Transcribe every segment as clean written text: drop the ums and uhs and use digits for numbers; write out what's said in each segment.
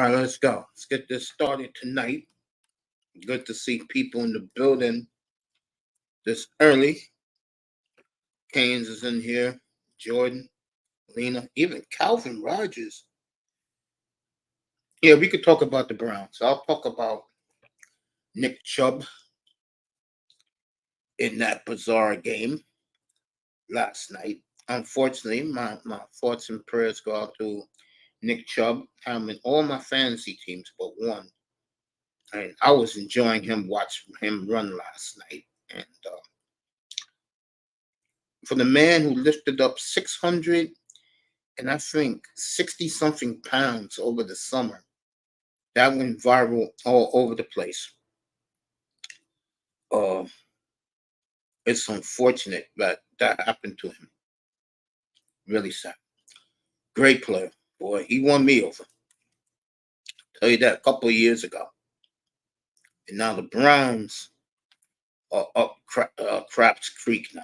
right, let's go. Let's get this started tonight. Good to see people in the building this early. Canes is in here. Jordan, Lena, even Calvin Rogers. Yeah, we could talk about the Browns. I'll talk about Nick Chubb in that bizarre game last night. Unfortunately, my thoughts and prayers go out to Nick Chubb. I'm in all my fantasy teams but one. And I was enjoying watching him run last night. And for the man who lifted up 600 and I think 60 something pounds over the summer, that went viral all over the place. It's unfortunate that happened to him. Really sad. Great player, boy. He won me over. Tell you that a couple of years ago. And now the Browns are up Craps Creek now.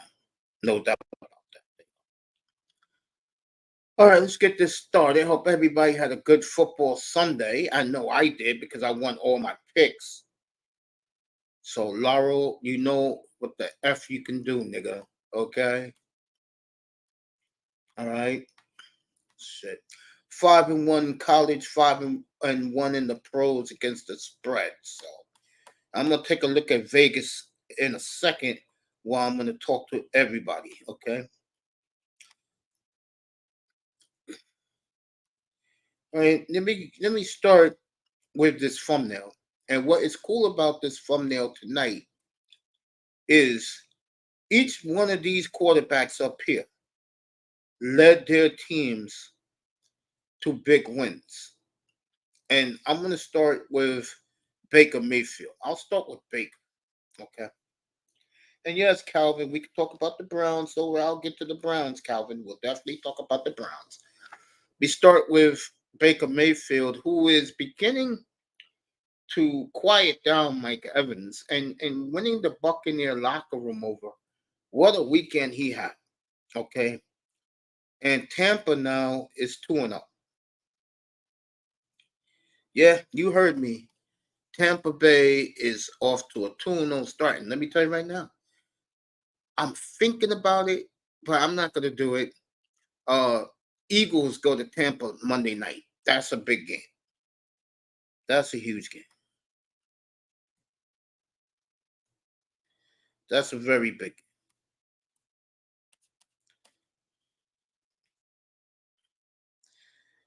No doubt about that. All right, let's get this started. Hope everybody had a good football Sunday. I know I did because I won all my picks. So, Laurel, you know what the F you can do, nigga. Okay? All right? Shit. 5-1 college, 5-1 in the pros against the spread. So, I'm going to take a look at Vegas in a second while I'm going to talk to everybody, okay? All right, let me start with this thumbnail. And what is cool about this thumbnail tonight is each one of these quarterbacks up here led their teams to big wins. And I'm going to start with Baker Mayfield. I'll start with Baker, okay? And yes, Calvin, we can talk about the Browns, so I'll get to the Browns, Calvin. We'll definitely talk about the Browns. We start with Baker Mayfield, who is beginning to quiet down Mike Evans and winning the Buccaneer locker room over. What a weekend he had, okay? And Tampa now is 2-0. Yeah, you heard me. Tampa Bay is off to a 2-0 start. And let me tell you right now, I'm thinking about it, but I'm not going to do it. Eagles go to Tampa Monday night. That's a big game. That's a huge game. That's a very big game.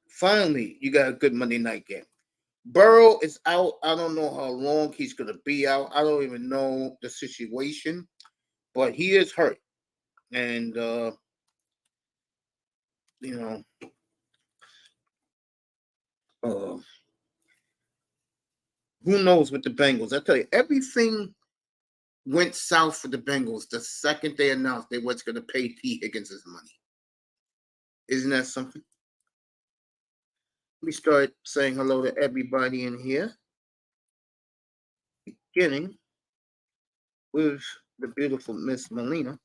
Finally, you got a good Monday night game. Burrow is out. I don't know how long he's going to be out. I don't even know the situation, but he is hurt. And, you know, who knows with the Bengals? I tell you, everything went south for the Bengals the second they announced they was going to pay T. Higgins his money. Isn't that something? Let me start saying hello to everybody in here. Beginning with the beautiful Miss Melina,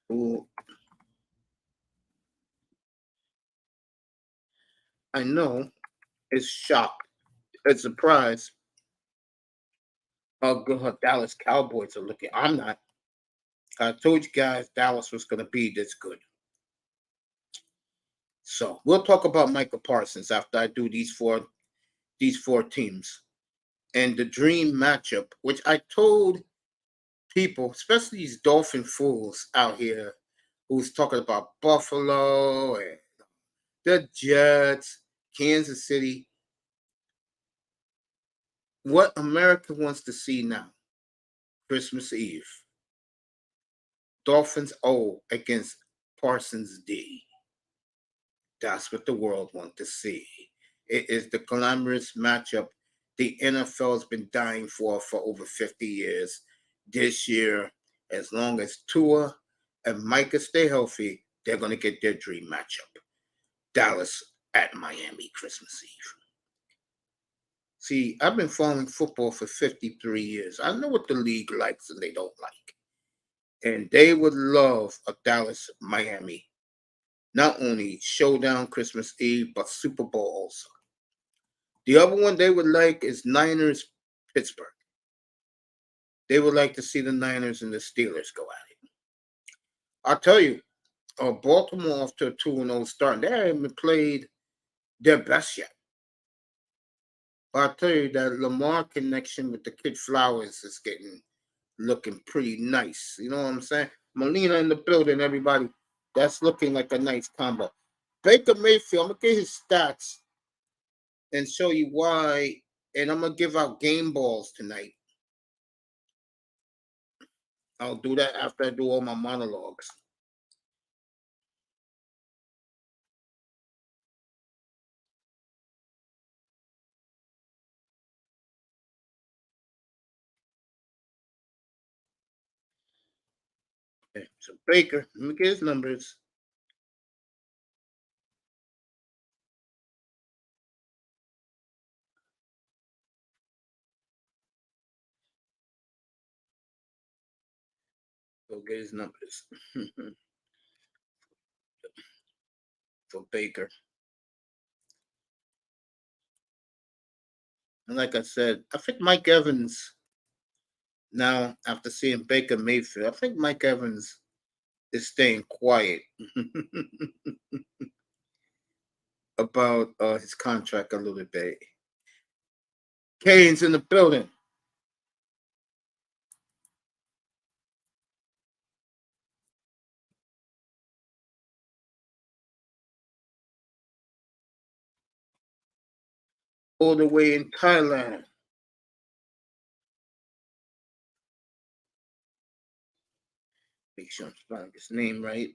who I know is shocked and surprised how good her Dallas Cowboys are looking. I'm not. I told you guys Dallas was going to be this good. So we'll talk about Micah Parsons after I do these four teams and the dream matchup, which I told people, especially these Dolphin fools out here, who's talking about Buffalo and the Jets, Kansas City. What America wants to see now, Christmas Eve, Dolphins O against Parsons D. That's what the world wants to see. It is the glamorous matchup the N.F.L has been dying for over 50 years. This year, as long as Tua and Micah stay healthy, they're going to get their dream matchup. Dallas at Miami, Christmas Eve. See, I've been following football for 53 years. I know what the league likes and they don't like. And they would love a Dallas-Miami not only Showdown Christmas Eve, but Super Bowls. The other one they would like is Niners Pittsburgh. They would like to see the Niners and the Steelers go at it. I'll tell you, Baltimore off to a 2-0 start. They haven't played their best yet. But I'll tell you that Lamar connection with the Kid Flowers is looking pretty nice. You know what I'm saying? Molina in the building, everybody. That's looking like a nice combo. Baker Mayfield, I'm going to get his stats and show you why. And I'm going to give out game balls tonight. I'll do that after I do all my monologues. Okay, so Baker, let me get his numbers. Go get his numbers for Baker. And like I said, I think Mike Evans, now after seeing Baker Mayfield, I think Mike Evans is staying quiet about his contract a little bit. Kane's in the building. All the way in Thailand. Make sure I'm spelling his name right.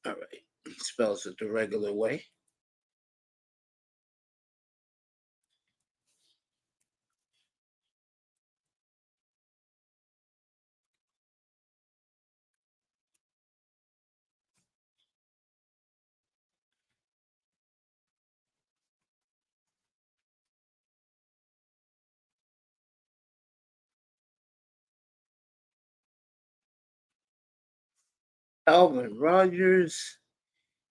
All right. He spells it the regular way. Alvin Rogers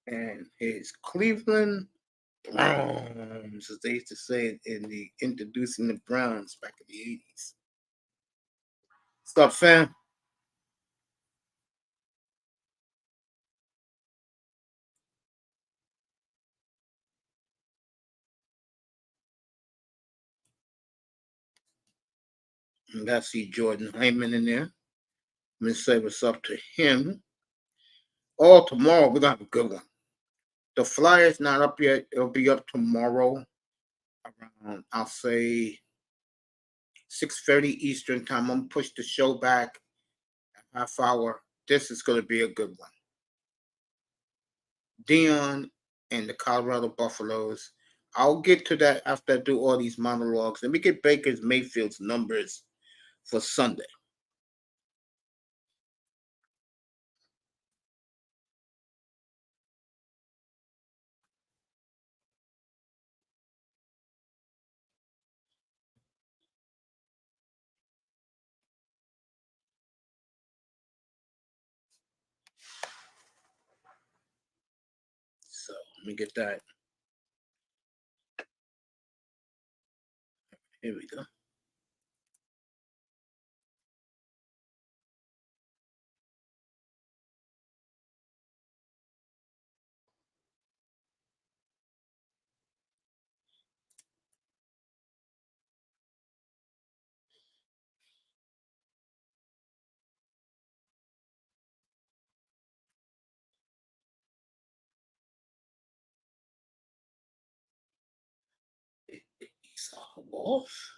and his Cleveland Browns, as they used to say in the introducing the Browns back in the 80s. What's up, fam? And I see Jordan Hyman in there. Let me say what's up to him. Oh, tomorrow we're gonna have a good one. The Flyers not up yet. It'll be up tomorrow around, I'll say, 6:30 Eastern time. I'm gonna push the show back a half hour. This is gonna be a good one. Dion and the Colorado Buffaloes. I'll get to that after I do all these monologues. Let me get Baker's Mayfield's numbers for Sunday. So let me get that. Here we go. It's all off.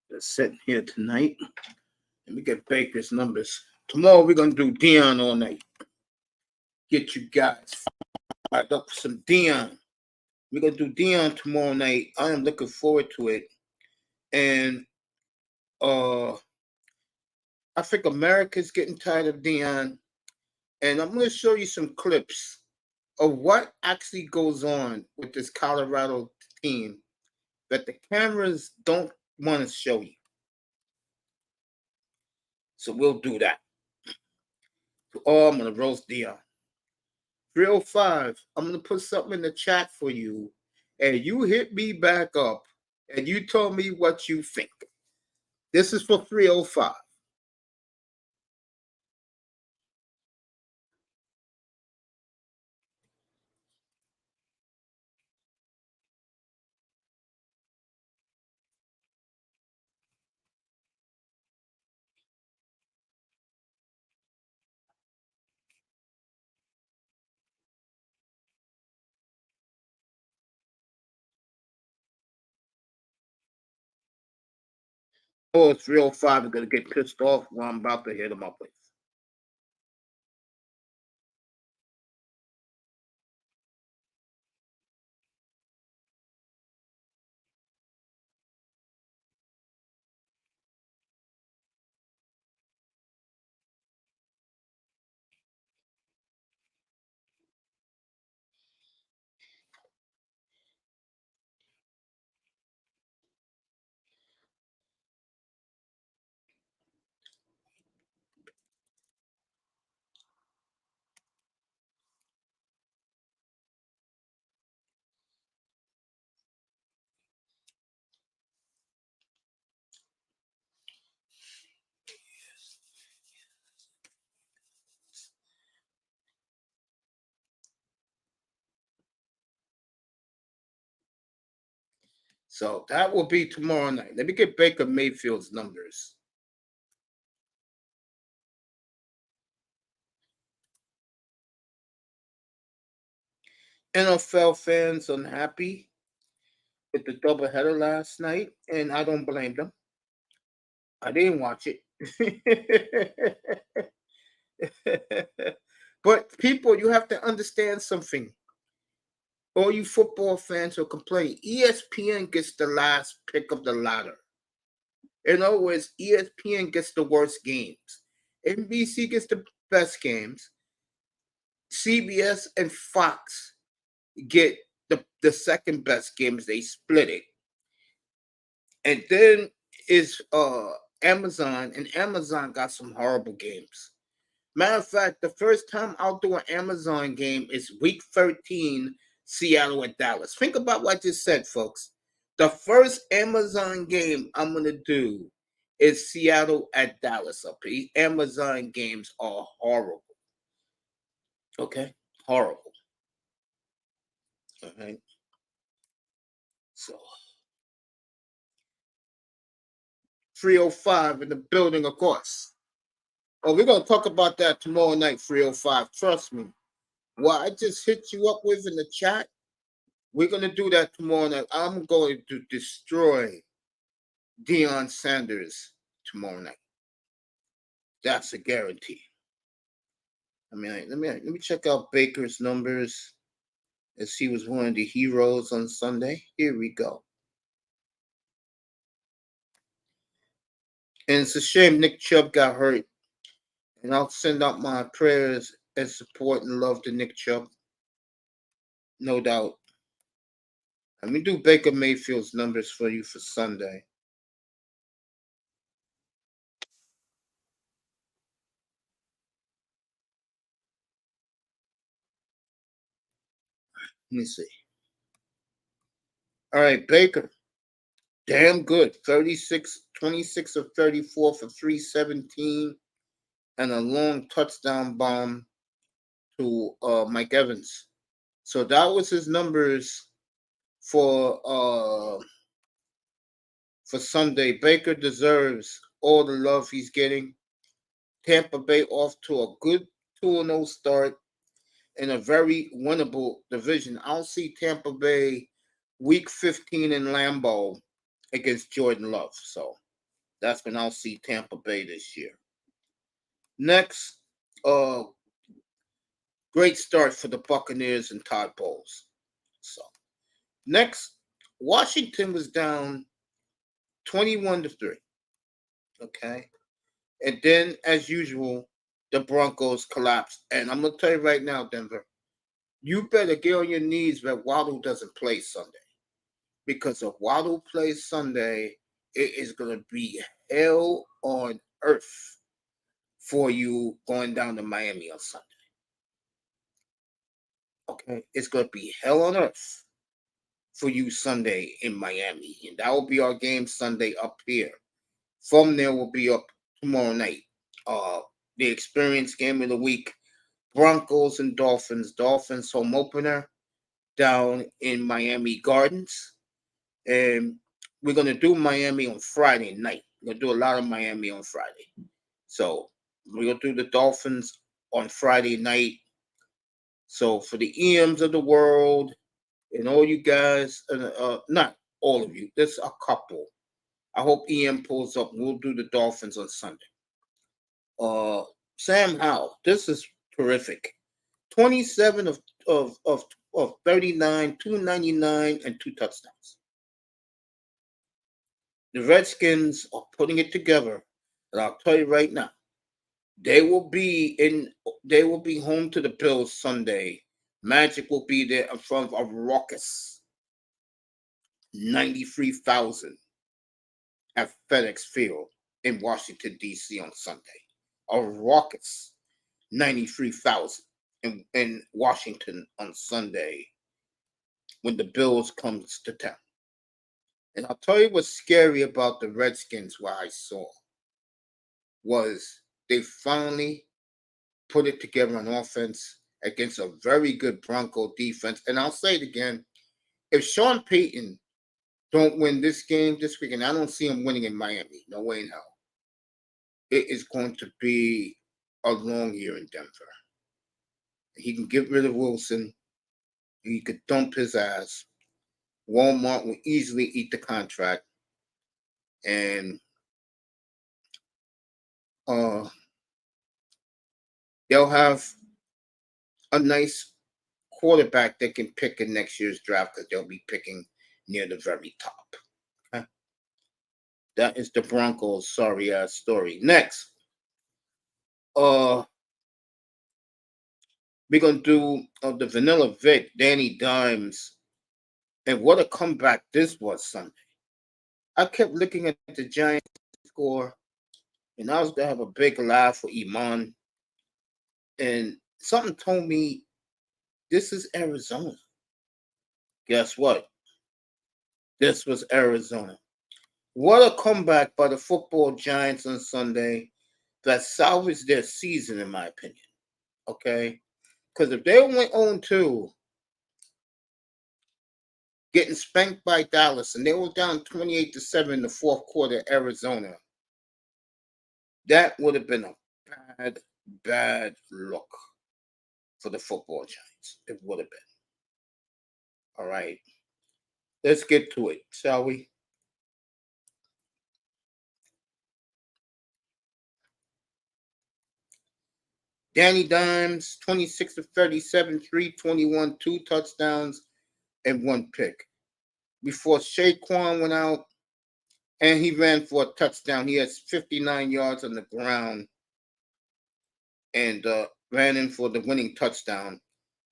They're sitting here tonight. Let me get Baker's numbers. Tomorrow we're gonna do Dion all night. Get you guys fired up for some Dion. We're gonna do Dion tomorrow night. I am looking forward to it. And I think America's getting tired of Dion, and I'm going to show you some clips of what actually goes on with this Colorado team that the cameras don't want to show you. So we'll do that. Oh, I'm going to roast Dion. 305, I'm going to put something in the chat for you, and you hit me back up, and you tell me what you think. This is for 305. Oh, 305 is going to get pissed off when I'm about to hit him up with. So that will be tomorrow night. Let me get Baker Mayfield's numbers. N.F.L fans unhappy with the doubleheader last night, and I don't blame them. I didn't watch it. But people, you have to understand something. All you football fans who complain, ESPN gets the last pick of the ladder. In other words, ESPN gets the worst games. NBC gets the best games. CBS and Fox get the second best games. They split it. And then is Amazon, and Amazon got some horrible games. Matter of fact, the first time I'll do an Amazon game is Week 13, Seattle at Dallas. Think about what I just said, folks. The first Amazon game I'm going to do is Seattle at Dallas. These Amazon games are horrible. Okay? Horrible. All right? So, 305 in the building, of course. Oh, we're going to talk about that tomorrow night, 305. Trust me. What I just hit you up with in the chat, we're going to do that tomorrow night. I'm going to destroy Deion Sanders tomorrow night. That's a guarantee. I mean, let me check out Baker's numbers as he was one of the heroes on Sunday. Here we go. And it's a shame Nick Chubb got hurt. And I'll send out my prayers and support and love to Nick Chubb. No doubt. Let me do Baker Mayfield's numbers for you for Sunday. Let me see. All right, Baker. Damn good. 26 of 34 for 317 and a long touchdown bomb to Mike Evans. So that was his numbers for Sunday. Baker deserves all the love he's getting. Tampa Bay off to a good 2-0 start in a very winnable division. I'll see Tampa Bay week 15 in Lambeau against Jordan Love. So that's when I'll see Tampa Bay this year. Next, great start for the Buccaneers and Todd Bowles. So next, Washington was down 21-3. Okay. And then, as usual, the Broncos collapse. And I'm gonna tell you right now, Denver, you better get on your knees that Waddle doesn't play Sunday. Because if Waddle plays Sunday, it is gonna be hell on earth for you going down to Miami on Sunday. Okay, it's gonna be hell on earth for you Sunday in Miami, and that will be our game Sunday up here. From there, will be up tomorrow night. Uh, the experience game of the week: Broncos and Dolphins. Dolphins home opener down in Miami Gardens, and we're gonna do Miami on Friday night. We're gonna do a lot of Miami on Friday, so we're gonna do the Dolphins on Friday night. So for the EMs of the world and all you guys, not all of you, there's a couple. I hope EM pulls up. We'll do the Dolphins on Sunday. Uh, Sam Howell, this is terrific. 27 of 39, 299, and 2 touchdowns. The Redskins are putting it together, and I'll tell you right now, they will be in. They will be home to the Bills Sunday. Magic will be there in front of a raucous 93,000 at FedEx Field in Washington, D.C. on Sunday. A raucous 93,000 in Washington on Sunday when the Bills comes to town. And I'll tell you what's scary about the Redskins, what I saw was they finally put it together on offense against a very good Bronco defense. And I'll say it again, if Sean Payton don't win this game this weekend, I don't see him winning in Miami. No way in hell. It is going to be a long year in Denver. He can get rid of Wilson. He could dump his ass. Walmart will easily eat the contract. And they'll have a nice quarterback they can pick in next year's draft because they'll be picking near the very top. Okay? That is the Broncos' sorry ass story. Next, we're gonna do the Vanilla Vick, Danny Dimes, and what a comeback this was Sunday. I kept looking at the Giants score, and I was gonna have a big laugh for Iman, and something told me this is Arizona. Guess what? This was Arizona. What a comeback by the football Giants on Sunday that salvaged their season, in my opinion. Okay? Because if they went 0-2, getting spanked by Dallas, and they were down 28-7 in the fourth quarter, Arizona, that would have been a bad, bad look for the football Giants. It would have been. All right. Let's get to it, shall we? Danny Dimes, 26 of 37, 321, 2 touchdowns, and 1 pick. Before Saquon went out, and he ran for a touchdown. He has 59 yards on the ground and ran in for the winning touchdown.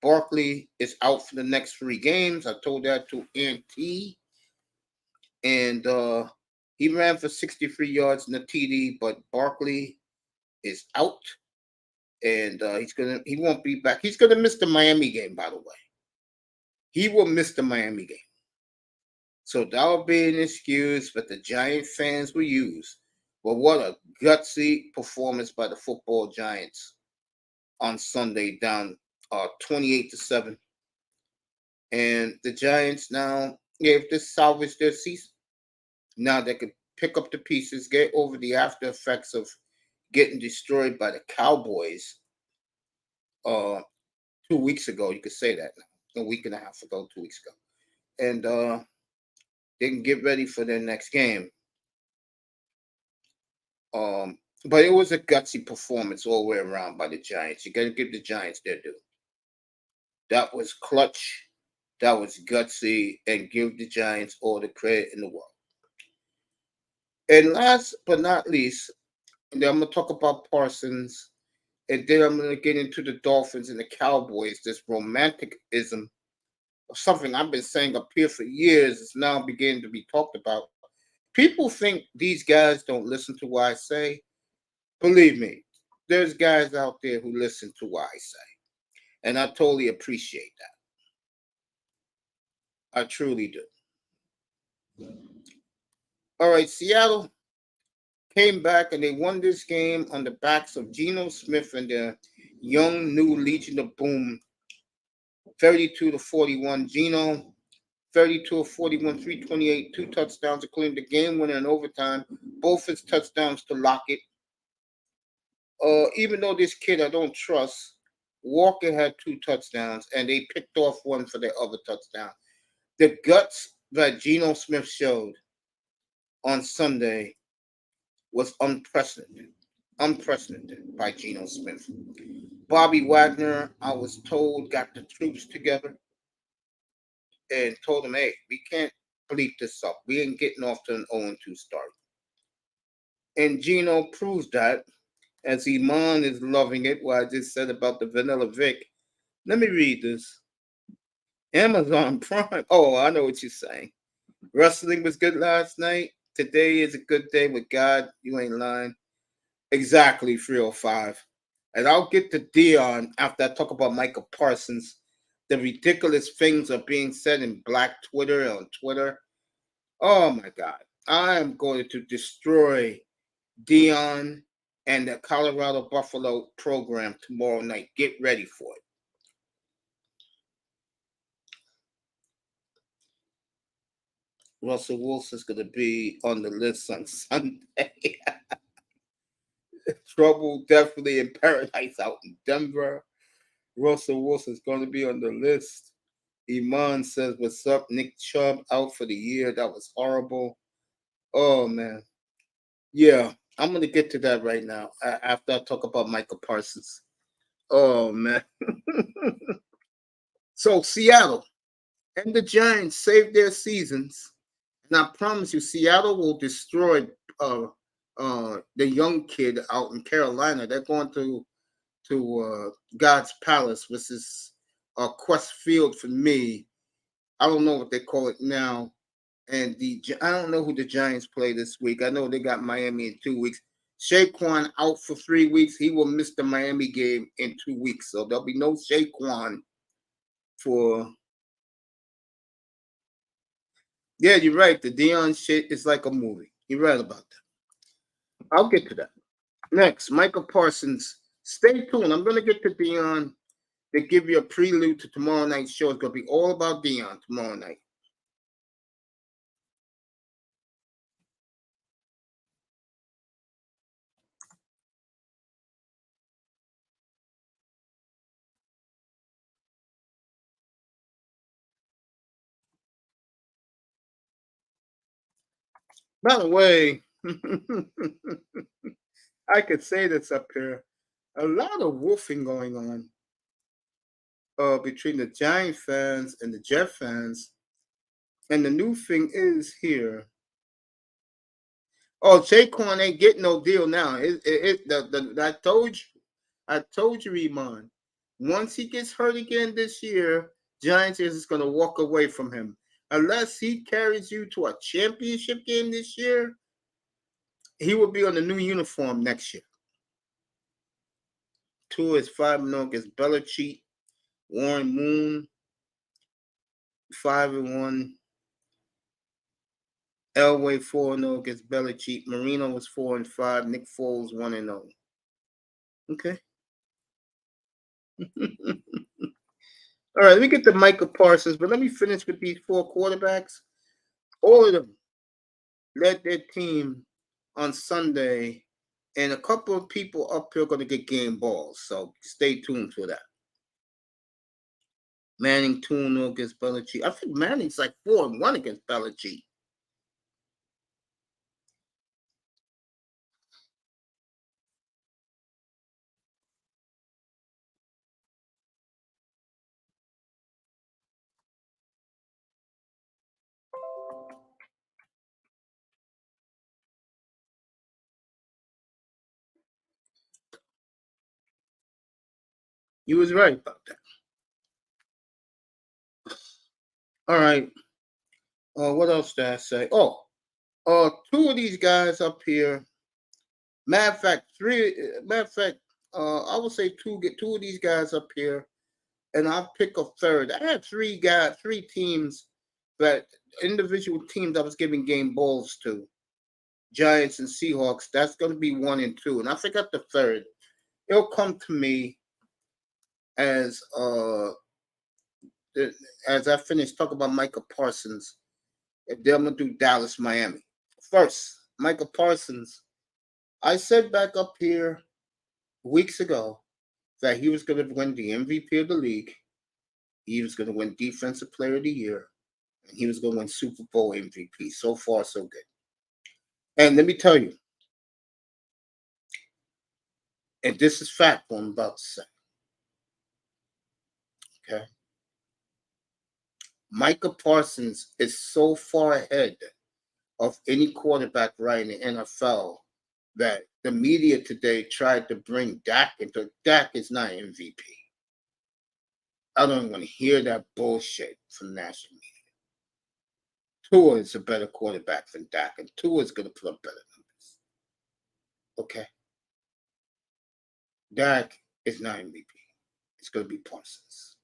Barkley is out for the next 3 games. I told that to Auntie. And he ran for 63 yards in the TD, but Barkley is out. And he won't be back. He's gonna miss the Miami game, by the way. He will miss the Miami game. So that will be an excuse that the Giant fans will use. But what a gutsy performance by the football Giants on Sunday, down 28-7. And the Giants now, if they salvage their season, now they can pick up the pieces, get over the after effects of getting destroyed by the Cowboys 2 weeks ago. You could say that now. A week and a half ago, 2 weeks ago. And they can get ready for their next game. But it was a gutsy performance all the way around by the Giants. You got to give the Giants their due. That was clutch. That was gutsy, and give the Giants all the credit in the world. And last but not least, and then I'm gonna talk about Parsons, and then I'm gonna get into the Dolphins and the Cowboys. This romanticism of something I've been saying up here for years is now beginning to be talked about. People think these guys don't listen to what I say. Believe me, there's guys out there who listen to what I say, and I totally appreciate that. I truly do. All right, Seattle came back and they won this game on the backs of Geno Smith and the young new Legion of Boom, 32-41. Gino, 32 of 41, 328, two touchdowns, including the game winner in overtime. Both his touchdowns to lock it. Even though this kid I don't trust, Walker had two touchdowns and they picked off one for their other touchdown. The guts that Geno Smith showed on Sunday was unprecedented. Unprecedented by Geno Smith. Bobby Wagner, I was told, got the troops together and told them, hey, we can't bleep this up. We ain't getting off to an 0-2 start. And Gino proves that as Iman is loving it, what I just said about the vanilla Vick. Let me read this. Amazon Prime. Oh, I know what you're saying. Wrestling was good last night. Today is a good day with God. You ain't lying. Exactly, 305. And I'll get to Dion after I talk about Micah Parsons. The ridiculous things are being said in Black Twitter on Twitter. Oh my God. I am going to destroy Dion and the Colorado Buffalo program tomorrow night. Get ready for it. Russell Wilson's going to be on the list on Sunday. Trouble definitely in paradise out in Denver. Russell Wilson's going to be on the list. Iman says, what's up? Nick Chubb out for the year. That was horrible. Oh, man. Yeah, I'm going to get to that right now after I talk about Michael Parsons. Oh, man. So, Seattle and the Giants saved their seasons. And I promise you, Seattle will destroy the young kid out in Carolina. They're going to God's Palace, which is Quest Field for me. I don't know what they call it now. And I don't know who the Giants play this week. I know they got Miami in 2 weeks. Saquon out for 3 weeks. He will miss the Miami game in 2 weeks. So there'll be no Saquon for. Yeah, you're right. The Dion shit is like a movie. You're right about that. I'll get to that. Next, Michael Parsons. Stay tuned. I'm going to get to Dion to give you a prelude to tomorrow night's show. It's going to be all about Dion tomorrow night. By the way, I could say this up here. A lot of woofing going on between the Giant fans and the Jet fans. And the new thing is here. Oh, Saquon ain't getting no deal now. I told you, Iman. Once he gets hurt again this year, Giants is just going to walk away from him. Unless he carries you to a championship game this year, he will be on the new uniform next year. 2 is 5-0 against Belichick. Warren Moon, 5-1. Elway 4-0 against Belichick. Marino was 4-5. Nick Foles 1-0. Okay. All right, let me get to Micah Parsons, but let me finish with these four quarterbacks. All of them led their team on Sunday, and a couple of people up here are going to get game balls, so stay tuned for that. Manning 2-0 against Belichick. I think Manning's like 4-1 against Belichick. You was right about that. All right. What else did I say? Oh, two of these guys up here. Matter of fact, I would say get two of these guys up here, and I'll pick a third. I had three teams that individual teams I was giving game balls to. Giants and Seahawks. That's going to be 1 and 2, and I forgot the third. It'll come to me as as I finish talking about Micah Parsons. And then I'm gonna do Dallas, Miami. First, Micah Parsons. I said back up here weeks ago that he was going to win the MVP of the league. He was going to win Defensive Player of the Year, and he was going to win Super Bowl MVP. So far, so good. And let me tell you, and this is fact what I'm about to say. Okay. Micah Parsons is so far ahead of any quarterback right in the NFL that the media today tried to bring Dak into. Dak is not MVP. I don't even want to hear that bullshit from national media. Tua is a better quarterback than Dak, and Tua is going to put up better numbers. Okay? Dak is not MVP. It's going to be Parsons.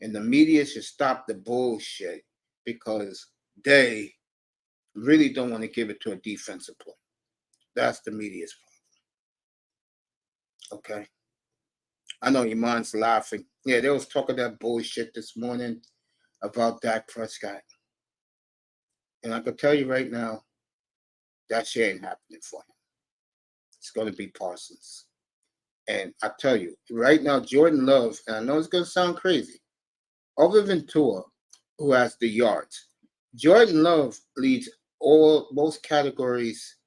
And the media should stop the bullshit because they really don't want to give it to a defensive player. That's the media's problem. Okay? I know your mind's laughing. Yeah, they was talking that bullshit this morning about Dak Prescott. And I can tell you right now, that shit ain't happening for him. It's going to be Parsons. And I tell you, right now, Jordan Love, and I know it's going to sound crazy, other than Tua, who has the yards, Jordan Love leads most categories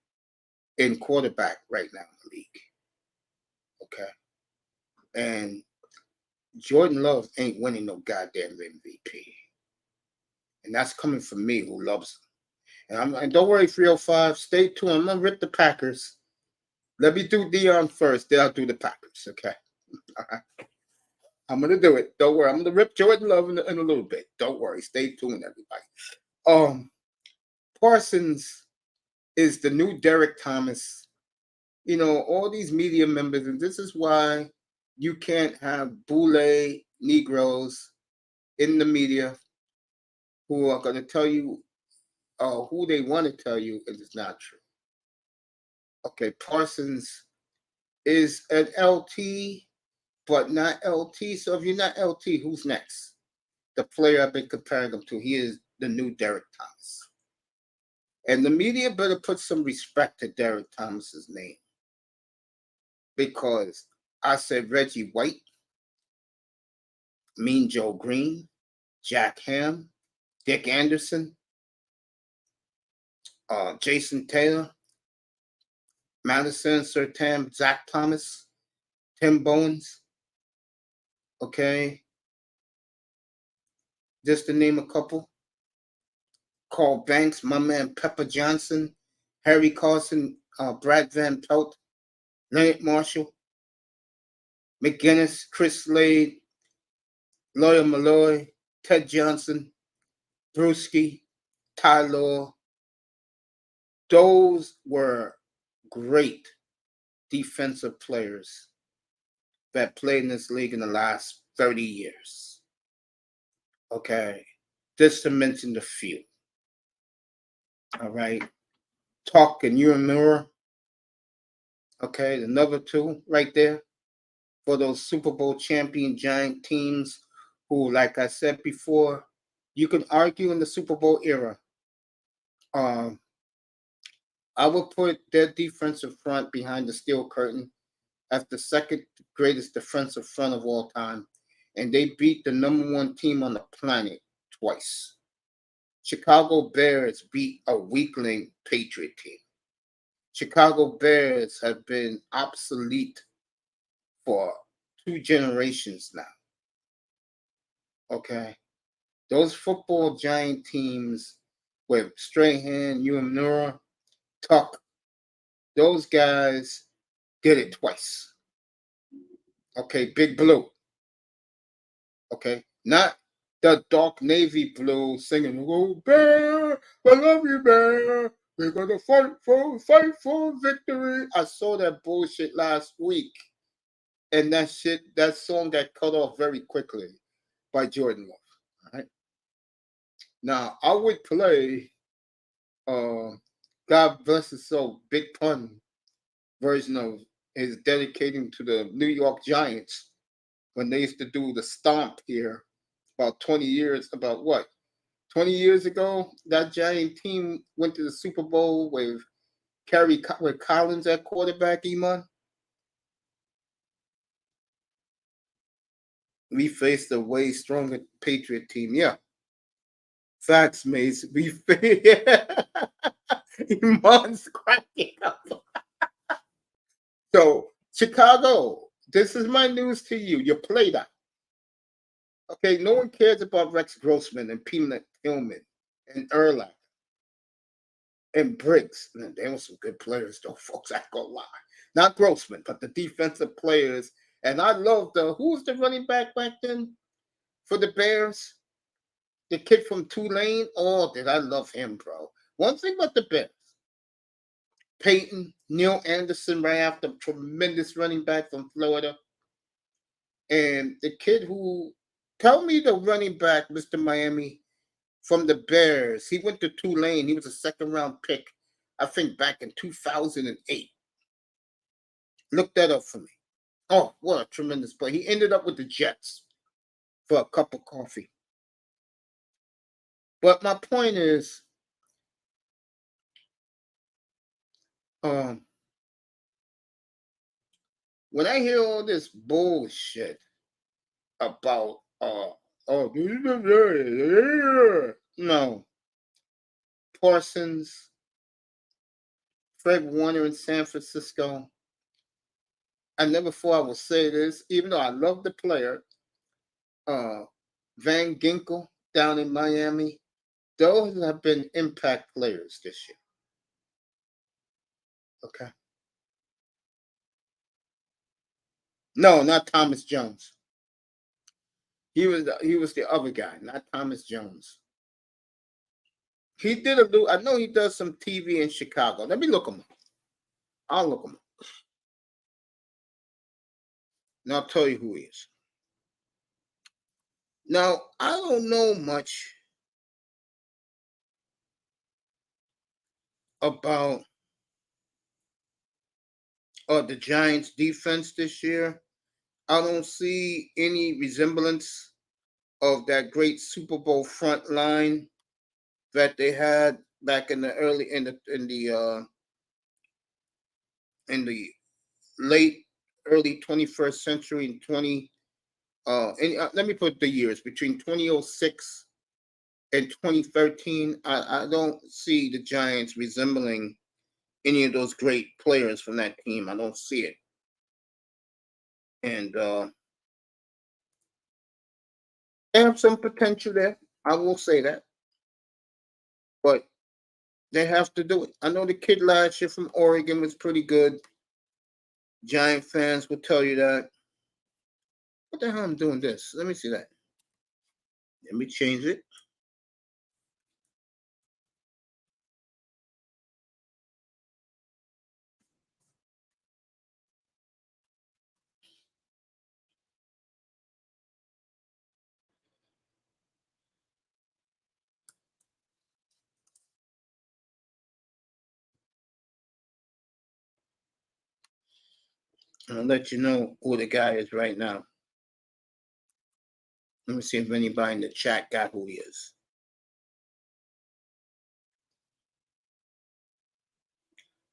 in quarterback right now in the league. Okay? And Jordan Love ain't winning no goddamn MVP. And that's coming from me, who loves him. And don't worry, 305, stay tuned. I'm going to rip the Packers. Let me do Dion first, then I'll do the Packers, okay? All right. I'm going to do it. Don't worry. I'm going to rip Jordan Love in a little bit. Don't worry. Stay tuned, everybody. Parsons is the new Derek Thomas. You know, all these media members, and this is why you can't have boule Negroes in the media who are going to tell you who they want to tell you and it's not true. Okay, Parsons is an LT, but not LT. So if you're not LT, who's next? The player I've been comparing him to. He is the new Derek Thomas. And the media better put some respect to Derek Thomas's name. Because I said Reggie White, Mean Joe Green, Jack Ham, Dick Anderson, Jason Taylor, Madison Sertan, Zach Thomas, Tim Bowens. Okay. Just to name a couple. Carl Banks, my man Pepper Johnson, Harry Carson, Brad Van Pelt, Leonard Marshall, McGinnis, Chris Slade, Lawyer Malloy, Ted Johnson, Brewski, Ty Law. Those were great defensive players that played in this league in the last 30 years. Okay. Just to mention the few. All right. Talk and Uemura. Okay. The number two right there for those Super Bowl champion Giant teams who, like I said before, you can argue in the Super Bowl era. I would put their defensive front behind the steel curtain as the second greatest defensive front of all time. And they beat the number one team on the planet twice. Chicago Bears beat a weakling Patriot team. Chicago Bears have been obsolete for 2 generations now. Okay. Those football giant teams with Strahan, Uemura, Tuck, those guys did it twice. Okay, Big Blue. Okay, not the dark navy blue singing, "Oh bear, I love you, bear. We're gonna fight for victory." I saw that bullshit last week, and that song got cut off very quickly by Jordan Love. All right, now I would play, God bless his soul, Big Pun version of his dedicating to the New York Giants when they used to do the stomp here about 20 years, about what? 20 years ago, that Giant team went to the Super Bowl with with Collins at quarterback, Iman. We faced a way stronger Patriot team. Yeah. Facts, Mace. Iman's cracking up. So, Chicago, this is my news to you. You play that. Okay, no one cares about Rex Grossman and Peanut Tillman and Erlach and Briggs. Man, they were some good players, though, folks. I ain't gonna lie. Not Grossman, but the defensive players. And I love who was the running back then for the Bears? The kid from Tulane. Oh, did I love him, bro. One thing about the Bears, Peyton, Neil Anderson right after, tremendous running back from Florida. And the kid tell me the running back, Mr. Miami, from the Bears. He went to Tulane. He was a second-round pick, I think, back in 2008. Look that up for me. Oh, what a tremendous play. He ended up with the Jets for a cup of coffee. But my point is, when I hear all this bullshit about, no, Parsons, Fred Warner in San Francisco, I never thought I would say this, even though I love the player, Van Ginkel down in Miami. Those have been impact players this year. Okay. No, not Thomas Jones. He was the other guy, not Thomas Jones. He did I know he does some TV in Chicago. Let me look him up. I'll look him up. And I'll tell you who he is. Now, I don't know much about the Giants defense this year. I don't see any resemblance of that great Super Bowl front line that they had back in the late early 21st century in 20 let me put the years between 2006 and 2013. I don't see the Giants resembling any of those great players from that team. I don't see it. And they have some potential there. I will say that. But they have to do it. I know the kid last year from Oregon was pretty good. Giant fans will tell you that. What the hell am I doing this? Let me see that. Let me change it. I'll let you know who the guy is right now. Let me see if anybody in the chat got who he is.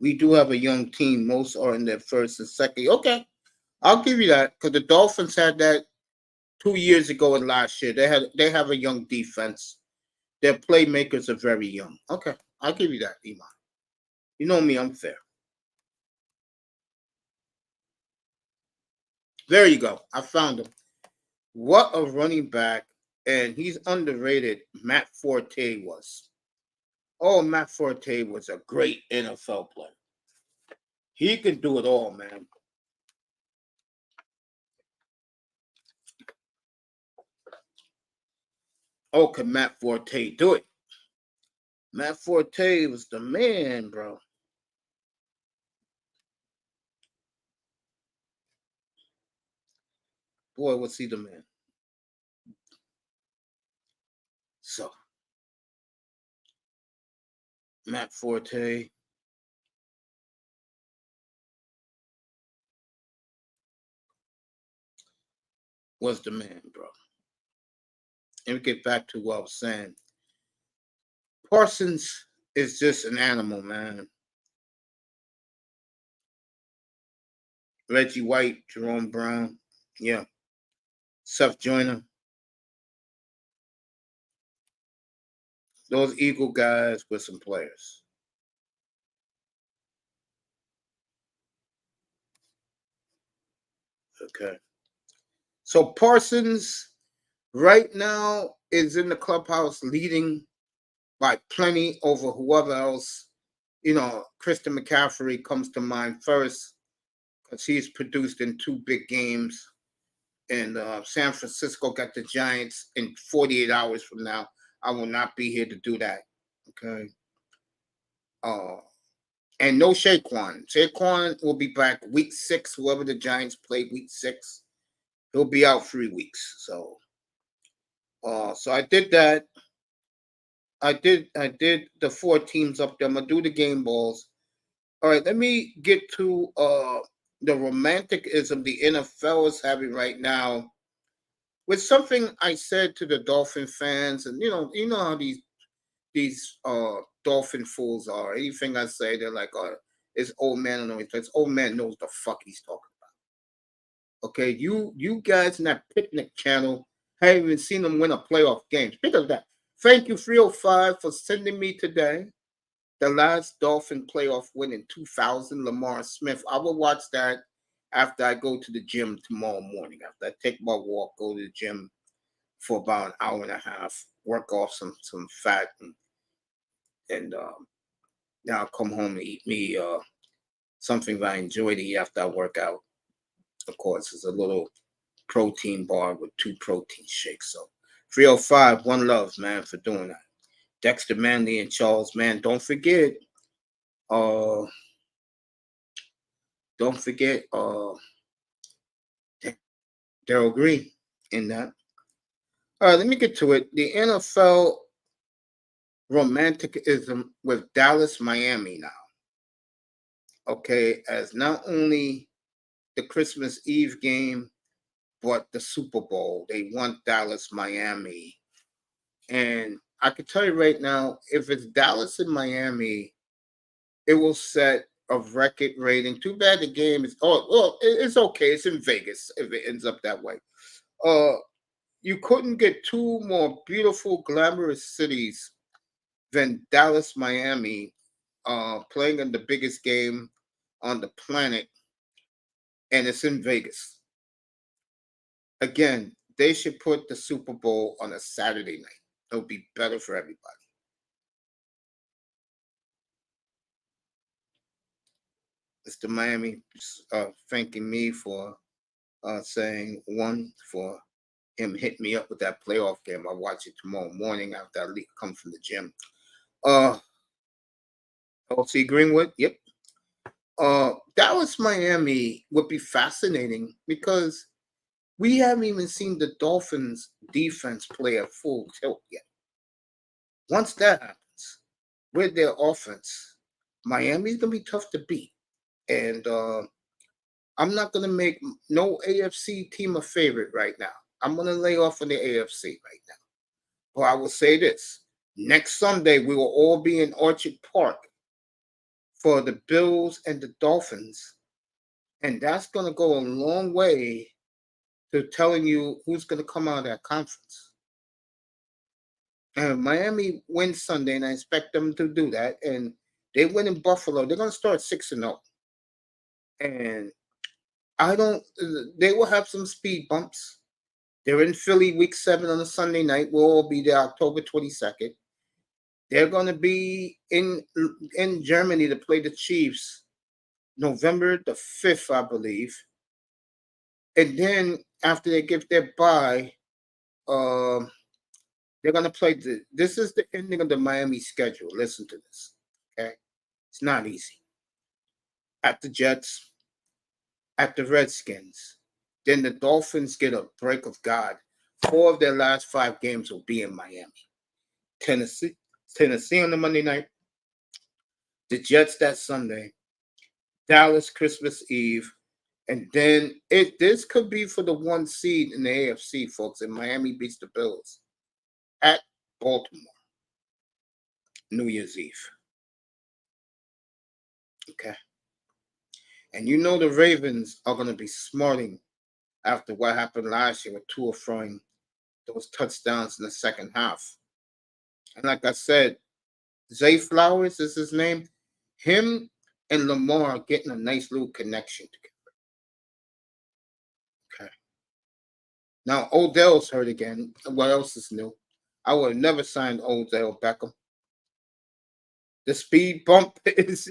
We do have a young team. Most are in their first and second. Okay, I'll give you that because the Dolphins had that 2 years ago and last year. They have a young defense. Their playmakers are very young. Okay, I'll give you that, Iman. You know me, I'm fair. There you go. I found him. What a running back, and he's underrated. Matt Forte was. Oh, Matt Forte was a great N.F.L. player. He can do it all, man. Oh, can Matt Forte do it? Matt Forte was the man, bro. Boy, was he the man. So, Matt Forte. Was the man, bro. And we get back to what I was saying. Parsons is just an animal, man. Reggie White, Jerome Brown, yeah. Seth Joyner. Those Eagle guys were some players. Okay. So Parsons right now is in the clubhouse leading by plenty over whoever else. You know, Christian McCaffrey comes to mind first because he's produced in two big games. And San Francisco got the Giants in 48 hours from now. I will not be here to do that. Okay. Uh, and no Saquon. Saquon will be back week 6. Whoever the Giants play week 6, he'll be out 3 weeks. So I did that. I did the 4 teams up there. I'm gonna do the game balls. All right, let me get to the romanticism the NFL is having right now with something I said to the Dolphin fans, and you know how these Dolphin fools are. Anything I say, they're like, it's old man on his place. Old man knows the fuck he's talking about. Okay, you guys in that picnic channel haven't even seen them win a playoff game. Speak of that. Thank you, 305, for sending me today the last Dolphin playoff win in 2000, Lamar Smith. I will watch that after I go to the gym tomorrow morning. After I take my walk, go to the gym for about an hour and a half, work off some fat, and then I'll come home and eat me something that I enjoy to eat after I work out. Of course, it's a little protein bar with 2 protein shakes. So 305, one love, man, for doing that. Dexter Manley and Charles, man, don't forget, uh, Daryl Green in that. All right, let me get to it. The NFL romanticism with Dallas, Miami now. Okay, as not only the Christmas Eve game, but the Super Bowl. They want Dallas, Miami. And I can tell you right now, if it's Dallas and Miami, it will set a record rating. Too bad the game is, it's okay. It's in Vegas if it ends up that way. You couldn't get 2 more beautiful, glamorous cities than Dallas, Miami, playing in the biggest game on the planet, and it's in Vegas. Again, they should put the Super Bowl on a Saturday night. It'll be better for everybody. Mr. Miami thanking me for saying one for him hitting me up with that playoff game. I'll watch it tomorrow morning after I come from the gym. LC Greenwood, yep. Dallas, Miami would be fascinating because we haven't even seen the Dolphins defense play at full tilt yet. Once that happens, with their offense, Miami's gonna be tough to beat. And I'm not gonna make no AFC team a favorite right now. I'm gonna lay off on the AFC right now. But I will say this: next Sunday we will all be in Orchard Park for the Bills and the Dolphins, and that's gonna go a long way to telling you who's gonna come out of that conference. And Miami wins Sunday, and I expect them to do that. And they win in Buffalo. They're gonna start 6-0. And I don't. They will have some speed bumps. They're in Philly week 7 on a Sunday night. We'll all be there October 22nd. They're going to be in Germany to play the Chiefs November the 5th, I believe. And then after they give their bye, They're going to play this is the ending of the Miami schedule. Listen to this. Okay. It's not easy. At the Jets, at the Redskins. Then the Dolphins get a break of God. 4 of their last 5 games will be in Miami. Tennessee on the Monday night. The Jets that Sunday. Dallas Christmas Eve. And then this could be for the 1 seed in the AFC, folks. And Miami beats the Bills at Baltimore. New Year's Eve. Okay. And you know the Ravens are going to be smarting after what happened last year with Tua throwing those touchdowns in the second half. And like I said, Zay Flowers is his name. Him and Lamar are getting a nice little connection together. Okay. Now, Odell's hurt again. What else is new? I would have never signed Odell Beckham. The speed bump is...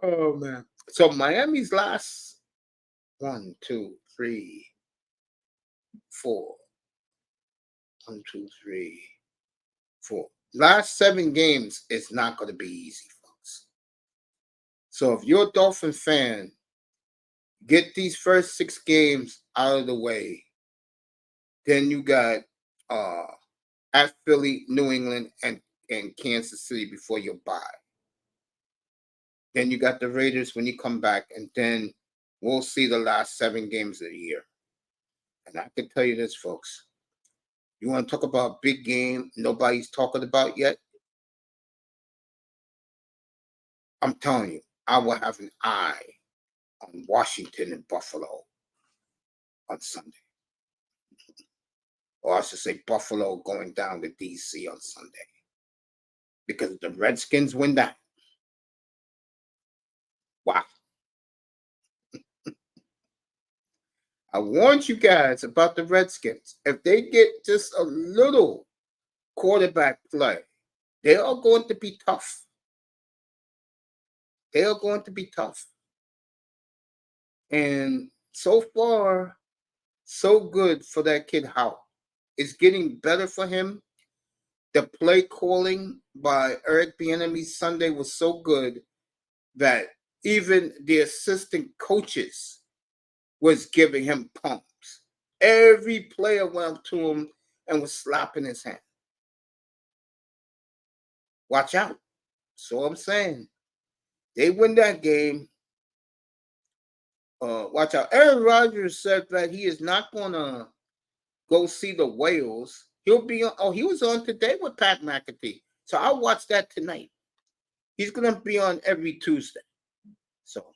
Oh, man. So Miami's last 1, 2, 3, 4. 1, 2, 3, 4. Last 7 games is not going to be easy, folks. So if you're a Dolphin fan, get these first 6 games out of the way. Then you got at Philly, New England, and Kansas City before your bye. Then you got the Raiders when you come back, and then we'll see the last 7 games of the year. And I can tell you this, folks. You want to talk about big game nobody's talking about yet? I'm telling you, I will have an eye on Washington and Buffalo on Sunday. Or I should say Buffalo going down to D.C. on Sunday. Because if the Redskins win that, wow. I warned you guys about the Redskins. If they get just a little quarterback play, they are going to be tough. They are going to be tough. And so far, so good for that kid Howell. It's getting better for him. The play calling by Eric Bieniemy Sunday was so good that even the assistant coaches was giving him pumps. Every player went up to him and was slapping his hand. Watch out. So I'm saying. They win that game. Watch out. Aaron Rodgers said that he is not going to go see the Whales. He'll be on. Oh, he was on today with Pat McAfee. So I'll watch that tonight. He's going to be on every Tuesday. So.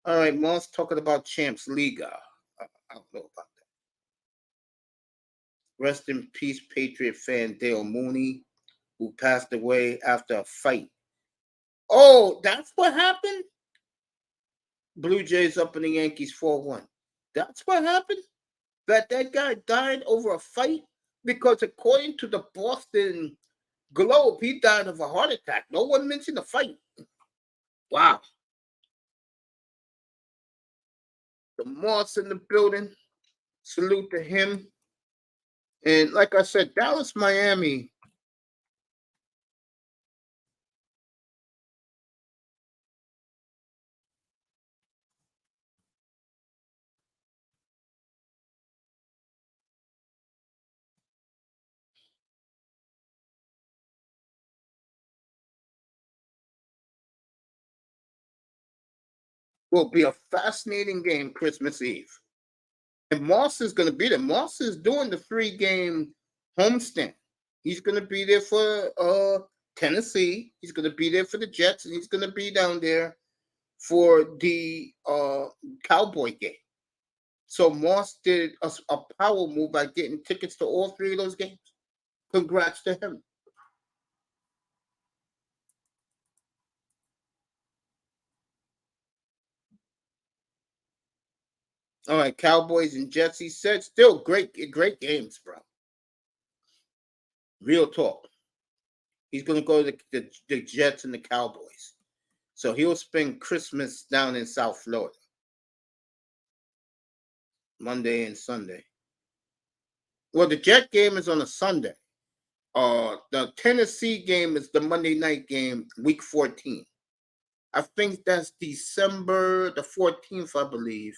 All right, Moss talking about Champs Liga. I don't know about that. Rest in peace, Patriot fan Dale Mooney, who passed away after a fight. Oh, that's what happened? Blue Jays up in the Yankees 4-1. That's what happened? That guy died over a fight? Because according to the Boston Globe, he died of a heart attack. No one mentioned the fight. Wow. The Moss in the building. Salute to him. And like I said, Dallas, Miami. Will be a fascinating game Christmas Eve. And Moss is going to be there. Moss is doing the 3-game homestand. He's going to be there for Tennessee. He's going to be there for the Jets, and he's going to be down there for the Cowboy game. So Moss did a power move by getting tickets to all 3 of those games. Congrats to him. All right, Cowboys and Jets, he said, still great games, bro. Real talk. He's going to go to the Jets and the Cowboys. So he'll spend Christmas down in South Florida, Monday and Sunday. Well, the Jet game is on a Sunday. The Tennessee game is the Monday night game, week 14. I think that's December the 14th, I believe.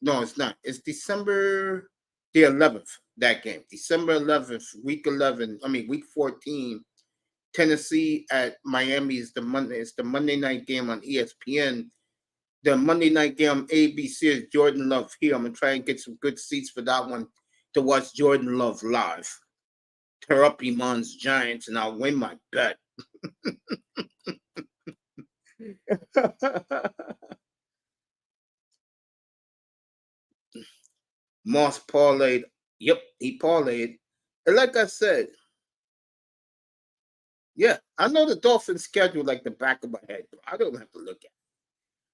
No, it's not. It's December the 11th, that game. December 11th, week 14. Tennessee at Miami is the Monday. It's the Monday night game on ESPN. The Monday night game on ABC is Jordan Love here. I'm gonna try and get some good seats for that one to watch Jordan Love live. Tear up Iman's Giants, and I'll win my bet. Moss parlayed. Yep, he parlayed. And like I said, yeah, I know the Dolphins' schedule like the back of my head, bro. I don't have to look at it.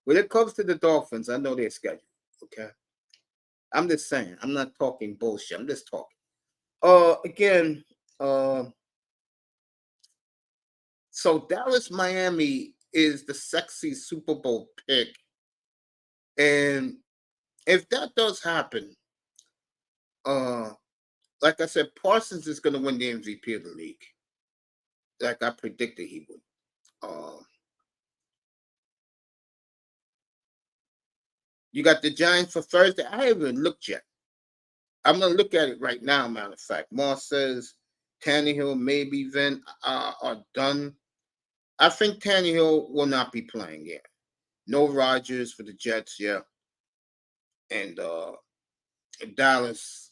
When it comes to the Dolphins, I know their schedule. Okay. I'm just saying. I'm not talking bullshit. I'm just talking. Again, so Dallas Miami is the sexy Super Bowl pick. And if that does happen, like I said, Parsons is gonna win the MVP of the league. Like I predicted he would. You got the Giants for Thursday. I haven't even looked yet. I'm gonna look at it right now. Matter of fact, Moss says Tannehill, maybe Vin are done. I think Tannehill will not be playing. Yeah, no Rodgers for the Jets. Yeah, and Dallas.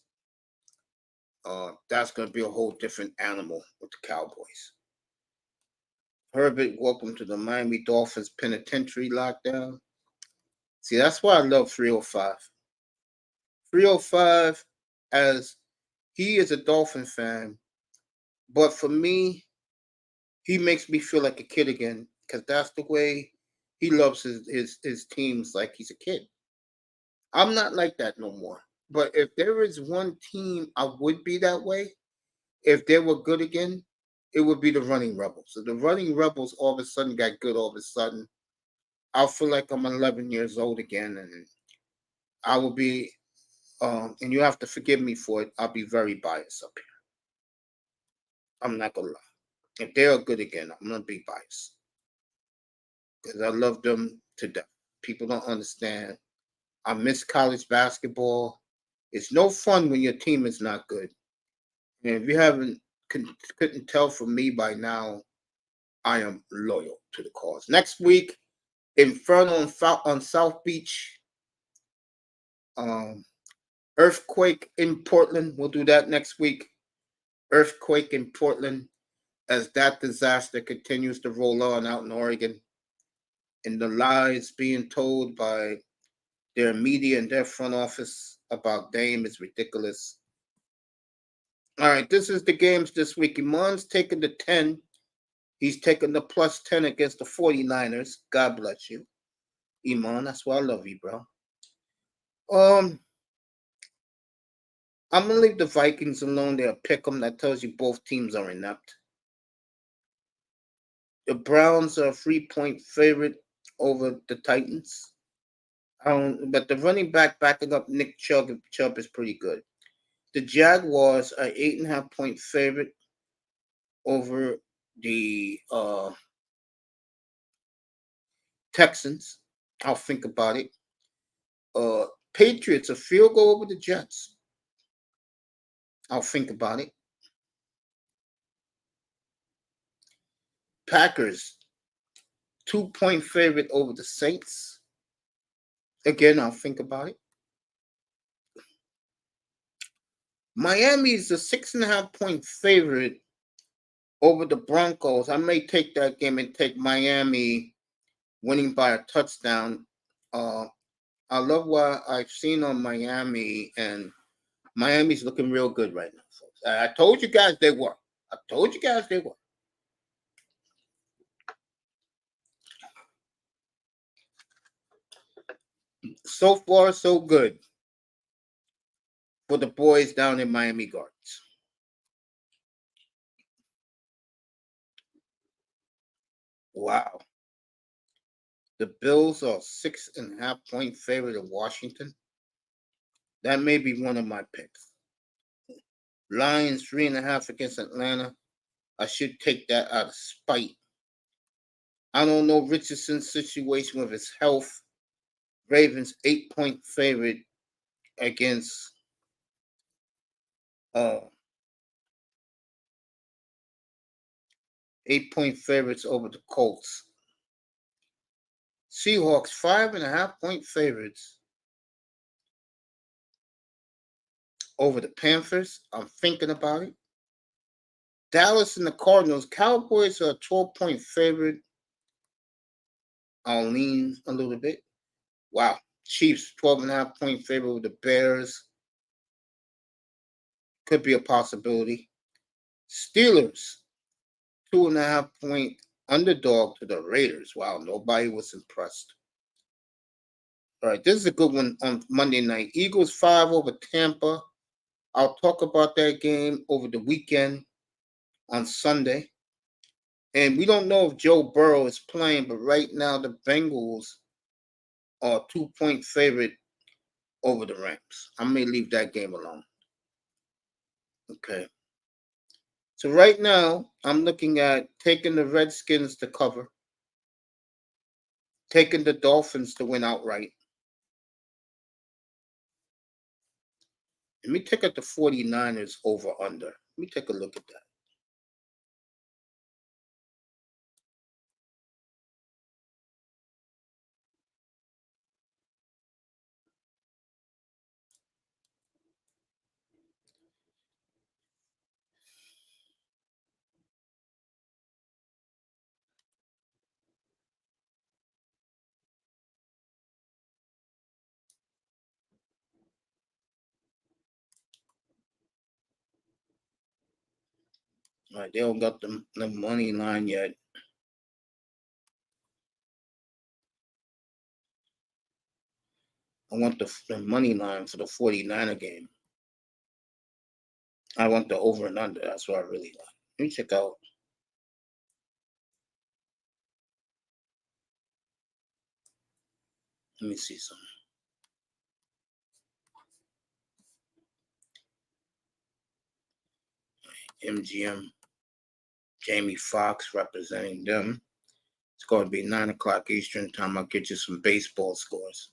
That's gonna be a whole different animal with the Cowboys. Herbert, welcome to the Miami Dolphins penitentiary lockdown. See, that's why I love 305. 305, as he is a Dolphin fan, but for me, he makes me feel like a kid again because that's the way he loves his teams like he's a kid. I'm not like that no more. But if there is one team I would be that way, if they were good again, it would be the Running Rebels. So the Running Rebels all of a sudden got good all of a sudden. I'll feel like I'm 11 years old again, and I will be. And you have to forgive me for it. I'll be very biased up here. I'm not gonna lie. If they are good again, I'm gonna be biased because I love them to death. People don't understand. I miss college basketball. It's no fun when your team is not good. And if you couldn't tell from me by now, I am loyal to the cause. Next week, Inferno on South Beach. Earthquake in Portland. We'll do that next week. Earthquake in Portland as that disaster continues to roll on out in Oregon. And the lies being told by their media and their front office about Dame is ridiculous. All right, this is the games this week. Iman's taking the 10. He's taking the plus 10 against the 49ers. God bless you, Iman. That's why I love you, bro. I'm gonna leave the Vikings alone. They'll pick them. That tells you both teams are inept. The Browns are a 3-point favorite over the Titans. But the running back backing up Nick Chubb is pretty good. The Jaguars are 8.5-point favorite over the Texans. I'll think about it. Patriots a field goal over the Jets. I'll think about it. Packers 2-point favorite over the Saints. Again, I'll think about it. Miami is a 6.5-point favorite over the Broncos. I may take that game and take Miami winning by a touchdown. I love what I've seen on Miami, and Miami's looking real good right now, folks. I told you guys they were. So far, so good for the boys down in Miami Gardens. Wow. The Bills are 6.5-point favorite of Washington. That may be one of my picks. Lions 3.5 against Atlanta. I should take that out of spite. I don't know Richardson's situation with his health. Ravens 8-point favorite against 8-point favorites over the Colts. Seahawks 5.5-point favorites over the Panthers. I'm thinking about it. Dallas and the Cardinals. Cowboys are a 12-point favorite. I'll lean a little bit. Wow. Chiefs 12.5-point favorite over the Bears. Could be a possibility. Steelers 2.5-point underdog to the Raiders. Wow, nobody was impressed. All right, this is a good one on Monday night. Eagles 5 over Tampa. I'll talk about that game over the weekend on Sunday. And we don't know if Joe Burrow is playing, but right now the Bengals are a 2-point favorite over the Rams. I may leave that game alone. Okay. So right now, I'm looking at taking the Redskins to cover, taking the Dolphins to win outright. Let me take out the 49ers over under. Let me take a look at that. All right, they don't got the money line yet. I want the money line for the 49er game. I want the over and under. That's what I really like. Let me check out. Let me see something. MGM, Jamie Foxx representing them. It's going to be 9 o'clock Eastern time. I'll get you some baseball scores.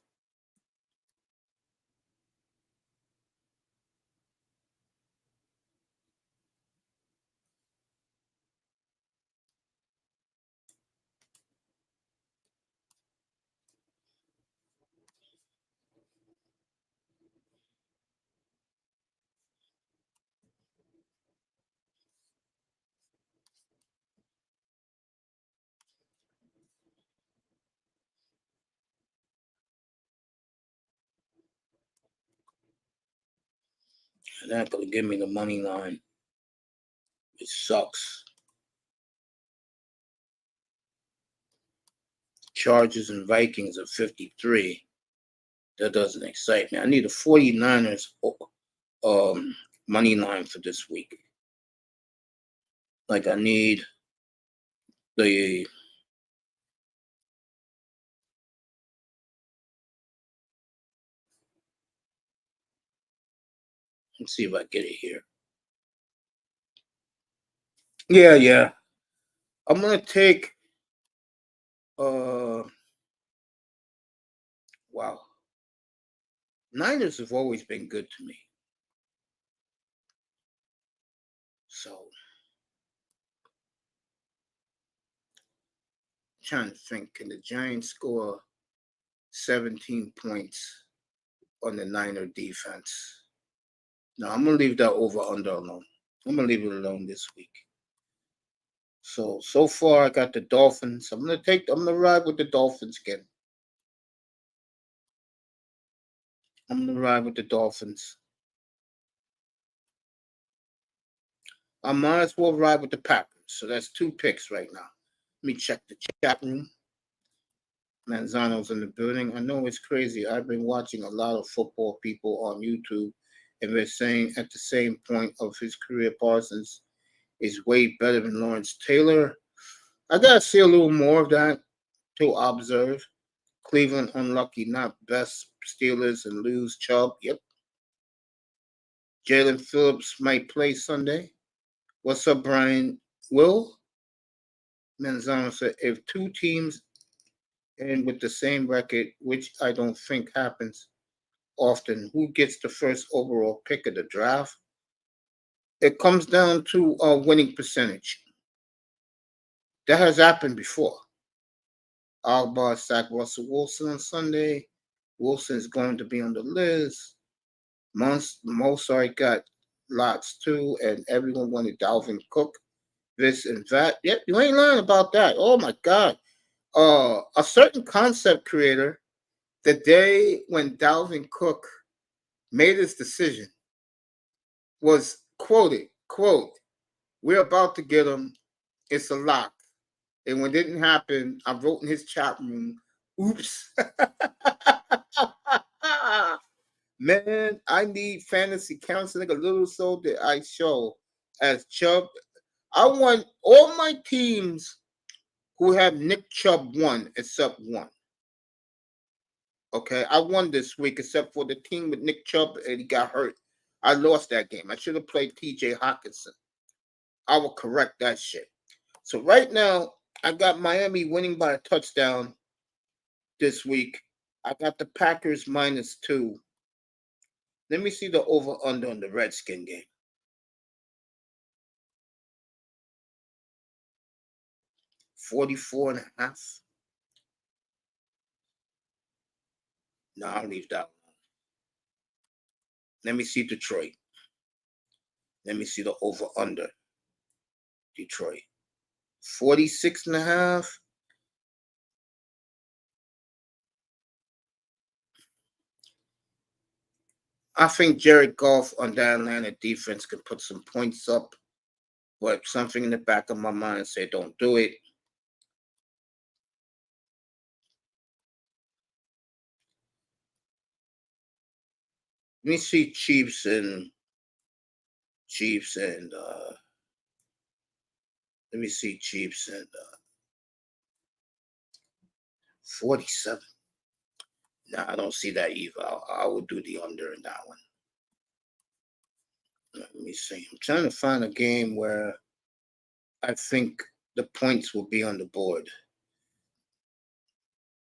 They're not going to give me the money line. It sucks. Chargers and Vikings of 53. That doesn't excite me. I need a 49ers money line for this week. Like I need the let's see if I get it here. Yeah. I'm gonna take wow. Niners have always been good to me. So I'm trying to think, can the Giants score 17 points on the Niner defense? No, I'm gonna leave that over under alone. I'm gonna leave it alone this week. So far I got the Dolphins. I'm gonna ride with the Dolphins again. I'm gonna ride with the Dolphins. I might as well ride with the Packers. So that's 2 picks right now. Let me check the chat room. Manzano's in the building. I know it's crazy. I've been watching a lot of football people on YouTube, and they're saying at the same point of his career, Parsons is way better than Lawrence Taylor. I gotta see a little more of that to observe. Cleveland unlucky, not best. Steelers and lose. Chubb. Yep. Jalen Phillips might play Sunday. What's up, Brian? Will Manzano said if two teams end with the same record, which I don't think happens often, who gets the first overall pick of the draft? It comes down to a winning percentage. That has happened before. Alba sacked Russell Wilson on Sunday. Wilson is going to be on the list. Mozart got lots too, and everyone wanted Dalvin Cook, this and that. Yep, you ain't lying about that. Oh my God. A certain concept creator, the day when Dalvin Cook made his decision, was quoted, quote, "We're about to get him. It's a lock." And when it didn't happen, I wrote in his chat room, "Oops." Man, I need fantasy counseling a little so that I show as Chubb. I want all my teams who have Nick Chubb won except one. Okay, I won this week except for the team with Nick Chubb and he got hurt. I lost that game. I should have played TJ Hawkinson. I will correct that shit. So right now, I got Miami winning by a touchdown this week. I got the Packers -2. Let me see the over-under on the Redskin game. 44.5. No, I'll leave that one. Let me see Detroit. Let me see the over-under. Detroit. 46.5. I think Jared Goff on that Atlanta defense can put some points up, but something in the back of my mind said don't do it. Let me see Chiefs and let me see Chiefs and 47. No, I don't see that either. I will do the under in that one. Let me see. I'm trying to find a game where I think the points will be on the board.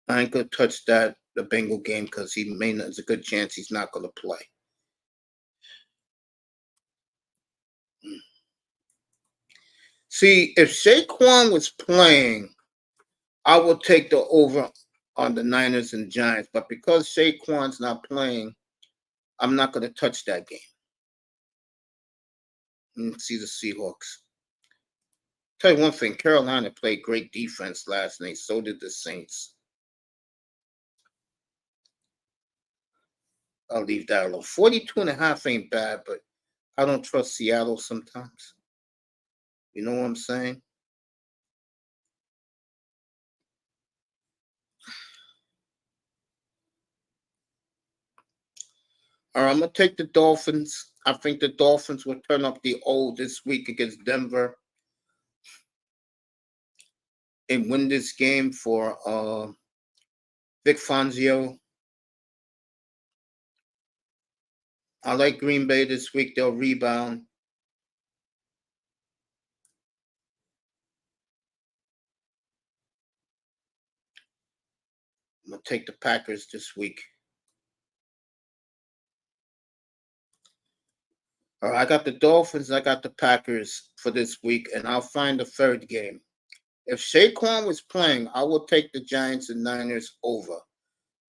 I ain't gonna touch the Bengal game because there's a good chance he's not gonna play. See, if Saquon was playing, I will take the over on the Niners and Giants. But because Saquon's not playing, I'm not going to touch that game. Let's see the Seahawks. Tell you one thing, Carolina played great defense last night. So did the Saints. I'll leave that alone. 42.5 ain't bad, but I don't trust Seattle sometimes. You know what I'm saying? All right, I'm going to take the Dolphins. I think the Dolphins will turn up the O this week against Denver and win this game for Vic Fangio. I like Green Bay this week. They'll rebound. I'm going to take the Packers this week. All right, I got the Dolphins. I got the Packers for this week, and I'll find the third game. If Saquon was playing, I will take the Giants and Niners over.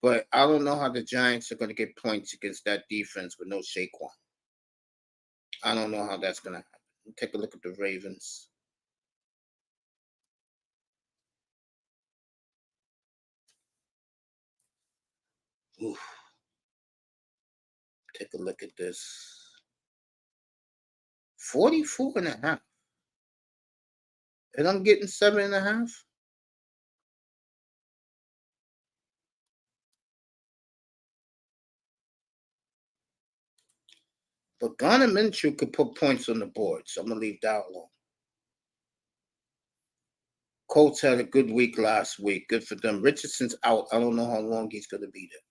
But I don't know how the Giants are going to get points against that defense with no Saquon. I don't know how that's going to happen. Take a look at the Ravens. Oof. Take a look at this. 44.5. And I'm getting 7.5. But Garner Minshew could put points on the board, so I'm going to leave that alone. Colts had a good week last week. Good for them. Richardson's out. I don't know how long he's going to be there.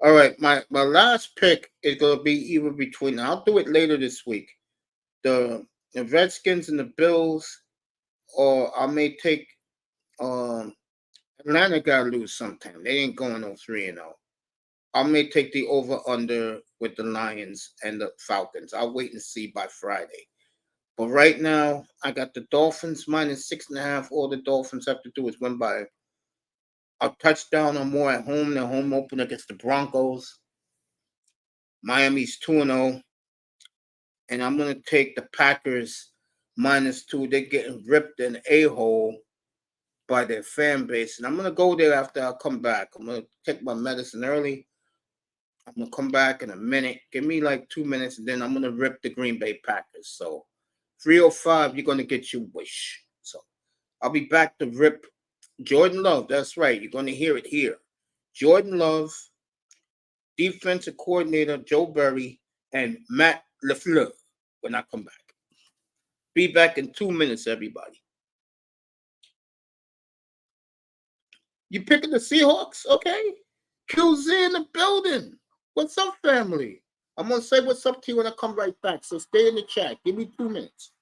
All right, my last pick is going to be either between. I'll do it later this week. The Redskins and the Bills, or I may take Atlanta. Got to lose sometime. They ain't going no 3-0. I may take the over under with the Lions and the Falcons. I'll wait and see by Friday. But right now, I got the Dolphins minus 6.5. All the Dolphins have to do is win by a touchdown or more at home. Their home opener against the Broncos. Miami's 2-0. And I'm going to take the Packers -2. They're getting ripped in a-hole by their fan base. And I'm going to go there after I come back. I'm going to take my medicine early. I'm going to come back in a minute. Give me like 2 minutes, and then I'm going to rip the Green Bay Packers. So 305, you're going to get your wish. So I'll be back to rip Jordan Love. That's right. You're going to hear it here. Jordan Love, defensive coordinator Joe Burry, and Matt LaFleur when I come back. Be back in 2 minutes, everybody. You picking the Seahawks? Okay. QZ in the building. What's up, family? I'm going to say what's up to you when I come right back. So stay in the chat. Give me 2 minutes.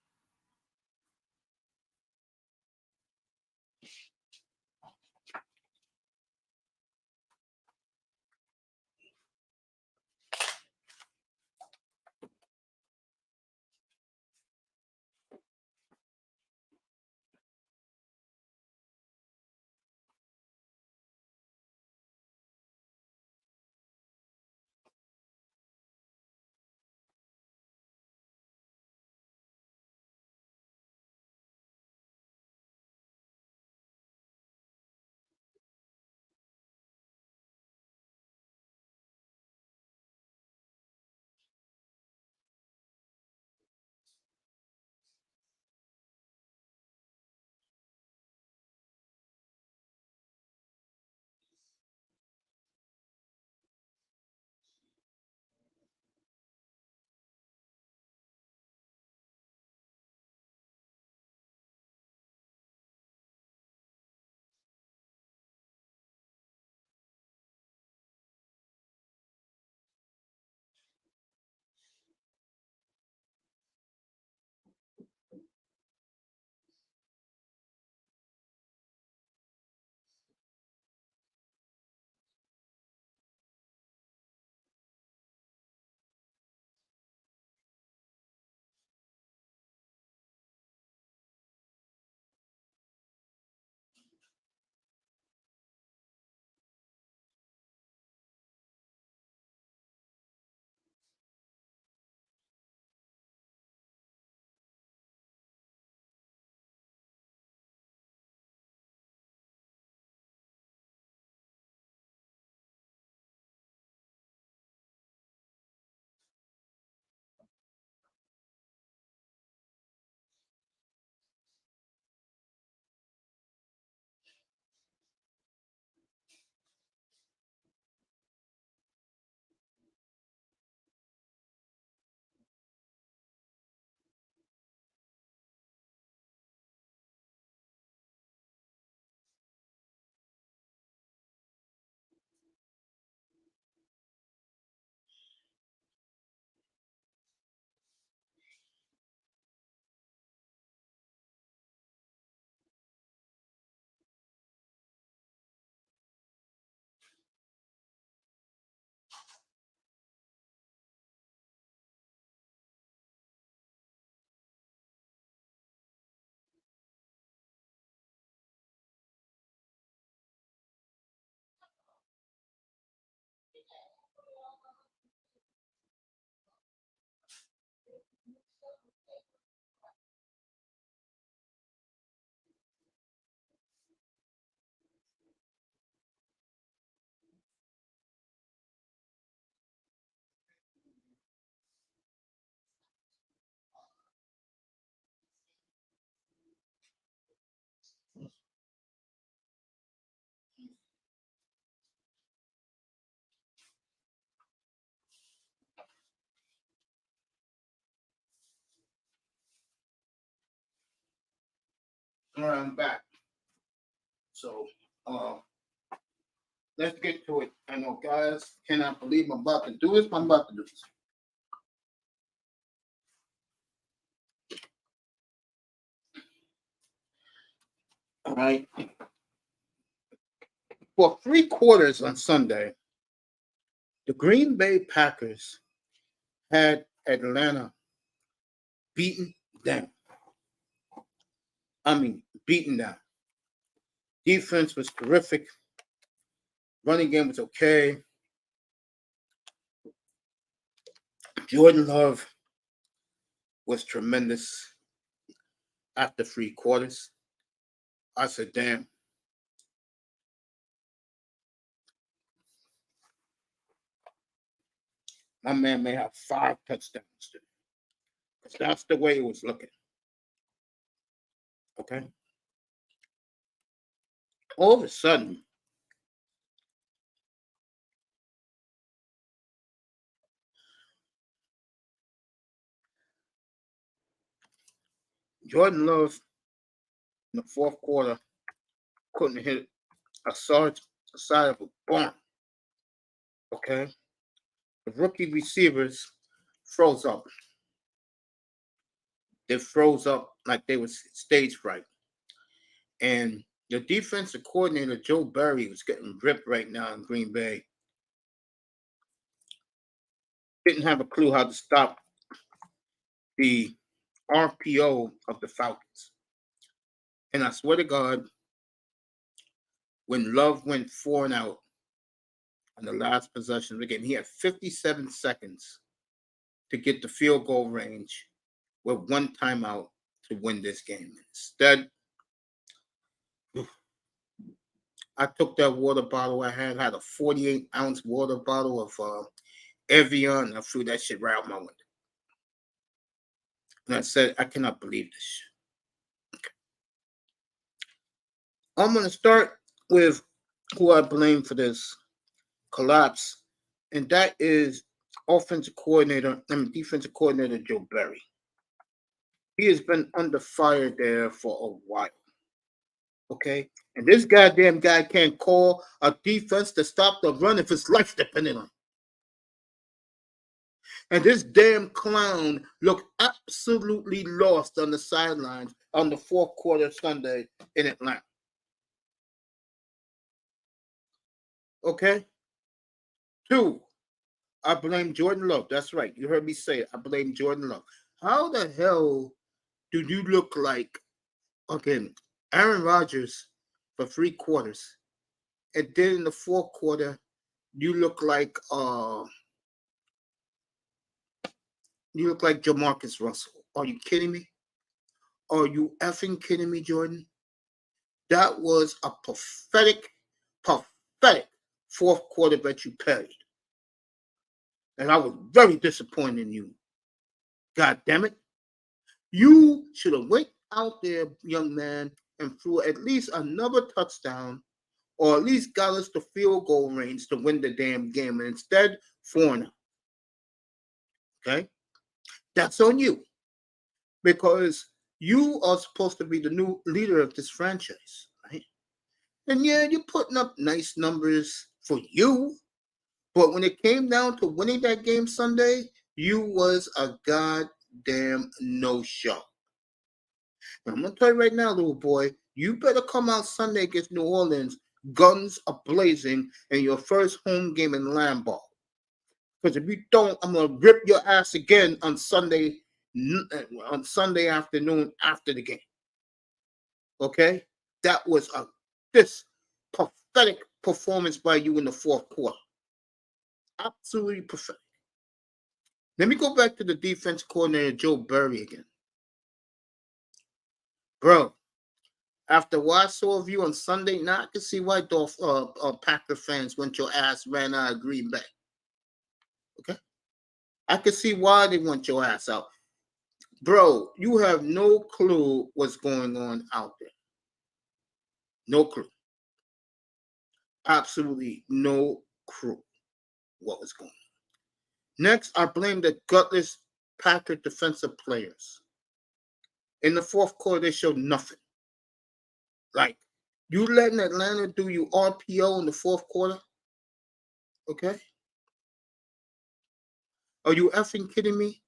All right, I'm back. So let's get to it. I know, guys, cannot believe I'm about to do this, but I'm about to do this. All right. For 3 quarters on Sunday, the Green Bay Packers had Atlanta beaten down. Beaten down. Defense was terrific. Running game was okay. Jordan Love was tremendous after 3 quarters. I said, damn. My man may have 5 touchdowns today. Because that's the way it was looking. Okay? All of a sudden, Jordan Love in the 4th quarter couldn't hit a side of a barn. Okay? The rookie receivers froze up. They froze up like they was stage fright. And the defensive coordinator, Joe Barry, was getting ripped right now in Green Bay. Didn't have a clue how to stop the RPO of the Falcons. And I swear to God, when Love went 4 and out on the last possession of the game, he had 57 seconds to get the field goal range with 1 timeout to win this game. Instead, I took that water bottle I had a 48-ounce water bottle of Evian, and I threw that shit right out my window. And I said, I cannot believe this shit. Okay. I'm going to start with who I blame for this collapse, and that is defensive coordinator Joe Barry. He has been under fire there for a while. Okay? And this goddamn guy can't call a defense to stop the run if his life's depending on it. And this damn clown looked absolutely lost on the sidelines on the 4th quarter Sunday in Atlanta. Okay? 2, I blame Jordan Love. That's right. You heard me say it. I blame Jordan Love. How the hell do you look like, Aaron Rodgers for 3 quarters, and then in the 4th quarter, you look like Jamarcus Russell? Are you kidding me? Are you effing kidding me, Jordan? That was a pathetic 4th quarter that you played. And I was very disappointed in you. God damn it. You should have went out there, young man, and threw at least another touchdown, or at least got us the field goal range to win the damn game. And instead, 4-0. Okay? That's on you. Because you are supposed to be the new leader of this franchise, right? And yeah, you're putting up nice numbers for you. But when it came down to winning that game Sunday, you was a goddamn no-show. And I'm going to tell you right now, little boy, you better come out Sunday against New Orleans, guns a-blazing, in your first home game in Lambeau. Because if you don't, I'm going to rip your ass again on Sunday afternoon after the game. Okay? That was this pathetic performance by you in the 4th quarter. Absolutely pathetic. Let me go back to the defense coordinator, Joe Barry, again. Bro, after what I saw of you on Sunday, now I can see why Packer fans want your ass ran out of Green Bay. Okay? I can see why they want your ass out. Bro, you have no clue what's going on out there. No clue. Absolutely no clue what was going on. Next, I blame the gutless Packer defensive players. In the 4th quarter, they showed nothing. Like, You letting Atlanta do you RPO in the fourth quarter? Okay. Are you effing kidding me?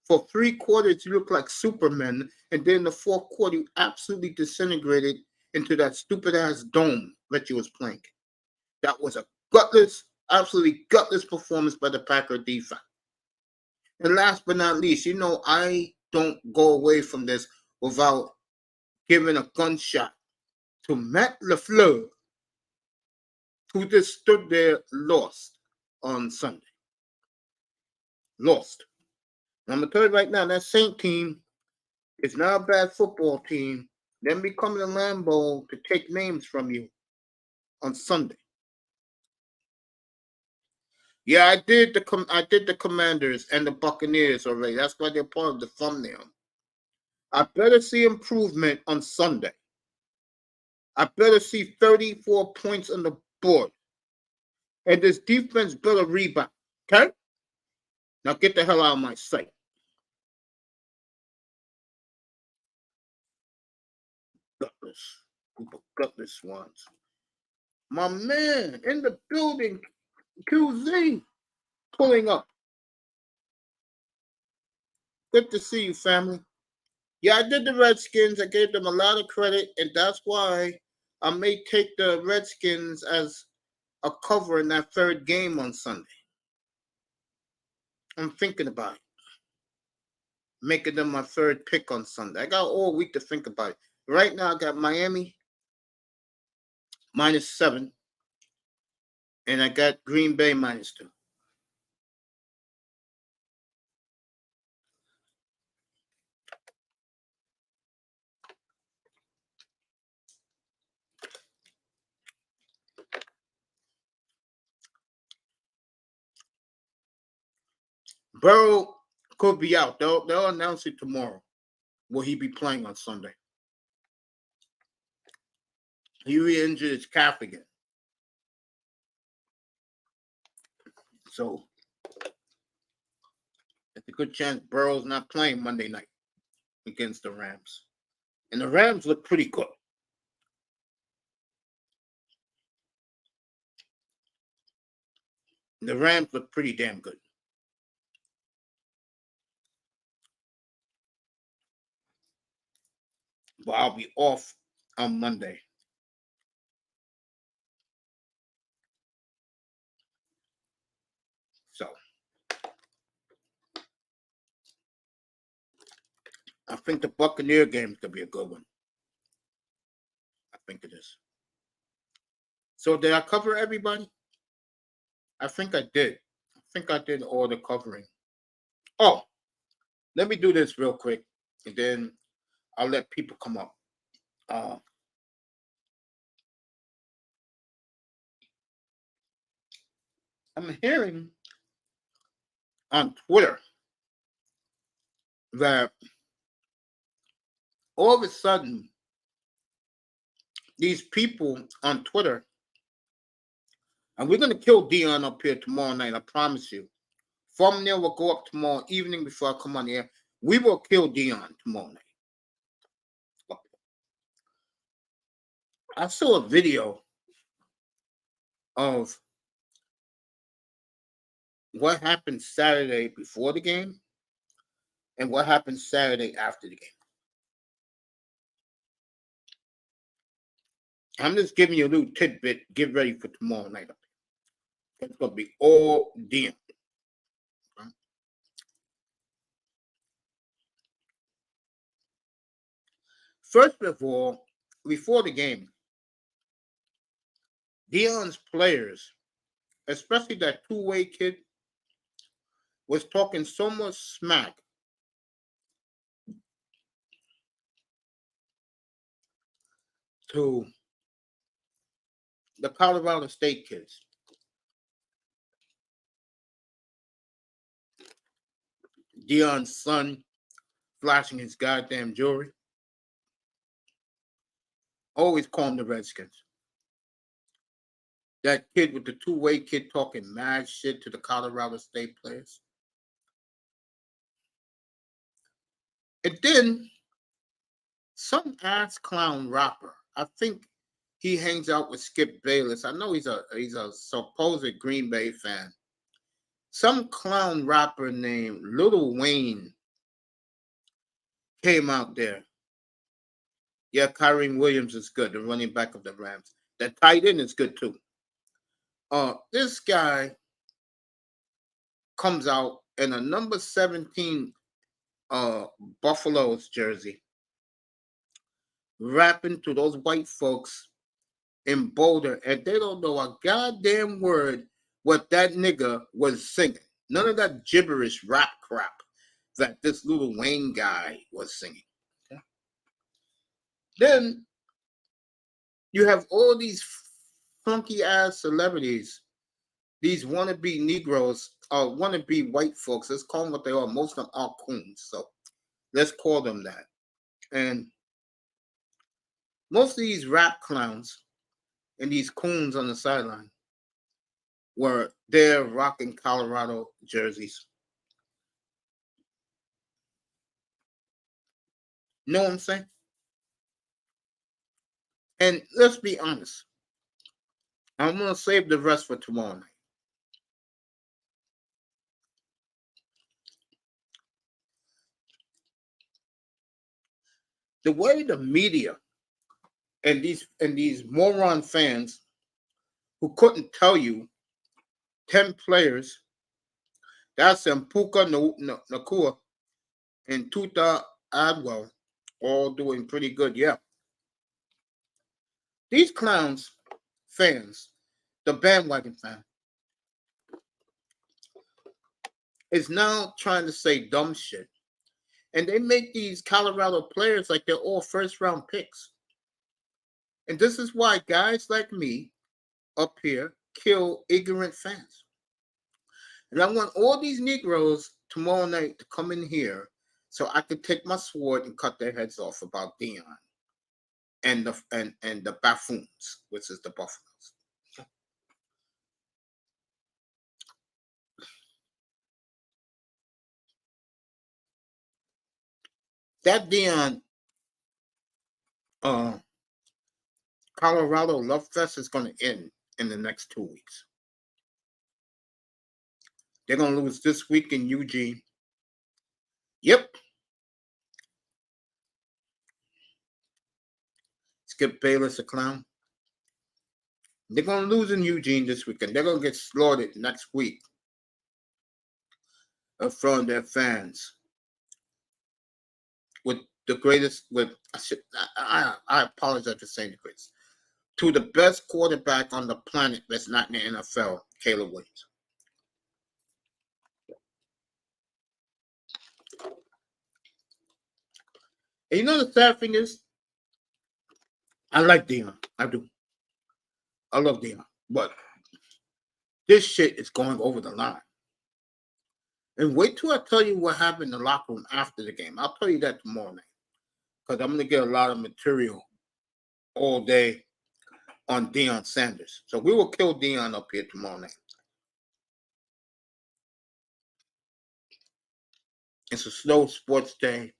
For 3 quarters, you look like Superman, and then the fourth quarter, you absolutely disintegrated into that stupid ass dome that you was playing. That was a gutless, absolutely gutless performance by the Packer defense. And last but not least, I don't go away from this without giving a gunshot to Matt LaFleur, who just stood there lost on Sunday. Lost. And I'm going to tell you right now, that Saint team is not a bad football team. Them be coming to Lambeau to take names from you on Sunday. Yeah, I did the Commanders and the Buccaneers already. That's why they're part of the thumbnail. I better see improvement on Sunday. I better see 34 points on the board. And this defense better rebound. Okay? Now get the hell out of my sight. Gutless. Group of gutless swans. My man in the building, QZ, pulling up. Good to see you, family. Yeah, I did the Redskins. I gave them a lot of credit, and that's why I may take the Redskins as a cover in that third game on Sunday. I'm thinking about it. Making them my third pick on Sunday. I got all week to think about it. Right now, I got Miami -7, and I got Green Bay -2. Burrow could be out. They'll announce it tomorrow. Will he be playing on Sunday? He re-injured his calf again. So it's a good chance Burrow's not playing Monday night against the Rams. And the Rams look pretty good. The Rams look pretty damn good. But I'll be off on Monday. So I think the Buccaneer game could be a good one. I think it is. So did I cover everybody? I think I did. I think I did all the covering. Oh, let me do this real quick, and then I'll let people come up. I'm hearing on Twitter that all of a sudden these people on Twitter, and we're going to kill Dion up here tomorrow night, I promise you. Thumbnail will go up tomorrow evening before I come on here. We will kill Dion tomorrow night. I saw a video of what happened Saturday before the game and what happened Saturday after the game. I'm just giving you a little tidbit. Get ready for tomorrow night. It's going to be all Dion. Okay? First of all, before the game, Dion's players, especially that two-way kid, was talking so much smack to the Colorado State kids. Dion's son flashing his goddamn jewelry. Always calling the Redskins. That kid with the two-way kid talking mad shit to the Colorado State players. And then some ass clown rapper, I think he hangs out with Skip Bayless. I know he's a supposed Green Bay fan. Some clown rapper named Lil Wayne came out there. Yeah, Kyren Williams is good, the running back of the Rams. The tight end is good too. This guy comes out in a number 17 Buffalo's jersey, rapping to those white folks in Boulder, and they don't know a goddamn word what that nigga was singing. None of that gibberish rap crap that this Lil Wayne guy was singing. Okay. Then you have all these funky ass celebrities, these wannabe Negroes, wannabe white folks. Let's call them what they are. Most of them are coons, so let's call them that. And most of these rap clowns and these coons on the sideline were there rocking Colorado jerseys. Know what I'm saying? And let's be honest. I'm going to save the rest for tomorrow night. The way the media and these moron fans who couldn't tell you 10 players, that's Mpuka Nakua and Tuta Adwell, all doing pretty good. Yeah. These clowns, fans, the bandwagon fan, is now trying to say dumb shit. And they make these Colorado players like they're all first-round picks. And this is why guys like me up here kill ignorant fans. And I want all these Negroes tomorrow night to come in here so I could take my sword and cut their heads off about Dion and the buffoons, which is the Buffaloes. That Dion Colorado Love Fest is going to end in the next 2 weeks. They're going to lose this week in Eugene. Yep. Skip Bayless a clown. They're going to lose in Eugene this weekend. They're going to get slaughtered next week in front of their fans. With the greatest, I apologize for saying the greatest, to the best quarterback on the planet that's not in the NFL, Caleb Williams. And you know the sad thing is, I like Dion. I do. I love Dion. But this shit is going over the line. And wait till I tell you what happened in the locker room after the game. I'll tell you that tomorrow night. Because I'm going to get a lot of material all day on Deion Sanders. So we will kill Dion up here tomorrow night. It's a slow sports day.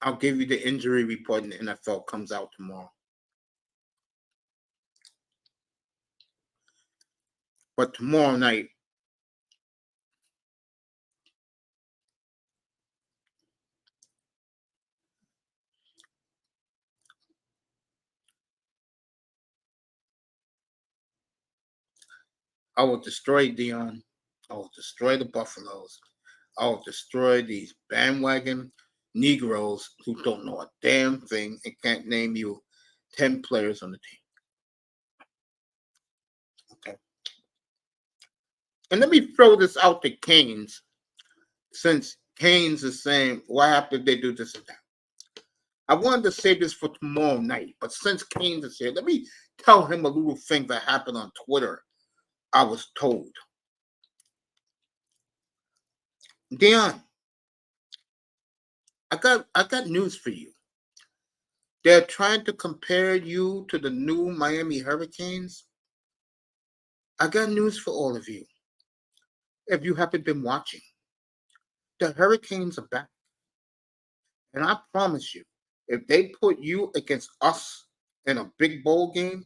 I'll give you the injury report in the NFL comes out tomorrow. But tomorrow night, I will destroy Dion. I will destroy the Buffaloes. I will destroy these bandwagon Negroes who don't know a damn thing and can't name you 10 players on the team. Okay. And let me throw this out to Canes, since Canes is saying, why happened if they do this and that? I wanted to say this for tomorrow night, but since Canes is here, let me tell him a little thing that happened on Twitter. I was told. Dion, I got news for you. They're trying to compare you to the new Miami Hurricanes. I got news for all of you. If you haven't been watching, the Hurricanes are back. And I promise you, if they put you against us in a big bowl game,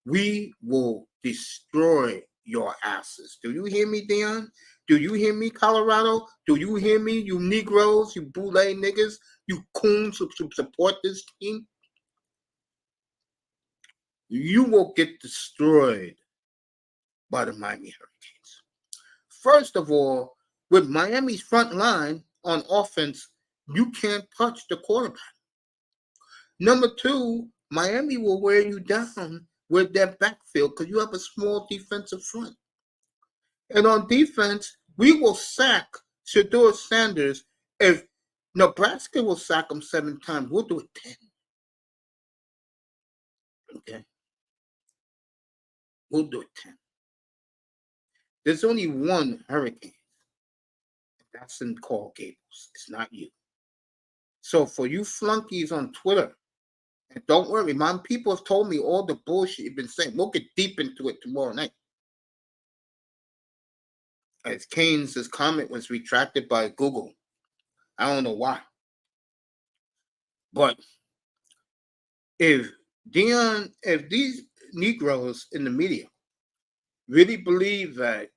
we will destroy your asses. Do you hear me, Dion? Do you hear me, Colorado? Do you hear me, you Negroes, you boule niggas, you coons who support this team? You will get destroyed by the Miami Hurricanes. First of all, with Miami's front line on offense, you can't touch the quarterback. Number two, Miami will wear you down with their backfield because you have a small defensive front. And on defense, we will sack Shedeur Sanders. If Nebraska will sack him 7 times, we'll do it 10. Okay? We'll do it 10. There's only one Hurricane. That's in Coral Gables. It's not you. So for you flunkies on Twitter, and don't worry, my people have told me all the bullshit you've been saying. We'll get deep into it tomorrow night. As Keynes' comment was retracted by Google. I don't know why. But if these Negroes in the media really believe that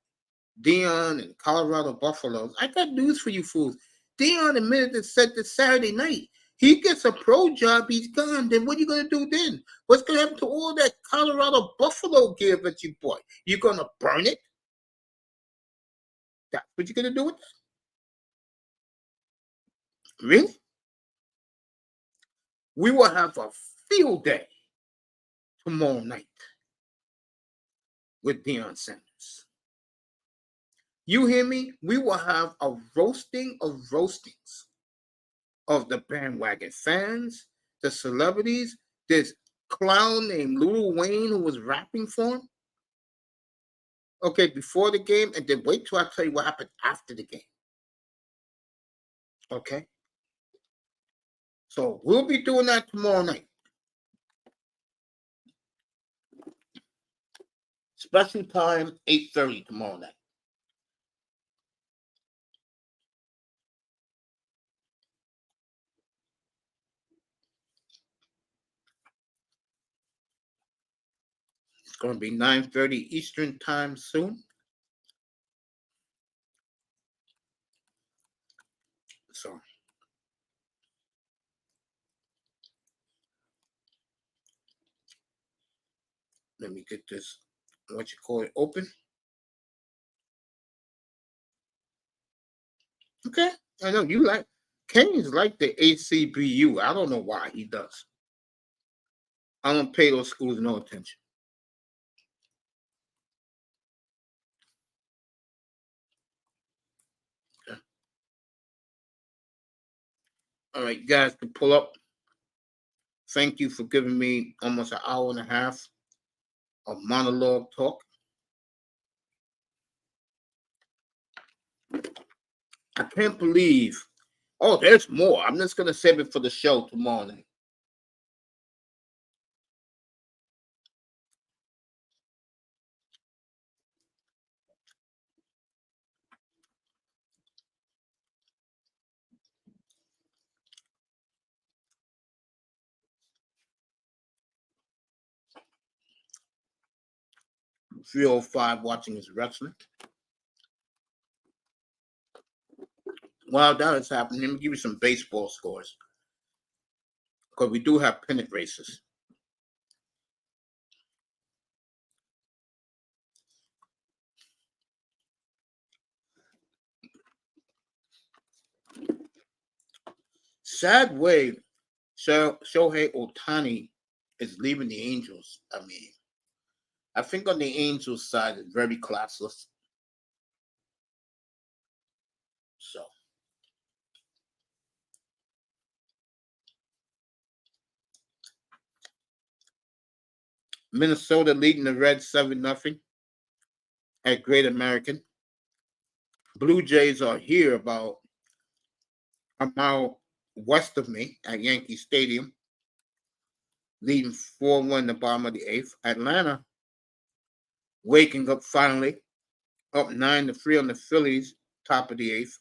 Dion and Colorado Buffaloes, I got news for you fools. Dion admitted and said this Saturday night. He gets a pro job, he's gone. Then what are you going to do then? What's going to happen to all that Colorado Buffalo gear that you bought? You're going to burn it? That's what you're going to do with it? Really? We will have a field day tomorrow night with Deion Sanders. You hear me? We will have a roasting of roastings of the bandwagon fans, the celebrities, this clown named Lil Wayne who was rapping for him. Okay, before the game, and then wait till I tell you what happened after the game. Okay? So we'll be doing that tomorrow night. Special time, 8:30 tomorrow night. It's going to be 9:30 Eastern time soon. So let me get this, what you call it, open. Okay, I know you like, Kenyans like the ACBU. I don't know why he does. I don't pay those schools no attention. Okay. All right, guys, to pull up. Thank you for giving me almost an hour and a half of monologue talk. I can't believe. Oh, there's more. I'm just going to save it for the show tomorrow night. $3:05 watching his wrestling. While that is happening, let me give you some baseball scores. Because we do have pennant races. Sad way Shohei Ohtani is leaving the Angels. I mean, I think on the Angels side, it's very classless. So, Minnesota leading the Reds 7-0 at Great American. Blue Jays are here about a mile west of me at Yankee Stadium, leading 4-1 in the bottom of the 8th. Atlanta waking up finally, up 9-3 on the Phillies, top of the 8th.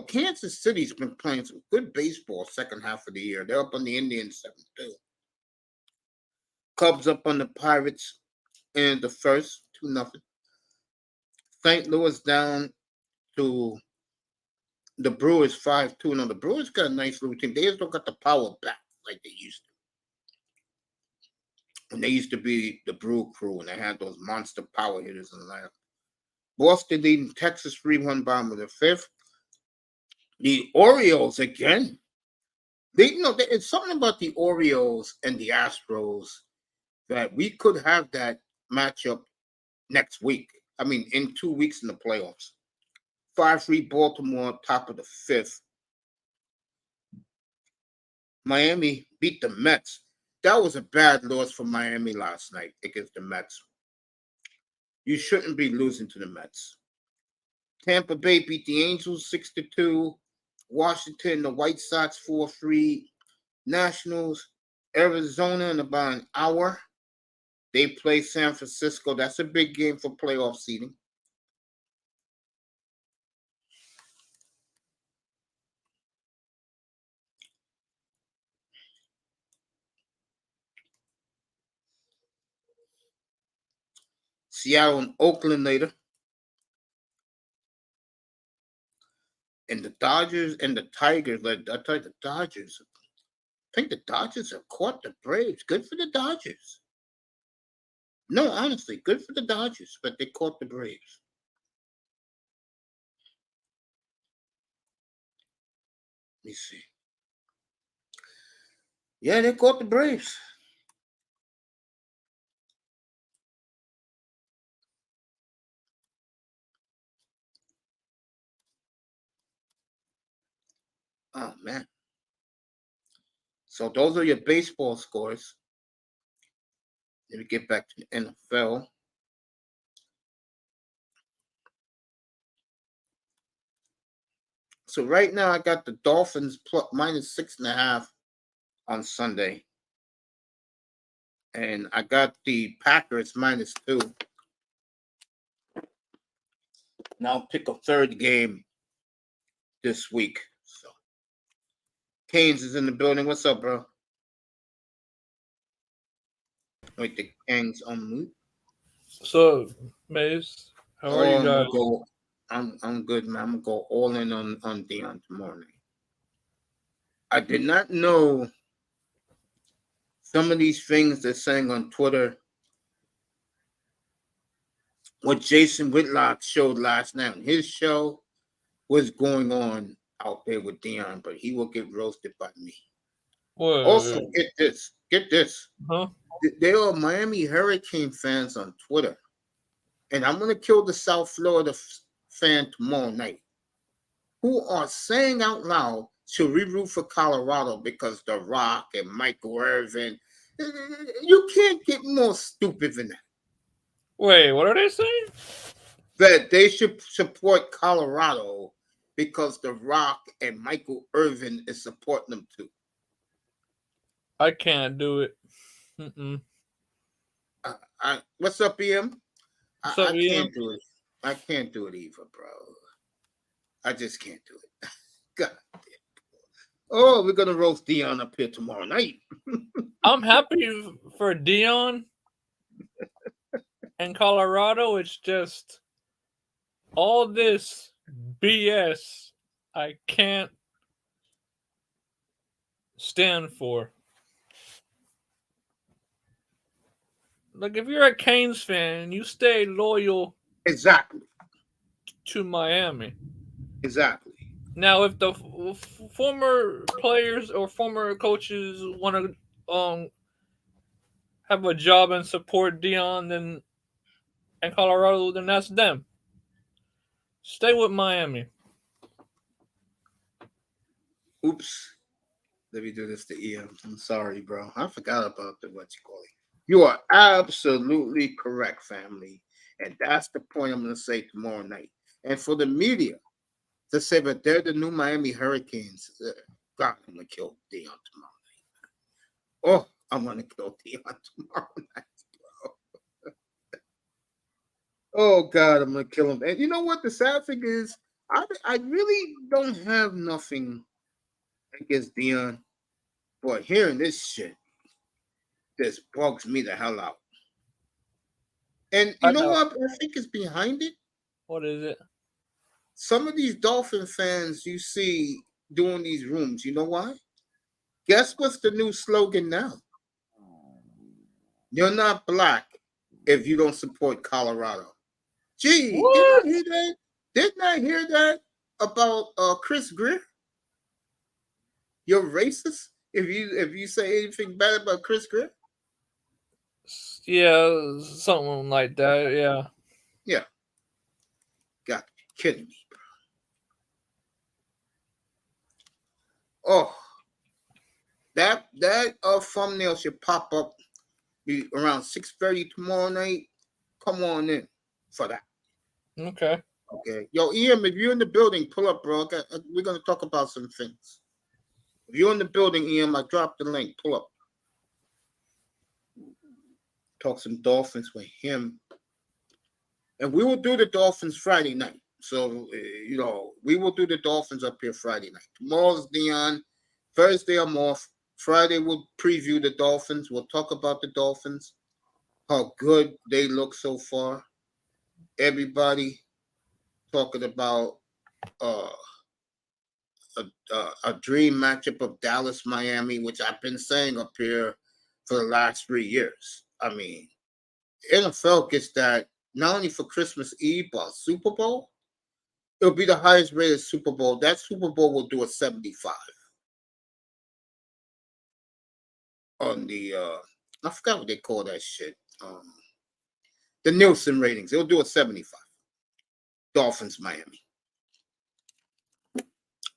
Kansas City's been playing some good baseball second half of the year. They're up on the Indians 7-2. Cubs up on the Pirates in the first 2-0. St. Louis down to the Brewers 5-2. Now the Brewers got a nice little team. They just don't got the power back like they used to. And they used to be the Brew Crew, and they had those monster power hitters in the lineup. Boston leading Texas 3-1 bottom of the fifth. The Orioles again. It's something about the Orioles and the Astros that we could have that matchup next week. I mean, in 2 weeks in the playoffs. 5-3 Baltimore, top of the fifth. Miami beat the Mets. That was a bad loss for Miami last night against the Mets. You shouldn't be losing to the Mets. Tampa Bay beat the Angels 6-2. Washington, the White Sox 4-3. Nationals, Arizona in about an hour. They play San Francisco. That's a big game for playoff seeding. Seattle and Oakland later. And the Dodgers and the Tigers. I tell you, the Dodgers. I think the Dodgers have caught the Braves. Good for the Dodgers. No, honestly, good for the Dodgers, but they caught the Braves. Let me see. Yeah, they caught the Braves. Oh, man. So those are your baseball scores. Let me get back to the N.F.L. So right now I got the Dolphins minus 6.5 on Sunday. And I got the Packers minus 2. Now I'll pick a third game this week. So Canes is in the building. What's up, bro? Wait, the Canes on mute. So, Mace, how are you guys? I'm good, man. I'm gonna go all in on Deion tomorrow night. I did not know some of these things they're saying on Twitter. What Jason Whitlock showed last night on his show was going on out there with Deion, but he will get roasted by me. What? Also, get this. Huh? There are Miami Hurricane fans on Twitter, and I'm gonna kill the South Florida fan tomorrow night, who are saying out loud, should we root for Colorado because The Rock and Michael Irvin? You can't get more stupid than that. Wait, what are they saying? That they should support Colorado because The Rock and Michael Irvin is supporting them too. I can't do it. Mm-mm. What's up, EM? What's up, I EM? can't do it. I can't do it either, bro. I just can't do it. God damn. Oh, we're gonna roast Deion up here tomorrow night. I'm happy for Deion and Colorado. It's just all this BS I can't stand for. Like, if you're a Canes fan, you stay loyal Exactly. to Miami. Exactly. Now, if the former players or former coaches want to have a job and support Deion and Colorado, then that's them. Stay with Miami. Oops. Let me do this to EM. I'm sorry, bro. I forgot about the what you call it. You are absolutely correct, family. And that's the point I'm going to say tomorrow night. And for the media to say that they're the new Miami Hurricanes, God, I'm going to kill Deion tomorrow night. Oh, I'm going to kill Deion tomorrow night, bro. Oh, God, I'm going to kill him. And you know what the sad thing is? I really don't have nothing against Dion, but hearing this shit just bugs me the hell out. And you I know know. what I think is behind it? What is it? Some of these Dolphin fans you see doing these rooms, you know why? Guess what's the new slogan now? You're not black if you don't support Colorado. Gee, didn't I What? hear that? Didn't I hear that about Chris Greer? You're racist if you say anything bad about Chris Greer? Yeah, something like that. Yeah. Yeah, got to be kidding me. Oh, that thumbnail should pop up around 6:30 tomorrow night. Come on in for that. Okay. Okay. Yo, EM, if you're in the building, pull up, bro. We're gonna talk about some things. If you're in the building, EM, I dropped the link. Pull up. Talk some Dolphins with him. And we will do the Dolphins Friday night. So, we will do the Dolphins up here Friday night. Tomorrow's Dion. Thursday, I'm off. Friday, we'll preview the Dolphins. We'll talk about the Dolphins, how good they look so far. Everybody talking about uh, a dream matchup of Dallas, Miami, which I've been saying up here for the last 3 years. I mean, NFL gets that not only for Christmas Eve, but Super Bowl. It'll be the highest rated Super Bowl. That Super Bowl will do a 75 on the I forgot what they call that shit. The Nielsen ratings. It'll do a 75. Dolphins, Miami.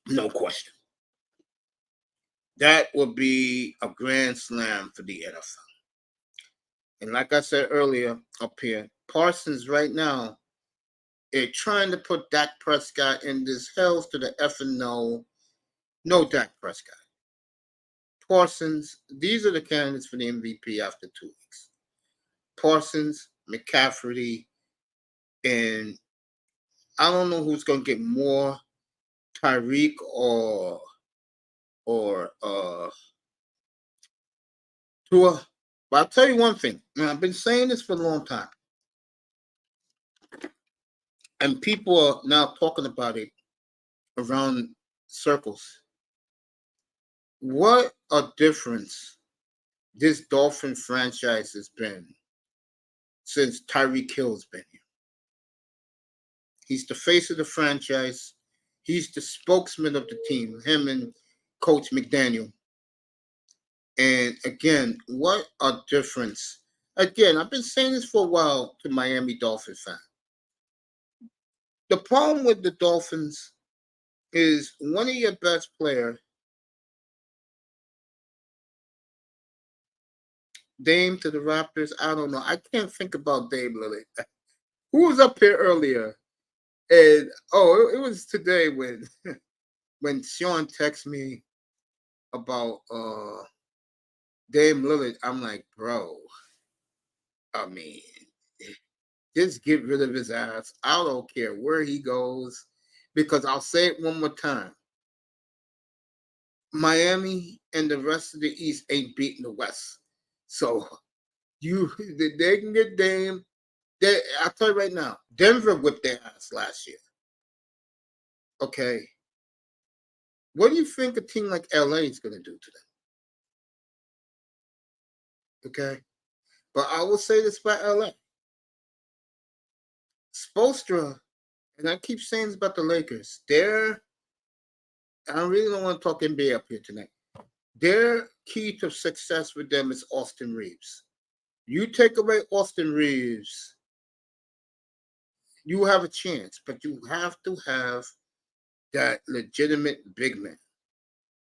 No question. That will be a grand slam for the NFL. And like I said earlier up here, Parsons right now is trying to put Dak Prescott in this hells to the effing no. No Dak Prescott. Parsons, these are the candidates for the MVP after 2 weeks. Parsons, McCaffrey, and I don't know who's going to get more, Tyreek or Tua. But I'll tell you one thing, and I've been saying this for a long time, and people are now talking about it around circles. What a difference this Dolphin franchise has been since Tyreek Hill's been here. He's the face of the franchise. He's the spokesman of the team, him and Coach McDaniel. And again, what a difference. Again, I've been saying this for a while to Miami Dolphin fans. The problem with the Dolphins is one of your best players, Dame to the Raptors. I don't know. I can't think about Dame Lillard. Who was up here earlier? And it was today when Sean texted me about Dame Lillard. I'm like, bro, I mean, just get rid of his ass. I don't care where he goes, because I'll say it one more time. Miami and the rest of the East ain't beating the West. So they can get Dame. I'll tell you right now, Denver whipped their ass last year. Okay. What do you think a team like LA is going to do to them? Okay. But I will say this about LA. Spoelstra, and I keep saying this about the Lakers, I really don't want to talk NBA up here tonight. Their key to success with them is Austin Reeves. You take away Austin Reeves, you have a chance, but you have to have that legitimate big man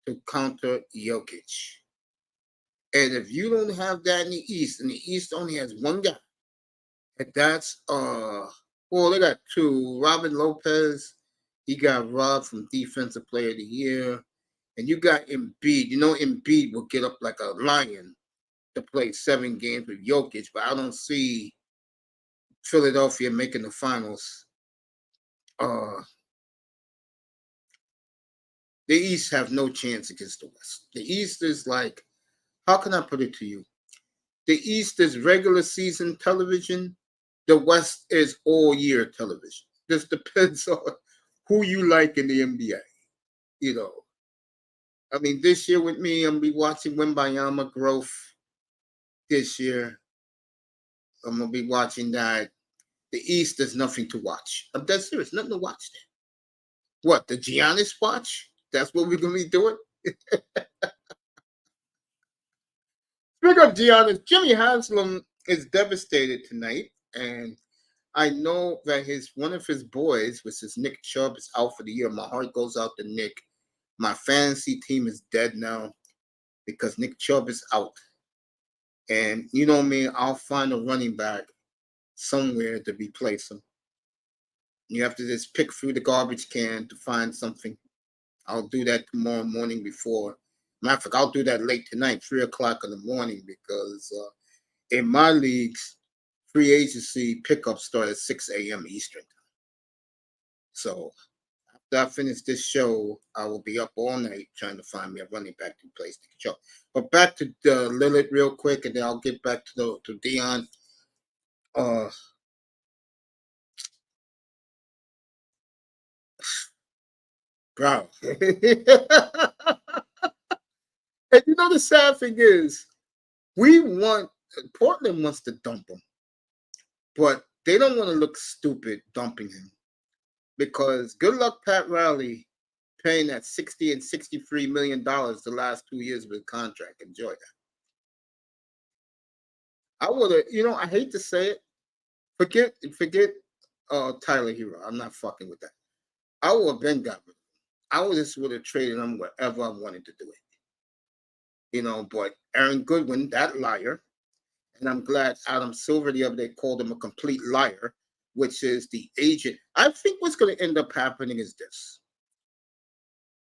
to counter Jokic. And if you don't have that in the East, and the East only has one guy, and that's they got two. Robin Lopez, he got robbed from Defensive Player of the Year. And you got Embiid. You know Embiid will get up like a lion to play 7 games with Jokic, but I don't see Philadelphia making the finals The East have no chance against the West. The East is like, how can I put it to you? The East is regular season television. The West is all year television. This depends on who you like in the NBA. You know, I mean, this year with me, I'm gonna be watching Wimbayama growth. This year, I'm gonna be watching that. The East, there's nothing to watch. I'm dead serious, nothing to watch there. What, the Giannis watch? That's what we're gonna be doing. Speaking of Giannis, Jimmy Haslam is devastated tonight, and I know that one of his boys, which is Nick Chubb, is out for the year. My heart goes out to Nick. My fantasy team is dead now because Nick Chubb is out. And you know me, I'll find a running back somewhere to replace him. You have to just pick through the garbage can to find something. I'll do that tomorrow morning before. Matter of fact, I'll do that late tonight, 3 o'clock in the morning, because in my leagues, free agency pickups start at 6 a.m. Eastern. So after I finish this show, I will be up all night trying to find me a running back to replace Nick Chubb. But back to Lillard real quick, and then I'll get back to Dion. Bro. And you know the sad thing is, Portland wants to dump him, but they don't want to look stupid dumping him because good luck Pat Riley paying that $60 and $63 million the last 2 years of his contract. Enjoy that. I would have, I hate to say it. Forget Tyler Hero. I'm not fucking with that. I would have been got rid of him. I would have traded him wherever I wanted to do it. But Aaron Goodwin, that liar, and I'm glad Adam Silver the other day called him a complete liar, which is the agent. I think what's going to end up happening is this.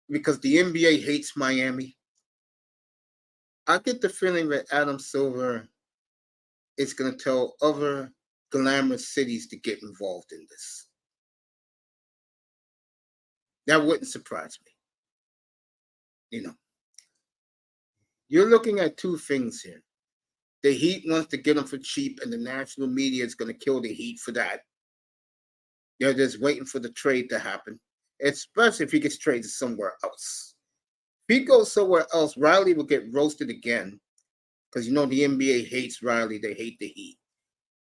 Because the NBA hates Miami, I get the feeling that Adam Silver is going to tell other glamorous cities to get involved in this. That wouldn't surprise me. You're looking at two things here. The Heat wants to get them for cheap, and the national media is going to kill the Heat for that. They're just waiting for the trade to happen, especially if he gets traded somewhere else. If he goes somewhere else, Riley will get roasted again because the NBA hates Riley. They hate the Heat.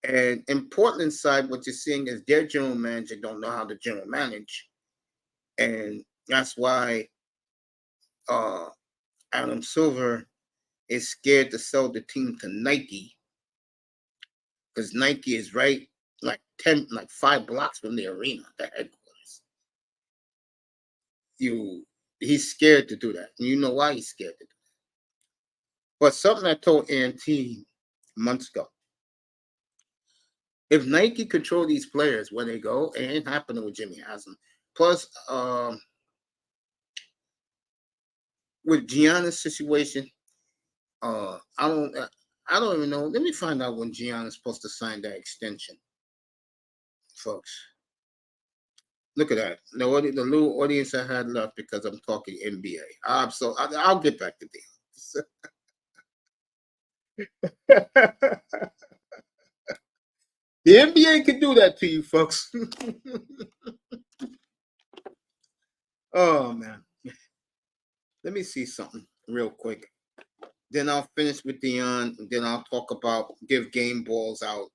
And in Portland's side, what you're seeing is their general manager don't know how to general manage. And that's why Adam Silver is scared to sell the team to Nike because Nike is right like 5 blocks from the arena, the headquarters. He's scared to do that. And you know why he's scared to do that. But something I told Auntie months ago. If Nike control these players where they go, it ain't happening with Jimmy Haslam. Plus, with Giannis' situation, I don't even know. Let me find out when Giannis is supposed to sign that extension, folks. Look at that. The little audience I had left because I'm talking NBA. I'll get back to this. The NBA can do that to you, folks. Oh, man. Let me see something real quick. Then I'll finish with Dion. And then I'll give game balls out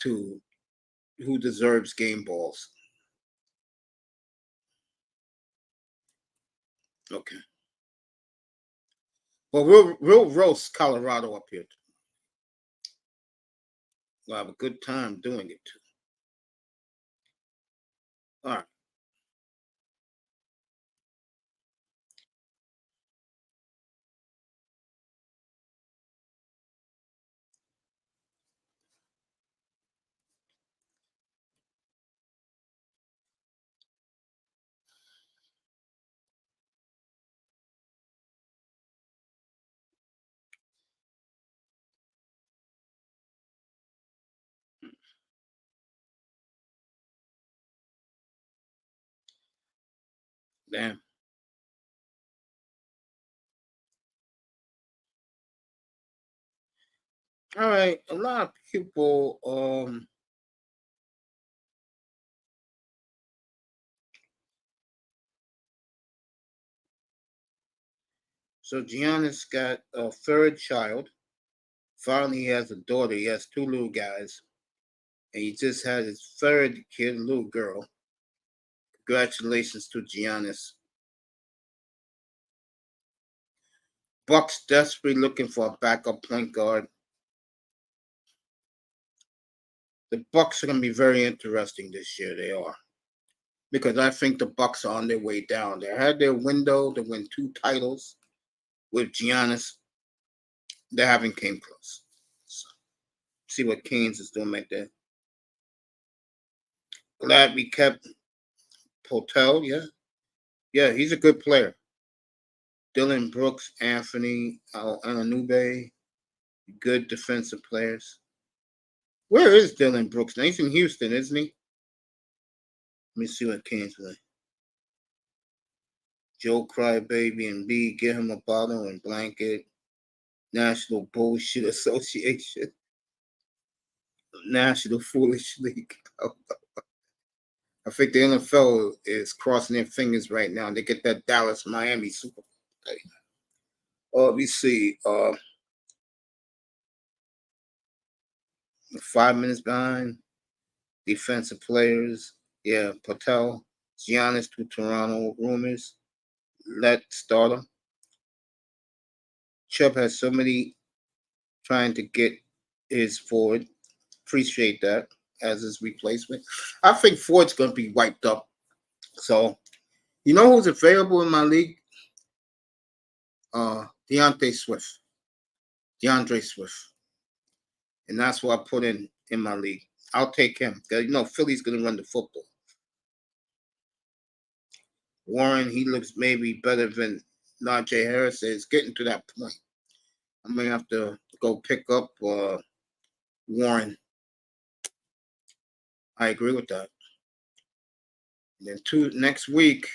to who deserves game balls. Okay. Well, we'll roast Colorado up here. We'll have a good time doing it too. All right. Damn. All right, a lot of people. So Giannis got a third child. Finally, he has a daughter. He has two little guys, and he just had his third kid, a little girl. Congratulations to Giannis. Bucks desperately looking for a backup point guard. The Bucks are going to be very interesting this year. They are, because I think the Bucks are on their way down. They had their window to win 2 titles with Giannis. They haven't came close. So, see what Keynes is doing right there. Glad we kept Potel. Yeah, he's a good player. Dylan Brooks, Anthony Ananube, good defensive players. Where is Dylan Brooks? Now he's in Houston, isn't he? Let me see what Keynes like. Joe Crybaby and B, get him a bottle and blanket. National Bullshit Association. National Foolish League. I think the N.F.L is crossing their fingers right now. They get that Dallas Miami Super Bowl. Let me see. 5 minutes behind. Defensive players. Yeah, Patel. Giannis to Toronto rumors. Let start him. Chubb has so many trying to get his forward. Appreciate that as his replacement. I think Ford's going to be wiped up. So, you know who's available in my league? DeAndre Swift. And that's what I put in my league. I'll take him. You know, Philly's going to run the football. Warren, he looks maybe better than Najee Harris. It's getting to that point. I'm going to have to go pick up Warren. I agree with that. And then next week,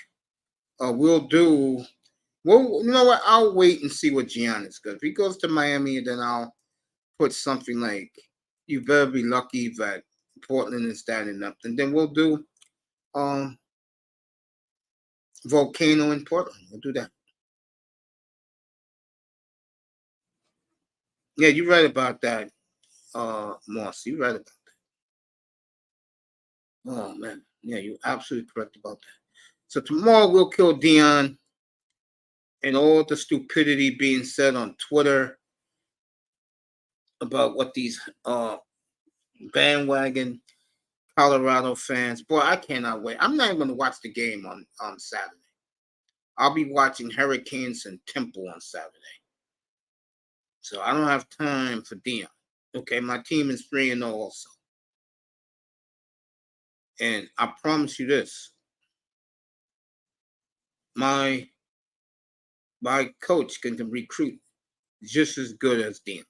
we'll do. Well, you know what? I'll wait and see what Giannis goes. If he goes to Miami, then I'll put something like, "You better be lucky that Portland is standing up." And then we'll do Volcano in Portland. We'll do that. Yeah, you're right about that, Moss. You're right about that. Oh man, yeah, you're absolutely correct about that. So tomorrow we'll kill Dion and all the stupidity being said on Twitter about what these bandwagon Colorado fans. Boy, I cannot wait. I'm not even going to watch the game on Saturday. I'll be watching Hurricanes and Temple on Saturday. So I don't have time for Dion. Okay, my team is 3-0 also. And I promise you this. My coach can recruit just as good as Dion.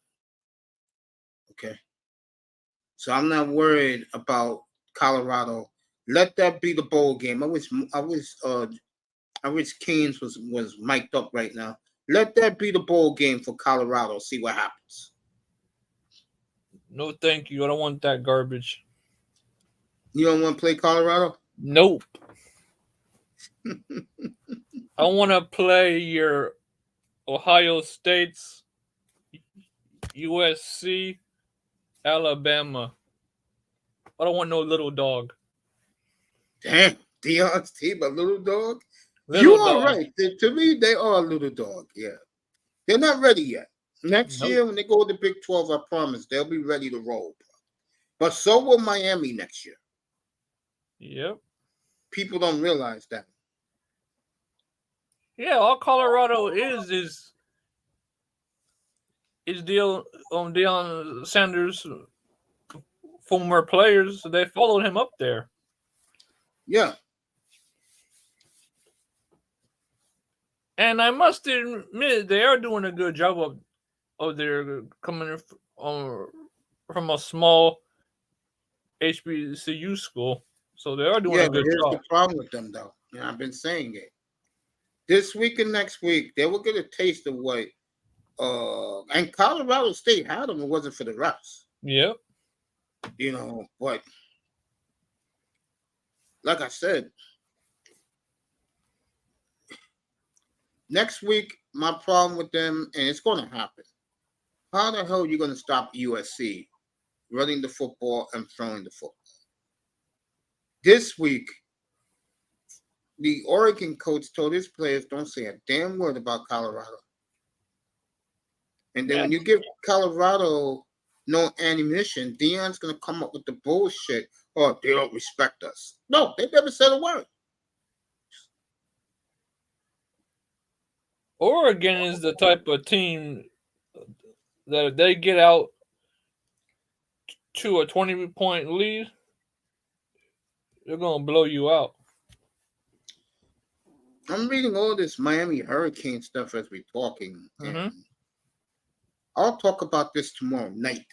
Okay. So I'm not worried about Colorado. Let that be the bowl game. I wish Keynes was mic'd up right now. Let that be the bowl game for Colorado. See what happens. No, thank you. I don't want that garbage. You don't want to play Colorado? Nope. I want to play your Ohio State's, USC, Alabama. I don't want no little dog. Damn, Dion's team, a little dog? Little You are dog. right. To me, they are a little dog. Yeah. They're not ready yet. Next year, when they go to the Big 12, I promise, they'll be ready to roll. But so will Miami next year. Yep. People don't realize that. Yeah, all Colorado is Deion Sanders' former players. They followed him up there. Yeah. And I must admit, they are doing a good job of their coming from a small HBCU school. So they are doing a good here's job. the problem with them, though. And I've been saying it. This week and next week, they will get a taste of what And Colorado State had them. It wasn't for the refs, Yep. But like I said, next week my problem with them, and it's going to happen. How the hell are you going to stop USC running the football and throwing the football? This week, the Oregon coach told his players, don't say a damn word about Colorado. And then when you give Colorado no ammunition, Deion's going to come up with the bullshit. Oh, they don't respect us. No, they never said a word. Oregon is the type of team that if they get out to a 20-point lead, they're going to blow you out. I'm reading all this Miami Hurricane stuff as we're talking. And I'll talk about this tomorrow night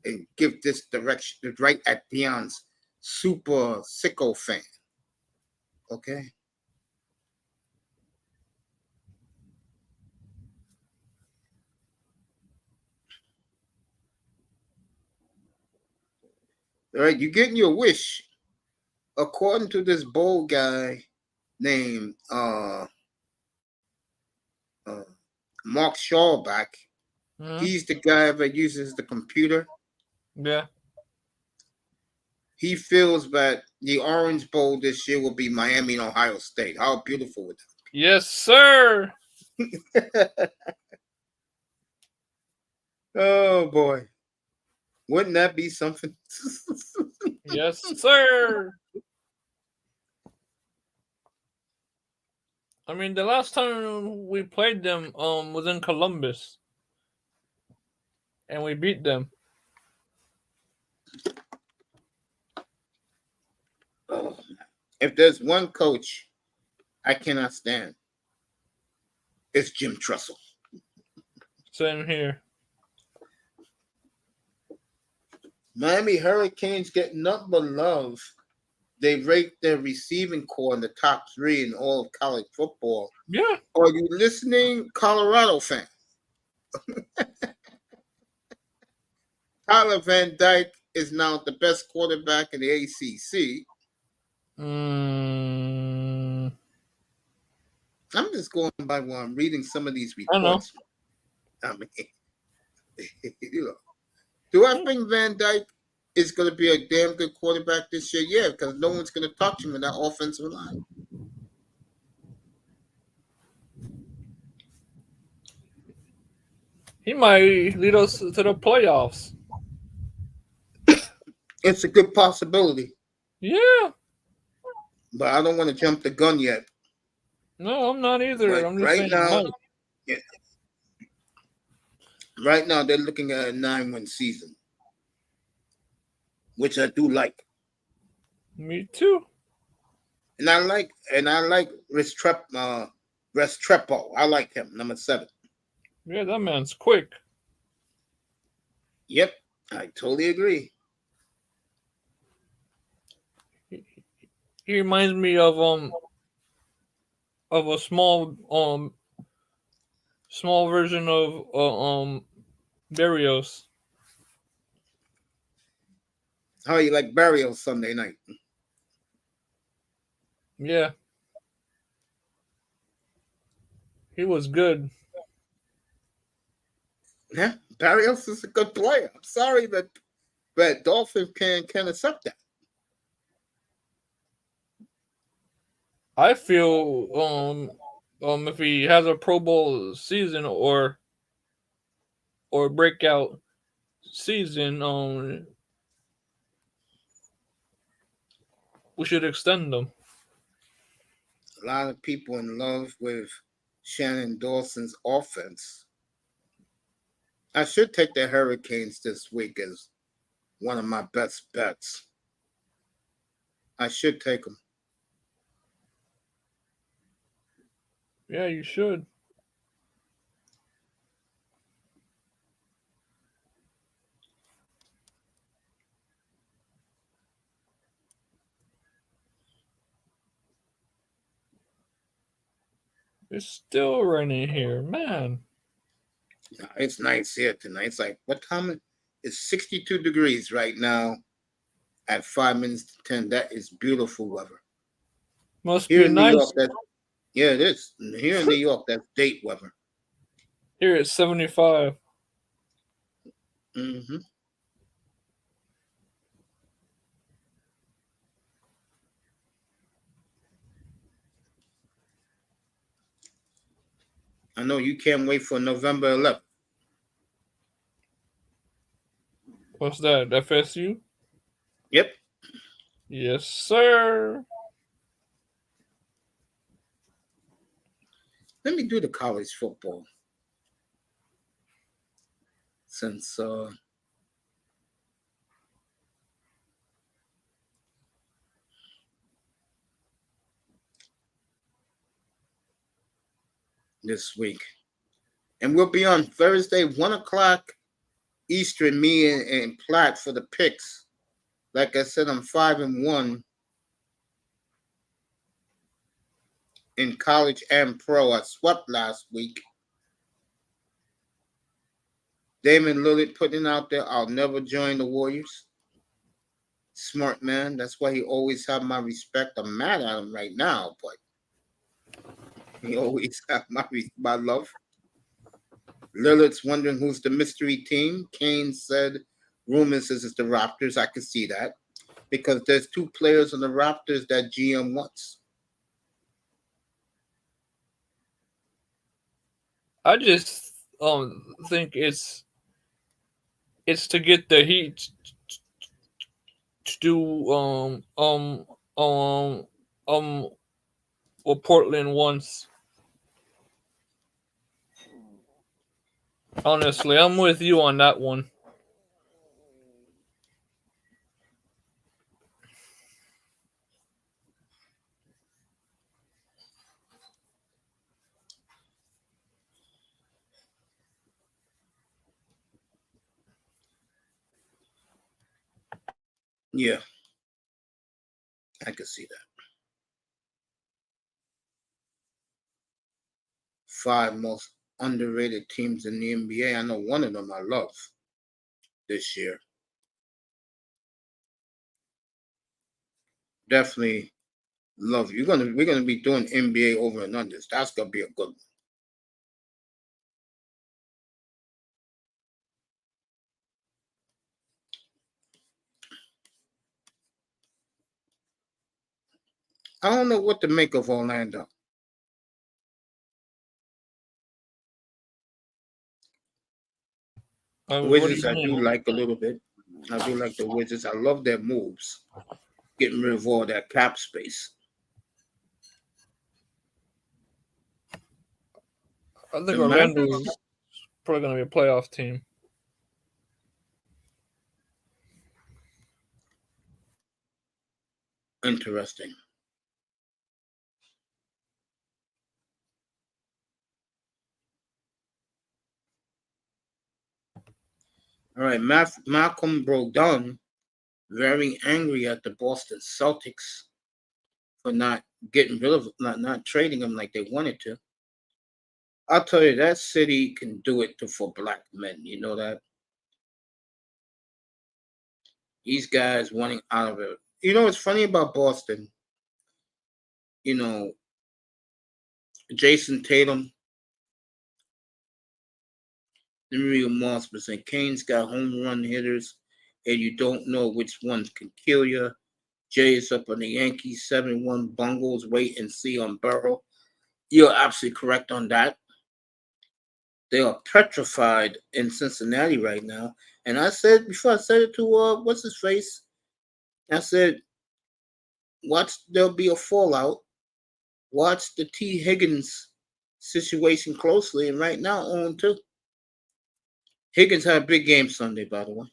and give this direction right at Deion's super sicko fan. Okay? All right, you're getting your wish. According to this bold guy named Mark Shawback, he's the guy that uses the computer. Yeah. He feels that the Orange Bowl this year will be Miami and Ohio State. How beautiful would that be? Yes, sir. Oh, boy. Wouldn't that be something? Yes, sir. I mean, the last time we played them was in Columbus, and we beat them. If there's one coach I cannot stand, it's Jim Tressel. Same here. Miami Hurricanes get nothing but love. They rate their receiving core in the top 3 in all of college football. Yeah. Are you listening, Colorado fan? Tyler Van Dyke is now the best quarterback in the ACC. I'm just going by what I'm reading some of these reports. I mean, do I think Van Dyke is going to be a damn good quarterback this year? Yeah, because no one's going to touch him in that offensive line. He might lead us to the playoffs. It's a good possibility. Yeah. But I don't want to jump the gun yet. No, I'm not either. But I'm just saying right now, they're looking at a 9-win season, which I do like. Me too. And I like Restrepo. I like him, number 7. Yeah, that man's quick. Yep, I totally agree. He reminds me of a small version of Barrios. How you like Barrios Sunday night? Yeah. He was good. Yeah, Barrios is a good player. I'm sorry that Dolphins can't accept that. I feel if he has a Pro Bowl season or breakout season, we should extend them. A lot of people in love with Shannon Dawson's offense. I should take the Hurricanes this week as one of my best bets. I should take them. Yeah, you should. It's still raining here, man. Nah, it's nice here tonight. It's like what time? It's 62 degrees right now at 5 minutes to 10. That is beautiful weather. Must Here be in New York, nice. that's yeah, it is. Here in New York, that's date weather. Here it's 75. Hmm. I know you can't wait for November 11th. What's that? FSU? Yep. Yes, sir. Let me do the college football since this week, and we'll be on Thursday, 1 o'clock Eastern. Me and Platt for the picks. Like I said, I'm 5-1 in college and pro. I swept last week. Damon Lillard putting out there, I'll never join the Warriors. Smart man. That's why he always have my respect. I'm mad at him right now, but he always have my love. Lillard's wondering who's the mystery team. Kane said rumors says it's the Raptors. I can see that because there's two players on the Raptors that GM wants. I just think it's to get the Heat to do what Portland wants. Honestly, I'm with you on that one. Yeah, I can see that. 5 most underrated teams in the NBA. I know one of them I love this year. Definitely love. We're gonna be doing NBA over and unders. That's gonna be a good one. I don't know what to make of Orlando. What do Wizards, you I do mean? like a little bit. I do like the Wizards. I love their moves, getting rid of all that cap space. I think The Orlando's Mavericks, probably going to be a playoff team. interesting. All right, Malcolm Brogdon very angry at the Boston Celtics for not getting rid of, not trading him like they wanted to. I'll tell you, that city can do it for black men. You know that? These guys wanting out of it. You know what's funny about Boston? You know, Jason Tatum, Mario Moss was saying Kane's got home run hitters, and you don't know which ones can kill you. Jay's up on the Yankees, 71 bungles, wait and see on Burrow. You're absolutely correct on that. They are petrified in Cincinnati right now. And I said before, I said it to what's his face? I said, watch, there'll be a fallout. Watch the T. Higgins situation closely. And right now, on two. Higgins had a big game Sunday, by the way.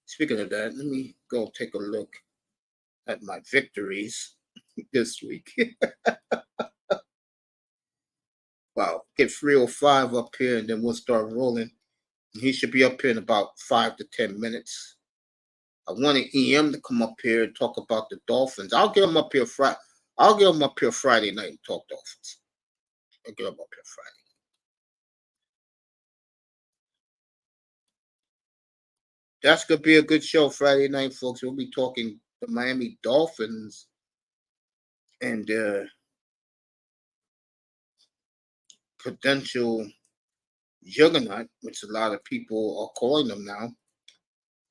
Speaking of that, let me go take a look at my victories this week. Wow, get 305 up here, and then we'll start rolling. He should be up here in about 5 to 10 minutes. I wanted EM to come up here and talk about the Dolphins. I'll get him up here Friday. I'll get him up here Friday night and talk Dolphins. I'll get him up here Friday. That's gonna be a good show Friday night, folks. We'll be talking the Miami Dolphins and potential juggernaut, which a lot of people are calling them now.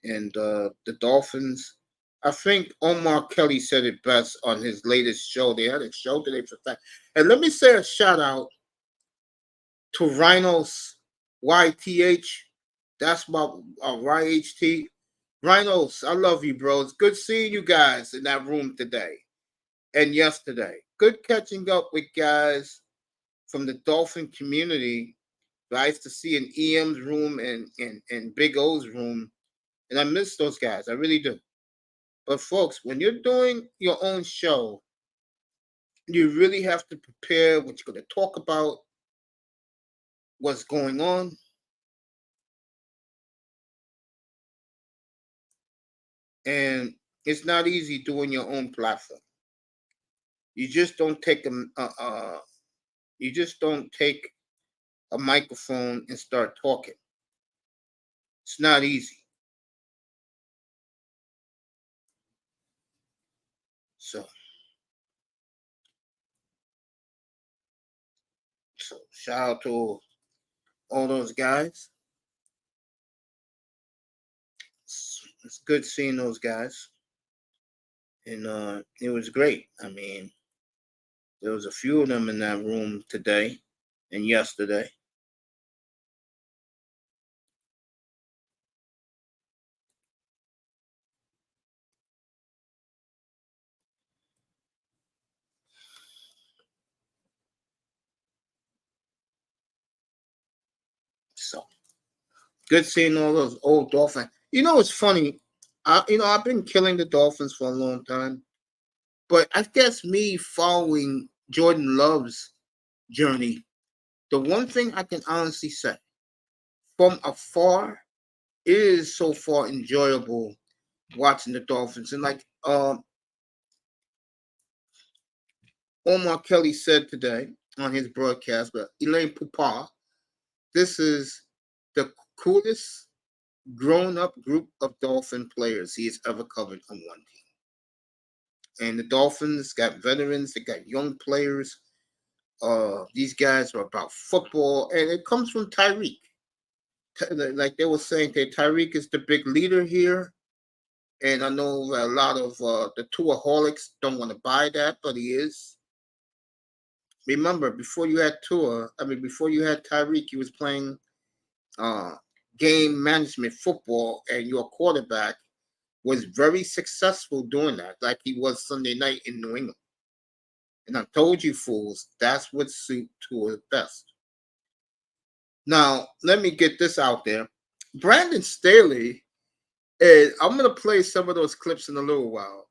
And the Dolphins, I think Omar Kelly said it best on his latest show. They had a show today for that. And let me say a shout out to Rhinos YTH. That's my YHT. Rhinos, I love you, bro. It's good seeing you guys in that room today and yesterday. Good catching up with guys from the Dolphin community. Nice to see in EM's room and Big O's room. And I miss those guys. I really do. But folks, when you're doing your own show, you really have to prepare what you're going to talk about, what's going on. And it's not easy doing your own platform. You just don't take you just don't take a microphone and start talking. It's not easy. So shout out to all those guys. It's good seeing those guys. And it was great. I mean, there was a few of them in that room today and yesterday. So good seeing all those old Dolphins. You know, it's funny. I've been killing the Dolphins for a long time, but I guess me following Jordan Love's journey, the one thing I can honestly say from afar, it is so far enjoyable watching the Dolphins. And like Omar Kelly said today on his broadcast, but Elaine Pupar, this is the coolest grown-up group of Dolphin players he has ever covered on one team. And the Dolphins got veterans, they got young players. These guys are about football, and it comes from Tyreek. Like they were saying, that Tyreek is the big leader here. And I know a lot of the Tua-holics don't want to buy that, but he is. Remember, before you had before you had Tyreek, he was playing uh, game management football, and your quarterback was very successful doing that, like he was Sunday night in New England. And I told you fools, that's what suit Tua best. Now, let me get this out there. Brandon Staley, and I'm going to play some of those clips in a little while.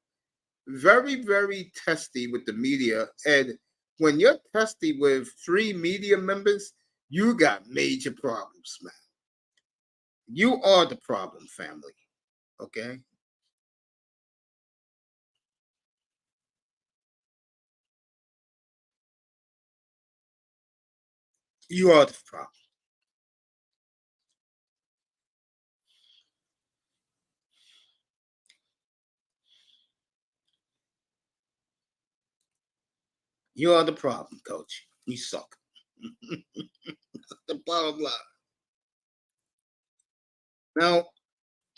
Very, very testy with the media. And when you're testy with 3 media members, you got major problems, man. You are the problem, family. Okay? You are the problem. You are the problem, coach. You suck. The bottom line. Now,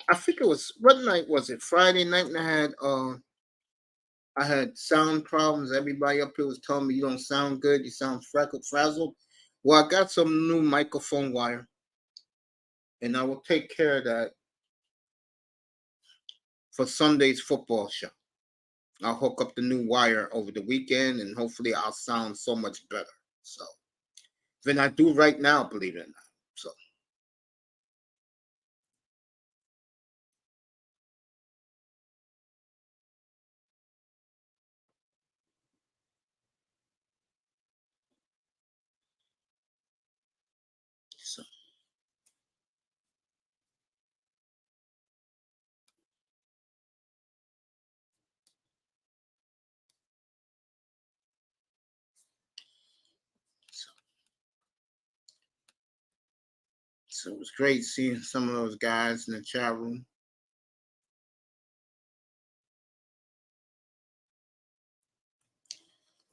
I think it was what night was it? Friday night, and I had sound problems. Everybody up here was telling me you don't sound good. You sound freckled, frazzled. Well, I got some new microphone wire, and I will take care of that for Sunday's football show. I'll hook up the new wire over the weekend, and hopefully, I'll sound so much better. So than I do right now, believe it or not. So. So So it was great seeing some of those guys in the chat room.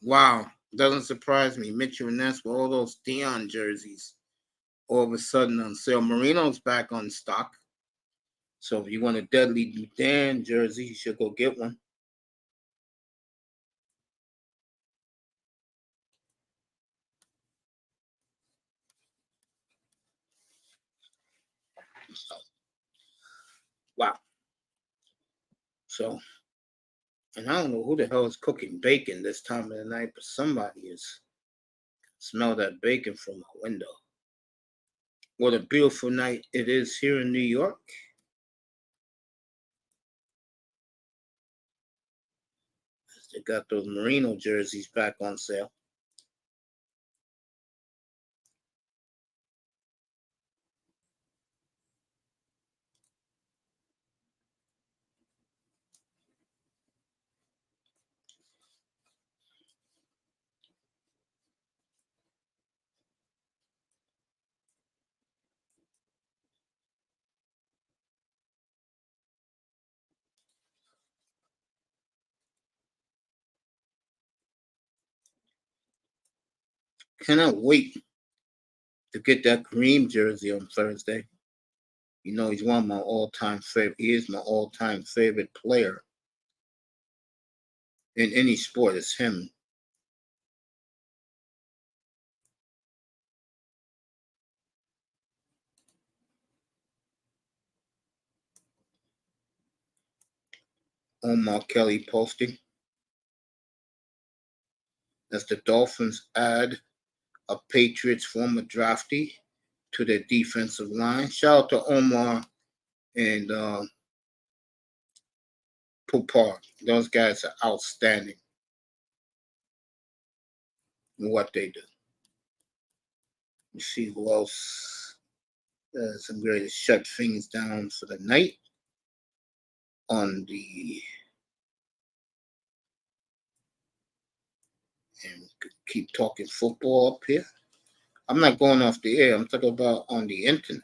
Wow, doesn't surprise me. Mitchell and Ness with all those Dion jerseys all of a sudden on sale. Marino's back on stock. So if you want a Deadly Dan jersey, you should go get one. Wow. So, and I don't know who the hell is cooking bacon this time of the night, but somebody is. Smell that bacon from my window. What a beautiful night it is here in New York. They got those Merino jerseys back on sale. Cannot wait to get that Kareem jersey on Thursday. You know, he's one of my all-time favorite. He is my all-time favorite player in any sport. It's him. Omar Kelly posting as the Dolphins add a Patriots former draftee to their defensive line. Shout out to Omar and Pupar. Those guys are outstanding in what they do. You see who else some great to shut things down for the night on the and keep talking football up here. I'm not going off the air. I'm talking about on the internet.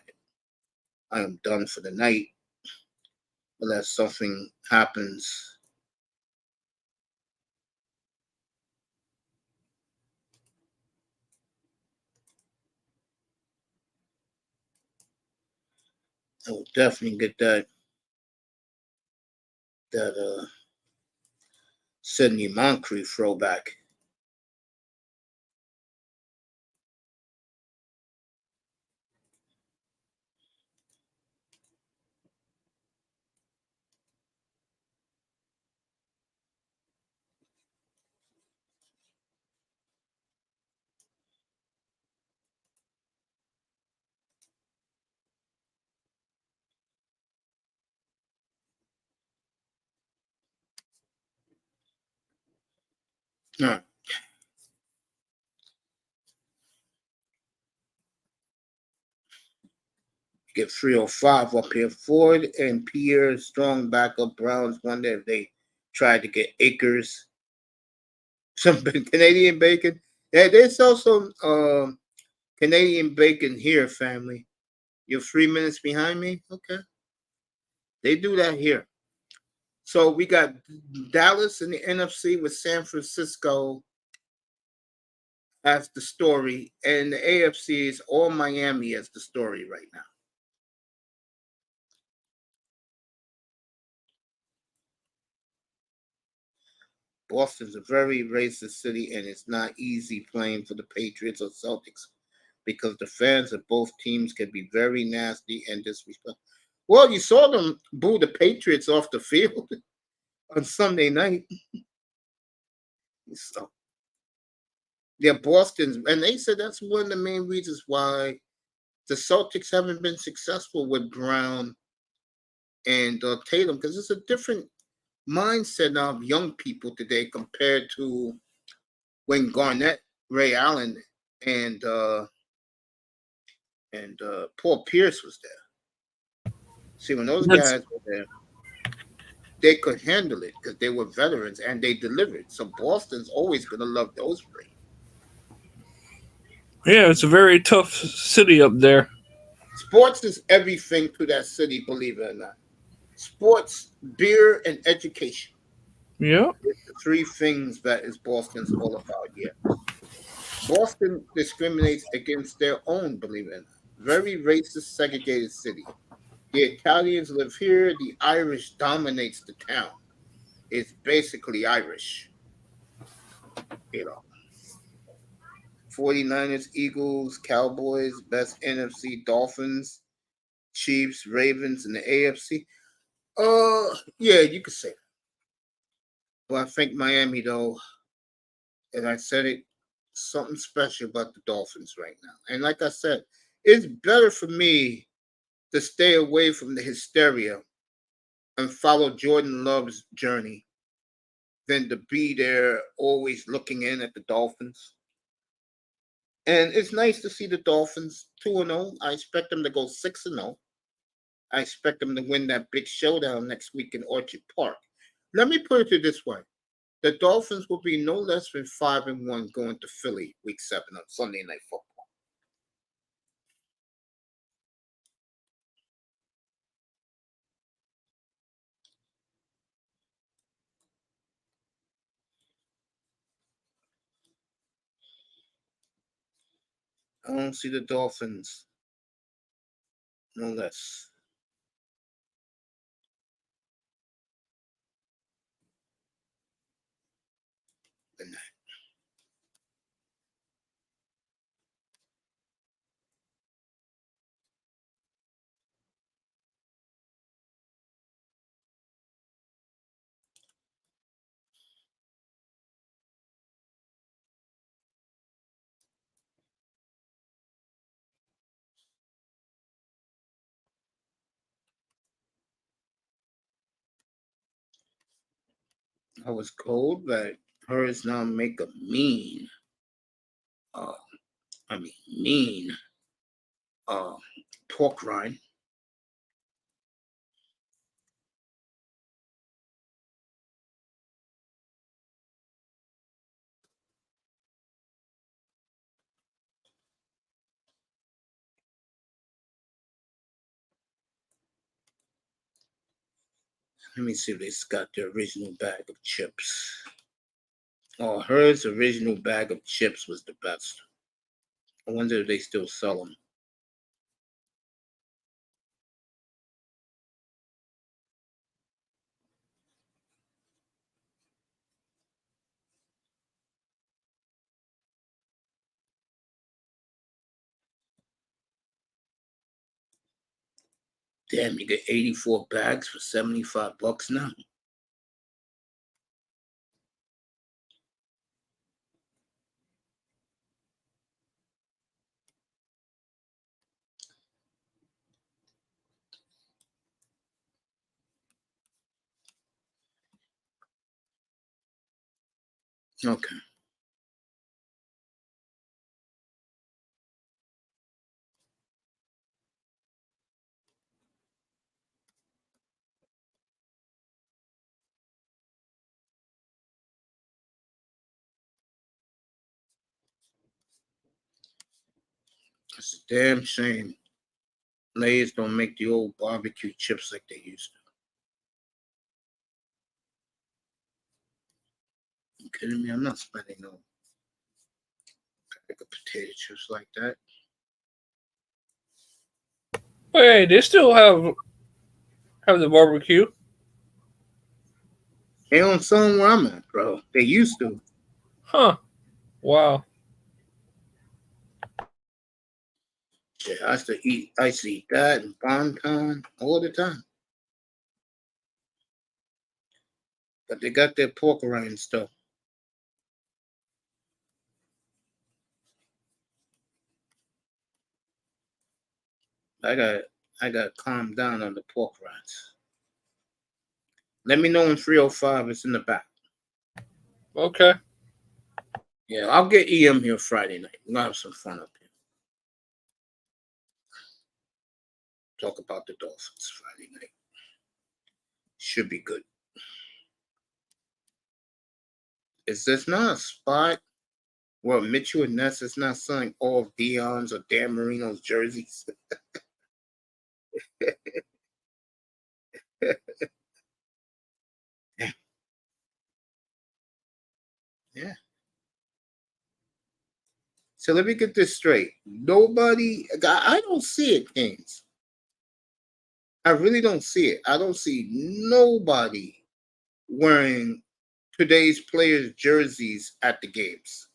I am done for the night unless something happens. I will definitely get that Sidney Moncrief throwback. All right. Get 305 up here. Ford and Pierre strong backup. Browns wonder if they tried to get Akers. Some Canadian bacon. Yeah, they sell some Canadian bacon here, family. You're 3 minutes behind me? Okay. They do that here. So we got Dallas in the NFC with San Francisco as the story, and the AFC is all Miami as the story right now. Boston's a very racist city, and it's not easy playing for the Patriots or Celtics because the fans of both teams can be very nasty and disrespectful. Well, you saw them boo the Patriots off the field on Sunday night. So, yeah, Boston's, and they said that's one of the main reasons why the Celtics haven't been successful with Brown and Tatum, because it's a different mindset of young people today compared to when Garnett, Ray Allen, and Paul Pierce was there. See, when those guys were there, they could handle it because they were veterans and they delivered. So Boston's always going to love those three. Yeah, it's a very tough city up there. Sports is everything to that city, believe it or not. Sports, beer, and education. Yeah. It's the three things that is Boston's all about. Yeah, Boston discriminates against their own, believe it or not. Very racist, segregated city. The Italians live here. The Irish dominates the town. It's basically Irish, you know. 49ers, Eagles, Cowboys, best NFC, Dolphins, Chiefs, Ravens, and the AFC. Yeah, you could say that. But I think Miami, though, and I said it, something special about the Dolphins right now. And like I said, it's better for me to stay away from the hysteria and follow Jordan Love's journey than to be there always looking in at the Dolphins. And it's nice to see the Dolphins 2-0. I expect them to go 6-0. I expect them to win that big showdown next week in Orchard Park. Let me put it this way. The Dolphins will be no less than 5-1 going to Philly week 7 on Sunday Night Football. I don't see the Dolphins no less than that. I was told that hers now make a mean, uh, mean uh, pork rind. Let me see if they got the original bag of chips. Oh, hers original bag of chips was the best. I wonder if they still sell them. Damn, you get 84 bags for $75 now. Okay. It's a damn shame. Lay's don't make the old barbecue chips like they used to. You kidding me? I'm not spending no bag of potato chips like that. Hey, they still have the barbecue. They don't sell them where I'm at, bro. They used to. Huh. Wow. Yeah, I used to eat that and bonton all the time. But they got their pork rind stuff. I got I got to calm down on the pork rinds. Let me know in 305. It's in the back. Okay. Yeah, I'll get EM here Friday night. We'll have some fun up here. Talk about the Dolphins Friday night. Should be good. Is this not a spot where Mitchell and Ness is not selling all of Dion's or Dan Marino's jerseys? So let me get this straight. Nobody, I don't see it, Haynes. I really don't see it. I don't see nobody wearing today's players' jerseys at the games.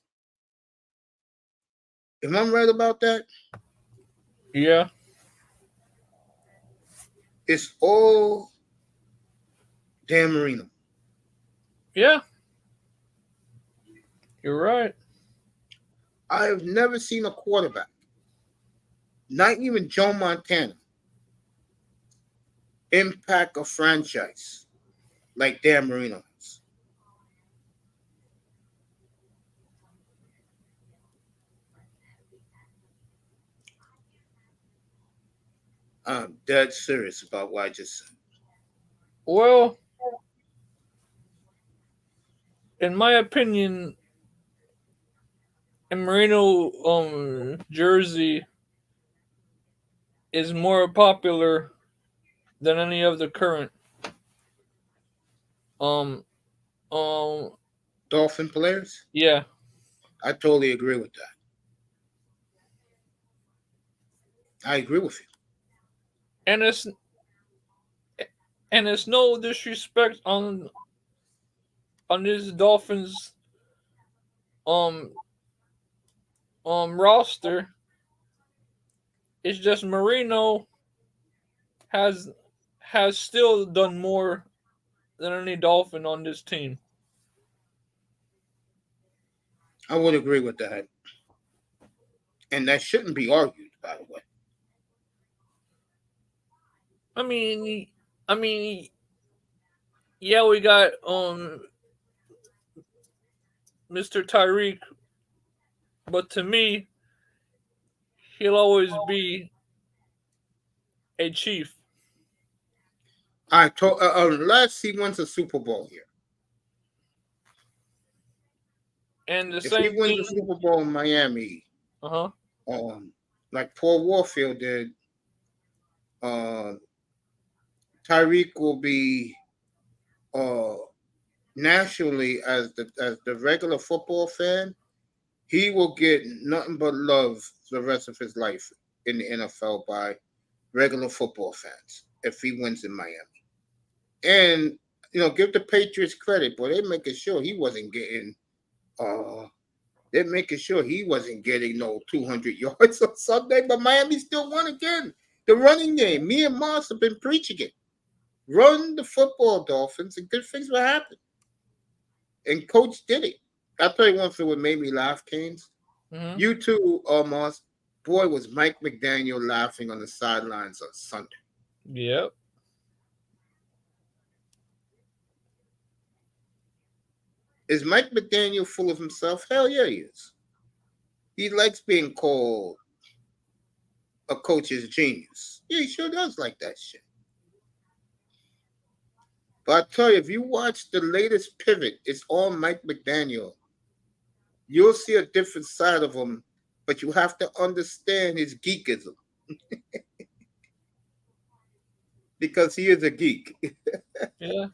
Am I right about that? Yeah. It's all Dan Marino. Yeah. You're right. I have never seen a quarterback, not even Joe Montana, impact a franchise like Dan Marino has. I'm dead serious about what I just said. Well, in my opinion, a Merino jersey is more popular than any of the current um um Dolphin players? yeah. I totally agree with that. I agree with you. And it's no disrespect on this Dolphins um roster. It's just Marino has has still done more than any Dolphin on this team. I would agree with that. And that shouldn't be argued, by the way. I mean, I mean, yeah, we got Mr. Tyreek, but to me, he'll always be a Chief. Unless he wins a Super Bowl here. And the If he same wins thing, a Super Bowl in Miami, uh huh. like Paul Warfield did, uh, Tyreek will be uh, nationally as the regular football fan. He will get nothing but love the rest of his life in the NFL by regular football fans if he wins in Miami. And give the Patriots credit, but they're making sure he wasn't getting they're making sure he wasn't getting no 200 yards on Sunday, but Miami still won again. The running game, me and Moss have been preaching it. Run the football, Dolphins, and good things will happen. And Coach did it. I'll tell you one thing what made me laugh, Canes. Hmm. You too, Moss. Boy, was Mike McDaniel laughing on the sidelines on Sunday. Yep. Is Mike McDaniel full of himself? Hell yeah, he is. He likes being called a coach's genius. Yeah, he sure does like that shit. But I tell you, if you watch the latest pivot, it's all Mike McDaniel. You'll see a different side of him, but you have to understand his geekism because he is a geek. Yeah.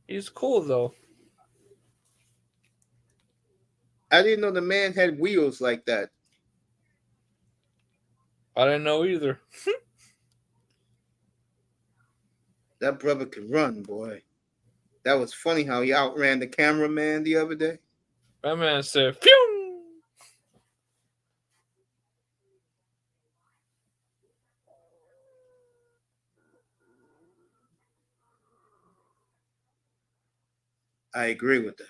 He's cool though. I didn't know the man had wheels like that. I didn't know either. That brother can run, boy. That was funny how he outran the cameraman the other day. That man said, "Phew." I agree with that.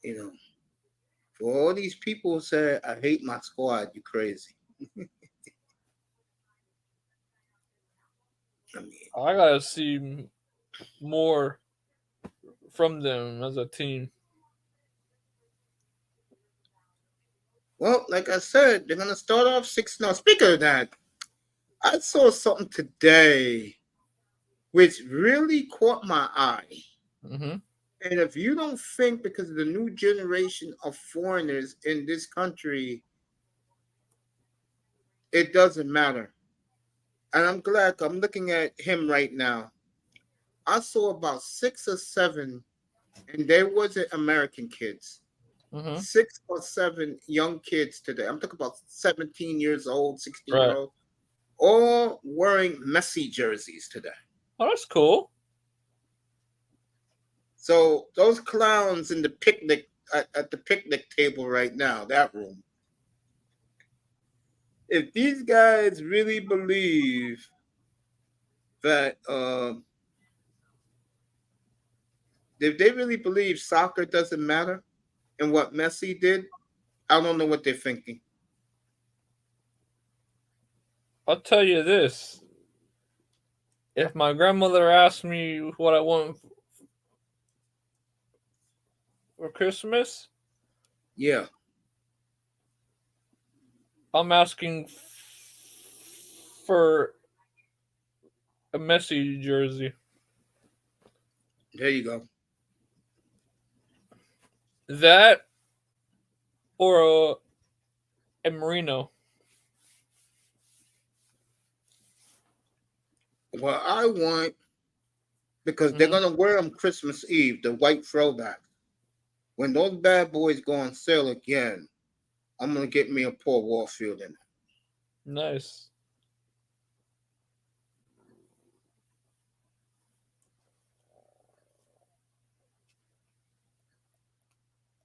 You know, for all these people who say, I hate my squad, you crazy. I mean, I gotta see more from them as a team. well, like I said, they're going to start off 6 now. Speaking of that, I saw something today which really caught my eye. Hmm. And if you don't think because of the new generation of foreigners in this country, it doesn't matter. And I'm glad I'm looking at him right now. I saw about 6 or 7, and they wasn't American kids. Mm-hmm. 6 or 7 young kids today. I'm talking about 17 years old, 16 year Right. old, all wearing Messi jerseys today. Oh, that's cool. So those clowns in the picnic at the picnic table right now, that room. If these guys really believe that, if they really believe soccer doesn't matter and what Messi did, I don't know what they're thinking. I'll tell you this: if my grandmother asked me what I want for Christmas, Yeah, I'm asking for a Messi jersey. there you go. That or a Merino. What I want, because they're Mm-hmm. gonna wear them Christmas Eve, the white throwback. When those bad boys go on sale again, I'm gonna get me a Paul Warfield in it. Nice.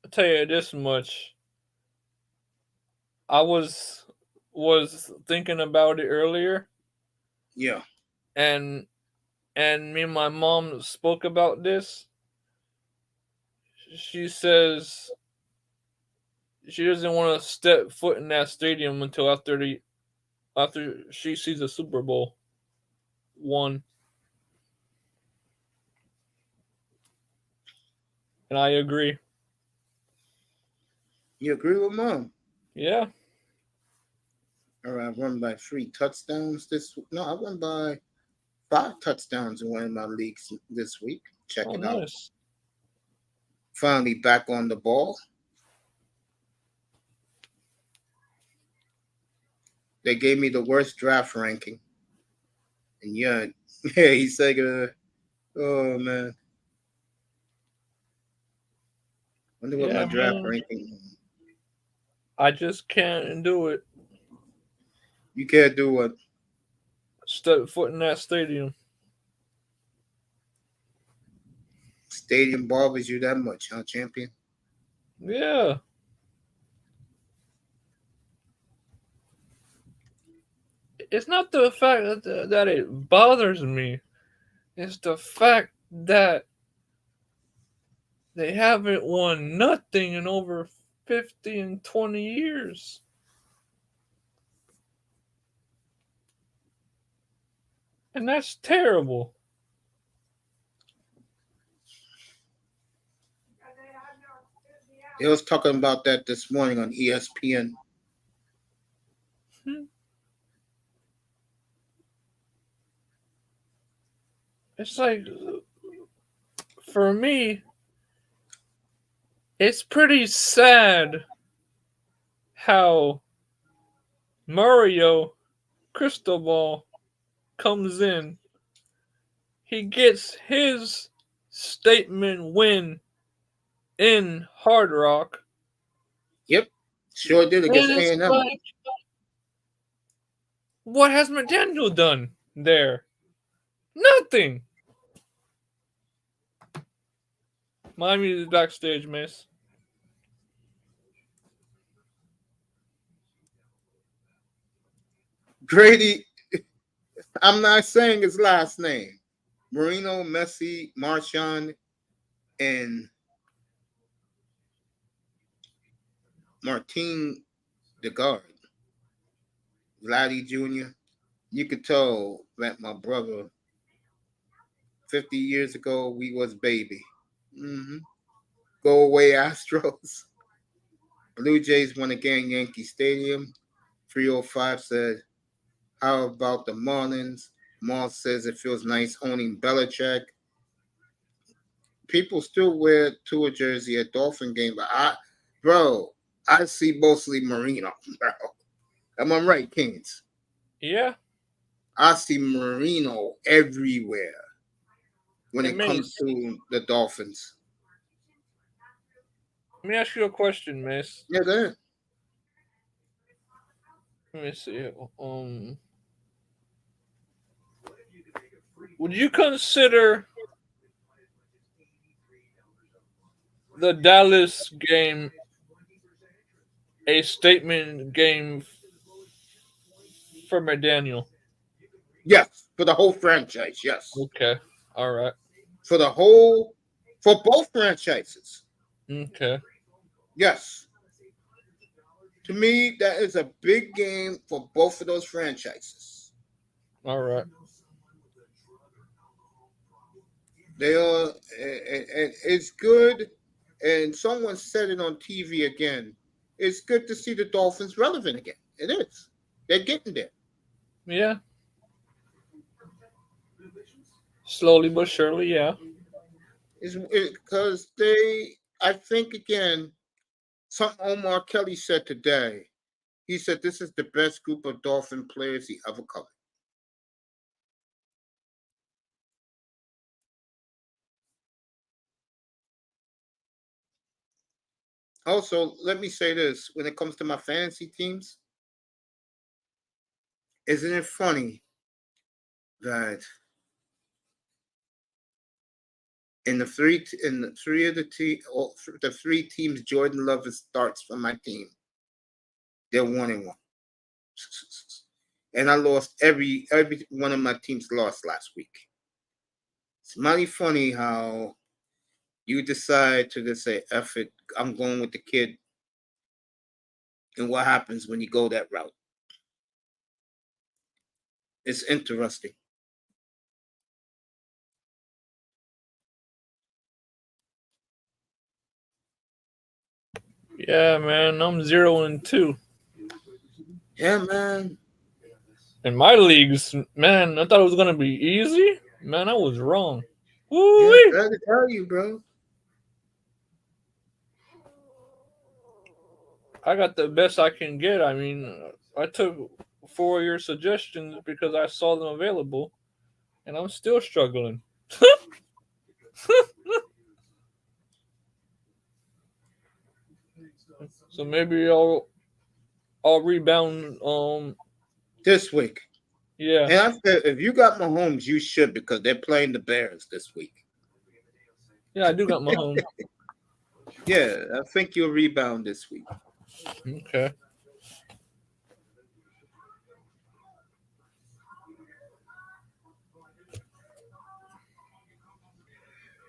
I'll tell you this much. I was thinking about it earlier, Yeah, and me and my mom spoke about this. She says she doesn't want to step foot in that stadium until after she sees the Super Bowl one, and I agree. you agree with mom? Yeah. All right, I run by 3 touchdowns this. No, I run by 5 touchdowns in one of my leagues this week. Check Oh, it out. nice. Finally back on the ball. They gave me the worst draft ranking, and yeah, yeah, he said, "Oh man, wonder what my Yeah, draft man. ranking." I just can't do it. You can't do what Step foot in that stadium. stadium bothers you that much, huh, champion? Yeah. It's not the fact that it bothers me. It's the fact that they haven't won nothing in over 50 and 20 years. And that's terrible. They was talking about that this morning on ESPN. Hmm. It's like, for me, it's pretty sad how Mario Cristobal comes in. He gets his statement win in Hard Rock. Yep, sure did against And A it's and M. like, what has McDaniel done there? Nothing. Miami is backstage, miss. Grady, I'm not saying his last name. Marino, Messi, Marchand, and Martin Degarde, Vladdy Jr. You could tell that my brother, 50 years ago, we was baby. Mm-hmm. Go away, Astros. Blue Jays won again, Yankee Stadium. 305 said, how about the Marlins? Moss says it feels nice owning Belichick. People still wear Tua jersey at Dolphin game, but bro, I see mostly Marino, bro. Am I right, Kings? Yeah. I see Marino everywhere. when Hey, it comes to the Dolphins. Let me ask you a question, Mace. Yeah, go ahead. Let me see. Would you consider the Dallas game a statement game for McDaniel? Yes, for the whole franchise. Yes, Okay. All right. for both franchises. Okay. Yes, to me, that is a big game for both of those franchises. All right. They are, and it's good. And someone said it on TV again. It's good to see the Dolphins relevant again. It is. They're getting there. Yeah. Slowly but surely, yeah. It's because I think again, something Omar Kelly said today. He said this is the best group of Dolphin players he ever covered. Also, let me say this: when it comes to my fantasy teams, isn't it funny that in the three of the three teams Jordan Love starts for my team, they're 1-1, and I lost every one of my teams lost last week. It's mighty funny how you decide to just say, F it, I'm going with the kid. And what happens when you go that route? It's interesting. Yeah, man. I'm 0-2. Yeah, man. In my leagues, man, I thought it was gonna be easy. Man, I was wrong. Yeah, Woo-wee. glad to tell you, bro. I got the best I can get. I mean, I took 4 of your suggestions because I saw them available, and I'm still struggling. So maybe I'll rebound. This week. Yeah, And I said, if you got Mahomes, you should because they're playing the Bears this week. yeah, I do got my home. Yeah, I think you'll rebound this week. Okay.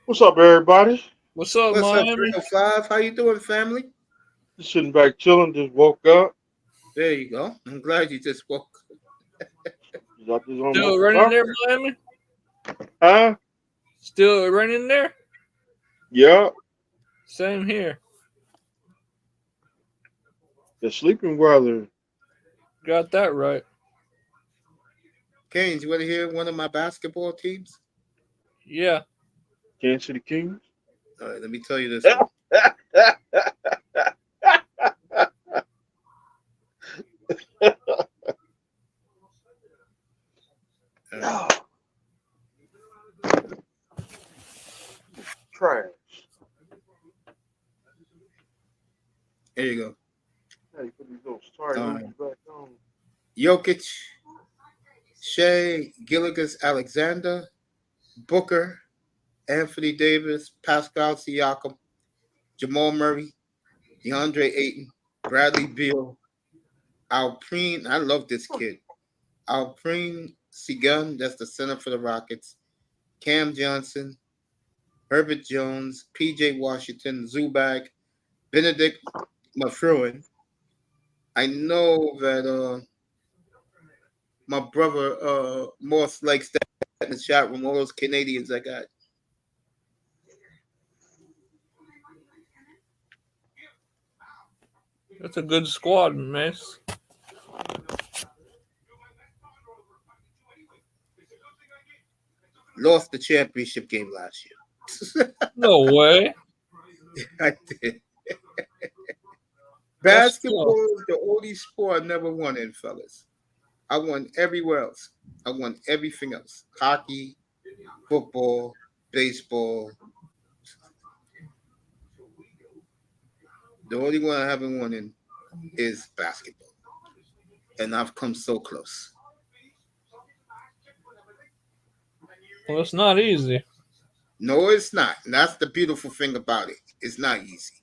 What's up, everybody? What's up, What's up, Miami? 305? How you doing, family? Just sitting back chilling. Just woke up. There you go. I'm glad you just woke up. I just on Still the running top. there, Miami? Huh? Still running there? Yeah. Same here. The sleeping weather. Got that right. Canes, you want to hear one of my basketball teams? Yeah. Kansas City Kings. All right, let me tell you this one. Trash. Here you go. Hey, put these little sorry back on. Jokic, Shea, Gilgeous Alexander, Booker, Anthony Davis, Pascal Siakam, Jamal Murray, DeAndre Ayton, Bradley Beal, Alpreen. I love this kid. Alpreen Sigun, that's the center for the Rockets. Cam Johnson, Herbert Jones, PJ Washington, Zubac, Benedict Mathurin. I know that my brother Morse likes that in the chat room, all those Canadians I got. That's a good squad, Mace. Lost the championship game last year. No way. I did. That's Basketball is the only sport I never won in, fellas. I won everywhere else. I won everything else. Hockey, football, baseball. The only one I haven't won in is basketball. And I've come so close. Well, it's not easy. No, it's not. And that's the beautiful thing about it. It's not easy.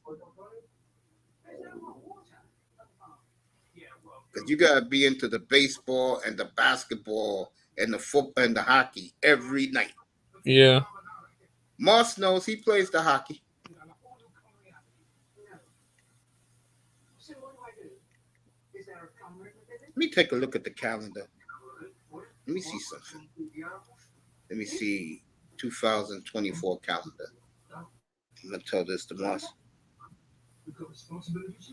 Because you gotta be into the baseball and the basketball and the football and the hockey every night. Yeah. Moss knows he plays the hockey. Let me take a look at the calendar. Let me see something. Let me see 2024 calendar. I'm gonna tell this to Moss.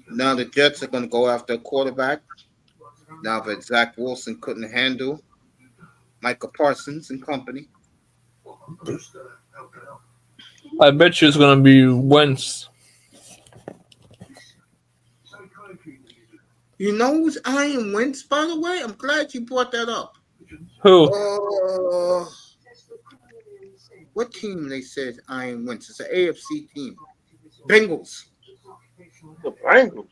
Now the Jets are gonna go after a quarterback. Now that Zach Wilson couldn't handle Micah Parsons and company. I bet you it's gonna be Wentz. You know who's Iron Wentz, by the way? I'm glad you brought that up. Who? What team they said Iron Wentz? It's an AFC team. Bengals. The Bengals.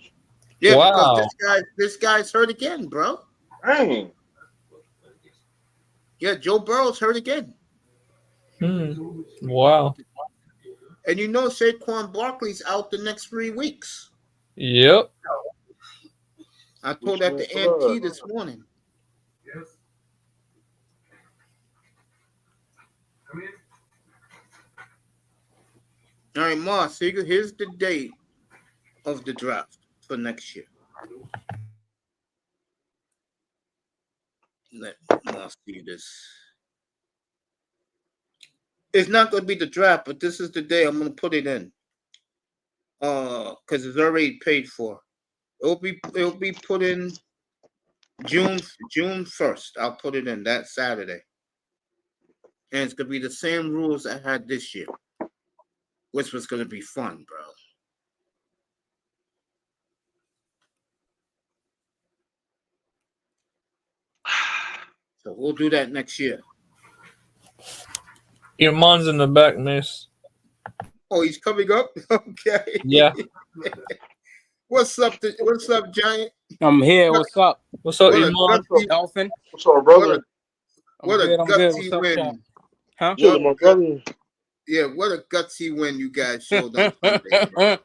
Yeah, Wow. because this guy's hurt again, bro. Dang. Yeah, Joe Burrow's hurt again. Wow. And you know Saquon Barkley's out the next 3 weeks. Yep. I told that to Aunt T this morning. All right, Moss, here's the date of the draft for next year. Let Moss see this. It's not going to be the draft, but this is the day I'm going to put it in. Because it's already paid for. It'll be put in June 1st. I'll put it in that Saturday. And it's going to be the same rules I had this year, which was going to be fun, bro. So we'll do that next year. Your mom's in the back, miss. Oh, he's coming up? Okay. Yeah. What's up, Giant? I'm here. What's up? What's up, What a Iman? gutsy- Dolphin? What's up, brother? What a I'm good. gutsy What's up, win. Chad? Huh? Chilling, my brother. Yeah, what a gutsy win you guys showed on Sunday, bro.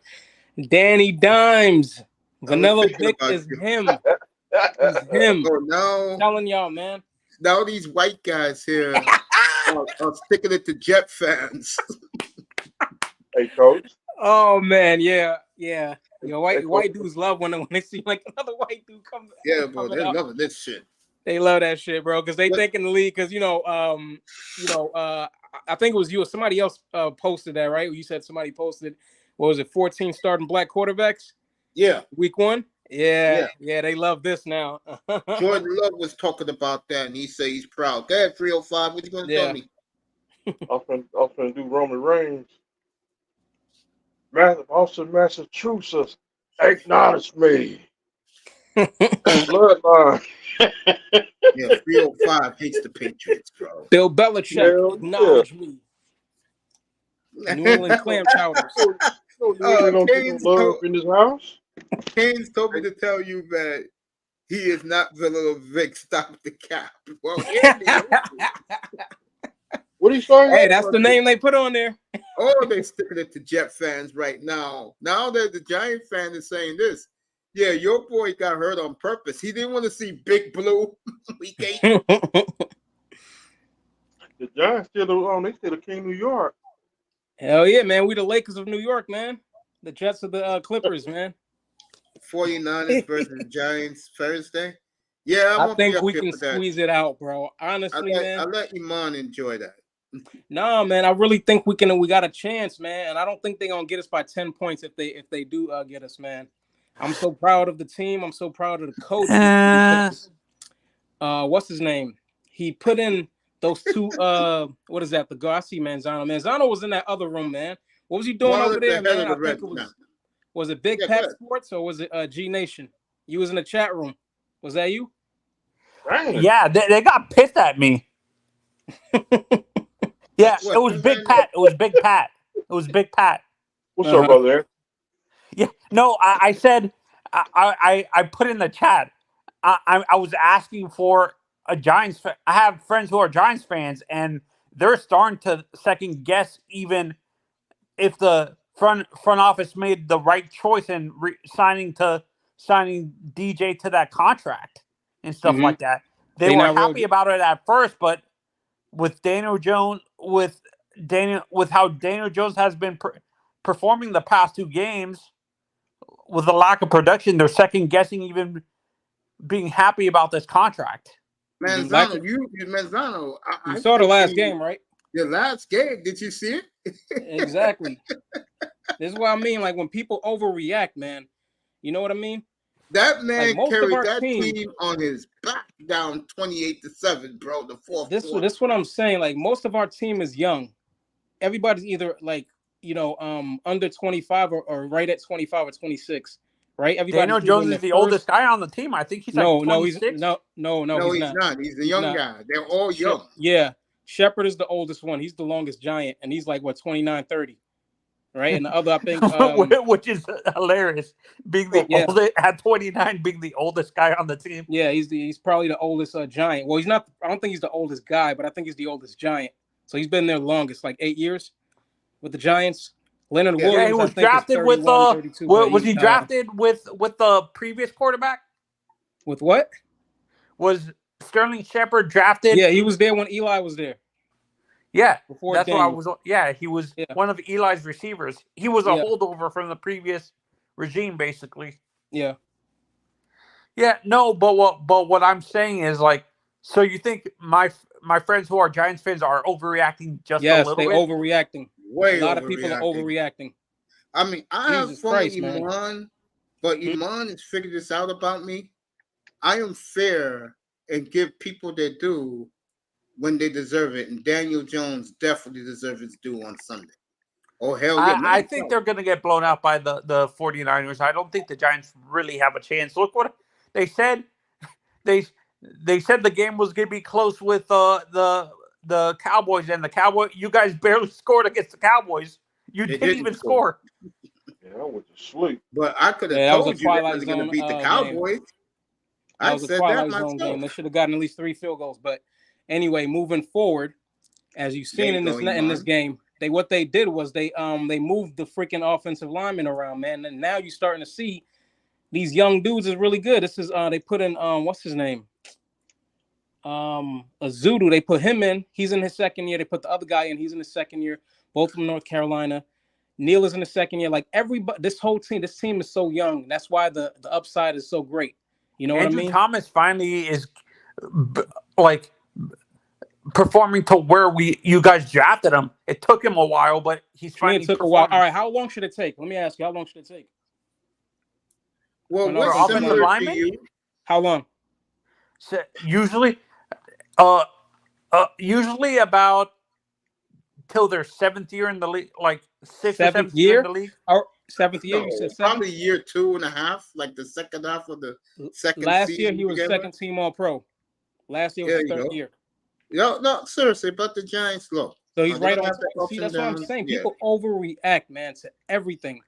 Danny Dimes. Vanilla thinking Vick about is you. him. He's him. Oh, now, I'm telling y'all, man. now these white guys here are sticking it to Jet fans. Hey, coach. Oh man, yeah. Yo, white dudes love when they see like another white dude come. Yeah, bro, coming they're out. loving this shit. They love that shit, bro, because they What- think in the league. Because I think it was you or somebody else posted that, right? You said somebody posted. What was it? 14 starting black quarterbacks. Yeah, Week 1. Yeah, they love this now. Jordan Love was talking about that, and he said he's proud. Go ahead, 305. What you gonna tell me? I'm finna do Roman Reigns. Austin, Massachusetts. Acknowledge me. Bloodline. Yeah, 305 hates the Patriots, bro. Bill Belichick, Hell acknowledge me. New England clam chowders. You don't get no love in this house. Haynes told me to tell you that he is not Vanilla Vick. Stop the cap. Well, Andy, What are you saying? Hey, that's the name they put on there. oh, they're sticking it to Jet fans right now. Now that the Giant fan is saying this, yeah, your boy got hurt on purpose. He didn't want to see Big Blue. Week 8. The Giants still on. They still the King of New York. Hell yeah, man. We the Lakers of New York, man. The Jets of the Clippers, man. 49ers versus the Giants Thursday. Yeah, I think we can squeeze it out, bro. Honestly, man. I'll let Iman enjoy that. No, man. I really think we got a chance, man. And I don't think they're gonna get us by 10 points if they do get us, man. I'm so proud of the team. I'm so proud of the coach. What's his name? He put in those two. What is that? The guy I see Manzano. Manzano was in that other room, man. What was he doing over there, man? I think it was it Big Pat Sports or was it G Nation? You was in the chat room. Was that you? Dang. Yeah, they got pissed at me. Yeah, it was Big Pat. It was Big Pat. It was Big Pat. What's up, brother? Yeah, no, I said I put in the chat. I was asking for a Giants fan. I have friends who are Giants fans, and they're starting to second guess even if the front office made the right choice in signing DJ to that contract and stuff like that. They were happy about it at first, but with Daniel Jones, with how Daniel Jones has been performing the past 2 games, with the lack of production, they're second guessing even being happy about this contract. Manzano, you saw the last game, right? The last game, did you see it? Exactly. This is what I mean. Like when people overreact, man. You know what I mean? That man carried that team on his back down 28-7, bro. The fourth. This is what I'm saying. Like most of our team is young. Everybody's either like under 25 or right at 25 or 26. Right? Daniel Jones is the oldest guy on the team. I think he's like 26. No, he's not. He's the young guy. They're all young. Yeah. Shepard is the oldest one. He's the longest giant, and he's like, 29, 30. Right? And the other, I think... which is hilarious. Being the oldest, at 29, being the oldest guy on the team. Yeah, he's probably the oldest giant. Well, he's not... I don't think he's the oldest guy, but I think he's the oldest giant. So he's been there longest, like 8 years with the Giants. Leonard Williams, he was drafted with was he drafted with the previous quarterback? With what? Was Sterling Shepard drafted? Yeah, he was there when Eli was there. Yeah, that's Daniel. What I was. Yeah, he was one of Eli's receivers. He was a holdover from the previous regime, basically. Yeah. Yeah, no, but what I'm saying is like, so you think my friends who are Giants fans are overreacting just a little bit? Yes, they're overreacting. A lot of people are overreacting. I mean, I have fun with Iman, but Iman has figured this out about me. I am fair and give people their due when they deserve it, and Daniel Jones definitely deserves his due on Sunday. Oh, hell yeah. I think they're going to get blown out by the 49ers. I don't think the Giants really have a chance. Look what they said. They said the game was going to be close with the Cowboys, and the Cowboys, you guys barely scored against the Cowboys. You didn't even score. Yeah, I went to sleep. But I could have told you that was going to beat the Cowboys. I said that myself. Game. They should have gotten at least 3 field goals. But anyway, moving forward, as you've seen in this game, what they did was they moved the freaking offensive linemen around, man. And now you're starting to see these young dudes is really good. This is they put in what's his name? Azudu, they put him in. He's in his second year. They put the other guy in. He's in his second year. Both from North Carolina. Neal is in the second year. Like everybody, this team is so young. That's why the upside is so great. You know what I mean? Andrew Thomas finally is like performing to where you guys drafted him. It took him a while, but he's finally took a while. All right, how long should it take? Let me ask you, how long should it take? Well, what's similar to you? How long? So usually about till their 7th year in the league, like 6th or 7th year in the league. Or 7th year, you said 7th? Probably year 2.5, like the second half of the second Last season. year he was second team All-Pro. Last year was the 3rd year. No, seriously, but the Giants look. So he's right on. See, that's what I'm saying. People overreact, man, to everything.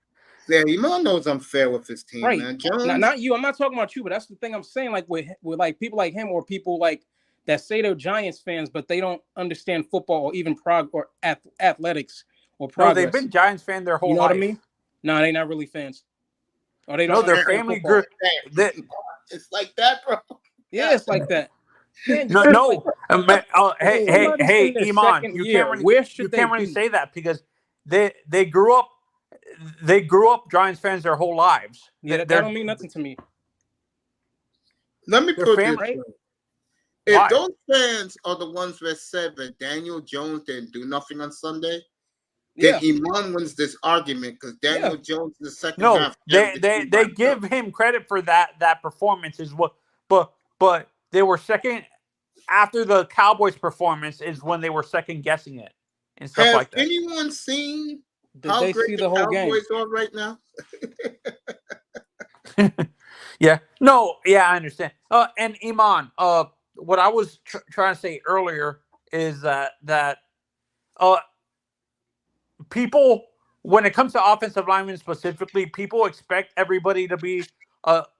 Yeah, Iman knows I'm fair with his team, man. Jones, not you. I'm not talking about you, but that's the thing I'm saying. Like with like people like him or people like that say they're Giants fans, but they don't understand football or even athletics or progress. No, they've been Giants fan their whole life. You know what I mean? No, they're not really fans. Or they don't. No, their family group. It's like that, bro. Yeah, it's like that. Man, hey, Iman, you can't really say that because they grew up Giants fans their whole lives. Yeah, that don't mean nothing to me. Let me put this right. If those fans are the ones that said that Daniel Jones didn't do nothing on Sunday, then Iman wins this argument because Daniel Jones in the second half. They give him credit for that performance is what, but they were second after the Cowboys performance is when they were second guessing it and stuff like that. Has anyone seen how great the Cowboys are right now? I understand. And Iman, what I was trying to say earlier is that people, when it comes to offensive linemen specifically, people expect everybody to be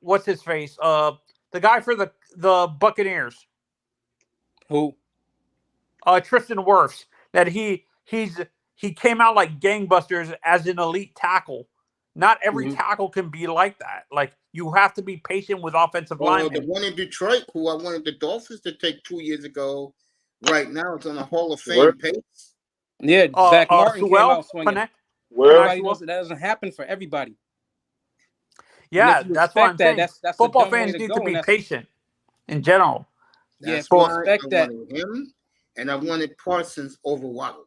what's his face? The guy for the Buccaneers. Who? Tristan Wirfs. That he came out like gangbusters as an elite tackle. Not every tackle can be like that. Like, you have to be patient with offensive linemen. The one in Detroit, who I wanted the Dolphins to take 2 years ago, right now it's on a Hall of Fame pace. Yeah, Zach Martin came out swinging. That doesn't happen for everybody. Yeah, that's what I'm saying. That's football fans need to be patient in general. That's why I wanted him, and I wanted Parsons over Waddle.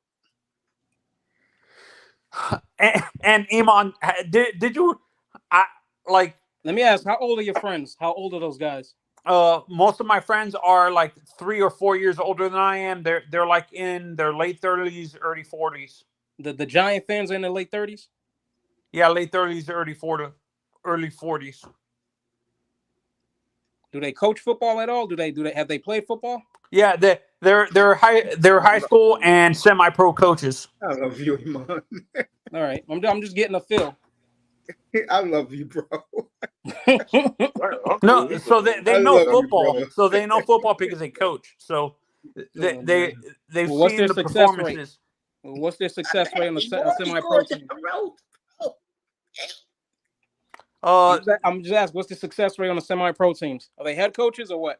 And Iman, did you like? Let me ask, how old are your friends? How old are those guys? Most of my friends are like 3 or 4 years older than I am. They're like in their late 30s, early 40s. The Giant fans are in their late 30s? Yeah, late 30s, early 40s. Do they coach football at all? Have they played football? Yeah, they're high school and semi-pro coaches. I love you, Iman. All right, I'm just getting a feel. I love you, bro. No, so they know football. So they know football because they coach. So they've seen the performances. What's their success rate on the semi-pro team? I'm just asking, what's the success rate on the semi-pro teams? Are they head coaches or what?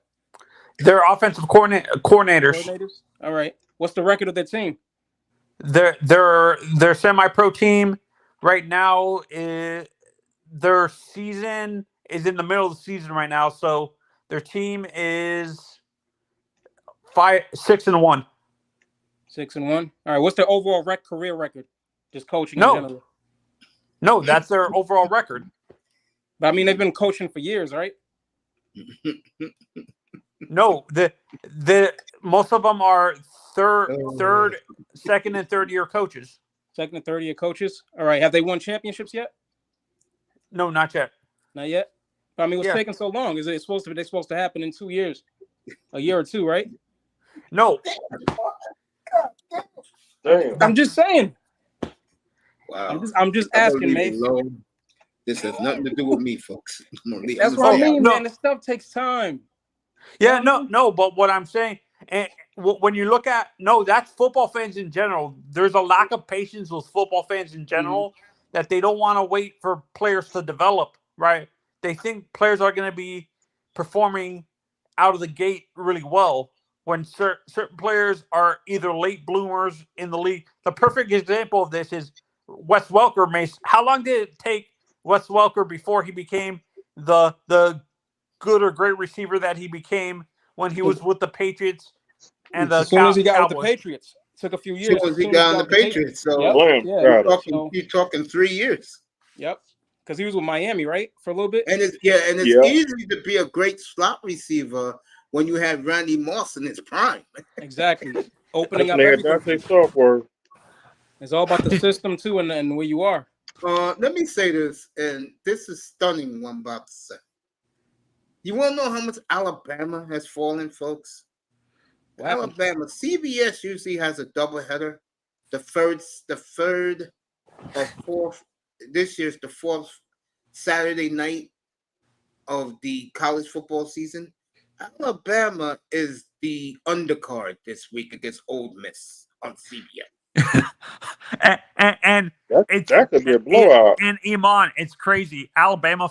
They're offensive coordinators. All right. What's the record of their team? Their semi-pro team right now is their season is in the middle of the season right now. So their team is 6-1. 6-1. All right. What's their overall career record? Just coaching in general. No, that's their overall record. But I mean, they've been coaching for years, right? No, the most of them are second and third year coaches. Second and third year coaches. All right. Have they won championships yet? No, not yet. Not yet. But I mean, what's taking so long? They're supposed to happen in 2 years, a year or two, right? No. Damn. I'm just saying. Wow. I'm just asking, mate. This has nothing to do with me, folks. That's what I mean, man. This stuff takes time. Yeah, no. But what I'm saying, and when you look at that's football fans in general. There's a lack of patience with football fans in general that they don't want to wait for players to develop. Right? They think players are going to be performing out of the gate really well when certain players are either late bloomers in the league. The perfect example of this is Wes Welker. How long did it take Wes Welker before he became the good or great receiver that he became when he was with the Patriots and the as soon as he got Cowboys? with the Patriots? It took a few years. As soon as he got on the Patriots. So you're talking 3 years. Yep. Because he was with Miami, right? For a little bit. And it's easy to be a great slot receiver when you have Randy Moss in his prime. Exactly. Opening up everything. Software. It's all about the system too, and where you are. Let me say this, and this is stunning. What I'm about to say. You want to know how much Alabama has fallen, folks? Alabama, CBS usually has a doubleheader. The third or fourth. This year's the fourth Saturday night of the college football season. Alabama is the undercard this week against Ole Miss on CBS. and that could be a blowout. And Iman, it's crazy. Alabama,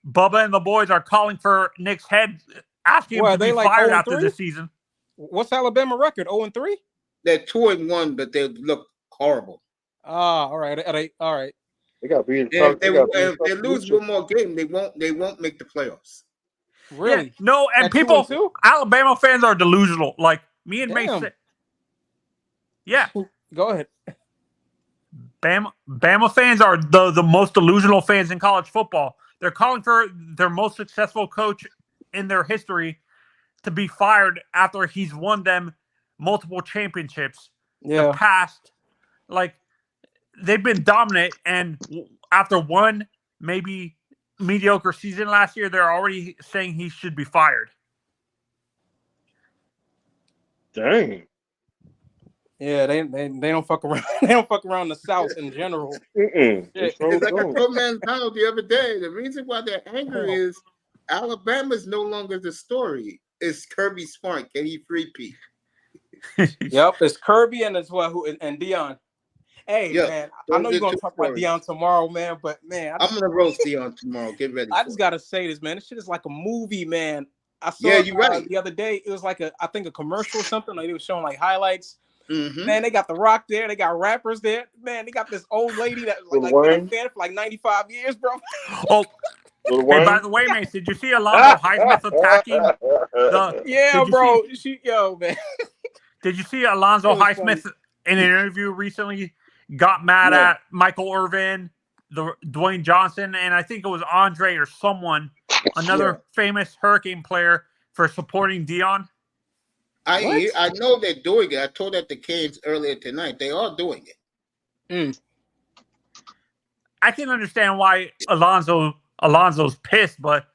Bubba and the boys are calling for Nick's head, asking him to be fired after this season. What's Alabama record? 0-3? They're 2-1, but they look horrible. All right. All right. They got to be in if they lose one more game, they won't make the playoffs. Really? Yeah, no, and people, Alabama fans are delusional. Like me and Mason. Yeah. Go ahead. Bama fans are the most delusional fans in college football. They're calling for their most successful coach in their history to be fired after he's won them multiple championships. Yeah. The past, they've been dominant, and after one maybe mediocre season last year, they're already saying he should be fired. Dang. Yeah, they don't fuck around. They don't fuck around the South in general. It's like I told Manzano the other day. The reason why they're angry is Alabama's no longer the story. It's Kirby Smart. Can he free-peat? Yep, it's Kirby and it's and Dion. Hey, man, I know you're going to talk about Dion tomorrow, man, but, man. I'm going to roast Dion tomorrow. Get ready. I just got to say this, man. This shit is like a movie, man. I saw it the other day. It was like I think a commercial or something. Like, they were showing, like, highlights. Mm-hmm. Man, they got The Rock there. They got rappers there. Man, they got this old lady that was like been a fan for like 95 years, bro. Oh, hey, by the way, Mace, did you see Alonzo Highsmith attacking the? Yeah, bro. Man. Did you see Alonzo Highsmith in an interview recently? Got mad at Michael Irvin, Dwayne Johnson, and I think it was Andre or someone, another famous Hurricane player, for supporting Dion. I know they're doing it. I told that to Canes earlier tonight. They are doing it. I can understand why Alonzo's pissed, but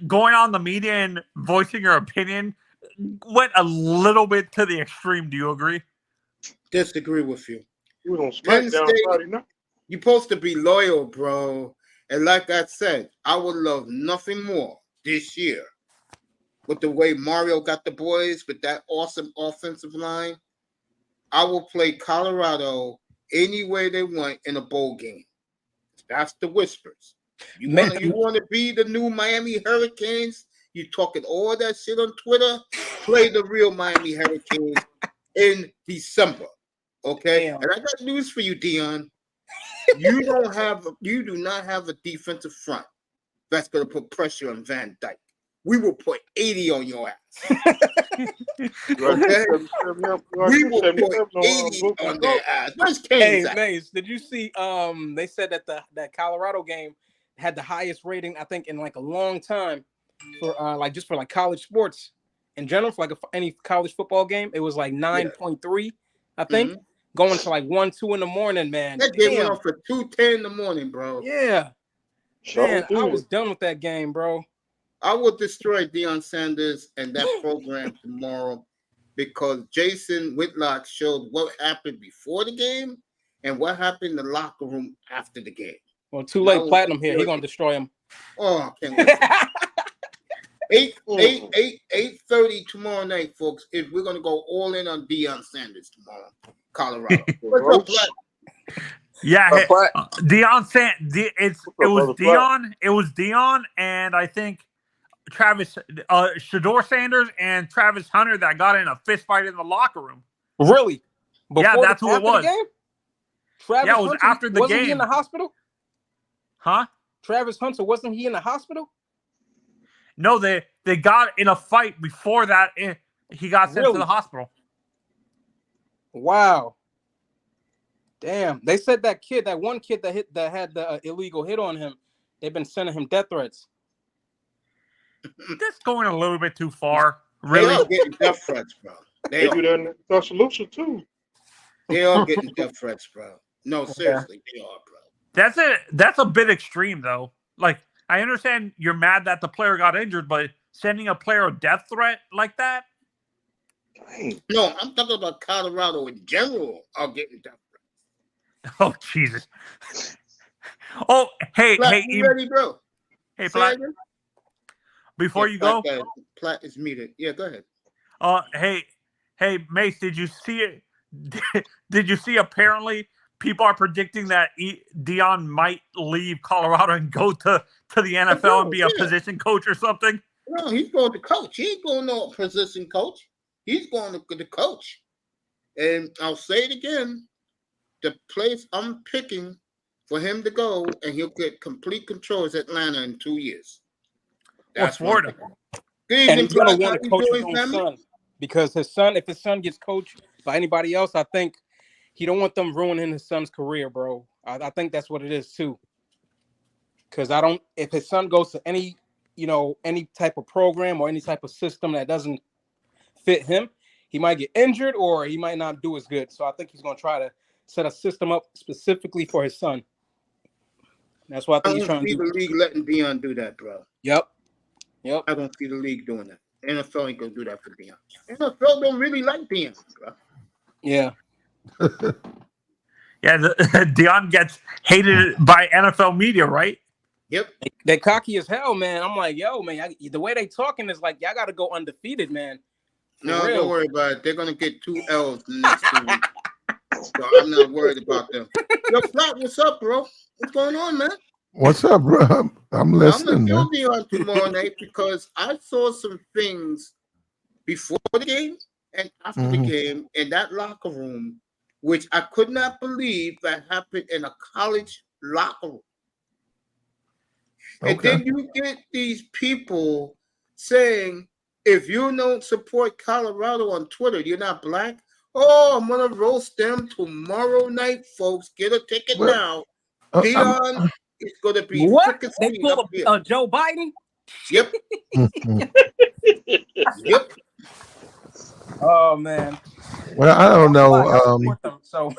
going on the media and voicing your opinion went a little bit to the extreme. Do you agree? Disagree with you. You on SmackDown Friday night. You're supposed to be loyal, bro. And like I said, I would love nothing more this year with the way Mario got the boys with that awesome offensive line. I will play Colorado any way they want in a bowl game. That's the whispers. You want to be the new Miami Hurricanes? You talking all that shit on Twitter? Play the real Miami Hurricanes in December. Okay? Damn. And I got news for you, Dion. You do not have a defensive front that's going to put pressure on Van Dyke. We will put 80 on your ass. Okay? We will put 80 on their ass. Where's Canes at? Mace, did you see they said that that Colorado game had the highest rating, I think, in like a long time for for college sports in general, for like any college football game. It was like 9.3, I think, going to like 1, 2 in the morning, man. That game went off for 2:10 in the morning, bro. Yeah. Man, I was done with that game, bro. I will destroy Deion Sanders and that program tomorrow because Jason Whitlock showed what happened before the game and what happened in the locker room after the game. Well, too late. Platinum here. He's gonna destroy him. Oh, I can't wait. 8:30 tomorrow night, folks. If we're gonna go all in on Deion Sanders tomorrow, Colorado. What's up, Platinum? Yeah, it was Dion, and I think Travis Shador Sanders and Travis Hunter that got in a fist fight in the locker room. Really? That's who it was. Travis it was Hunter, after the game. Wasn't he in the hospital? Huh? Travis Hunter, wasn't he in the hospital? No, they got in a fight before that. He got sent to the hospital. Wow. Damn. They said that one kid that had the illegal hit on him, they've been sending him death threats. That's going a little bit too far. Really? They are getting death threats, bro. They do that in Tuscaloosa too. They are getting death threats, bro. No, seriously, they are, bro. That's a bit extreme, though. Like, I understand you're mad that the player got injured, but sending a player a death threat like that? Dang. No, I'm talking about Colorado in general are getting death threats. Oh, Jesus. Oh, hey, Platt, hey, you ready, bro? Hey, Platt. Before you go, Platt is muted. Yeah, go ahead. Hey, Mace, did you see it? Did you see? Apparently, people are predicting that Dion might leave Colorado and go to the NFL and be a position coach or something. No, he's going to coach. He ain't going no position coach. He's going to coach. And I'll say it again: the place I'm picking for him to go, and he'll get complete control is Atlanta in 2 years. That's Florida. Good And evening, he's going to Platt. want to coach his own son because if his son gets coached by anybody else, I think he don't want them ruining his son's career, bro. I think that's what it is too. Because if his son goes to any type of program or any type of system that doesn't fit him, he might get injured or he might not do as good. So I think he's going to try to set a system up specifically for his son. That's what I think he's trying to do. I don't see the league letting Dion do that, bro. Yep. I don't see the league doing that. NFL ain't gonna do that for Deion. NFL don't really like Deion, bro. Yeah. Yeah, Deion gets hated by NFL media, right? Yep. They cocky as hell, man. I'm like, yo, man, the way they talking is like, y'all got to go undefeated, man. No, don't worry about it. They're gonna get 2 L's in the next 2 weeks. So I'm not worried about them. Yo, Flat, what's up, bro? What's going on, man? What's up, bro? I'm listening, I'm man. gonna kill Deion tomorrow night because I saw some things before the game and after the game in that locker room, which I could not believe that happened in a college locker room. And then you get these people saying, if you don't support Colorado on Twitter, you're not black. Oh, I'm gonna roast them tomorrow night, folks. Get a ticket now. Deion is gonna be what? They pull a Joe Biden? Yep. Yep. Oh man. Well, I don't know. So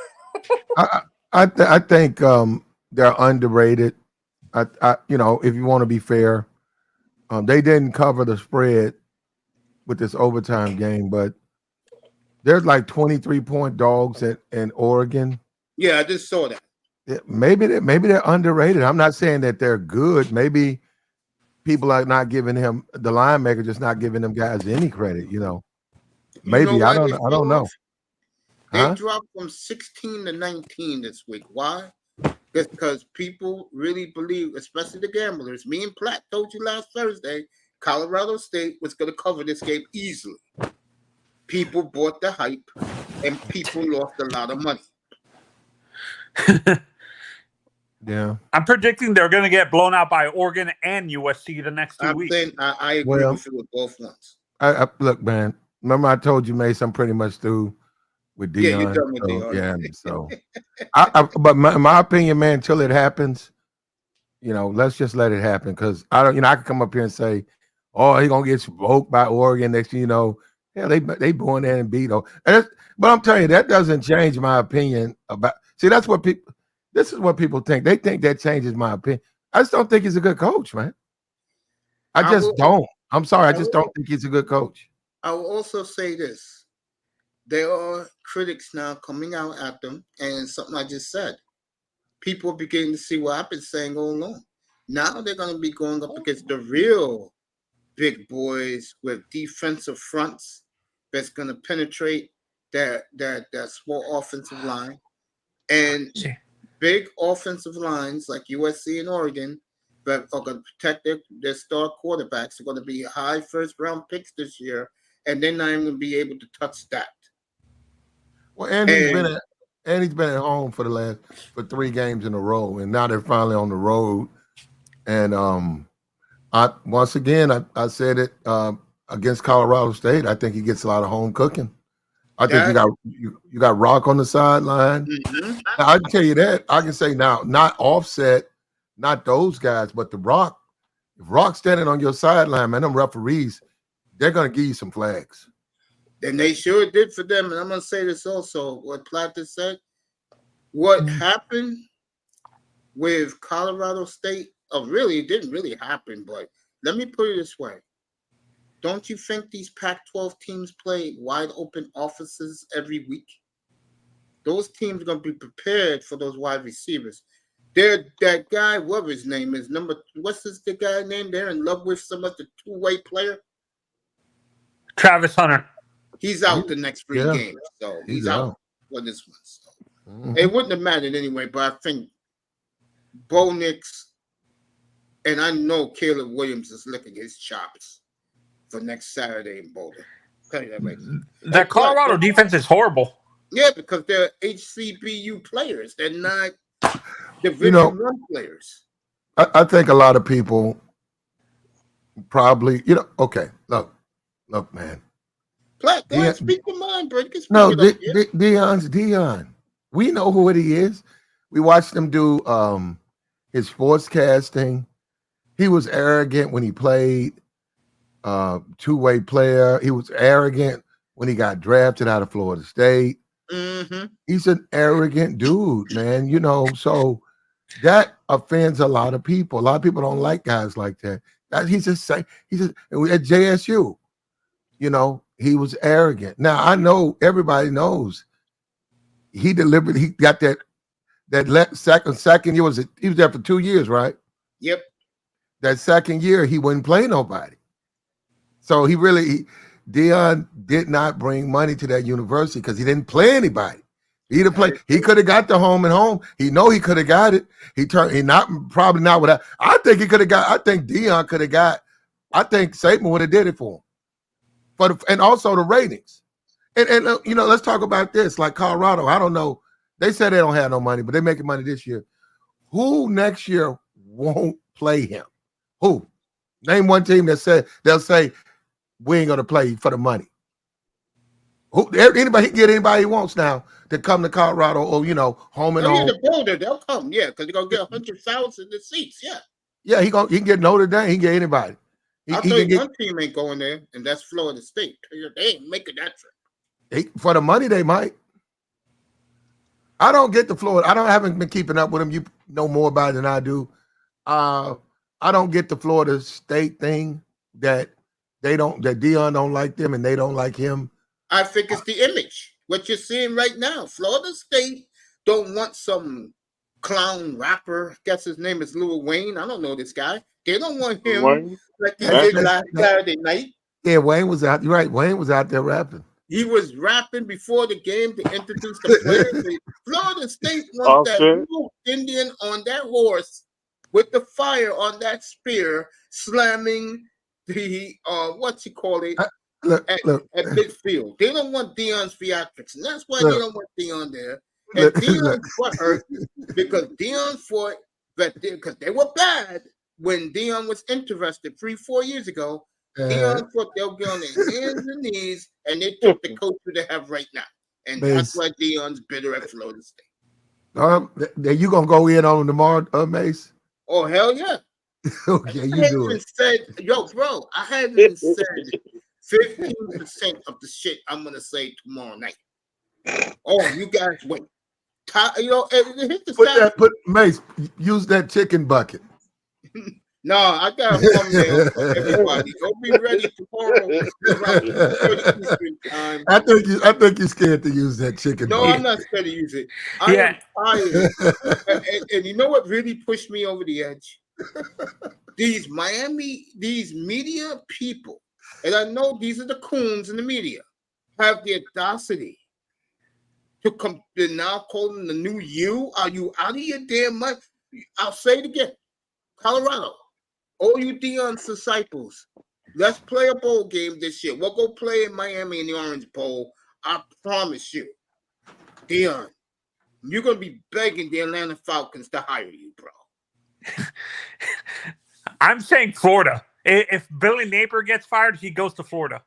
I think they're underrated. I you know, if you want to be fair, they didn't cover the spread with this overtime game, but there's like 23-point dogs in Oregon. Yeah, I just saw that. Yeah, maybe they're underrated. I'm not saying that they're good. Maybe people are not giving him the line maker, just not giving them guys any credit. You know, maybe I don't know. They dropped from 16 to 19 this week. Why? It's because people really believe, especially the gamblers. Me and Platt told you last Thursday, Colorado State was going to cover this game easily. People bought the hype, and people lost a lot of money. Yeah, I'm predicting they're going to get blown out by Oregon and USC the next 2 weeks. I agree with you with both ones. I look, man. Remember, I told you, Mace, I'm pretty much through with Deion. Yeah, you're done with Deion. Yeah, so. But my opinion, man, until it happens, you know, let's just let it happen because I don't. You know, I could come up here and say, "Oh, he's gonna get smoked by Oregon next." You know, yeah, they go in there and beat. But I'm telling you, that doesn't change my opinion about. See, that's what people. This is what people think. They think that changes my opinion. I just don't think he's a good coach, man. I just don't. I'm sorry. I just don't think he's a good coach. I will also say this. There are critics now coming out at them, and something I just said. People are beginning to see what I've been saying all along. Now they're going to be going up against the real big boys with defensive fronts that's going to penetrate that small offensive line. And big offensive lines like USC and Oregon that are going to protect their star quarterbacks are going to be high first-round picks this year, and they're not even going to be able to touch that. Well, and he's been at home for 3 games in a row, and now they're finally on the road. And I said it against Colorado State. I think he gets a lot of home cooking. I think you got Rock on the sideline. Mm-hmm. Now, I can tell you that. I can say now, not Offset, not those guys, but the Rock. If Rock's standing on your sideline, man, them referees, they're gonna give you some flags. And they sure did for them. And I'm going to say this also, what Platt just said. What happened with Colorado State, it didn't really happen, but let me put it this way. Don't you think these Pac-12 teams play wide open offices every week? Those teams are going to be prepared for those wide receivers. That guy, whatever his name is, the guy name? They're in love with some of the two-way player. Travis Hunter. He's out the next 3 games, so he's out for this one. So. It wouldn't have mattered anyway, but I think Bo Nix and I know Caleb Williams is licking his chops for next Saturday in Boulder. I'll tell you that right now. That Colorado defense is horrible. Yeah, because they're HCBU players. They're not Division I players. I think a lot of people probably, okay, look, man. Platt, go ahead, speak your mind, bro. Deion's Deion. We know who he is. We watched him do his sportscasting. He was arrogant when he played two-way player. He was arrogant when he got drafted out of Florida State. Mm-hmm. He's an arrogant dude, man. So that offends a lot of people. A lot of people don't like guys like that. He's just at JSU. he was arrogant. Now I know everybody knows he deliberately he got that second year he was there for 2 years, right? Yep. That second year he wouldn't play nobody. So Deion did not bring money to that university because he didn't play anybody. He could have got the home and home. He could have got it. Probably not without. I think Deion could have got. I think Saban would have did it for him. And also the ratings. And let's talk about this. Like Colorado, I don't know. They said they don't have no money, but they're making money this year. Who next year won't play him? Who? Name one team that said they'll say we ain't gonna play for the money. Anybody get anybody he wants now to come to Colorado or home and home. The Boulder, they'll come, yeah, because they're gonna get 100,000 the seats, yeah. Yeah, he can get Notre Dame. He can get anybody. I'll tell you one team ain't going there, and that's Florida State. They ain't making that trip. For the money, they might. I don't get the Florida. I haven't been keeping up with them. You know more about it than I do. I don't get the Florida State thing that Deion don't like them and they don't like him. I think it's the image. What you're seeing right now, Florida State don't want some clown rapper. I guess his name is Lil Wayne. I don't know this guy. They don't want him like they did last Saturday night. Yeah, Wayne was out. You're right. Wayne was out there rapping. He was rapping before the game to introduce the players. Florida State wants that little Indian on that horse with the fire on that spear, slamming the at midfield. They don't want Deion's theatrics, and that's why they don't want Deion there. And Deion's butt hurt because Deion fought because they were bad when Deion was interested 3-4 years ago. Deion thought they'll get on their hands and knees, and they took the coach that they have right now. And that's why Deion's bitter at Florida State. You gonna go in on them tomorrow, Mace? Oh, hell yeah. Okay, you do it. Yo, bro, I haven't even said 15% of the shit I'm gonna say tomorrow night. Oh, you guys wait. Mace, use that chicken bucket. No, I got a thumbnail for everybody. Don't be ready tomorrow. I think you're scared to use that chicken. No, I'm not scared to use it. I am tired. And you know what really pushed me over the edge? These media people, and I know these are the coons in the media, have the audacity to come. They're now calling the new you. Are you out of your damn mind? I'll say it again. Colorado. All you Deion's disciples, let's play a bowl game this year. We'll go play in Miami in the Orange Bowl. I promise you. Deion, you're going to be begging the Atlanta Falcons to hire you, bro. I'm saying Florida. If Billy Napier gets fired, he goes to Florida.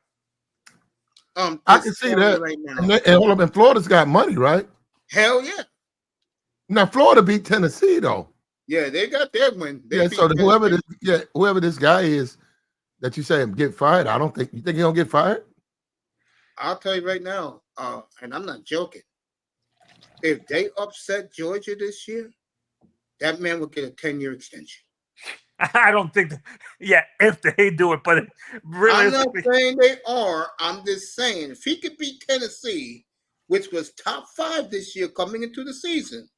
I can see that. Right now. And Florida's got money, right? Hell yeah. Now, Florida beat Tennessee, though. Yeah, they got their win. So whoever this guy is that you say get fired, you think he's gonna get fired? I'll tell you right now, and I'm not joking. If they upset Georgia this year, that man will get a 10-year extension. I don't think if they do it, but really, I'm not saying they are. I'm just saying if he could beat Tennessee, which was top 5 this year coming into the season,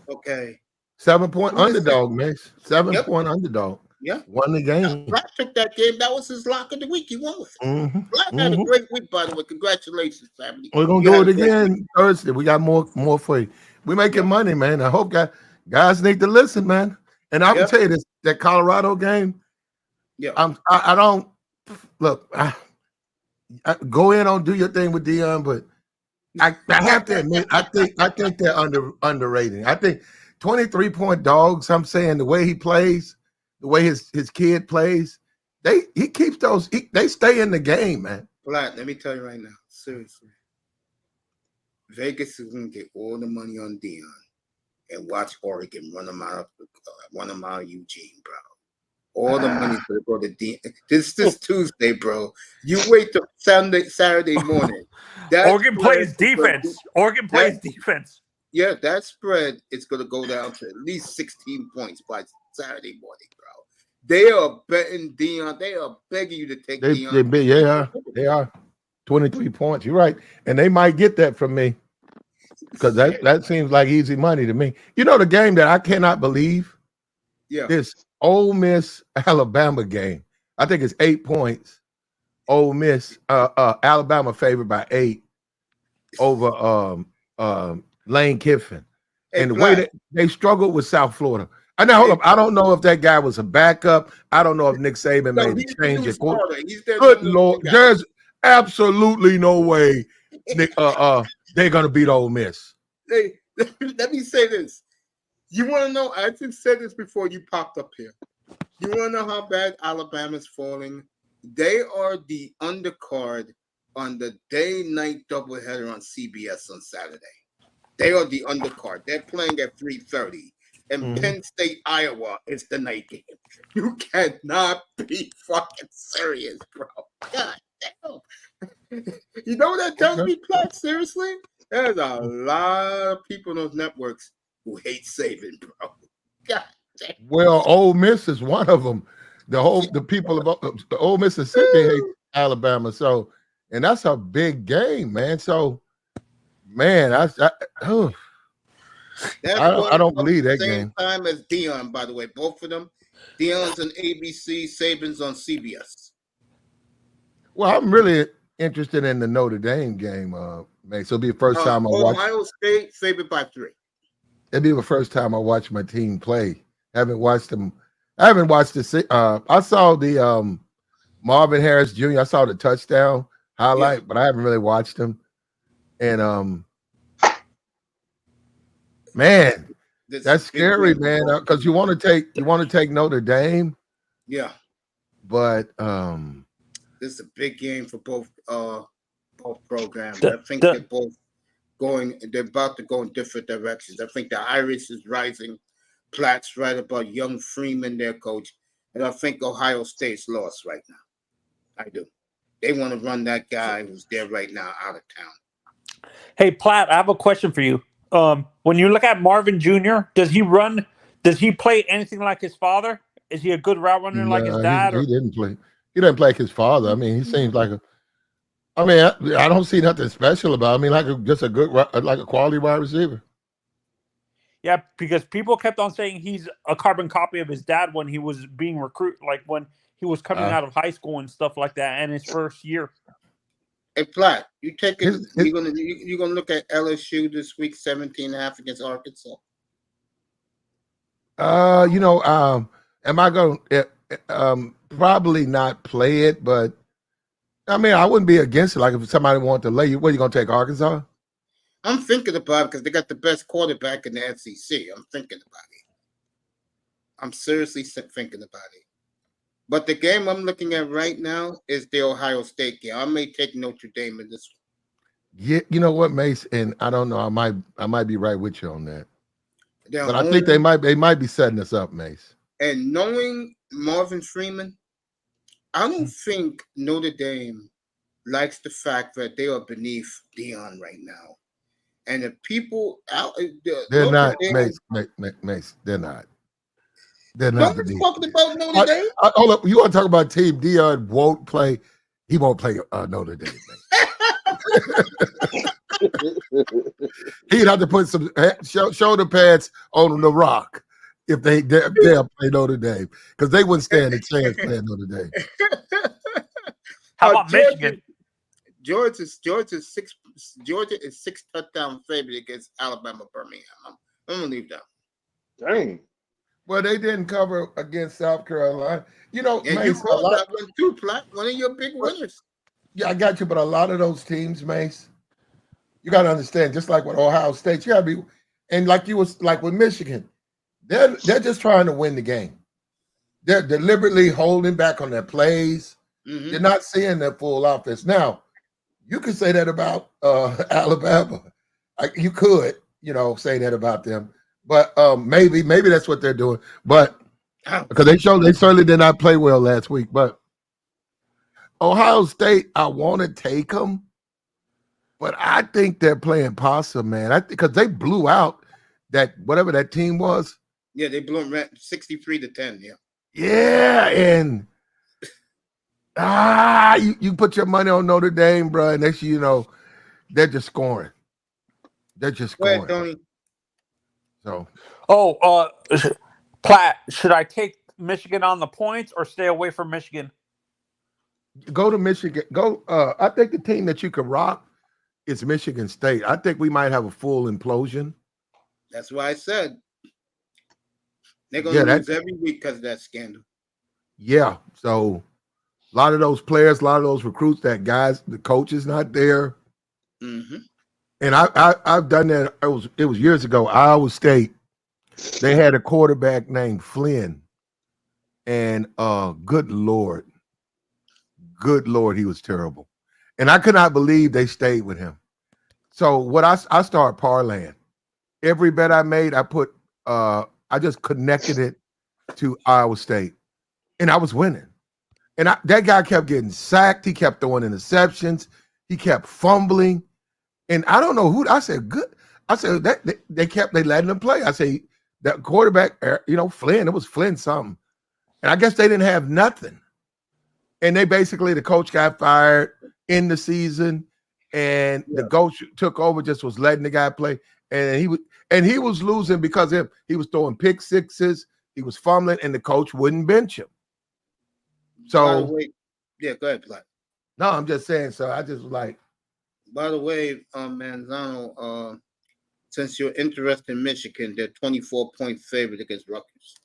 okay. 7-point underdog, Mace. 7-point underdog. Yeah. Won the game. Black took that game. That was his lock of the week. He won with it. Black had a great week, by the way. Congratulations, family. We're going to do it again Thursday. We got more for you. We're making money, man. I hope guys need to listen, man. And I will tell you this, that Colorado game, I don't look. I go in on do your thing with Deion, but I have to admit, I think they're underrated. I think 23-point dogs. I'm saying the way he plays, the way his kid plays, he keeps those. They stay in the game, man. Black, let me tell you right now, seriously, Vegas is gonna get all the money on Deion and watch Oregon run them out of Eugene, bro. All the money's gonna go to Deion. This Tuesday, bro. You wait till Saturday morning. Oregon plays defense. Oregon plays defense. Yeah, that spread is going to go down to at least 16 points by Saturday morning, bro. They are betting Dion. They are begging you to take Dion. They are 23 points. You're right, and they might get that from me because that seems like easy money to me. You know the game that I cannot believe. Yeah, this Ole Miss Alabama game. I think it's 8 points. Ole Miss, Alabama favored by 8 over Lane Kiffin. And the way that they struggled with South Florida. Hold up. I don't know if that guy was a backup. I don't know if Nick Saban made the change. Good Lord, there's absolutely no way they're gonna beat Ole Miss. Let me say this. You want to know? I just said this before you popped up here. You want to know how bad Alabama's falling? They are the undercard on the day-night doubleheader on CBS on Saturday. They are the undercard. They're playing at 3:30. And Penn State, Iowa is the night game. You cannot be fucking serious, bro. God damn. You know what that tells me, Platt? Seriously? There's a lot of people on those networks who hate Saban, bro. God damn. Well, Ole Miss is one of them. The people of the Ole Mississippi hate Alabama. So, and that's a big game, man. So, man, I don't believe that game. Same time as Dion, by the way, both of them. Dion's on ABC, Saban's on CBS. Well, I'm really interested in the Notre Dame game, man. So it'll be the first time I watch. Ohio State favored by 3. It'll be the first time I watch my team play. I haven't watched them. I haven't watched the. I saw the Marvin Harris Jr. I saw the touchdown highlight, but I haven't really watched him. And man, that's scary, man. Because you want to take Notre Dame. Yeah, but this is a big game for both programs. I think they're both going. They're about to go in different directions. I think the Irish is rising. Platt's right about young Freeman, their coach, and I think Ohio State's lost right now. I do. They want to run that guy who's there right now out of town. Hey, Platt, I have a question for you. When you look at Marvin Jr., does he play anything like his father? Is he a good route runner like his dad? He didn't play. He didn't play like his father. I mean, he seems like I don't see nothing special about him. I mean, just a good, like a quality wide receiver. Yeah, because people kept on saying he's a carbon copy of his dad when he was being recruited, like when he was coming out of high school and stuff like that, and his first year. Hey, Platt, you're gonna look at LSU this week, 17.5 against Arkansas. Am I going to probably not play it? But I mean, I wouldn't be against it. Like if somebody wanted to lay you, what are you going to take, Arkansas? I'm thinking about it because they got the best quarterback in the SEC. I'm thinking about it. I'm seriously thinking about it. But the game I'm looking at right now is the Ohio State game. I may take Notre Dame in this one. Yeah, you know what, Mace, and I don't know. I might be right with you on that. But I think they might be setting us up, Mace. And knowing Marvin Freeman, I don't think Notre Dame likes the fact that they are beneath Dion right now. And the people out they're not, Mace. They're not. They're not. Nobody's talking about Notre Dame. Hold up. You want to talk about team Dion won't play? He won't play Notre Dame. He'd have to put some shoulder pads on the rock if they dare play Notre Dame because they wouldn't stand a chance playing Notre Dame. How about Michigan? Georgia is 6 touchdown favorite against Alabama Birmingham. I'm gonna leave that. Dang. Well, they didn't cover against South Carolina. You know, and Mace, you called that one too, Platt. One of your big winners. Yeah, I got you. But a lot of those teams, Mace, you got to understand. Just like with Ohio State, you got to be, and like with Michigan, they're just trying to win the game. They're deliberately holding back on their plays. Mm-hmm. They're not seeing their full offense. Now, you could say that about Alabama. You could, say that about them. But maybe that's what they're doing. But because they certainly did not play well last week. But Ohio State, I want to take them, but I think they're playing possum, man. Because they blew out that whatever that team was. Yeah, they blew them 63-10. Yeah. Yeah, and you put your money on Notre Dame, bro, and next you know, they're just scoring. They're just Go ahead, scoring. Tony. So Platt, should I take Michigan on the points or stay away from Michigan? go to Michigan. Go. I think the team that you could rock is Michigan State. I think we might have a full implosion. That's why I said they're going to lose every week because of that scandal. Yeah. So a lot of those players, a lot of those recruits, that guys, the coach is not there. Mm-hmm. And I've done that. It was years ago. Iowa State. They had a quarterback named Flynn, and good Lord, he was terrible. And I could not believe they stayed with him. So what I started parlaying. Every bet I made, I put I just connected it to Iowa State, and I was winning. And that guy kept getting sacked. He kept throwing interceptions. He kept fumbling. And I don't know who. I said, good. I said that they letting him play. I say that quarterback, Flynn. It was Flynn something. And I guess they didn't have nothing. And the coach got fired in the season, and the coach took over, just was letting the guy play. And he was losing because he was throwing pick sixes, he was fumbling, and the coach wouldn't bench him. So, by the way, go ahead, Black. No, I'm just saying. So I just was like. By the way, Manzano, since you're interested in Michigan, they're 24-point favorite against Rutgers.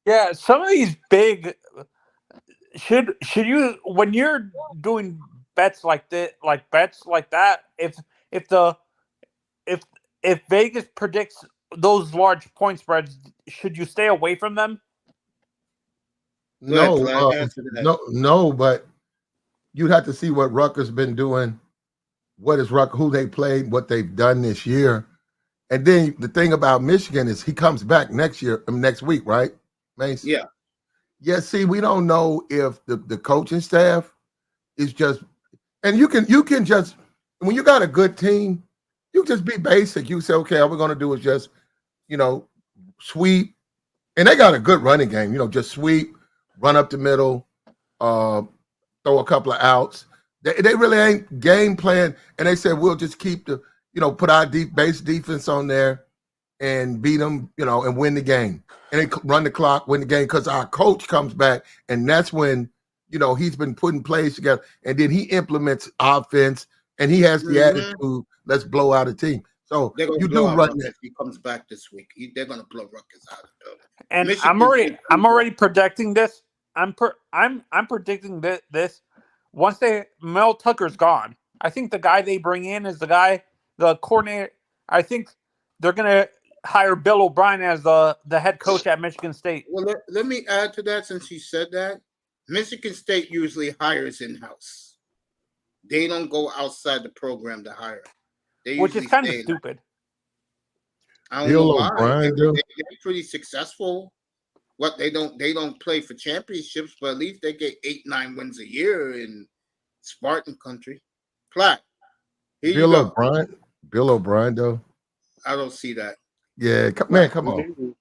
Yeah, some of these big should you, when you're doing bets like that, if Vegas predicts those large point spreads, should you stay away from them? No, but you'd have to see what Rutgers been doing. What is Rutgers? Who they played? What they've done this year? And then the thing about Michigan is he comes back next week, right, Mace? Yeah. Yeah. See, we don't know if the coaching staff is just, and you can just, when you got a good team, you just be basic. You say, okay, all we're going to do is just, sweep, and they got a good running game. Just sweep, run up the middle, throw a couple of outs. They really ain't game plan, and they said we'll just keep put our base defense on there and beat them, and win the game. And they run the clock, win the game, because our coach comes back, and that's when he's been putting plays together, and then he implements offense, and he has the attitude. Let's blow out a team. So you do run that. He comes back this week. They're gonna blow Rutgers out of the building. And I'm already predicting this. I'm predicting this. Once Mel Tucker's gone, I think the guy they bring in is the coordinator. I think they're gonna hire Bill O'Brien as the head coach at Michigan State. Well, let me add to that, since you said that. Michigan State usually hires in-house. They don't go outside the program to hire. Which is kind of stupid. I don't know why. They're pretty successful. They don't play for championships, but at least they get 8-9 wins a year in Spartan country. Platt. Bill O'Brien, though. I don't see that. Yeah, man, come on.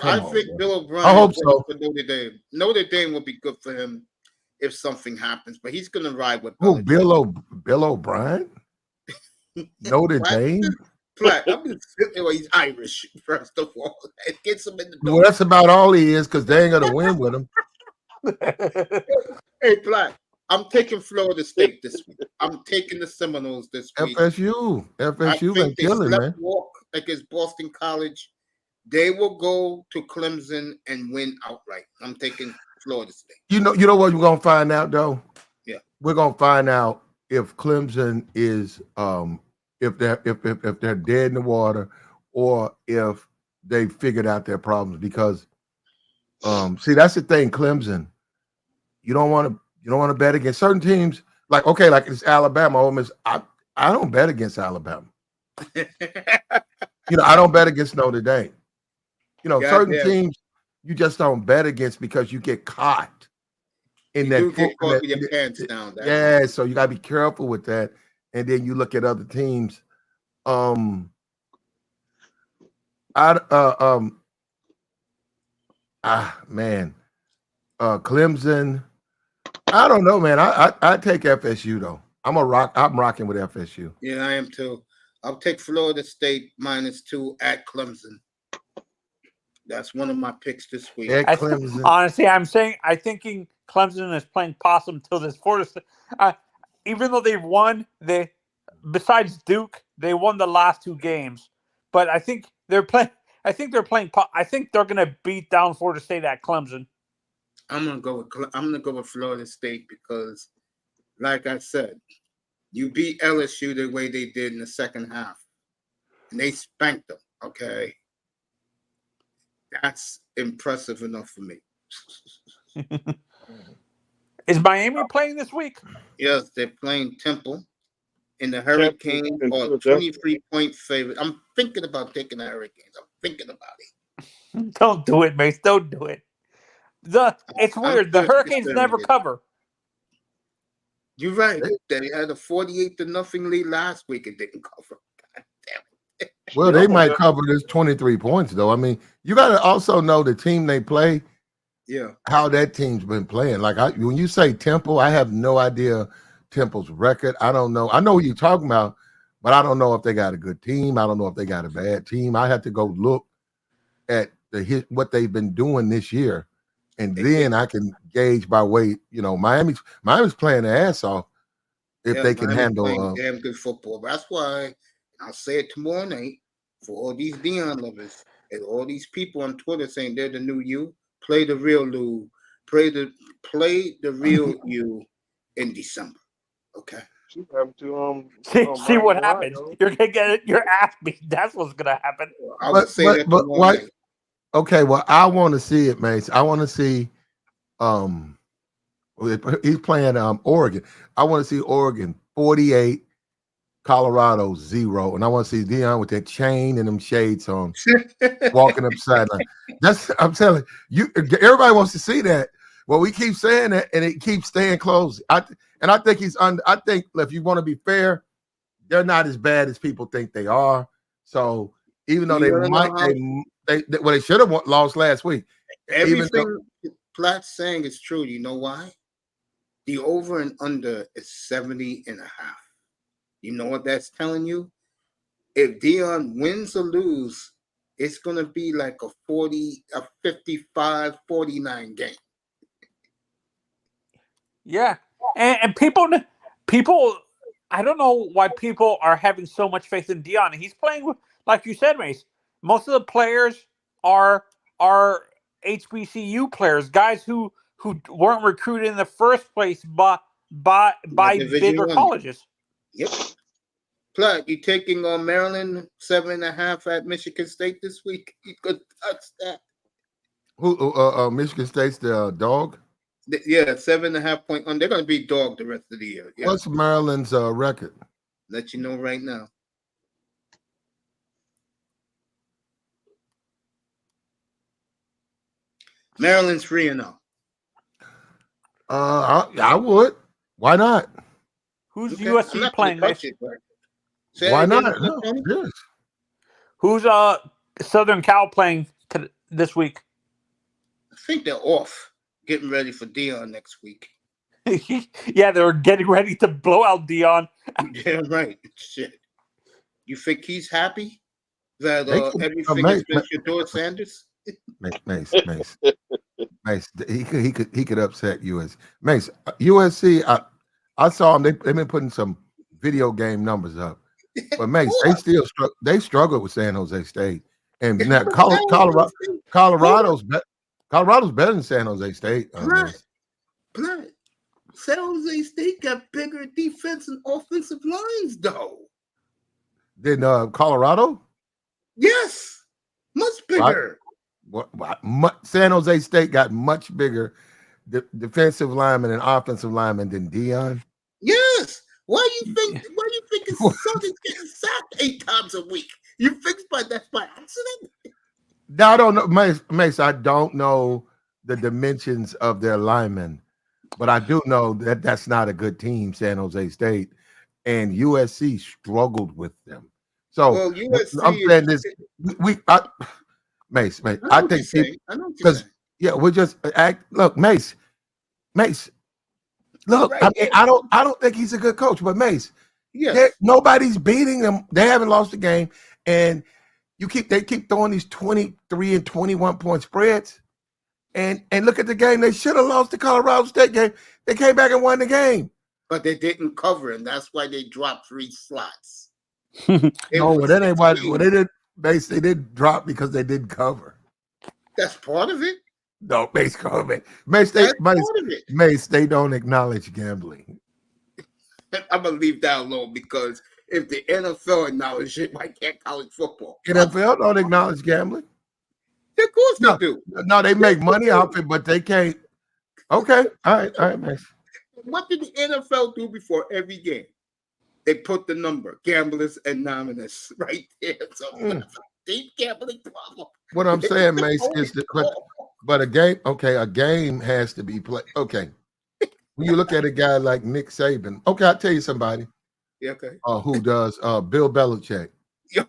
I think Bill O'Brien. I hope so. For Notre Dame. Notre Dame will be good for him if something happens, but he's going to ride with. Who? Bill O'Brien? Notre Dame. Platt, he's Irish, first of all. It gets him in the door. Well, that's about all he is, because they ain't gonna win with him. Hey, Platt, I'm taking Florida State this week. I'm taking the Seminoles this week. FSU been killing, man. Walk against Boston College. They will go to Clemson and win outright. I'm taking Florida State. You know what we're gonna find out, though? Yeah, we're gonna find out if Clemson is if they're dead in the water, or if they figured out their problems. Because see, that's the thing, Clemson. You don't want to bet against certain teams. Like it's Alabama, Ole Miss. I don't bet against Alabama. I don't bet against Notre Dame. Certain teams you just don't bet against because you get caught in that. Get caught with your pants down. Yeah, so you gotta be careful with that. And then you look at other teams. Man, Clemson. I don't know, man. I take FSU though. I'm rocking with FSU. Yeah, I am too. I'll take Florida State -2 at Clemson. That's one of my picks this week. At Clemson. Honestly, I'm thinking Clemson is playing possum till this Florida State. Even though they've won, besides Duke, they won the last 2 games. But I think they're playing. I think they're going to beat down Florida State at Clemson. I'm gonna go with Florida State because, like I said, you beat LSU the way they did in the second half, and they spanked them. Okay, that's impressive enough for me. Is Miami playing this week? Yes, they're playing Temple, and the Hurricanes are 23-point favorite. I'm thinking about taking the Hurricanes. I'm thinking about it. Don't do it, Mace. Don't do it. It's weird. The Hurricanes never cover. You're right. They had a 48-0 lead last week and didn't cover. God damn it. Well, they might cover this 23 points, though. I mean, you got to also know the team they play. Yeah. How that team's been playing. Like when you say Temple, I have no idea Temple's record. I don't know. I know what you're talking about, but I don't know if they got a good team. I don't know if they got a bad team. I have to go look at what they've been doing this year. And then I can gauge by weight. Miami's playing their ass off if they can handle damn good football. That's why I'll say it tomorrow night for all these Deion lovers and all these people on Twitter saying they're the new you. Play the real Lou. Play the real you in December. Okay. You have to see what happens. You're gonna get your ass beat. That's what's gonna happen. I would say that tomorrow night. Okay, well, I want to see it, Mace. I want to see he's playing Oregon. I want to see Oregon 48, Colorado 0. And I want to see Deion with that chain and them shades on walking up sideline. I'm telling you, everybody wants to see that. Well, we keep saying that and it keeps staying close. I think I think if you want to be fair, they're not as bad as people think they are. So even though they should have lost last week. Everything Platt's saying is true. You know why? The over and under is 70.5. You know what that's telling you? If Deion wins or lose, it's going to be like a 55-49 game. Yeah. And people, I don't know why people are having so much faith in Deion. He's playing with, like you said, Mace, most of the players are HBCU players, guys who weren't recruited in the first place by bigger colleges. Yep. Platt, you taking Maryland 7.5 at Michigan State this week? You could touch that. Who? Michigan State's the dog. Yeah, 7.5 point. They're going to be dog the rest of the year. Yeah. What's Maryland's record? Let you know right now. Maryland's 3-0. I would. Why not? Who's USC playing? Why not? No, yes. Who's Southern Cal playing this week? I think they're off, getting ready for Deion next week. Yeah, they're getting ready to blow out Deion. Yeah, right. Shit. You think he's happy that everything has been Shedeur Sanders? Mace. He could upset USC. Mace, USC. I saw them. They've been putting some video game numbers up, but Mace, they struggle with San Jose State, and now Colorado's better than San Jose State. Platt. San Jose State got bigger defense and offensive lines, though. Than Colorado? Yes, much bigger. San Jose State got much bigger defensive linemen and offensive linemen than Deion. Yes. Why you think his son is getting sacked 8 times a week? You think that's by accident? No, I don't know, Mace. I don't know the dimensions of their linemen, but I do know that that's not a good team, San Jose State, and USC struggled with them. So USC I'm saying this. Mace. I think because Yeah, we're just act. Look, Mace. Look, Right. I mean, I don't think he's a good coach, but Mace, Yes. nobody's beating them. They haven't lost the game, and they keep throwing these 23 and 21 point spreads. And look at the game. They should have lost the Colorado State game. They came back and won the game. But they didn't cover, and that's why they dropped 3 slots. No, that ain't why. Well, they did drop because they didn't cover. That's part of it. No, Mace covered. That's part of it. Mace, they don't acknowledge gambling. I'm gonna leave that alone because if the NFL acknowledges it, why can't college football? NFL don't acknowledge gambling. Of course they do. No, they make money off it, but they can't. Okay, all right, Mace. What did the NFL do before every game? They put the number, Gamblers Anonymous, right there. So what a deep gambling problem. What I'm saying, Mace, is but a game has to be played. Okay. When you look at a guy like Nick Saban, okay, I'll tell you somebody. Yeah, okay. Who does Bill Belichick.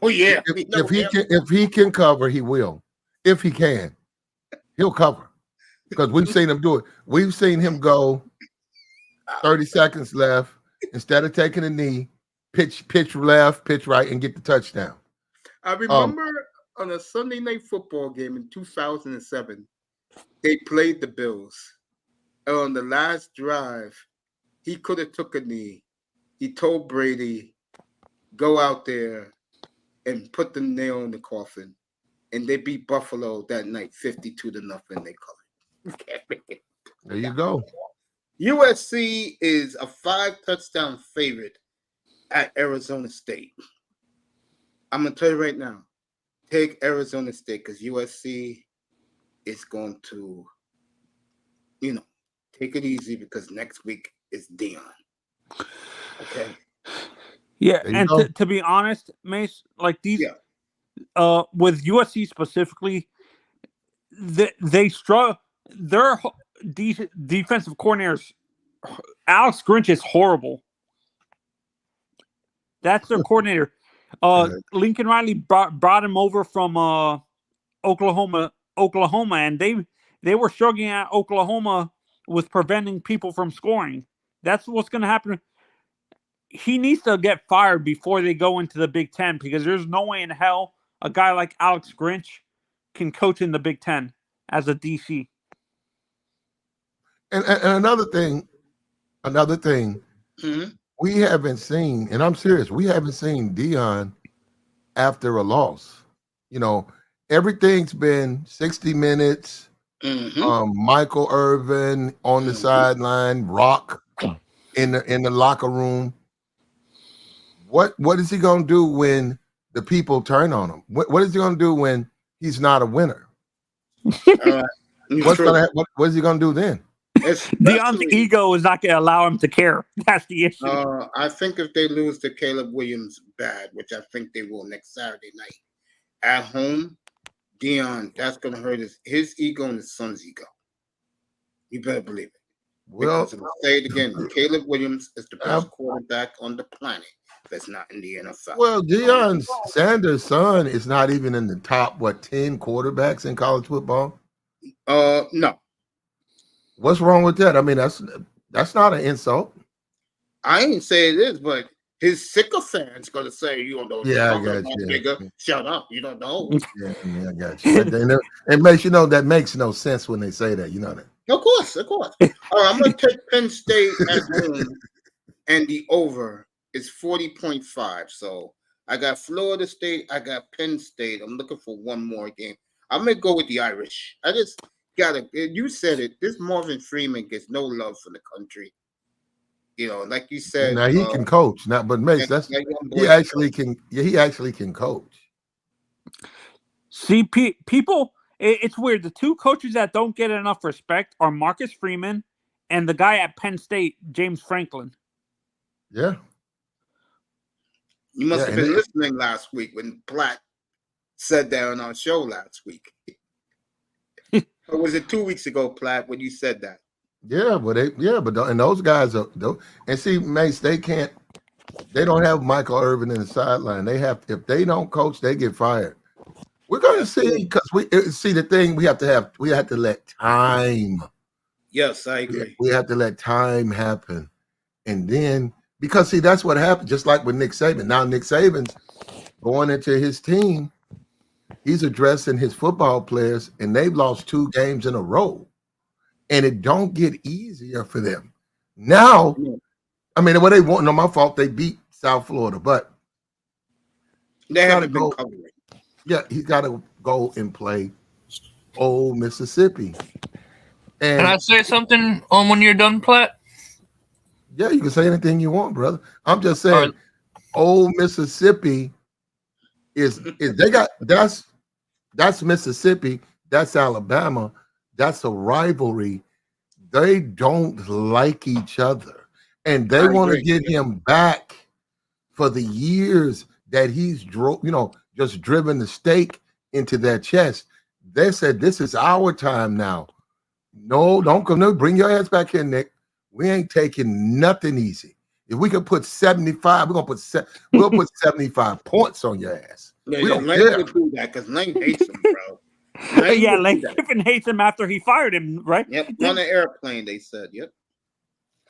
Oh, yeah. If he can cover, he will. If he can, he'll cover. Because we've seen him do it. We've seen him go 30 seconds left. Instead of taking a knee, pitch left, pitch right, and get the touchdown. I remember on a Sunday night football game in 2007, they played the Bills. And on the last drive, he could have took a knee. He told Brady, go out there and put the nail in the coffin. And they beat Buffalo that night 52-0. They covered. There you go. USC is a 5-touchdown favorite at Arizona State. I'm going to tell you right now, take Arizona State because USC is going to, take it easy because next week is Dion. Okay? Yeah, and to be honest, Mace, like these, with USC specifically, they struggle. Their defensive coordinators, Alex Grinch is horrible. That's their coordinator. Lincoln Riley brought him over from Oklahoma, and they were struggling at Oklahoma with preventing people from scoring. That's what's going to happen. He needs to get fired before they go into the Big Ten because there's no way in hell a guy like Alex Grinch can coach in the Big Ten as a DC. And another thing, we haven't seen, and I'm serious, we haven't seen Dion after a loss. Everything's been 60 minutes. Michael Irvin on the sideline, Rock in the locker room. What is he gonna do when the people turn on him? What is he gonna do when he's not a winner? What is he gonna do then? Dion's ego is not going to allow him to care. That's the issue. I think if they lose to Caleb Williams bad, which I think they will next Saturday night at home, Dion, that's going to hurt his ego and his son's ego. You better believe it. Well, because I'll say it again, Caleb Williams is the best quarterback on the planet that's not in the NFL. Well, Deion Sanders' son is not even in the top, 10 quarterbacks in college football? No. What's wrong with that? I mean, that's not an insult. I ain't say it is, but his sycophants gonna say you don't know. Yeah, I got you. Nigga. Shut up, you don't know. Yeah, I got you. It makes that makes no sense when they say that. You know that. Of course. All right, I'm gonna take Penn State at home, and the over is 40.5. So I got Florida State, I got Penn State. I'm looking for one more game. I'm gonna go with the Irish. I just you said it. This Marvin Freeman gets no love from the country. Like you said. Now he can coach. But Mace, he actually can. Yeah, he actually can coach. See, people, it's weird. The two coaches that don't get enough respect are Marcus Freeman and the guy at Penn State, James Franklin. Yeah. You must have been listening last week when Platt said that on our show last week. Or was it 2 weeks ago, Platt, when you said that? Yeah, but and those guys are, and see, Mace, they don't have Michael Irvin in the sideline. They have, if they don't coach, they get fired. We're going to see because we see the thing. We have to let time. Yes, I agree. We have to let time happen, and then because see that's what happened. Just like with Nick Saban. Now Nick Saban's going into his team. He's addressing his football players, and they've lost 2 games in a row, and it don't get easier for them. Now, I mean, what they want, no, my fault. They beat South Florida, but they haven't been covering. Yeah, he's got to go and play Old Mississippi. And can I say something when you're done, Platt? Yeah, you can say anything you want, brother. I'm just saying, Old Mississippi is they got that's Mississippi, that's Alabama, that's a rivalry. They don't like each other, and they want to get him back for the years that he's just driven the stake into their chest. They said, this is our time now. No, don't come. No, bring your ass back here, Nick. We ain't taking nothing easy. If we could put 75, we'll put 75 points on your ass. Yeah, we don't Lane care. would do that because Lane hates him, bro. Lane Kiffin hates him after he fired him, right? Yep, on the airplane, they said. Yep.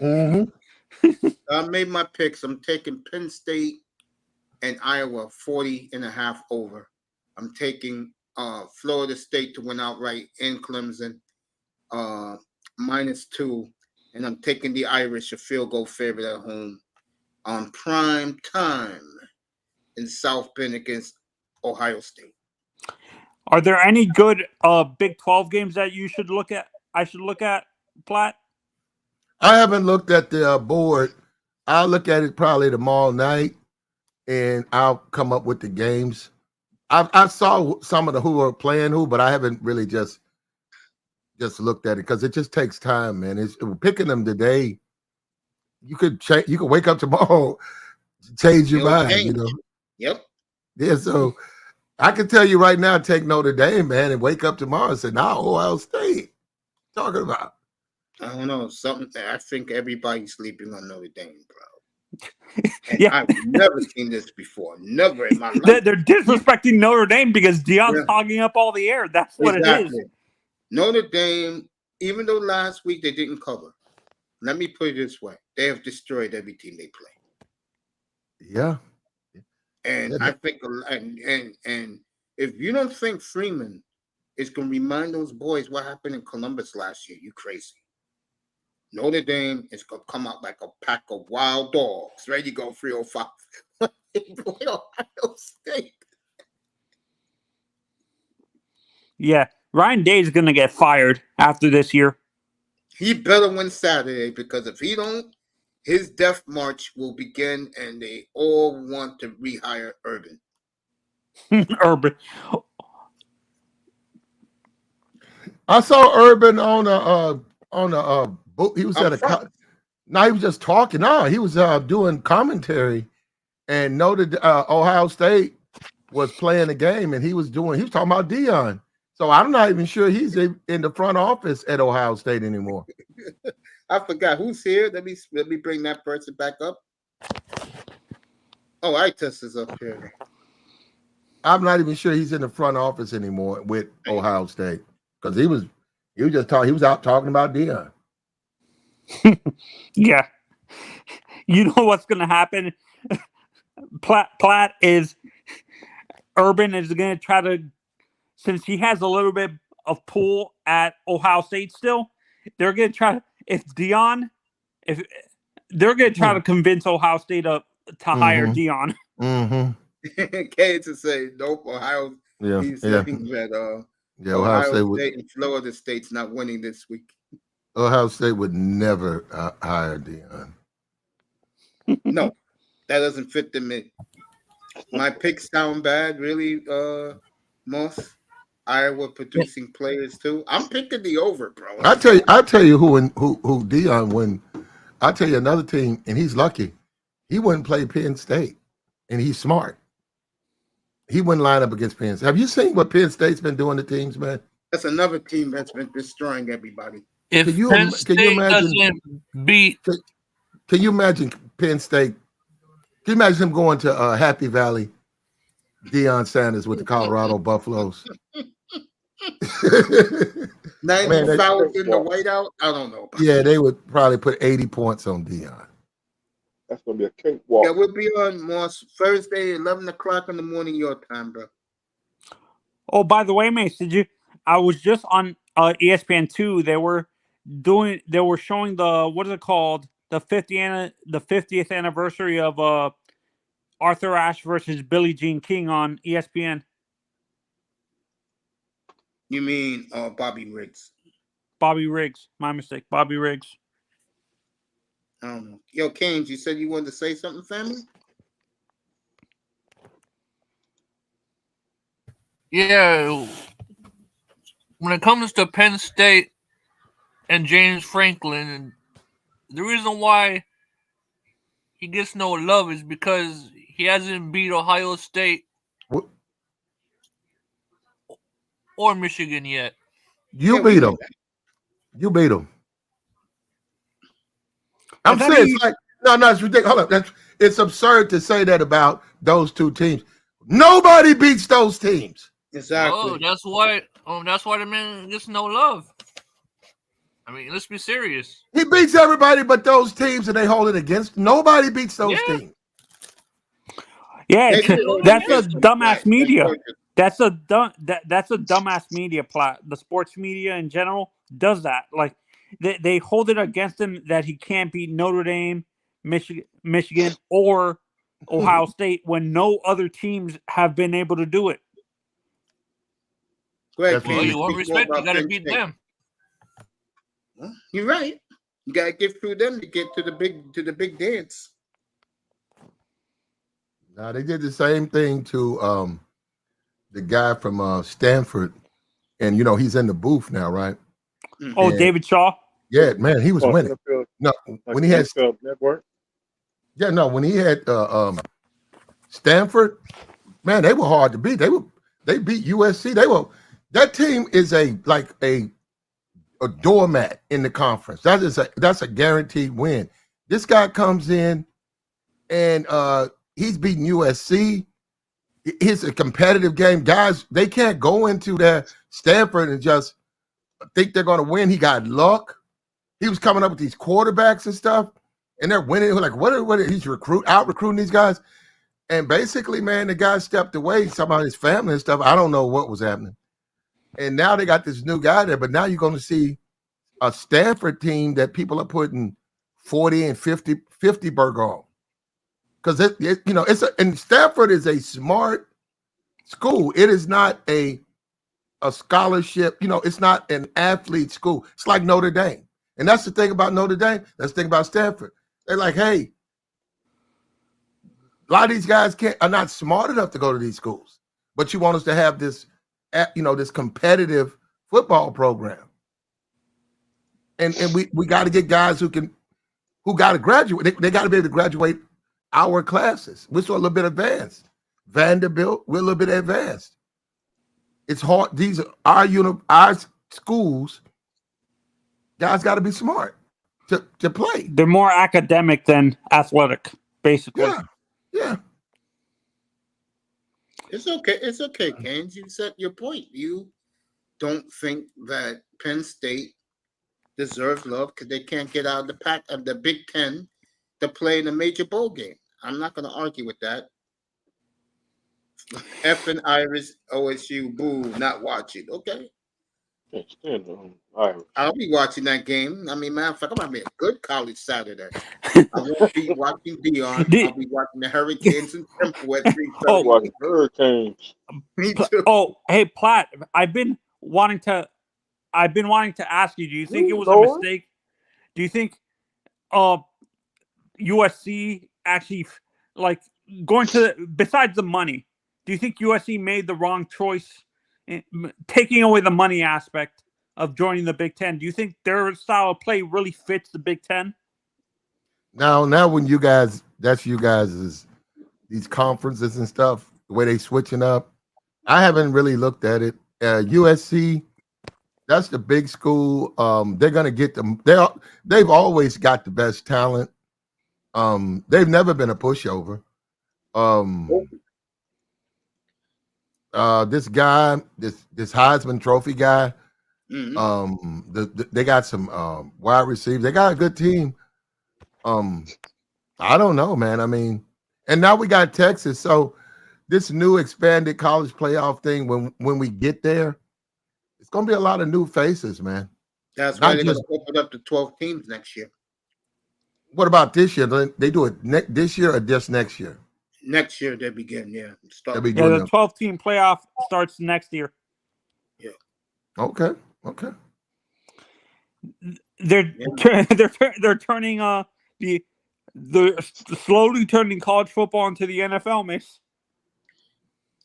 Mm-hmm. I made my picks. I'm taking Penn State and Iowa 40.5 over. I'm taking Florida State to win outright in Clemson, -2. And I'm taking the Irish, a field goal favorite at home on prime time in South Bend against Ohio State. Are there any good Big 12 games that you should look at? I should look at, Platt? I haven't looked at the board. I'll look at it probably tomorrow night, and I'll come up with the games. I saw some of the who are playing who, but I haven't really just looked at it because it just takes time, man. It's picking them today. You could change. You could wake up tomorrow, change your mind. Change. You know. Yep. Yeah. So I can tell you right now, take Notre Dame, man, and wake up tomorrow and say, "Nah, Ohio State." Talking about. I don't know, something that I think everybody's sleeping on Notre Dame, bro. And Yeah. I've never seen this before. Never in my life. They're disrespecting Notre Dame because Deion's hogging up all the air. That's what it is. Notre Dame, even though last week they didn't cover, let me put it this way: they have destroyed every team they play. Yeah. And I think, and if you don't think Freeman is going to remind those boys what happened in Columbus last year, you crazy. Notre Dame is going to come out like a pack of wild dogs. Ready to go 305. Ohio State. Yeah. Ryan Day is going to get fired after this year. He better win Saturday because if he don't, his death march will begin and they all want to rehire Urban. Urban. I saw Urban on a book. He was at a no, he was just talking. No, he was doing commentary, and noted Ohio State was playing the game, and he was talking about Deion. So I'm not even sure he's in the front office at Ohio State anymore. I forgot who's here. Let me bring that person back up. Oh, Itus is up here. I'm not even sure he's in the front office anymore with Ohio State because he was out talking about Deion. Yeah. You know what's going to happen? Platt is Urban is going to try to, since he has a little bit of pull at Ohio State still, they're going to try, if they're going to try to convince Ohio State to hire Deion. Mm-hmm. Kay to say nope. Ohio. Yeah. He's saying that Ohio State and Florida State's not winning this week. Ohio State would never hire Deion. No, that doesn't fit them in. My picks sound bad, really, Moss. Iowa producing players too. I'm picking the over, bro. I tell you who Deion win. I'll tell you another team, and he's lucky. He wouldn't play Penn State, and he's smart. He wouldn't line up against Penn State. Have you seen what Penn State's been doing to teams, man? That's another team that's been destroying everybody. If Penn State doesn't beat, can you imagine Penn State? Can you imagine him going to Happy Valley, Deion Sanders with the Colorado Buffaloes. Not Man, even Fowler's in the whiteout. I don't know. Yeah, they would probably put 80 points on Deion. That's gonna be a cakewalk. Yeah, we'll be on Thursday, 11 o'clock in the morning, your time, bro. Oh, by the way, Mace, I was just on ESPN2. They were showing the, what is it called? The 50th anniversary of Arthur Ashe versus Billie Jean King on ESPN. You mean Bobby Riggs? Bobby Riggs. My mistake. Bobby Riggs. I don't know. Yo, Canes, you said you wanted to say something, family? Yeah. When it comes to Penn State and James Franklin, the reason why he gets no love is because he hasn't beat Ohio State or Michigan yet. You beat him. You beat him. I'm saying it's like no, it's ridiculous. Hold up, it's absurd to say that about those two teams. Nobody beats those teams. Exactly. Oh, that's why the man gets no love. I mean, let's be serious. He beats everybody but those teams, and they hold it against. Nobody beats those teams. Yeah, that's a dumbass media. That's a dumbass media plot. The sports media in general does that. Like they hold it against him that he can't beat Notre Dame, Michigan, or Ohio State when no other teams have been able to do it. Well, you want respect, you gotta beat them. Well, you're right. You gotta get through them to get to the big dance. Now they did the same thing to the guy from Stanford, and he's in the booth now, right? Oh, and David Shaw. Yeah, man, he was winning. No, when he had network. Yeah, no, when he had Stanford, man, they were hard to beat. They beat USC. That team is a doormat in the conference. That's a guaranteed win. This guy comes in and he's beating USC. It's a competitive game. Guys, they can't go into that Stanford and just think they're going to win. He got luck. He was coming up with these quarterbacks and stuff, and they're winning. Like, what he's out recruiting these guys. And basically, man, the guy stepped away. Somehow his family and stuff. I don't know what was happening. And now they got this new guy there, but now you're going to see a Stanford team that people are putting 40 and 50 burger on. Because and Stanford is a smart school. It is not a scholarship. It's not an athlete school. It's like Notre Dame. And that's the thing about Notre Dame. That's the thing about Stanford. They're like, hey, a lot of these guys are not smart enough to go to these schools. But you want us to have this, this competitive football program. And we got to get guys who got to graduate. They got to be able to graduate our classes. We're still a little bit advanced. Vanderbilt, we're a little bit advanced. It's hard. These are our schools. Guys got to be smart to play. They're more academic than athletic, basically. Yeah. It's okay, Canes. You said your point. You don't think that Penn State deserves love because they can't get out of the pack of the Big Ten to play in a major bowl game. I'm not going to argue with that. F and Irish, OSU, boo, not watching. Okay. I'll be watching that game. I mean, man, I'm going to be a good college Saturday. I won't be watching Deion. I'll be watching the Hurricanes and Temple at 3:30. Watching Hurricanes. Me too. Oh, hey, Platt, I've been wanting to ask you, do you think it was a mistake? Do you think USC actually, like, going to, besides the money, do you think USC made the wrong choice in taking away the money aspect of joining the Big Ten? Do you think their style of play really fits the Big Ten? Now when you guys, that's you guys' these conferences and stuff, the way they switching up, I haven't really looked at it. USC, that's the big school. They're gonna get them. They've always got the best talent. They've never been a pushover. This guy, this Heisman Trophy guy, Mhm. they got some wide receivers. They got a good team. I don't know, man. I mean, and now we got Texas. So this new expanded college playoff thing, when we get there, it's gonna be a lot of new faces, man. That's why Not they're going just to open up to 12 teams next year. what about this year? They do it this year or just next year? Next year they begin. Yeah, They'll start. be Yeah, doing the them. 12-team playoff starts next year. Yeah, Okay. They're yeah. they're turning they're slowly turning college football into the NFL, Mace.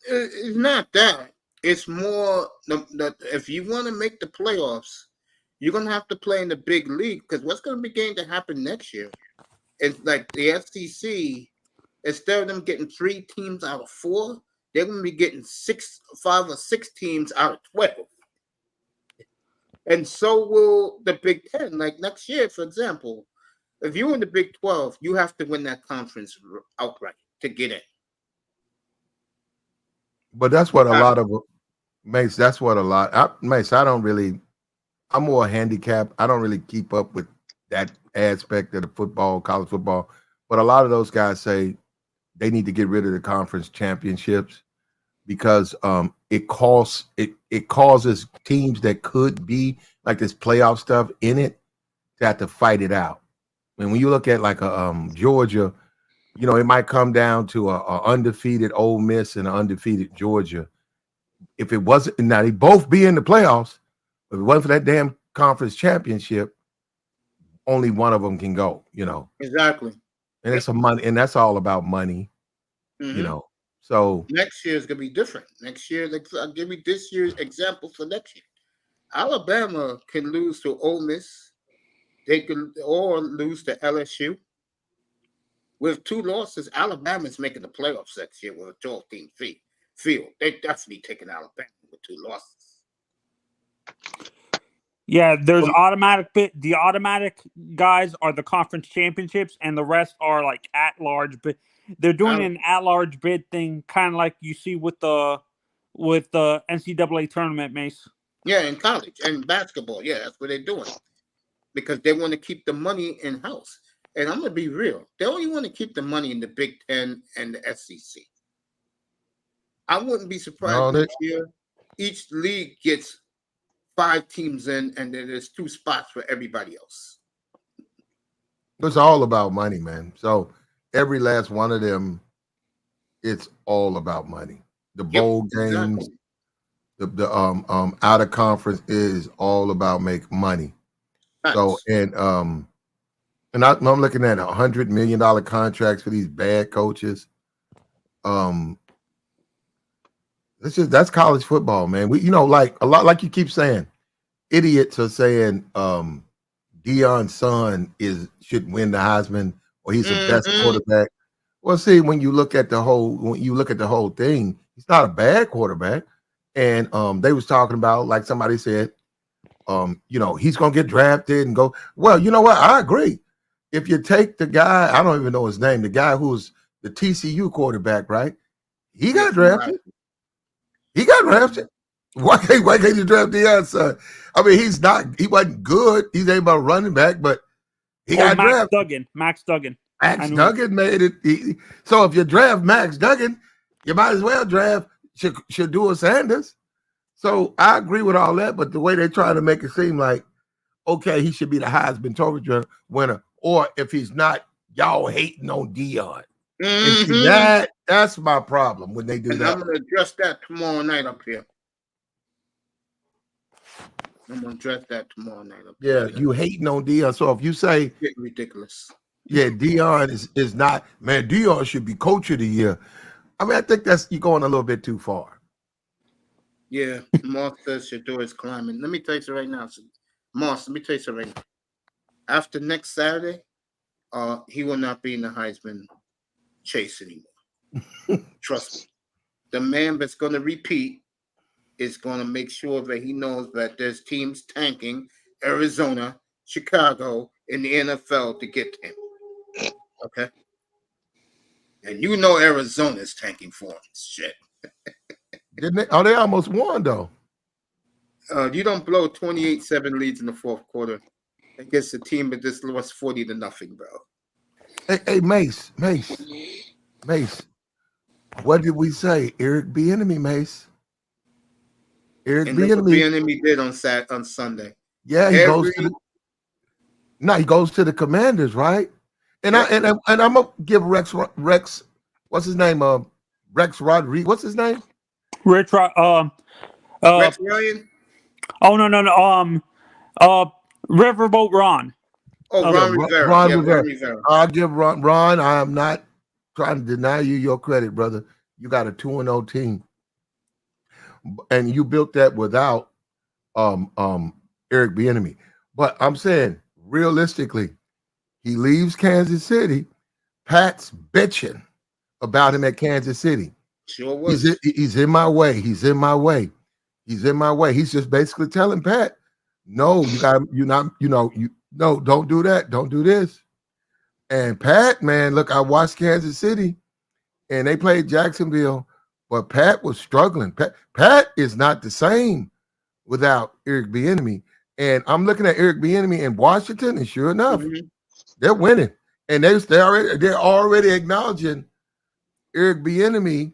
It's not that. It's more if you want to make the playoffs, you're going to have to play in the big league because what's going to begin to happen next year is like the SEC. Instead of them getting 3 teams out of 4, they're going to be getting 5 or 6 teams out of 12. And so will the Big Ten. Like next year, for example, if you're in the Big 12, you have to win that conference outright to get in. But that's what a lot of Mace. That's what a lot. Mace, I'm more handicapped. I don't really keep up with that aspect of the college football. But a lot of those guys say they need to get rid of the conference championships because it causes teams that could be like this playoff stuff in it to have to fight it out. And when you look at like a Georgia, it might come down to a undefeated Ole Miss and an undefeated Georgia. If it wasn't, now they both be in the playoffs. If it wasn't for that damn conference championship, only one of them can go. Exactly. And it's money, and that's all about money. Mm-hmm. So next year is gonna be different. Next year, I'll give you this year's example for next year. Alabama can lose to Ole Miss. They could or lose to LSU. With 2 losses, Alabama's making the playoffs next year with a 12-team field. They're definitely taking Alabama with 2 losses. Yeah, there's automatic bid. The automatic guys are the conference championships, and the rest are like at-large bid. They're doing an at-large bid thing, kind of like you see with the NCAA tournament, Mace. Yeah, in college and basketball. Yeah, that's what they're doing because they want to keep the money in house. And I'm gonna be real. They only want to keep the money in the Big Ten and the SEC. I wouldn't be surprised next year. Each league gets 5 teams in, and then there's 2 spots for everybody else. It's all about money, man. So every last one of them, it's all about money. The bowl games, exactly. the out of conference is all about make money. Nice. So and I'm looking at $100 million contracts for these bad coaches. That's college football, man. Like a lot, like you keep saying, idiots are saying Deion's son should win the Heisman or he's the best quarterback. Well, see, when you look at the whole thing, he's not a bad quarterback. And they was talking about, like somebody said, he's gonna get drafted and go. Well, you know what? I agree. If you take the guy, I don't even know his name, the guy who's the TCU quarterback, right? He got drafted. He got drafted. Why can't you draft Deion's son? I mean, he wasn't good. He's able to running back, but he got drafted. Max Duggan made it. So if you draft Max Duggan, you might as well draft Shedeur Sanders. So I agree with all that, but the way they're trying to make it seem like, okay, he should be the Heisman Trophy winner, or if he's not, y'all hating on Deion. Mm-hmm. And that's my problem when they do that. I'm going to address that tomorrow night up here. Yeah, you hating on Deion. So if you say it's ridiculous. Yeah, Deion is not, man, Deion should be coach of the year. I mean, I think you're going a little bit too far. Yeah, Moss says Shedeur is climbing. Let me tell you right now. Moss, let me tell you right now. After next Saturday, he will not be in the Heisman chase anymore. Trust me. The man that's going to repeat is going to make sure that he knows that there's teams tanking Arizona, Chicago, in the N.F.L. to get him. Okay? And Arizona's tanking for him. Shit. Didn't they? Oh, they almost won though. You don't blow 28-7 leads in the fourth quarter against a team that just lost 40-0, bro. Hey, Mace. What did we say? Eric Bieniemy, Mace. Eric And look what Bieniemy Bieniemy did on Sunday. Yeah, he goes to the Commanders, right? And Yeah. I'm gonna give Rex. What's his name? Rex Rodriguez. What's his name? Rex Ryan. Oh no. Riverboat Ron. Oh, Ron Rivera. Ron Rivera. I'll give Ron. I am not trying to deny you your credit, brother. You got a 2-0 team, and you built that without Eric Bieniemy. But I'm saying, realistically, he leaves Kansas City. Pat's bitching about him at Kansas City. Sure was. He's in my way. He's just basically telling Pat, no, don't do that. Don't do this. And Pat, man, look, I watched Kansas City and they played Jacksonville, but Pat was struggling. Pat is not the same without Eric Bieniemy. And I'm looking at Eric Bieniemy in Washington, and sure enough, they're winning. And they're already acknowledging Eric Bieniemy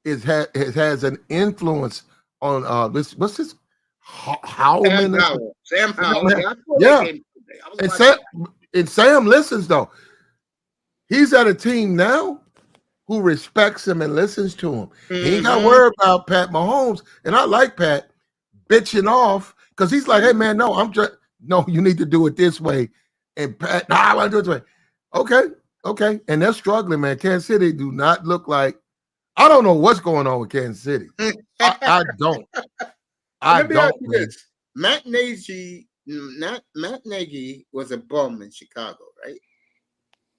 has an influence on what's this Howell? Sam Howell. Yeah. And Sam listens though. He's at a team now who respects him and listens to him. He ain't got to worry about Pat Mahomes. And I like Pat bitching off because he's like, hey man, no, you need to do it this way. And Pat, I want to do it this way. Okay. And they're struggling, man. Kansas City do not look like, I don't know what's going on with Kansas City. I don't. Let me ask you this. Matt Nagy was a bum in Chicago, right?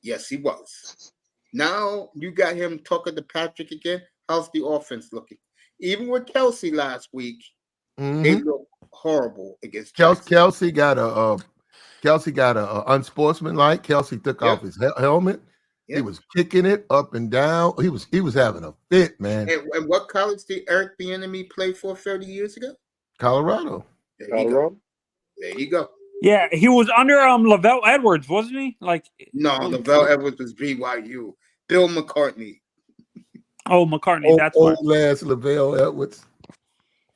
Yes, he was. Now you got him talking to Patrick again. How's the offense looking? Even with Kelsey last week, they look horrible against Kelsey got a unsportsmanlike. Kelsey took off his helmet. He was kicking it up and down. He was having a fit, man. And what college did Eric Bieniemy play for 30 years ago? Colorado. There you go. Yeah, he was under Lavelle Edwards, wasn't he? No, Lavelle Edwards was BYU. Bill McCartney. Oh, McCartney. That's old ass Lavelle Edwards.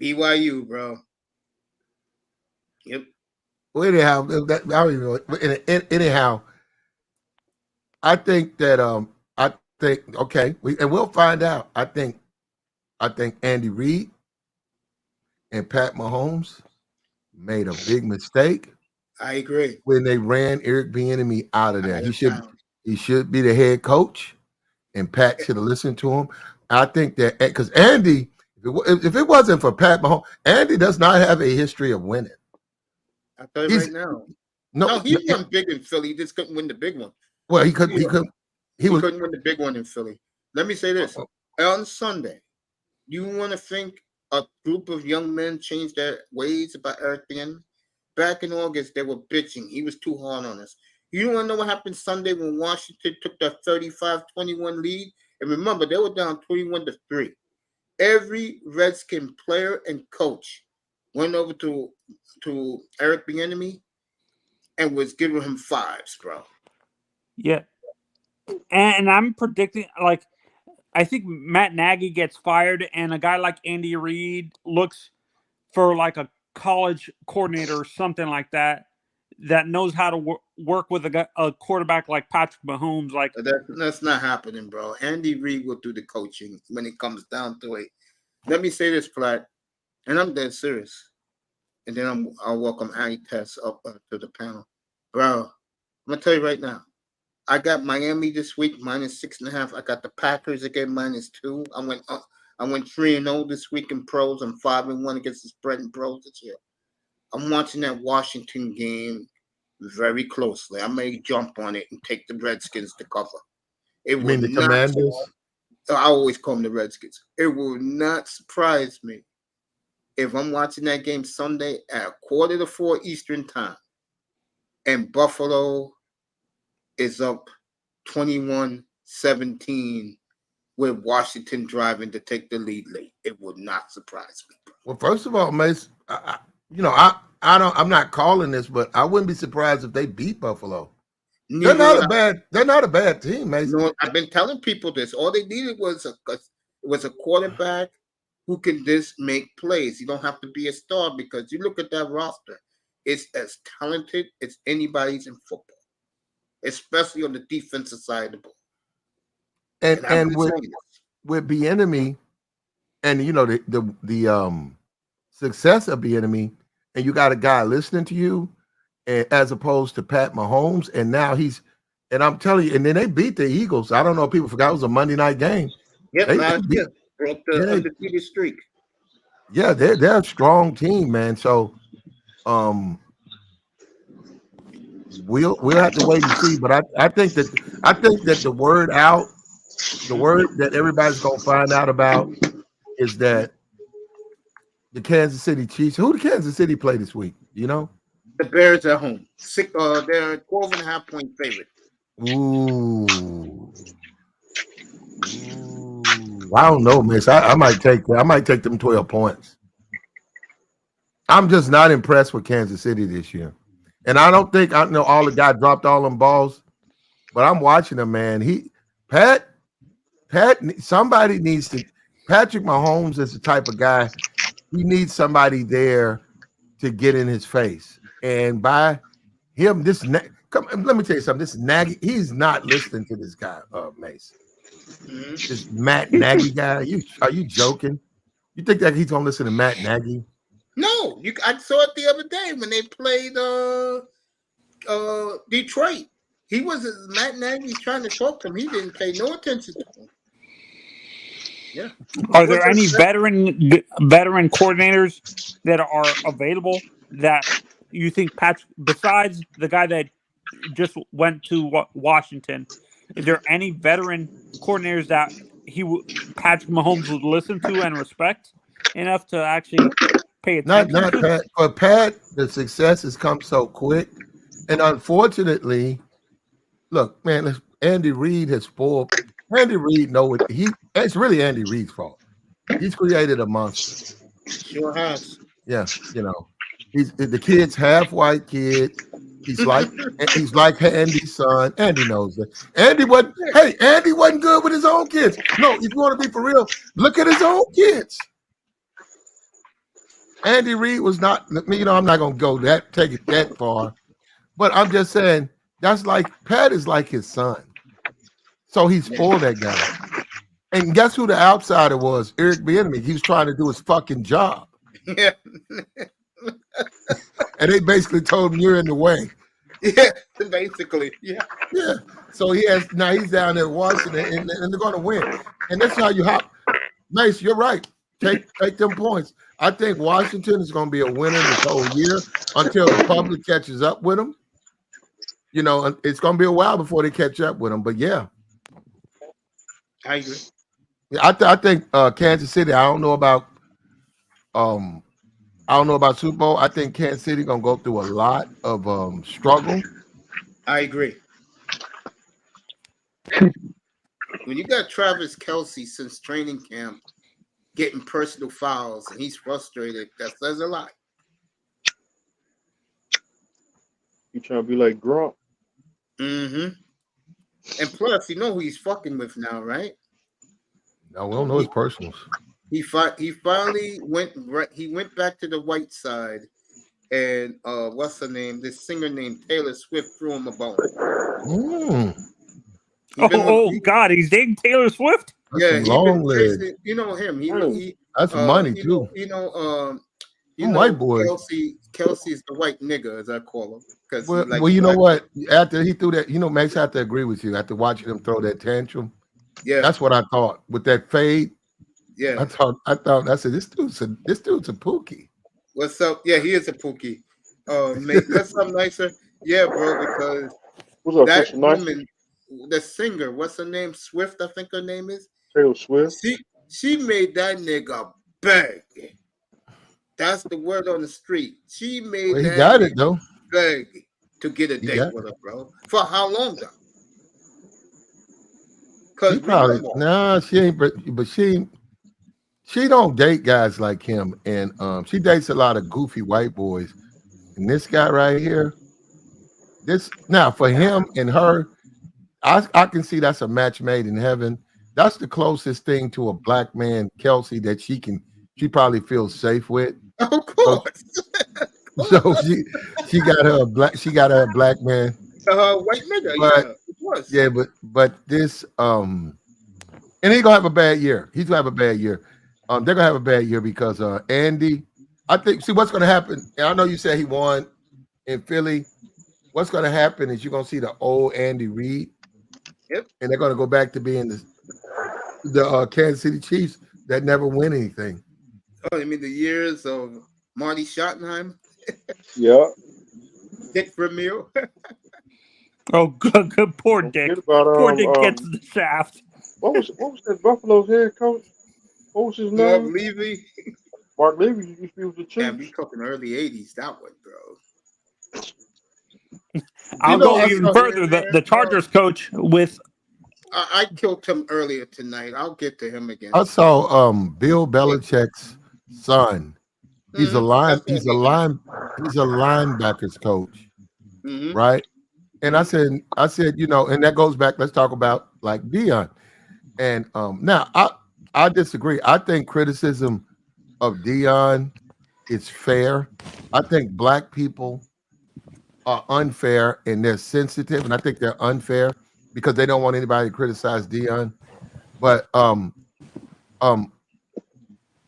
BYU, bro. Yep. Well, anyhow, I don't even know. Anyhow, I think that we'll find out. I think Andy Reid and Pat Mahomes made a big mistake. I agree. When they ran Eric Bieniemy out of there. He should be the head coach, and Pat should have listened to him. I think that because Andy, if it wasn't for Pat Mahomes, Andy does not have a history of winning. I'll tell you right now. No, he won big in Philly. He just couldn't win the big one. Well, he couldn't win the big one in Philly. Let me say this. On Sunday, you want to think a group of young men changed their ways about Eric Bieniemy? Back in August, they were bitching. He was too hard on us. You want to know what happened Sunday when Washington took their 35-21 lead? And remember, they were down 21-3. Every Redskin player and coach went over to Eric Bieniemy and was giving him fives, bro. Yeah. And I'm predicting, I think Matt Nagy gets fired, and a guy like Andy Reid looks for a college coordinator or something like that knows how to work with a quarterback like Patrick Mahomes. That's not happening, bro. Andy Reid will do the coaching when it comes down to it. Let me say this, Platt, and I'm dead serious. And then I'll welcome Annie Tess up to the panel. Bro, I'm going to tell you right now. I got Miami this week, -6.5. I got the Packers again, -2. I went 3-0 this week in pros. I'm 5-1 against the spread in pros this year. I'm watching that Washington game very closely. I may jump on it and take the Redskins to cover. You mean the Commanders? I always call them the Redskins. It will not surprise me if I'm watching that game Sunday at 3:45 Eastern time and Buffalo is up 21-17 with Washington driving to take the lead late. It would not surprise me, bro. Well, first of all, Mace, I'm not calling this, but I wouldn't be surprised if they beat Buffalo. They're not a bad team, Mace. No, I've been telling people this. All they needed was a quarterback who can just make plays. You don't have to be a star because you look at that roster. It's as talented as anybody's in football, especially on the defensive side of the ball. And with Bieniemy, and the success of Bieniemy, and you got a guy listening to you, as opposed to Pat Mahomes, and now I'm telling you, and then they beat the Eagles. I don't know if people forgot it was a Monday night game. Yep, last year broke the undefeated streak. Yeah, they're a strong team, man. So, we'll have to wait and see. But I think that the word that everybody's gonna find out about is that the Kansas City Chiefs. Who did Kansas City play this week? You know, the Bears at home. They're 12.5-point favorite. Ooh. I don't know, Miss. I might take them 12 points. I'm just not impressed with Kansas City this year. And I don't think all the guy dropped all them balls, but I'm watching him, man. Somebody needs to. Patrick Mahomes is the type of guy, he needs somebody there to get in his face. And by him, let me tell you something. This Nagy, he's not listening to this guy, Mace. This Matt Nagy guy. Are you joking? You think that he's gonna listen to Matt Nagy? No, I saw it the other day when they played Detroit. Matt Nagy trying to talk to him. He didn't pay no attention to him. Yeah. Are there any veteran coordinators that are available that you think Patrick, besides the guy that just went to Washington, is there any veteran coordinators that Patrick Mahomes would listen to and respect enough to actually pay attention? Not Pat. For Pat, the success has come so quick, and unfortunately, look, man, Andy Reid has spoiled. Andy Reid it's really Andy Reid's fault. He's created a monster. Sure has. Yeah, the kid's half white kid. He's like Andy's son. Andy knows that. Andy wasn't good with his own kids. No, if you want to be for real, look at his own kids. Andy Reid was not. I'm not gonna take it that far, but I'm just saying that's like Pat is like his son. So he's for that guy. And guess who the outsider was? Eric Bieniemy. He was trying to do his fucking job. Yeah. And they basically told him you're in the way. Yeah, basically. Yeah. Yeah. So now he's down there watching it, and they're gonna win. And that's how you hop. Mace, you're right. Take them points. I think Washington is gonna be a winner this whole year until the public catches up with them. It's gonna be a while before they catch up with them. But yeah. I agree. Yeah, I think Kansas City. I don't know about Super Bowl. I think Kansas City gonna go through a lot of struggle. I agree. When you got Travis Kelce since training camp getting personal fouls and he's frustrated, that says a lot. You trying to be like Gronk? Mm-hmm. And plus, you know who he's fucking with now, right? No, we don't know his personals. He finally went back to the white side, and what's her name? This singer named Taylor Swift threw him a bone. God, he's dating Taylor Swift? Yeah, long leg. You know him. That's money too. White boy. Kelce is the white nigga, as I call him. Well, you know what? After he threw that, Max, I have to agree with you. After watching him throw that tantrum, yeah, that's what I thought with that fade. Yeah, I said this dude's a pookie. What's up? Yeah, he is a pookie. Mate, that's something nicer. Yeah, bro, because that woman, the singer, what's her name? Swift, I think her name is. Taylor Swift. She made that nigga beg. That's the word on the street. She made he got it though. Beg to get a date with her, bro. For how long though? She probably she ain't, but she don't date guys like him, and she dates a lot of goofy white boys. And this guy right here, this now for him and her, I can see that's a match made in heaven. That's the closest thing to a black man, Kelsey, that she probably feels safe with. Of course. So she got her a black man. White nigga, but this and he's gonna have a bad year. He's gonna have a bad year. They're gonna have a bad year because Andy. I think what's gonna happen. And I know you said he won in Philly. What's gonna happen is you're gonna see the old Andy Reid. Yep. And they're gonna go back to being the Kansas City Chiefs that never win anything. Oh, you mean the years of Marty Schottenheimer? Yeah. Dick Vermeer. Oh, good. Poor Dick. Poor Dick gets the shaft. What was that Buffalo's head coach? What was his name? Mark Levy. Mark Levy used to be with the Chiefs. Yeah, we talking early '80s. That one, bro. I'll go even further. The Chargers coach with. I killed him earlier tonight. I'll get to him again. I saw Bill Belichick's son. He's a linebackers coach, right? And I said, and that goes back. Let's talk about like Deion. And now I disagree. I think criticism of Deion is fair. I think black people are unfair and they're sensitive, and I think they're unfair because they don't want anybody to criticize Deion. But I don't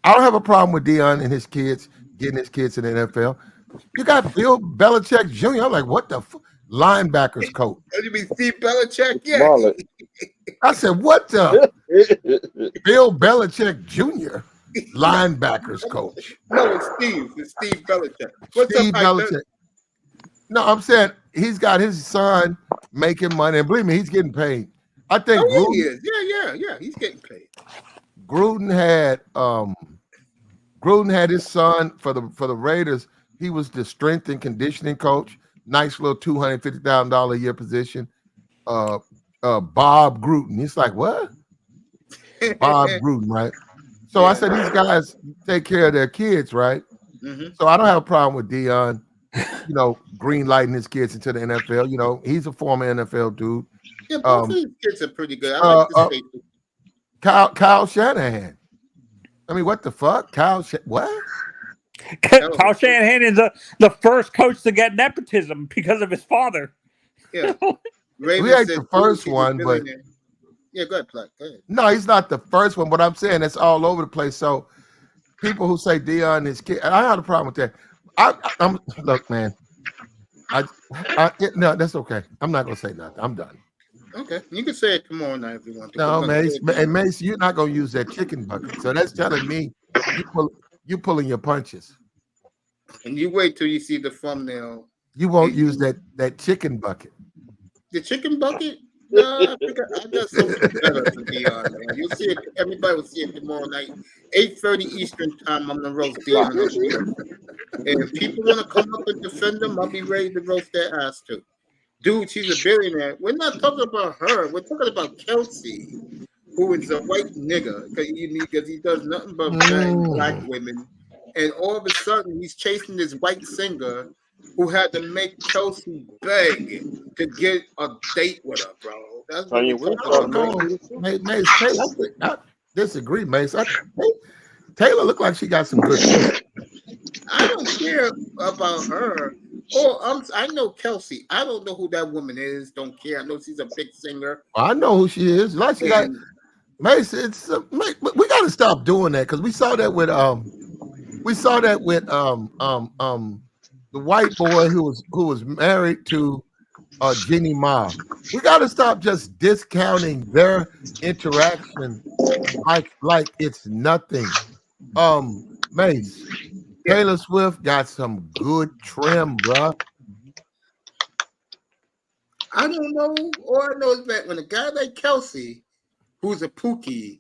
have a problem with Deion and his kids getting his kids in the NFL. You got Bill Belichick Jr. I'm like, what the linebackers coach? You mean Steve Belichick? Yeah. I said, what the Bill Belichick Jr. linebackers coach? No, it's Steve. It's Steve Belichick. What's Steve up, Belichick? No, I'm saying he's got his son making money, and believe me, he's getting paid. I think Gruden, he is. Yeah, he's getting paid. Gruden had his son for the Raiders. He was the strength and conditioning coach. Nice little $250,000 a year position. Bob Gruden. It's like, what? Bob Gruden, right? So I said these guys take care of their kids, right? So I don't have a problem with Deion, green lighting his kids into the NFL. He's a former NFL dude. Yeah, both of his kids are pretty good. I like the safety. Kyle Shanahan. I mean, what the fuck? What? Kyle Shanahan is the first coach to get nepotism because of his father. Yeah. We ain't the first one, but yeah, go ahead, Platt. Go ahead. No, he's not the first one, but I'm saying it's all over the place. So people who say Deion is kid, I have a problem with that. Look, man. No, that's okay. I'm not gonna say nothing. I'm done. Okay, you can say it tomorrow night if you want to. No, Mace, you're not gonna use that chicken bucket. So that's telling me you pulling your punches. And you wait till you see the thumbnail. You won't use that chicken bucket. The chicken bucket? No, I got something better for Deion, man. You'll see it. Everybody will see it tomorrow night, 8:30 Eastern time. I'm gonna roast Deion. And if people want to come up and defend them, I'll be ready to roast their ass too. Dude, she's a billionaire. We're not talking about her. We're talking about Kelsey, who is a white nigga because he does nothing but bang black women. And all of a sudden, he's chasing this white singer who had to make Kelsey beg to get a date with her, bro. That's what Mace, I disagree, Mace. Taylor looked like she got some good shit. I don't care about her. I know Kelsey. I don't know who that woman is. Don't care. I know she's a big singer. I know who she is. Like she got Mace. We got to stop doing that because we saw that with the white boy who was married to Jeannie Ma. We got to stop just discounting their interaction like it's nothing. Mace, Taylor Swift got some good trim, bro. I don't know. All I know is that when a guy like Kelsey, who's a Pookie,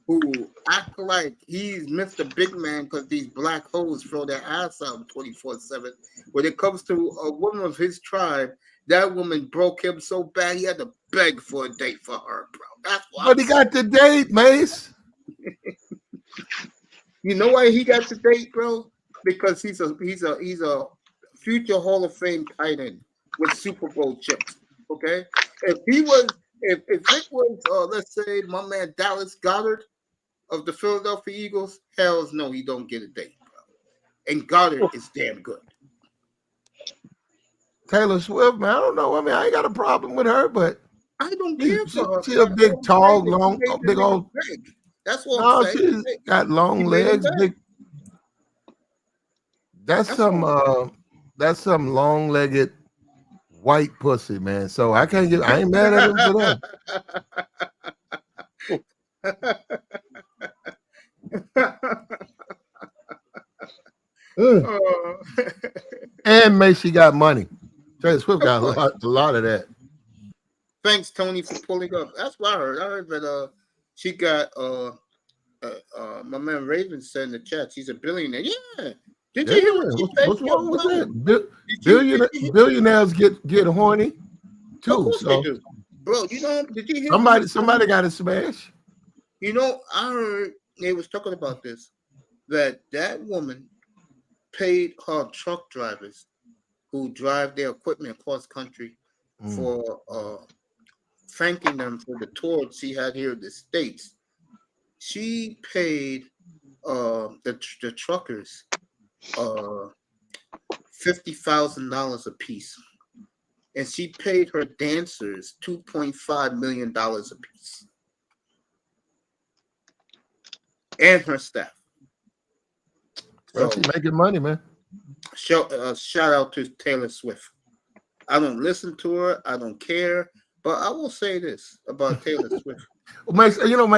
who act like he's Mr. Big Man because these black hoes throw their ass out 24/7. When it comes to a woman of his tribe, that woman broke him so bad he had to beg for a date for her, bro. That's why. But he got the date, Mace. You know why he got the date, bro? Because he's a future Hall of Fame tight end with Super Bowl chips. Okay, if Vick was let's say my man Dallas Goedert of the Philadelphia Eagles, hells no, he don't get a date, bro. And Goddard is damn good. Taylor Swift, man, I don't know. I mean, I ain't got a problem with her, but I don't care for her. She's a big, tall, long, big old. That's what No, I'm saying. she's got long legs. Big. That's some long-legged white pussy, man. So I ain't mad at him for that. And Mace, she got money. Taylor Swift got a lot of that. Thanks, Tony, for pulling up. That's what I heard. I heard that she got my man Raven said in the chat she's a billionaire. Yeah. Did you hear what's wrong with that? Billionaires get horny too. Of course so they do. Bro, you know, did you hear somebody got to smash? You know, I heard they was talking about this, that woman paid her truck drivers who drive their equipment across country for thanking them for the tour she had here in the States. She paid the truckers $50,000 a piece, and she paid her dancers $2.5 million a piece, and her staff. Well, she's making money, man. Shout out to Taylor Swift. I don't listen to her. I don't care. But I will say this about Taylor Swift. Mace, I don't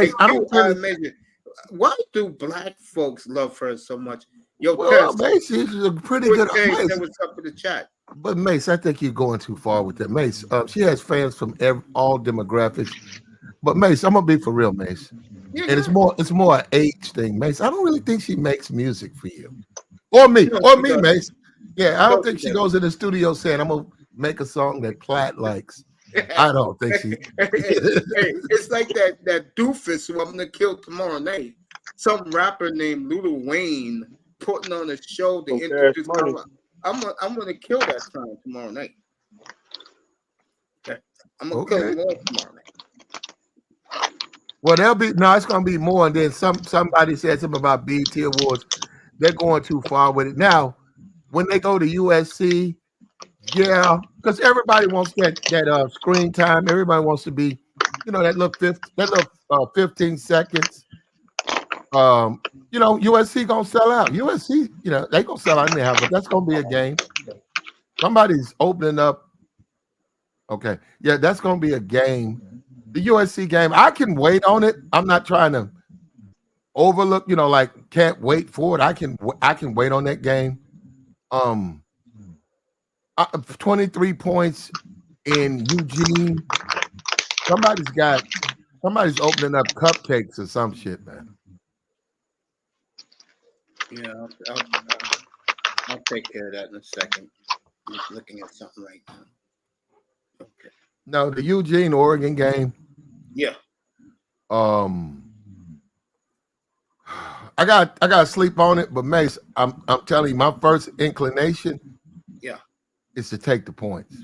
imagine. Why do black folks love her so much? Yo, Mace, she's a pretty good artist. That was up in the chat. But Mace, I think you're going too far with that. Mace, she has fans from all demographics. But Mace, I'm gonna be for real, Mace. Yeah, and it's more an age thing, Mace. I don't really think she makes music for you. Or me, Mace. Yeah, I don't think she goes in the studio saying, I'm gonna make a song that Platt likes. I don't think she. It's like that doofus who I'm gonna kill tomorrow night. Some rapper named Lil Wayne putting on a show to introduce. I'm gonna kill that time tomorrow night. Okay, I'm gonna kill him all tomorrow night. Well, it's gonna be more. And then somebody said something about BET Awards. They're going too far with it now. When they go to USC. Yeah, because everybody wants that screen time. Everybody wants to be, that little 15 seconds. USC gonna sell out. USC, they gonna sell out anyhow, but that's gonna be a game. Somebody's opening up. Okay, yeah, that's gonna be a game. The USC game, I can wait on it. I'm not trying to overlook. Can't wait for it. I can wait on that game. 23 points in Eugene. Somebody's opening up cupcakes or some shit, man. Yeah, I'll take care of that in a second. I'm just looking at something right now. Okay. No, the Eugene, Oregon game. Yeah. I got to sleep on it, but Mace, I'm telling you, my first inclination. Yeah. Is to take the points.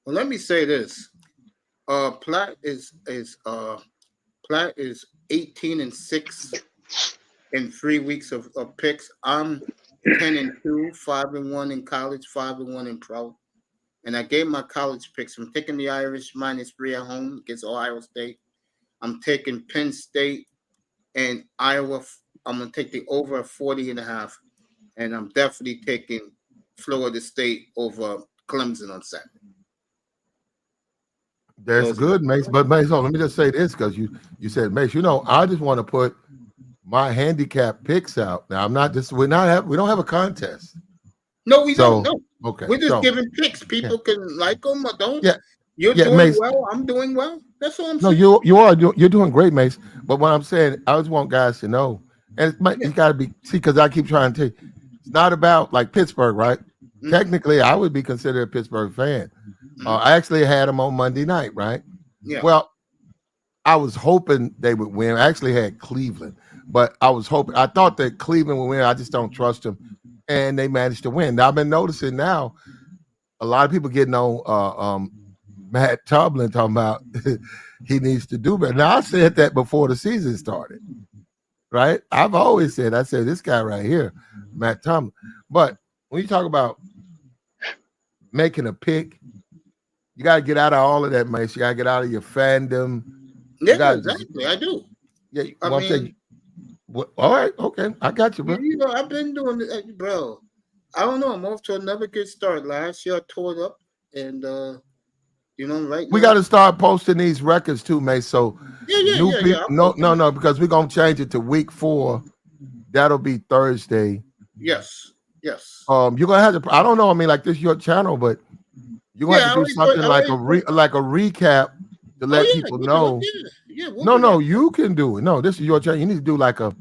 Well, let me say this. Platt is 18-6 in 3 weeks of picks. I'm 10-2, 5-1 in college, 5-1 in pro. And I gave my college picks. I'm taking the Irish -3 at home against Ohio State. I'm taking Penn State and Iowa. I'm going to take the over 40.5. And I'm definitely taking Florida State over Clemson on Saturday. That's good, Mace. But Mace, let me just say this because you said, Mace, I just want to put my handicap picks out. Now we don't have a contest. No, we don't. No. Okay. We're just giving picks. People can like them or don't. Yeah. You're doing Mace. well. I'm doing well. That's all I'm No, saying. you're doing great, Mace. But what I'm saying, I just want guys to know, and you got to be because I keep trying to tell you, it's not about like Pittsburgh, right? Mm-hmm. Technically, I would be considered a Pittsburgh fan. Mm-hmm. I actually had them on Monday night, right? Yeah. Well, I was hoping they would win. I actually had Cleveland, but I thought that Cleveland would win. I just don't trust them, and they managed to win. Now, I've been noticing now a lot of people getting on Matt Tomlin talking about he needs to do better. Now, I said that before the season started, right? I've always said, this guy right here, Matt Tomlin. But when you talk about making a pick, you got to get out of all of that, man. You got to get out of your fandom. Yeah, exactly. I do. Yeah, all right, okay. I got you, bro. You know, I've been doing it, bro. I don't know. I'm off to another good start. Last year I tore it up, and you know, right we now, got to start posting these records too, Mace. So yeah. No, because we're gonna change it to week 4. That'll be Thursday. Yes. You're gonna have to. I don't know. I mean, like this is your channel, but you're gonna have to do something like a recap to let people know. No, you can do it. No, this is your channel. You need to do like a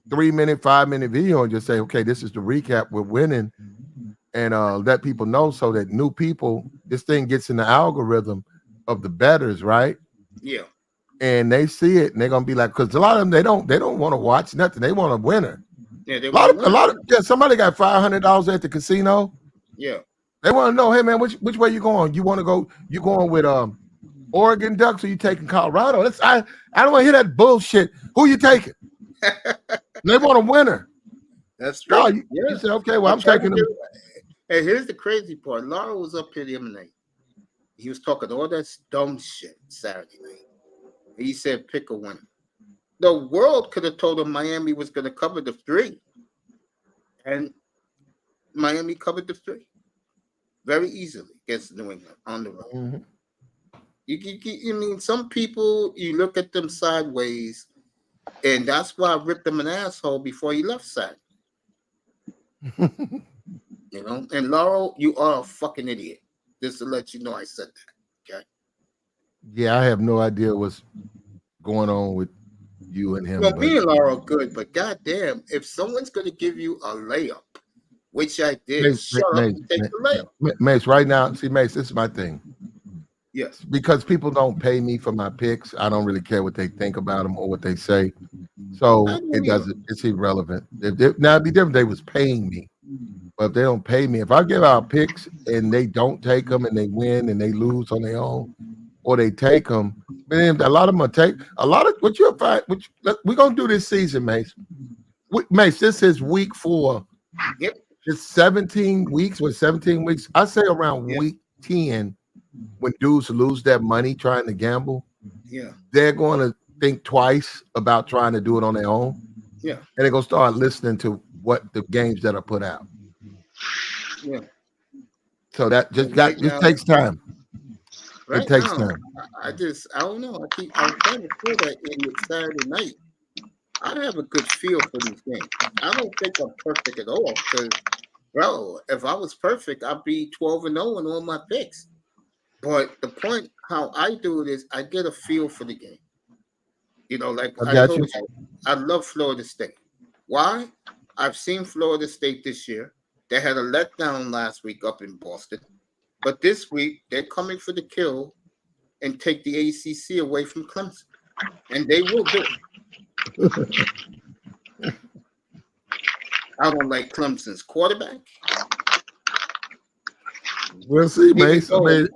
3-minute, 5-minute video and just say, okay, this is the recap. We're winning, and let people know so that new people, this thing gets in the algorithm of the bettors, right? Yeah. And they see it and they're gonna be like, because a lot of them they don't want to watch nothing. They want a winner. Yeah, a lot of somebody got $500 at the casino. Yeah. They want to know, hey man, which way you going? You want to go? You going with Oregon Ducks or you taking Colorado? I don't want to hear that bullshit. Who you taking? They want a winner. That's right. You said, okay, well, I'm taking them. And here's the crazy part. Laura was up here the other night. He was talking all that dumb shit Saturday night. He said, pick a winner. The world could have told him Miami was going to cover the 3. And Miami covered the 3 very easily against New England on the road. Mm-hmm. You mean, some people, you look at them sideways, and that's why I ripped him an asshole before he left Saturday. You know? And Laurel, you are a fucking idiot. Just to let you know I said that. Okay? Yeah, I have no idea what's going on with you and him. Well, me and Laurel good, but goddamn, if someone's going to give you a layup, which I did, Mace, and take the layup. Mace, right now, see, Mace, this is my thing. Yes. Because people don't pay me for my picks. I don't really care what they think about them or what they say. So it's irrelevant. Now, it'd be different if they was paying me. But if they don't pay me, if I give out picks and they don't take them and they win and they lose on their own, or they take them, man, a lot of them will take a lot of what you'll find. We're gonna do this season, Mace. Mace, this is week 4. Yep. It's 17 weeks. With 17 weeks, I say around week 10, when dudes lose that money trying to gamble, they're going to think twice about trying to do it on their own. Yeah. And they're going to start listening to what the games that are put out. Yeah. So that just takes time. Right it takes now, time. I don't know. I'm trying to feel that in with Saturday night. I have a good feel for these games. I don't think I'm perfect at all because, bro, if I was perfect, I'd be 12-0 in all my picks. But the point how I do it is I get a feel for the game. You know, like I told you, I love Florida State. Why? I've seen Florida State this year. They had a letdown last week up in Boston. But this week, they're coming for the kill and take the ACC away from Clemson. And they will do it. I don't like Clemson's quarterback. We'll see, Mace. I mean,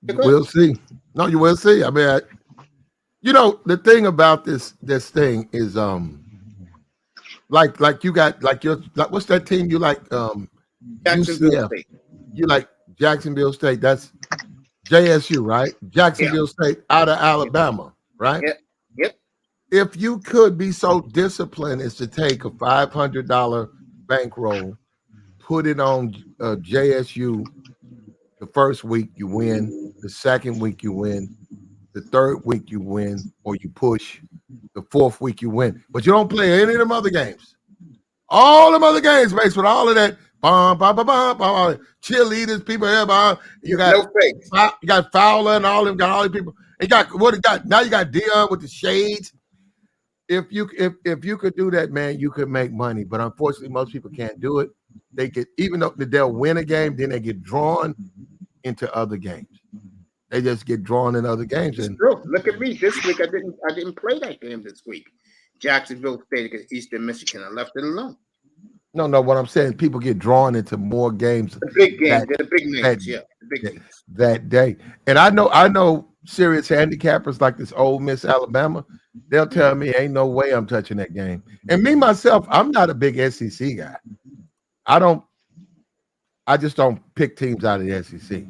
we'll see. No, you will see. I mean, you know, the thing about this thing is, like you got what's that team you like? Jacksonville State. You like Jacksonville State? That's JSU, right? Jacksonville State out of Alabama, right? Yep. If you could be so disciplined as to take a $500 bankroll, put it on JSU. The first week you win, the second week you win, the third week you win, or you push, the fourth week you win. But you don't play any of them other games. All them other games, Mace, with all of that cheerleaders, people everybody. You got no face. You got Fowler and all them. Got all these people. You got what it got now. You got Dion with the shades. If you could do that, man, you could make money. But unfortunately, most people can't do it. They get even though they'll win a game, then they get drawn into other games. They just get drawn in other games. And look at me this week. I didn't play that game this week. Jacksonville State against Eastern Michigan. I left it alone. No. What I'm saying, people get drawn into more games. The big games, the big names, the big games. That day. And I know serious handicappers like this Ole Miss Alabama. They'll tell me ain't no way I'm touching that game. And me myself, I'm not a big SEC guy. I just don't pick teams out of the SEC.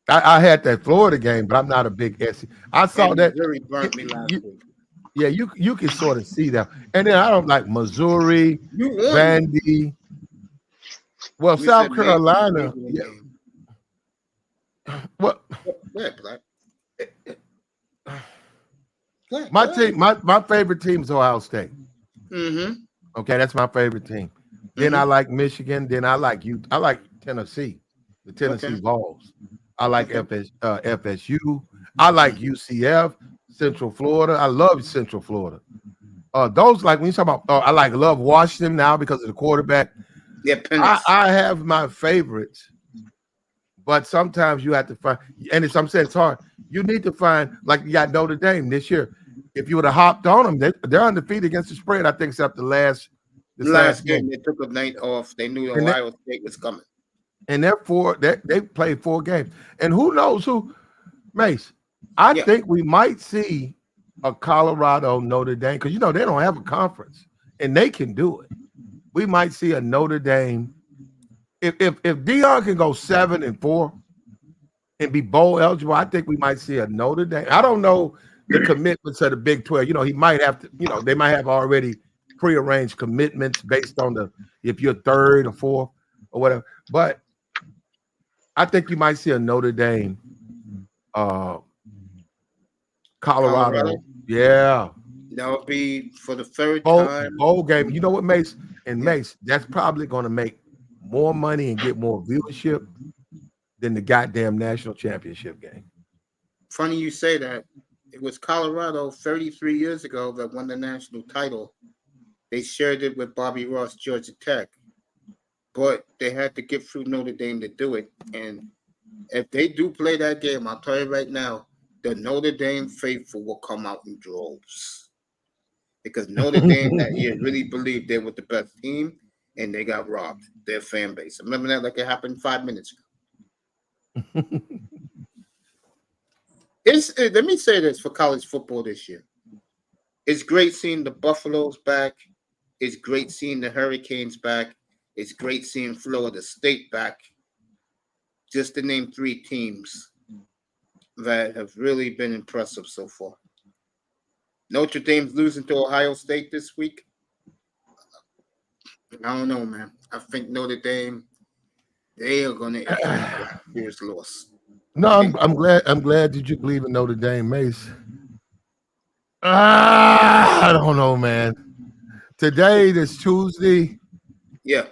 I had that Florida game, but I'm not a big SEC. I saw that. Missouri burnt me last week. Yeah, you can sort of see that. And then I don't like Missouri, Vandy. Well, South Carolina. Yeah. What? My team, my favorite team is Ohio State. Mm-hmm. Okay, that's my favorite team. Then I like Michigan. Then I like Tennessee, the Tennessee Vols. I like FSU. I like UCF, Central Florida. I love Central Florida. Those like when you talk about, I love Washington now because of the quarterback. Yeah, I have my favorites, but sometimes you have to find, and I'm saying it's hard. You need to find, like you got Notre Dame this year. If you would have hopped on them, they're undefeated against the spread. I think except the last game. They took a night off. They knew Ohio State was coming. And therefore, they played 4 games. And who knows who, Mace, I think we might see a Colorado Notre Dame, because, they don't have a conference, and they can do it. We might see a Notre Dame. If Deion can go 7-4 and be bowl eligible, I think we might see a Notre Dame. I don't know the commitments of the Big 12. He might have to, they might have already prearranged commitments based on if you're 3rd or 4th or whatever. But I think you might see a Notre Dame, Colorado. Yeah. That would be for the 3rd time. Bowl game. You know what, Mace? And Mace, that's probably going to make more money and get more viewership than the goddamn national championship game. Funny you say that. It was Colorado 33 years ago that won the national title. They shared it with Bobby Ross, Georgia Tech. But they had to get through Notre Dame to do it. And if they do play that game, I'll tell you right now, the Notre Dame faithful will come out in droves. Because Notre Dame that year really believed they were the best team, and they got robbed, their fan base. Remember that like it happened 5 minutes ago. Let me say this for college football this year. It's great seeing the Buffaloes back. It's great seeing the Hurricanes back. It's great seeing Florida State back. Just to name 3 teams that have really been impressive so far. Notre Dame's losing to Ohio State this week. I don't know, man. I think Notre Dame, they are going to here's loss. No, I'm glad that you believe in Notre Dame, Mace. I don't know, man. Today, this Tuesday. Yeah,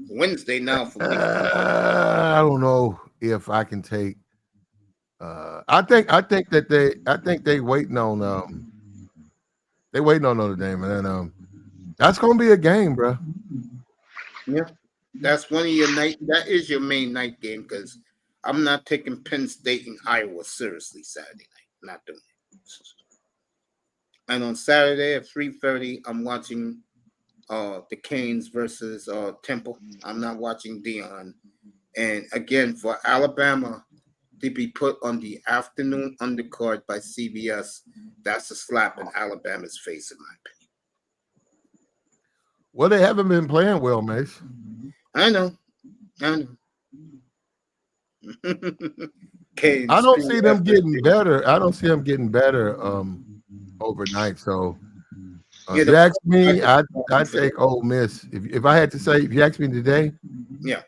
Wednesday now for me. I don't know if I can take. I think they waiting on Notre Dame, and that's gonna be a game, bro. Yeah, that's one of your night. That is your main night game because I'm not taking Penn State and Iowa seriously Saturday night. Not doing it. And on Saturday at 3:30, I'm watching the Canes versus Temple. I'm not watching Dion. And again, for Alabama to be put on the afternoon undercard by CBS, that's a slap in Alabama's face, in my opinion. Well, they haven't been playing well, Mace. I know. Canes, I don't see them getting better. I don't see them getting better overnight. So if you ask me, I'd take Ole Miss. If I had to say, if you ask me today, yeah,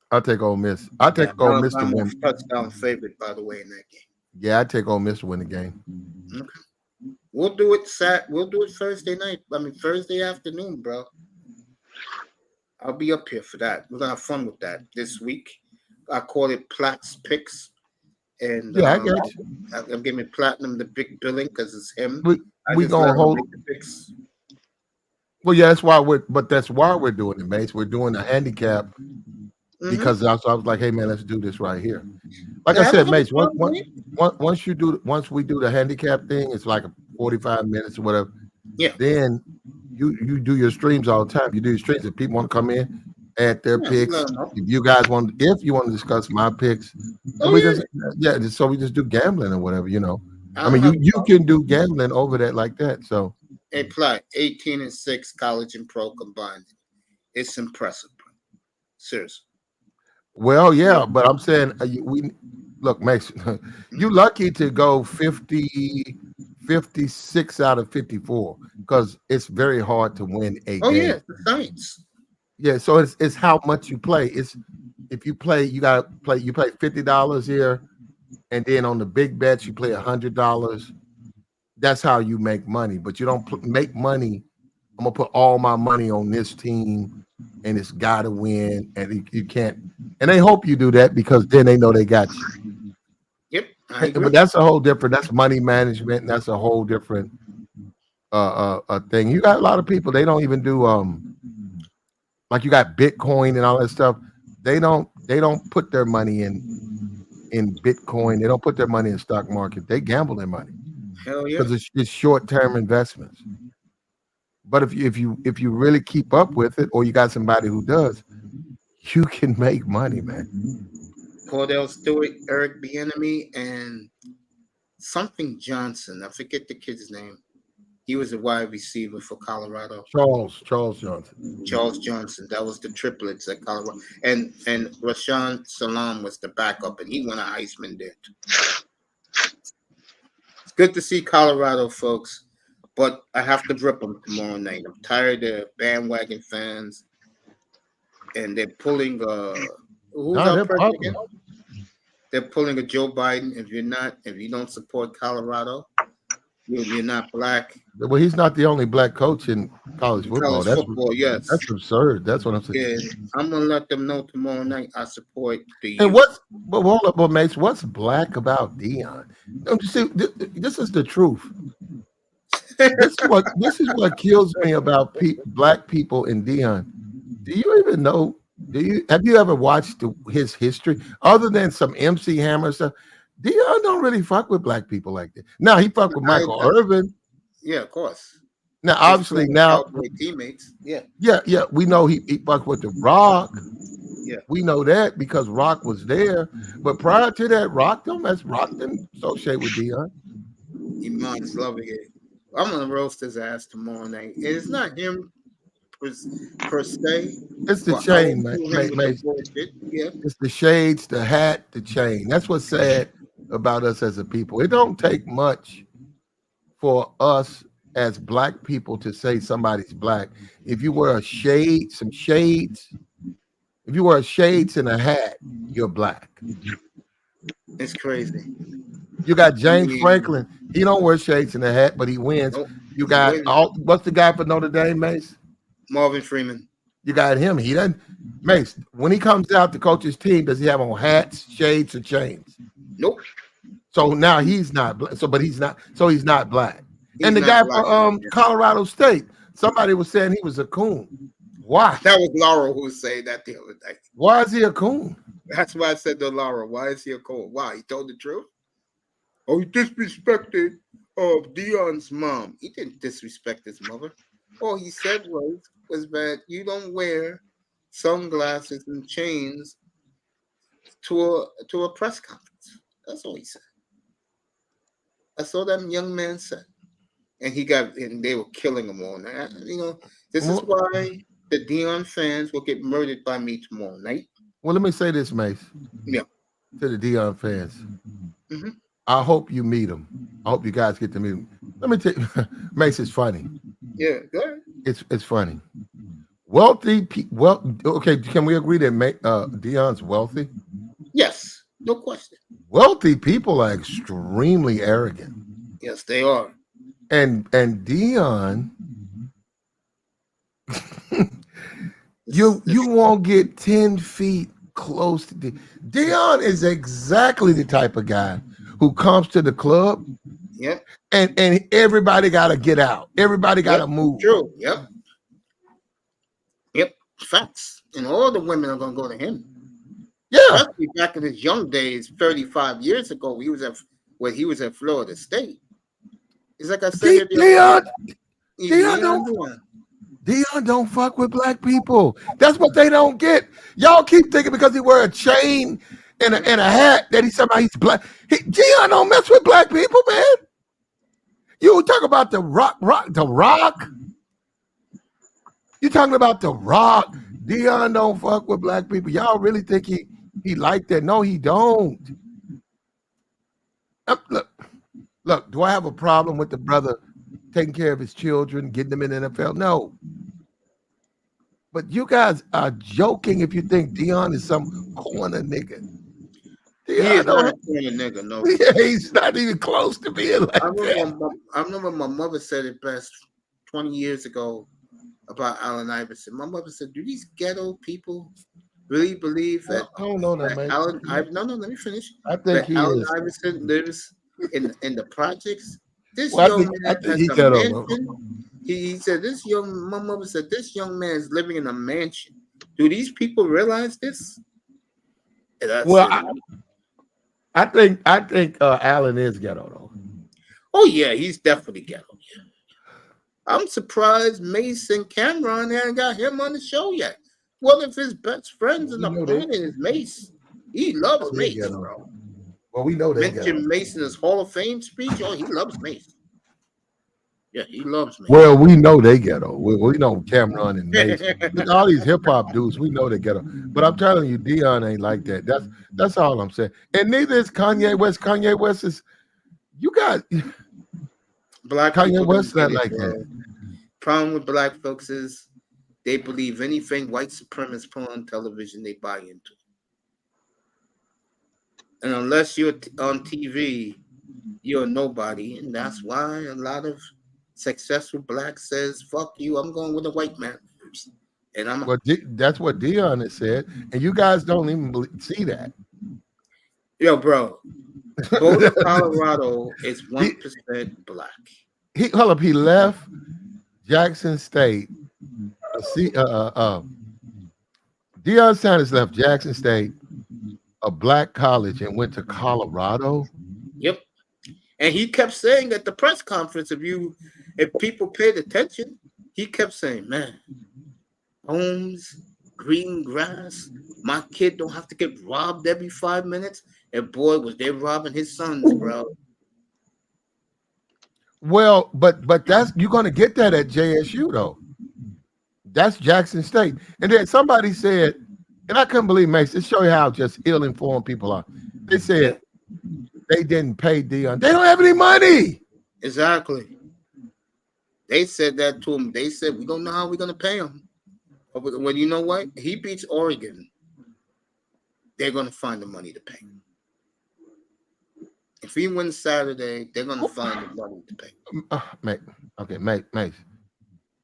I'll take Ole Miss. I'll take Ole Miss to win. Touchdown favorite, by the way, in that game. Yeah, I'd take Ole Miss to win the game. Okay. We'll do it Thursday night. I mean Thursday afternoon, bro. I'll be up here for that. We're gonna have fun with that this week. I call it Platt's Picks, and Yeah, I got you. I'm giving Platinum the big billing because it's him. We gonna hold. The picks. Well, yeah, that's why we're doing it, Mace. We're doing a handicap because I was like, hey man, let's do this right here. Like I said, Mace, once we do the handicap thing, it's like 45 minutes or whatever. Yeah. Then you do your streams all the time. You do your streams. If people want to come in, add their picks. If you want to discuss my picks, so we just do gambling or whatever, you know. I mean, you can do gambling over that like that. So hey, Platt, 18-6 college and pro combined. It's impressive. Seriously. Well, yeah, but I'm saying look, Max, you lucky to go 56 out of 54 because it's very hard to win a game. Oh yeah, it's the science. Yeah, so it's how much you play. It's if you play, you gotta play. You play $50 here, and then on the big bets you play $100. That's how you make money. But you don't make money. I'm gonna put all my money on this team, and it's got to win, and you can't. And they hope you do that because then they know they got you. Yep, but that's a whole different. That's money management. And that's a whole different thing. You got a lot of people. They don't even do like you got Bitcoin and all that stuff. They don't put their money in Bitcoin. They don't put their money in stock market. They gamble their money. Hell yeah, because it's short-term investments. But if you really keep up with it, or you got somebody who does, you can make money, man. Cordell Stewart, Eric Bieniemy, and something Johnson. I forget the kid's name. He was a wide receiver for Colorado. Charles Johnson. Charles Johnson. That was the triplets at Colorado. And Rashawn Salam was the backup, and he won a Heisman there. It's good to see Colorado, folks, but I have to rip them tomorrow night. I'm tired of bandwagon fans, and they're pulling they're pulling a Joe Biden. If you don't support Colorado, you're not black. Well, he's not the only black coach in college football. Yes. That's absurd. That's what I'm saying. Yeah, I'm gonna let them know tomorrow night I support the. And hold up, Mace, what's black about Deion? Don't you see? This is the truth. This is what kills me about black people in Deion. Do you even know? Have you ever watched his history other than some MC Hammer stuff? Deion don't really fuck with black people like that. Now he fuck with Michael Irvin. Yeah, of course. Now, obviously, now teammates. Yeah. We know he fucked with the Rock. Yeah, we know that because Rock was there. But prior to that, Rock didn't associate with Deion. Iman's loving it. I'm gonna roast his ass tomorrow night. It's not him per se. It's the chain, man. Yeah. It's the shades, the hat, the chain. That's what's sad about us as a people. It don't take much for us as black people to say somebody's black. If you wear some shades, if you wear shades and a hat, you're black. It's crazy. You got James Franklin. He don't wear shades and a hat, but he wins. You got what's the guy for Notre Dame, Mace? Marvin Freeman. You got him. He doesn't. Mace, when he comes out to coach his team, does he have on hats, shades, or chains? Nope. So now he's not black. He's not black. And the guy for Colorado State, somebody was saying he was a coon. Why? That was Laura who was saying that the other day. Why is he a coon? That's why I said to Laura, why is he a coon? Why? He told the truth? Oh, he disrespected Deion's mom. He didn't disrespect his mother. All he said was that you don't wear sunglasses and chains to a press conference. That's all he said. That's all that young man said. And they were killing him all night. This is why the Deion fans will get murdered by me tomorrow night. Well, let me say this, Mace. Yeah. To the Deion fans. Mm-hmm. I hope you meet him. I hope you guys get to meet him. Let me tell you, Mace is funny. Yeah, go ahead. It's funny. Wealthy people. Okay, can we agree that Deion's wealthy? Yes, no question. Wealthy people are extremely arrogant. Yes, they are. And Deion, You won't get 10 feet close to Dion is exactly the type of guy who comes to the club. Yep. And everybody got to get out. Everybody got to move. True. Yep. Yep. Facts. And all the women are going to go to him. Yeah. Especially back in his young days, 35 years ago, he was at Florida State. It's like I said. Dion don't fuck with black people. That's what they don't get. Y'all keep thinking because he wear a chain and a hat that somehow he's black. Dion don't mess with black people, man. You talk about the rock. You talking about the Rock? Dion don't fuck with black people. Y'all really think he like that? No, he don't. Look. Do I have a problem with the brother taking care of his children, getting them in the NFL? No. But you guys are joking if you think Dion is some corner nigga. He is not a corner nigga, no. Yeah, he's not even close to being like that. I remember my mother said it best 20 years ago about Allen Iverson. My mother said, do these ghetto people really believe that? I don't know that, man. No, let me finish. I think Allen Iverson lives in the projects. This young man has a mansion. He said, my mother said, this young man is living in a mansion. Do these people realize this? I think Allen is ghetto though. Oh yeah, he's definitely ghetto. Yeah. I'm surprised Mason Cameron hadn't got him on the show yet. One of his best friends in the planet is Mace. He loves Mace, bro. Well, we know that. Mention Mace in his Hall of Fame speech. Oh, he loves Mace. Yeah, he loves Mace. Well, we know they ghetto. We know Cameron and Mace. All these hip hop dudes, we know they ghetto. But I'm telling you, Dion ain't like that. That's all I'm saying. And neither is Kanye West. Kanye West is, you got black Kanye West not like that. Problem with black folks is they believe anything white supremacists put on television, they buy into. And unless you're on TV, you're nobody. And that's why a lot of successful blacks says, fuck you, I'm going with a white man. And that's what Dion has said. And you guys don't even see that. Yo, bro. Boulder, Colorado is 1% black. He left Jackson State. Deion Sanders left Jackson State, a black college, and went to Colorado. Yep. And he kept saying at the press conference, if people paid attention, he kept saying, man, homes, green grass, my kid don't have to get robbed every 5 minutes. And boy, was they robbing his sons, bro. Well, but you're gonna get that at JSU though. That's Jackson State. And then somebody said, and I couldn't believe Mace, it show you how just ill-informed people are. They said they didn't pay Dion. They don't have any money. Exactly. They said that to him. They said, we don't know how we're gonna pay him. But when you know what? He beats Oregon, they're gonna find the money to pay him. If he wins Saturday, they're gonna find the money to pay him. Mace.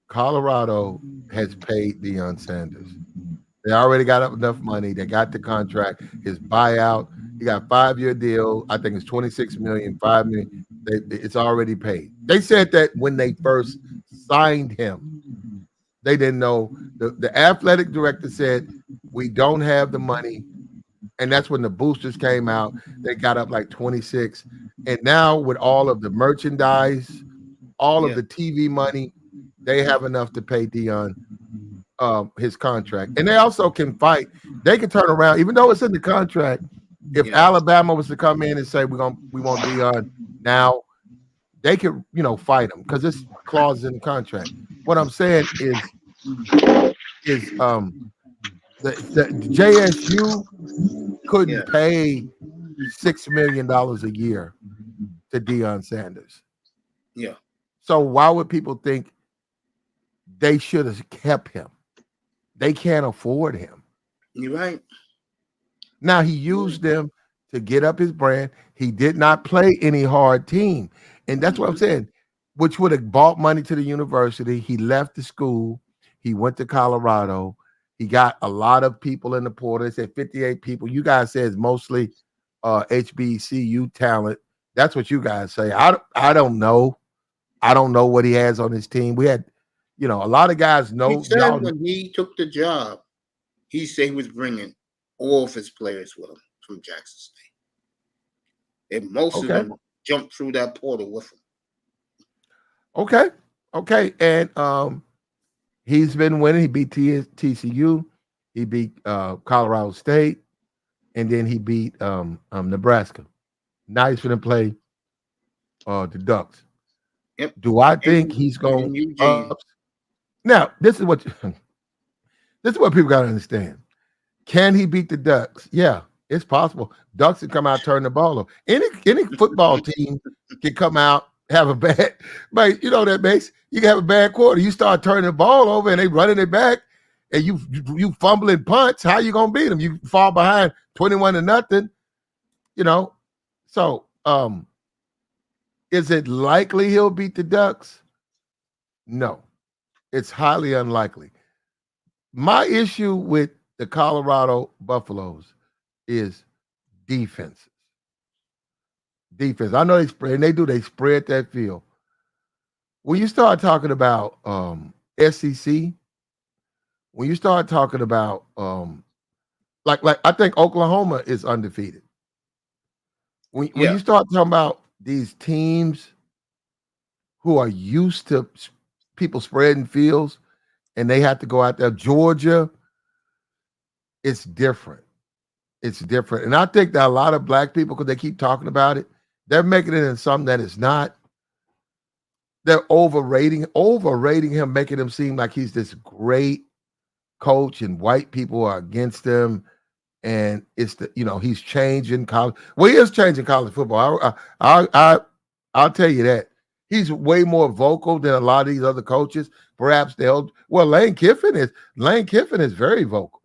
Colorado has paid Deion Sanders. They already got enough money. They got the contract. His buyout. He got a 5-year deal. I think it's $26 million, $5 million. It's already paid. They said that when they first signed him. They didn't know. The athletic director said, we don't have the money. And that's when the boosters came out. They got up like 26. And now with all of the merchandise, all of the TV money, they have enough to pay Dion his contract. And they also can fight. They can turn around, even though it's in the contract. If Alabama was to come in and say we want Dion now, they could fight him because this clause in the contract. What I'm saying is the JSU couldn't pay $6 million a year to Deion Sanders. Yeah. So why would people think they should have kept him? They can't afford him. You're right. Now he used them to get up his brand. He did not play any hard team. And that's what I'm saying, which would have bought money to the university. He left the school. He went to Colorado. He got a lot of people in the portal. They said 58 people. You guys say it's mostly HBCU talent. That's what you guys say. I don't know. I don't know what he has on his team. We had, a lot of guys know. He said when he took the job, he said he was bringing all of his players with him from Jackson State. And most of them jumped through that portal with him. Okay. And he's been winning. He beat TCU. He beat Colorado State. And then he beat Nebraska. Now he's going to play the Ducks. Yep. Do I think he's going to now, this is what people got to understand. Can he beat the Ducks? Yeah, it's possible. Ducks can come out, turn the ball over. Any football team can come out, have a bad, but you know that makes you can have a bad quarter. You start turning the ball over and they running it back, and you fumbling punts. How you gonna beat them? You fall behind 21-0. So is it likely he'll beat the Ducks? No. It's highly unlikely. My issue with the Colorado Buffaloes is defense. Defense. I know they spread, and they spread that field. When you start talking about SEC, when you start talking about like I think Oklahoma is undefeated. When you start talking about these teams who are used to people spreading fields and they have to go out there. Georgia, it's different. It's different. And I think that a lot of black people, because they keep talking about it, they're making it in something that it's not. They're overrating him, making him seem like he's this great coach and white people are against him. And it's he's changing college. Well, he is changing college football. I'll tell you that. He's way more vocal than a lot of these other coaches. Perhaps Lane Kiffin is very vocal.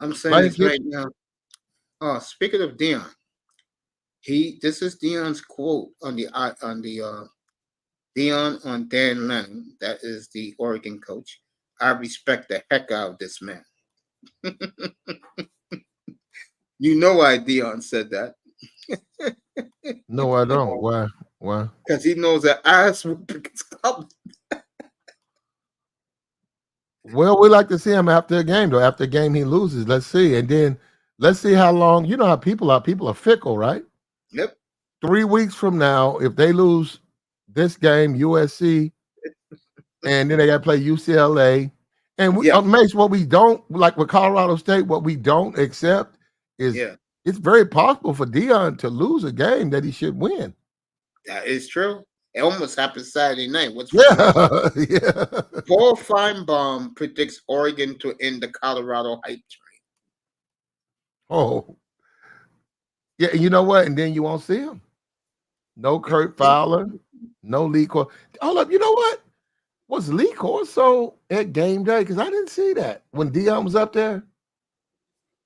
I'm saying this right now. Speaking of Deion, this is Deion's quote on the Deion on Dan Lanning. That is the Oregon coach. I respect the heck out of this man. You know why Deion said that? No, I don't. Why? Because he knows that ass whooping is coming. Well, we like to see him after a game, though. After a game he loses, let's see. And then let's see how long. You know how people are. People are fickle, right? Yep. 3 weeks from now, if they lose this game, USC, and then they got to play UCLA. And Mace, what we don't, like with Colorado State, what we don't accept is it's very possible for Deion to lose a game that he should win. That is true. It almost happened Saturday night. Yeah. Paul Feinbaum predicts Oregon to end the Colorado hype train. Oh. Yeah, you know what? And then you won't see him. No Kurt Fowler, no Lee Corso. Hold up, you know what? Was Lee Corso at game day? Because I didn't see that when Deion was up there.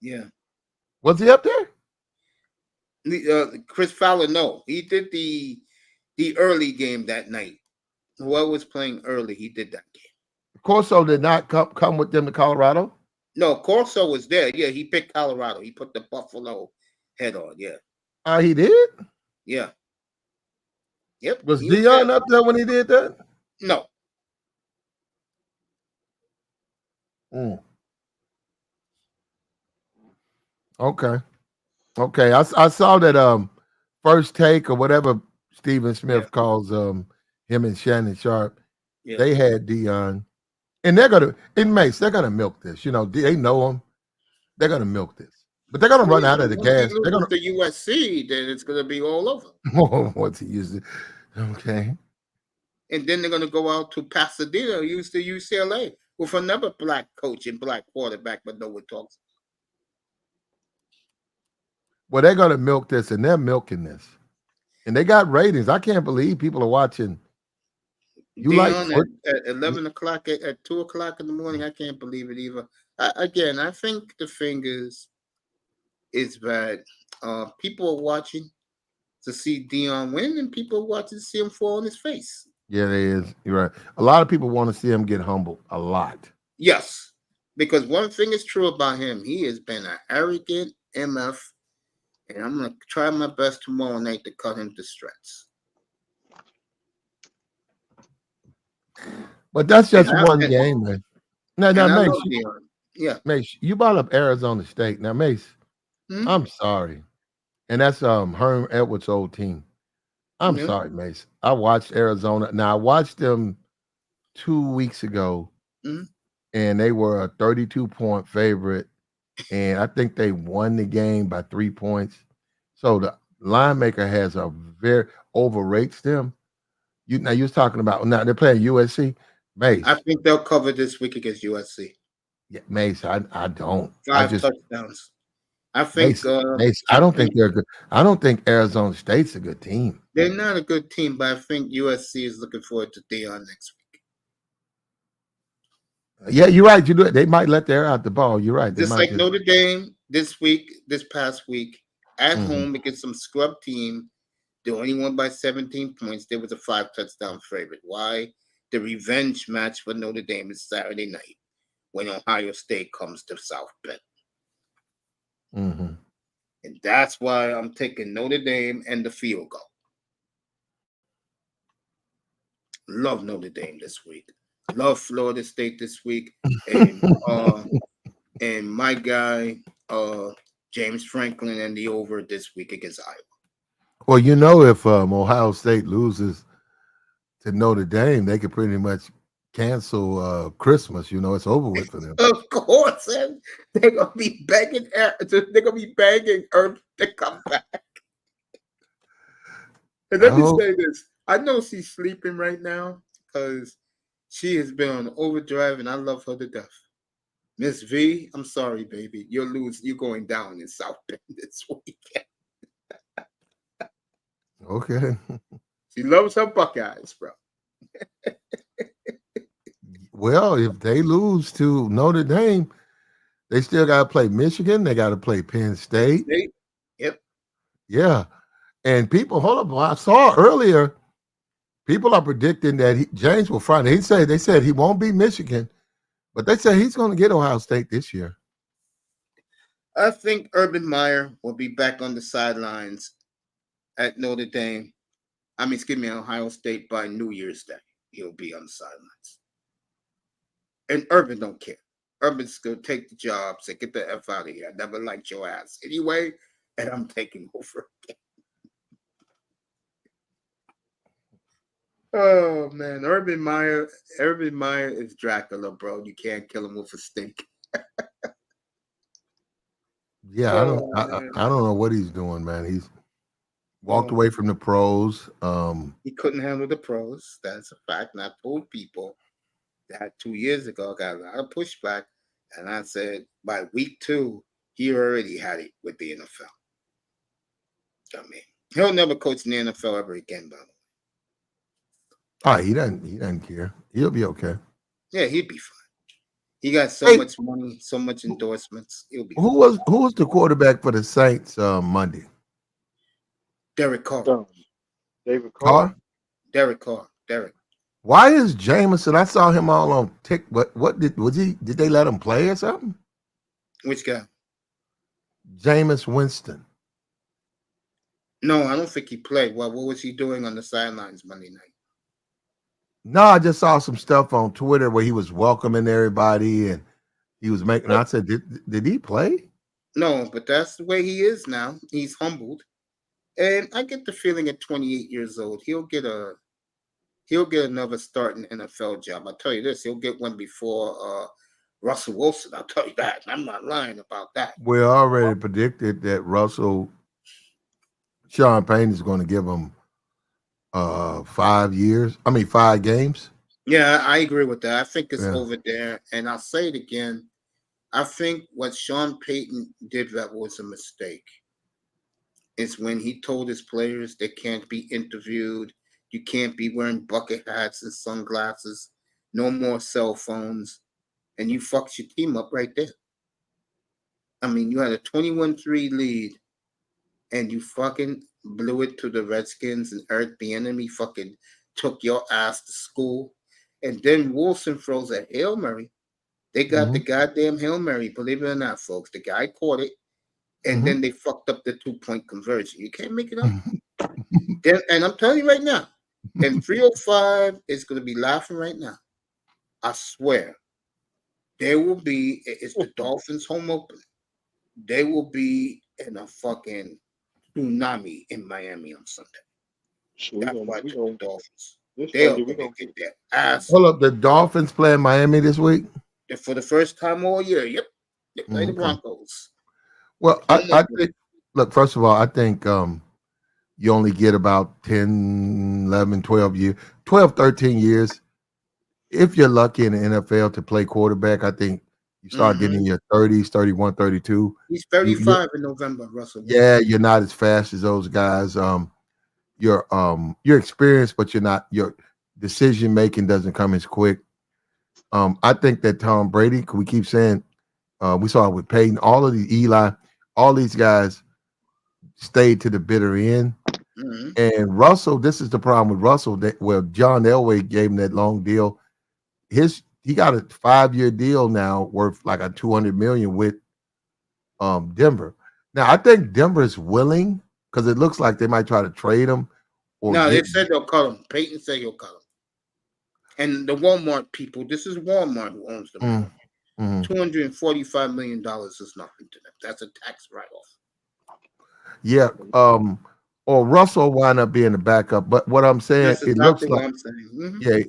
Yeah. Was he up there? Chris Fowler, no. He did the early game that night. Whoever was playing early, he did that game. Corso did not come with them to Colorado? No, Corso was there. Yeah, he picked Colorado. He put the Buffalo head on. Yeah. He did? Yeah. Yep. Was Deion up there when he did that? No. Okay. I saw that First Take or whatever Stephen Smith calls him and Shannon Sharp. Yeah. They had Deion, and they're gonna milk this. You know, they know him. They're gonna milk this, but they're gonna run out of the gas. They're gonna the USC, then it's gonna be all over. What's he using? Okay. And then they're gonna go out to Pasadena, use the UCLA with another black coach and black quarterback, but no one talks. Well, they're gonna milk this, and they're milking this, and they got ratings. I can't believe people are watching. You Deion like at 11 o'clock at 2 o'clock in the morning? I can't believe it either. I think the thing is that people are watching to see Deion win, and people are watching to see him fall on his face. Yeah, there is. You're right. A lot of people want to see him get humbled. A lot. Yes. Because one thing is true about him. He has been an arrogant MF, and I'm going to try my best tomorrow night to cut him to shreds. But that's just one game, man. No, Mace. Yeah. Mace, you brought up Arizona State. Now, Mace, I'm sorry. And that's Herm Edwards' old team. I'm sorry, Mace. I watched Arizona. Now, I watched them 2 weeks ago, and they were a 32-point favorite. And I think they won the game by 3 points. So the line maker has a very overrates them. You was talking about now they're playing USC. Mace. I think they'll cover this week against USC. Yeah, Mace, I don't. 5 touchdowns. I think Mace, I don't think they're good. I don't think Arizona State's a good team. They're not a good team, but I think USC is looking forward to Deion next week. Yeah, you're right. You do it. They might let their out the ball. You're right. Just like Notre Dame this past week, at home against some scrub team. They only won by 17 points. There was a 5-touchdown favorite. Why? The revenge match for Notre Dame is Saturday night when Ohio State comes to South Bend. And that's why I'm taking Notre Dame and the field goal. Love Notre Dame this week. Love Florida State this week. And my guy, James Franklin, and the over this week against Iowa. Well, you know, if Ohio State loses to Notre Dame, they could pretty much cancel Christmas. You know, it's over with for them. Of course, and they're gonna be begging. They're gonna be begging Herb to come back. And let me say this: I know she's sleeping right now because she has been on overdrive, and I love her to death. Miss V, I'm sorry, baby. You're going down in South Bend this weekend. Okay. She loves her Buckeyes, bro. Well, if they lose to Notre Dame, they still got to play Michigan. They got to play Penn State. Yep. Yeah. And people, hold up. I saw earlier, people are predicting that James will find it. They said he won't beat Michigan, but they say he's going to get Ohio State this year. I think Urban Meyer will be back on the sidelines at Notre Dame. Ohio State by New Year's Day. He'll be on the sidelines. And Urban don't care. Urban's going to take the job, say, get the F out of here. I never liked your ass anyway, and I'm taking over again. Oh, man. Urban Meyer is Dracula, bro. You can't kill him with a stake. Yeah, I don't know what he's doing, man. He's walked away from the pros. He couldn't handle the pros. That's a fact. And I told people that 2 years ago, I got a lot of pushback. And I said, by week 2, he already had it with the NFL. I mean, he'll never coach in the NFL ever again, by the way. Oh, he doesn't care. He'll be okay. Yeah, he'd be fine. He got so much money, so much endorsements. He'll be Who was the quarterback for the Saints Monday? Derek Carr. David Carr. Derek Carr. Derek. Why is Jameson? I saw him all on tick. What did they let him play or something? Which guy? Jameis Winston. No, I don't think he played. Well, what was he doing on the sidelines Monday night? No, I just saw some stuff on Twitter where he was welcoming everybody and he was making. I said, did he play? No, but that's the way he is now. He's humbled, and I get the feeling at 28 years old, he'll get another starting NFL job. I'll tell you this, he'll get one before Russell Wilson. I'll tell you that. I'm not lying about that. We already predicted that Sean Payne is going to give him 5 games. Yeah, I agree with that. I think it's over there. And I'll say it again. I think what Sean Payton did that was a mistake. It's when he told his players they can't be interviewed. You can't be wearing bucket hats and sunglasses. No more cell phones. And you fucked your team up right there. I mean, you had a 21-3 lead and you fucking blew it to the Redskins, and Eric Bieniemy fucking took your ass to school. And then Wilson throws a Hail Mary They got the goddamn Hail Mary, believe it or not, folks. The guy caught it, and then they fucked up the 2-point conversion. You can't make it up. And I'm telling you right now, and 305 is going to be laughing right now. I swear. There will be, it's the Dolphins home opener. They will be in a fucking tsunami in Miami on Sunday. That's why the Dolphins. They are going to get their ass. Hold up, the Dolphins playing Miami this week? For the first time all year. Yep. They play the Broncos. Well, I think, look, first of all, I think you only get about 10, 11, 12 years, 12, 13 years. If you're lucky in the NFL to play quarterback, I think you start getting in your 30s, 31, 32. He's 35 in November, Russell. Yeah, you're not as fast as those guys. You're experienced, but your decision making doesn't come as quick. I think that Tom Brady, we keep saying, we saw it with Peyton, all of these Eli, all these guys stayed to the bitter end. And Russell, this is the problem with Russell. John Elway gave him that long deal. He got a 5-year deal now worth like a $200 million with Denver. Now I think Denver is willing because it looks like they might try to trade him. No, they said they'll cut him. Peyton said he'll cut him. And the Walmart people, this is Walmart who owns them. $245 million is nothing to them. That's a tax write-off. Yeah. Or Russell wind up being the backup. But what I'm saying, That's it looks like, I'm saying. Yeah.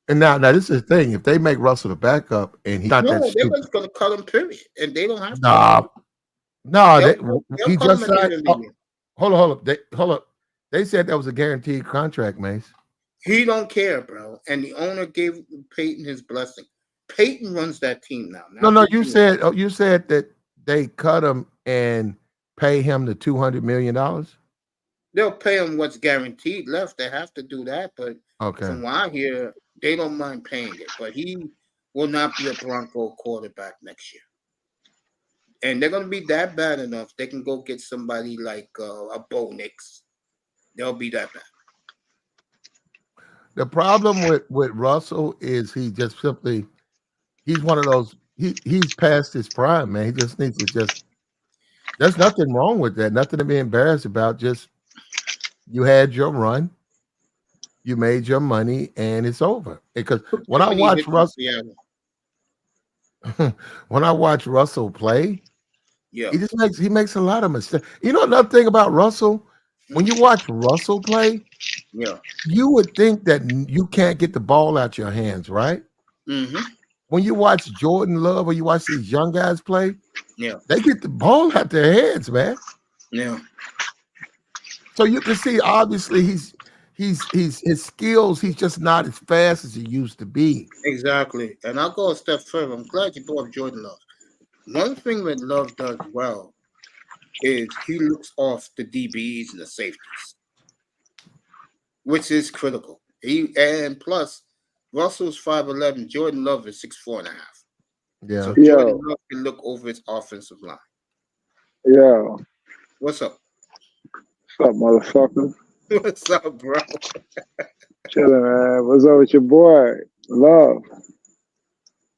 And now this is the thing. If they make Russell the backup and he's not that they're stupid. just going to cut him, period. And they don't have to. He just signed. Hold up. They said that was a guaranteed contract, Mace. He don't care, bro. And the owner gave Peyton his blessing. Peyton runs that team now. No. You said that they cut him and pay him the $200 million. They'll pay him what's guaranteed left. They have to do that, but from what I hear, they don't mind paying it. But he will not be a Bronco quarterback next year. And they're going to be that bad enough. They can go get somebody like a Bo Nix. They'll be that bad. The problem with Russell is he just simply, he's one of those, he's past his prime, man. He just needs to there's nothing wrong with that. Nothing to be embarrassed about. Just, you had your run, you made your money, and it's over. Because when I watch Russell, play, he makes a lot of mistakes. You know another thing about Russell? When you watch Russell play, you would think that you can't get the ball out your hands, right? When you watch Jordan Love or you watch these young guys play, they get the ball out their hands, man. So you can see, obviously, his skills, he's just not as fast as he used to be. Exactly. And I'll go a step further. I'm glad you brought up Jordan Love. One thing that Love does well is he looks off the DBs and the safeties, which is critical. And plus, Russell's 5'11", Jordan Love is 6'4.5". Yeah. So Jordan Love can look over his offensive line. Yeah. What's up? What's up, motherfucker? What's up, bro? Chilling, man. What's up with your boy? Love.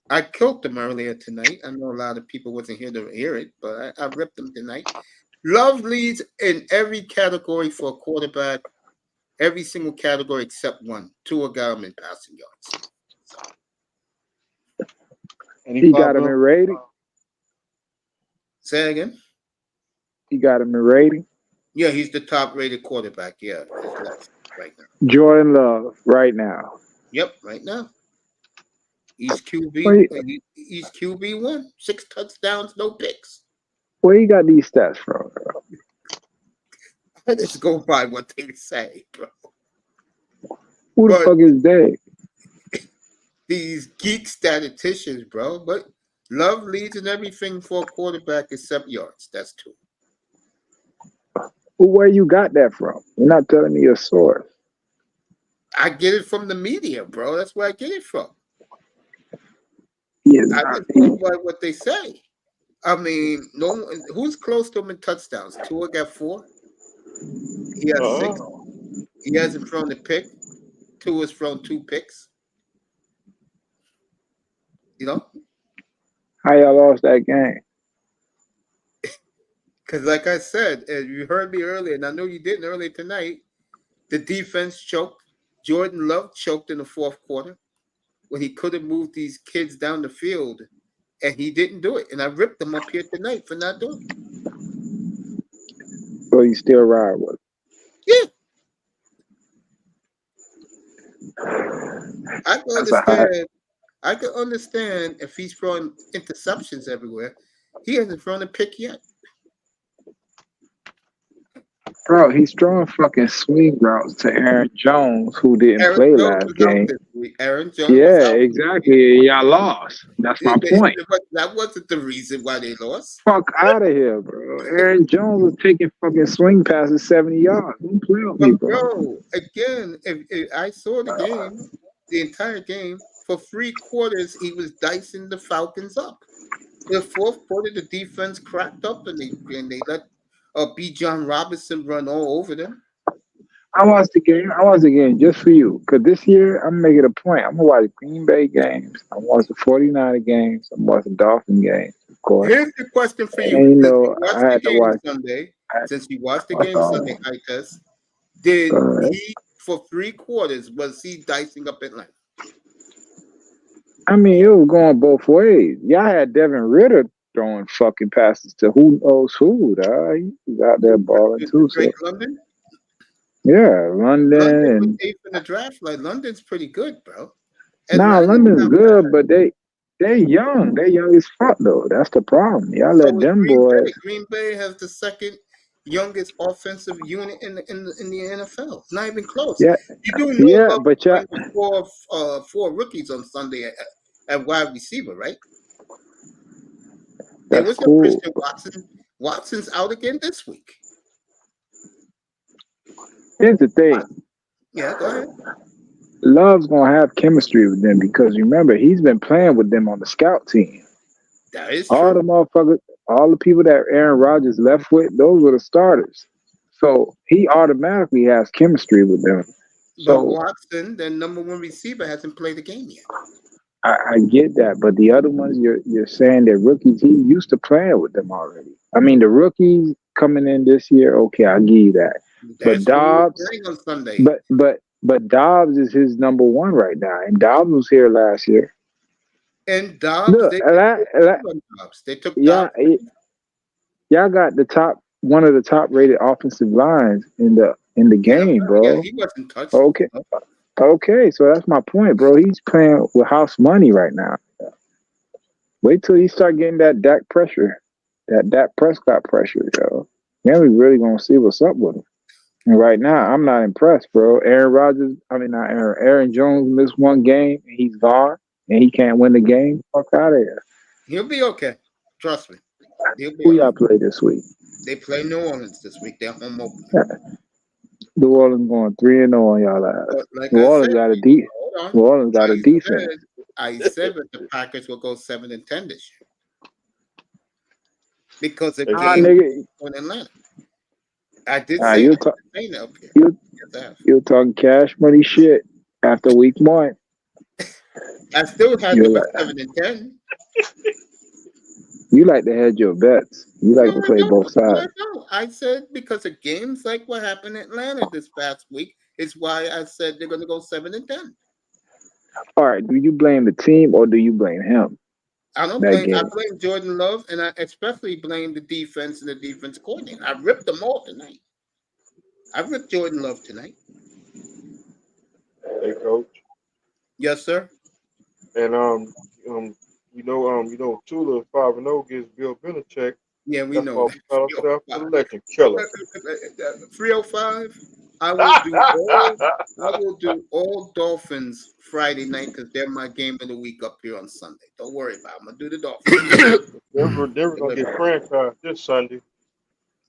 I killed them earlier tonight. I know a lot of people wasn't here to hear it, but I ripped them tonight. Love leads in every category for a quarterback, every single category except one. Tua got him in passing yards. He got him in rating. Say again? He got him in rating. Yeah, he's the top-rated quarterback. Yeah, right now. Jordan Love, right now. Yep, right now. He's QB. He's QB1. 6 touchdowns, no picks. Where you got these stats from, bro? I just go by what they say, bro. Who the fuck is they? These geek statisticians, bro. But Love leads in everything for a quarterback except yards. That's 2. Where you got that from? You're not telling me your source. I get it from the media, bro. That's where I get it from. Yeah, I just go by what they say. I mean, no one, who's close to him in touchdowns? Tua got 4. He has 6. He hasn't thrown a pick. Tua's thrown 2 picks. You know? How y'all lost that game? Because, like I said, and you heard me earlier, and I know you didn't earlier tonight, the defense choked. Jordan Love choked in the fourth quarter when he could have moved these kids down the field, and he didn't do it. And I ripped them up here tonight for not doing it. So you still ride with Yeah. I can understand if he's throwing interceptions everywhere. He hasn't thrown a pick yet. Bro, he's throwing fucking swing routes to Aaron Jones, who didn't play last game. Aaron Jones. Yeah, exactly. Y'all lost. That's my point. That wasn't the reason why they lost. Fuck out of here, bro. Aaron Jones was taking fucking swing passes 70 yards. Don't play with me, bro. Bro, again, if I saw the game, the entire game, for 3 quarters, he was dicing the Falcons up. The fourth quarter, the defense cracked up and they let B. John Robinson run all over them. I watched the game just for you. Because this year, I'm making a point. I'm going to watch Green Bay games. I'm watching 49er games. I'm watching Dolphin games, of course. Here's the question for you. And, you know, I had to watch. Since you watched the game Sunday, I guess, did he, for 3 quarters, was he dicing up Atlanta? I mean, it was going both ways. Y'all had Devin Ritter throwing fucking passes to who knows who. He was out there balling too. So. London? Yeah, London and 8th in the draft. Like London's pretty good, bro. London's good, but they're young. They're young as fuck though. That's the problem. Y'all let them boys. Green Bay has the second youngest offensive unit in the NFL. It's not even close. Yeah, but y'all 4 rookies on Sunday at wide receiver, right? That's cool. Christian Watson. Watson's out again this week. Here's the thing. Yeah, go ahead. Love's gonna have chemistry with them because remember he's been playing with them on the scout team. That is true. All the motherfuckers, all the people that Aaron Rodgers left with, those were the starters. So he automatically has chemistry with them. But Watson, their number 1 receiver, hasn't played the game yet. I get that, but the other ones you're saying they're rookies. He used to playing with them already. I mean, the rookies coming in this year, okay, I'll give you that. But Dobbs, on Sunday. but Dobbs is his number 1 right now, and Dobbs was here last year. And Dobbs, look, they took Dobbs. Y'all got one of the top rated offensive lines in the game, bro. Yeah, he wasn't touched. Okay, so that's my point, bro. He's playing with house money right now. Wait till he start getting that Dak pressure, that Dak Prescott pressure, yo. Then we really gonna see what's up with him. And right now, I'm not impressed, bro. Aaron Jones missed 1 game and he's gone, and he can't win the game. Fuck out of here. He'll be okay. Trust me. Who y'all play this week? They play New Orleans this week. They're home opener. New Orleans going 3-0 on y'all ass. New Orleans got a defense. I said that the Packers will go 7-10 this year because of game on Atlanta. I did say you're talking cash money shit after week 1. I still have them at 7-10. You like to hedge your bets. You like to play both sides. I said because of games like what happened in Atlanta this past week is why I said they're going to go 7-10. All right. Do you blame the team or do you blame him? I blame Jordan Love, and I especially blame the defense and the defense coordinator. I ripped them all tonight. I ripped Jordan Love tonight. Hey, Coach. Yes, sir. And Tula 5-0 gives Bill Belichick. Yeah, we know. Election killer. 305. I will do all Dolphins Friday night because they're my game of the week up here on Sunday. Don't worry about it. I'm gonna do the Dolphins. Denver gonna get franchised this Sunday.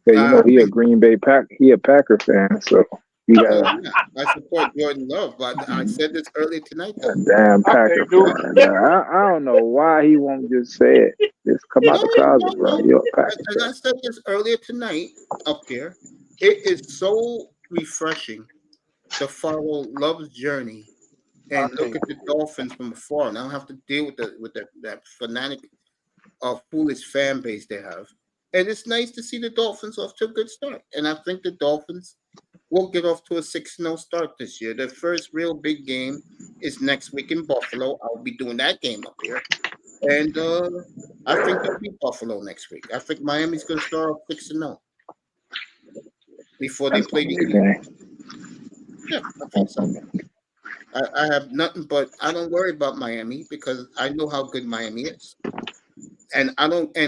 Yeah, he a Green Bay he a Packer fan, so you got. I support Jordan Love, but I said this earlier tonight. Damn Packer fan. I don't know why he won't just say it. Just come out the closet, bro. You're a Packer fan. As I said this earlier tonight up there, it is so refreshing to follow Love's journey and look at the Dolphins from afar. And I don't have to deal with that fanatic foolish fan base they have. And it's nice to see the Dolphins off to a good start. And I think the Dolphins will get off to a 6-0 start this year. Their first real big game is next week in Buffalo. I'll be doing that game up here. And I think they'll beat Buffalo next week. I think Miami's going to start off 6-0 before they play the Eagles. Yeah, I think so. I have nothing but I don't worry about Miami because I know how good Miami is. And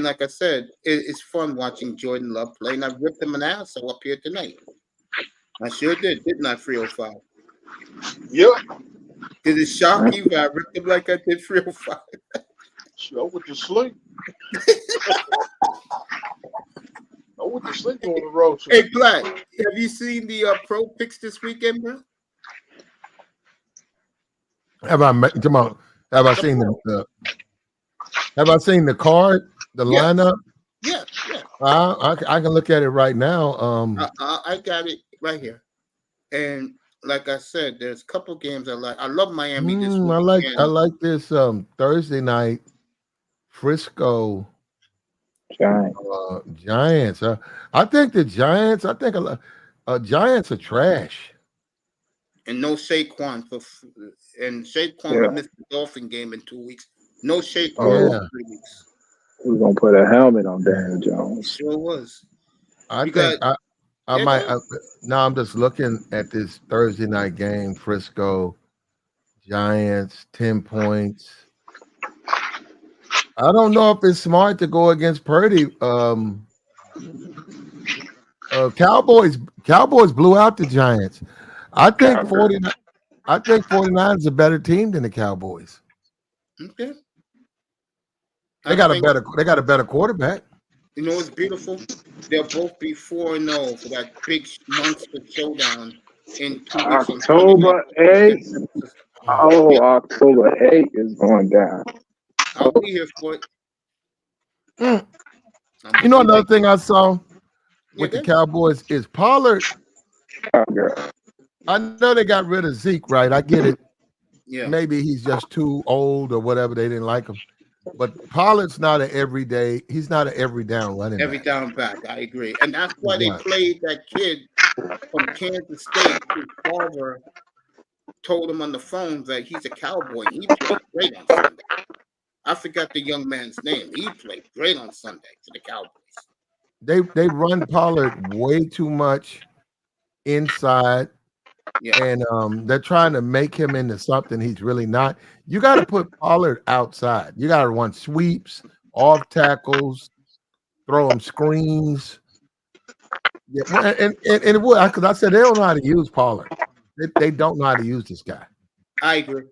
like I said, it's fun watching Jordan Love play, and I ripped him an asshole up here tonight. I sure didn't I, 305? Yep. Did it shock you that I ripped him like I did 305? Sure, I went to sleep. I went to sleep on the road. Hey, Black, have you seen the pro picks this weekend, bro? Have I seen the card, the lineup? Yeah. I can look at it right now. I got it right here. And like I said, there's a couple games I like. I love Miami this weekend. I like this Thursday night Frisco Giants. I think the Giants. Giants are trash. And no Saquon Saquon missed the Dolphin game in 2 weeks. No Saquon in 3 weeks. We're gonna put a helmet on Daniel Jones. Sure was. I'm just looking at this Thursday night game. Frisco Giants 10 points. I don't know if it's smart to go against Purdy. Cowboys blew out the Giants. I think 49 is a better team than the Cowboys. Okay. They got a better quarterback. You know what's beautiful? They'll both be 4-0 for that big monster showdown in 2 weeks. October 8th. Oh, October 8th is going down. I'll be here for it. You know, another thing I saw with the Cowboys is Pollard. I know they got rid of Zeke, right? I get it. Yeah. Maybe he's just too old or whatever. They didn't like him. But Pollard's not an everyday. He's not an every down running back. Every down back. I agree. And that's why they played that kid from Kansas State who Carver told him on the phone that he's a Cowboy. He played great on Sunday. I forgot the young man's name. He played great on Sunday for the Cowboys. They run Pollard way too much inside. Yeah. And they're trying to make him into something he's really not. You got to put Pollard outside. You got to run sweeps, off tackles, throw him screens. Yeah, and it would, because I said they don't know how to use Pollard. They don't know how to use this guy. I agree.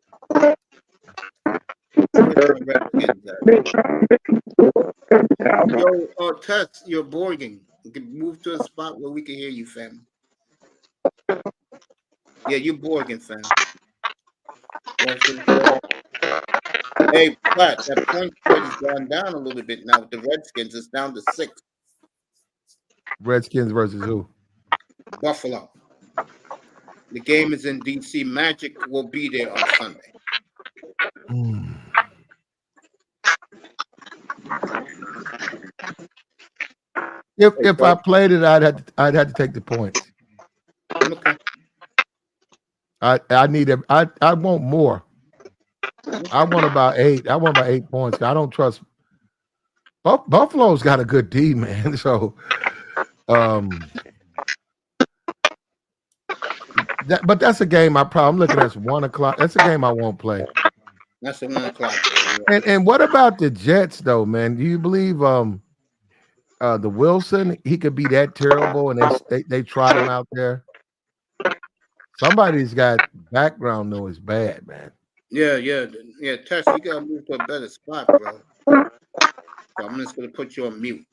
Yo, Tess, you're boarding. You can move to a spot where we can hear you, fam. Yeah, you're boarding, fam. Hey, Platt, that point spread has gone down a little bit now with the Redskins. It's down to 6. Redskins versus who? Buffalo. The game is in D.C. Magic will be there on Sunday. If I played it, I'd have to take the points. Okay. I need it. I want more. I want about 8. I want about 8 points. I don't trust. Buffalo's got a good D, man. So, but that's a game I'm looking at. 1 o'clock. That's a game I won't play. That's the 1 o'clock. And what about the Jets, though, man? Do you believe the Wilson, he could be that terrible, and they tried him out there? Somebody's got background noise bad, man. Yeah. Tess, you gotta move to a better spot, bro. So I'm just gonna put you on mute.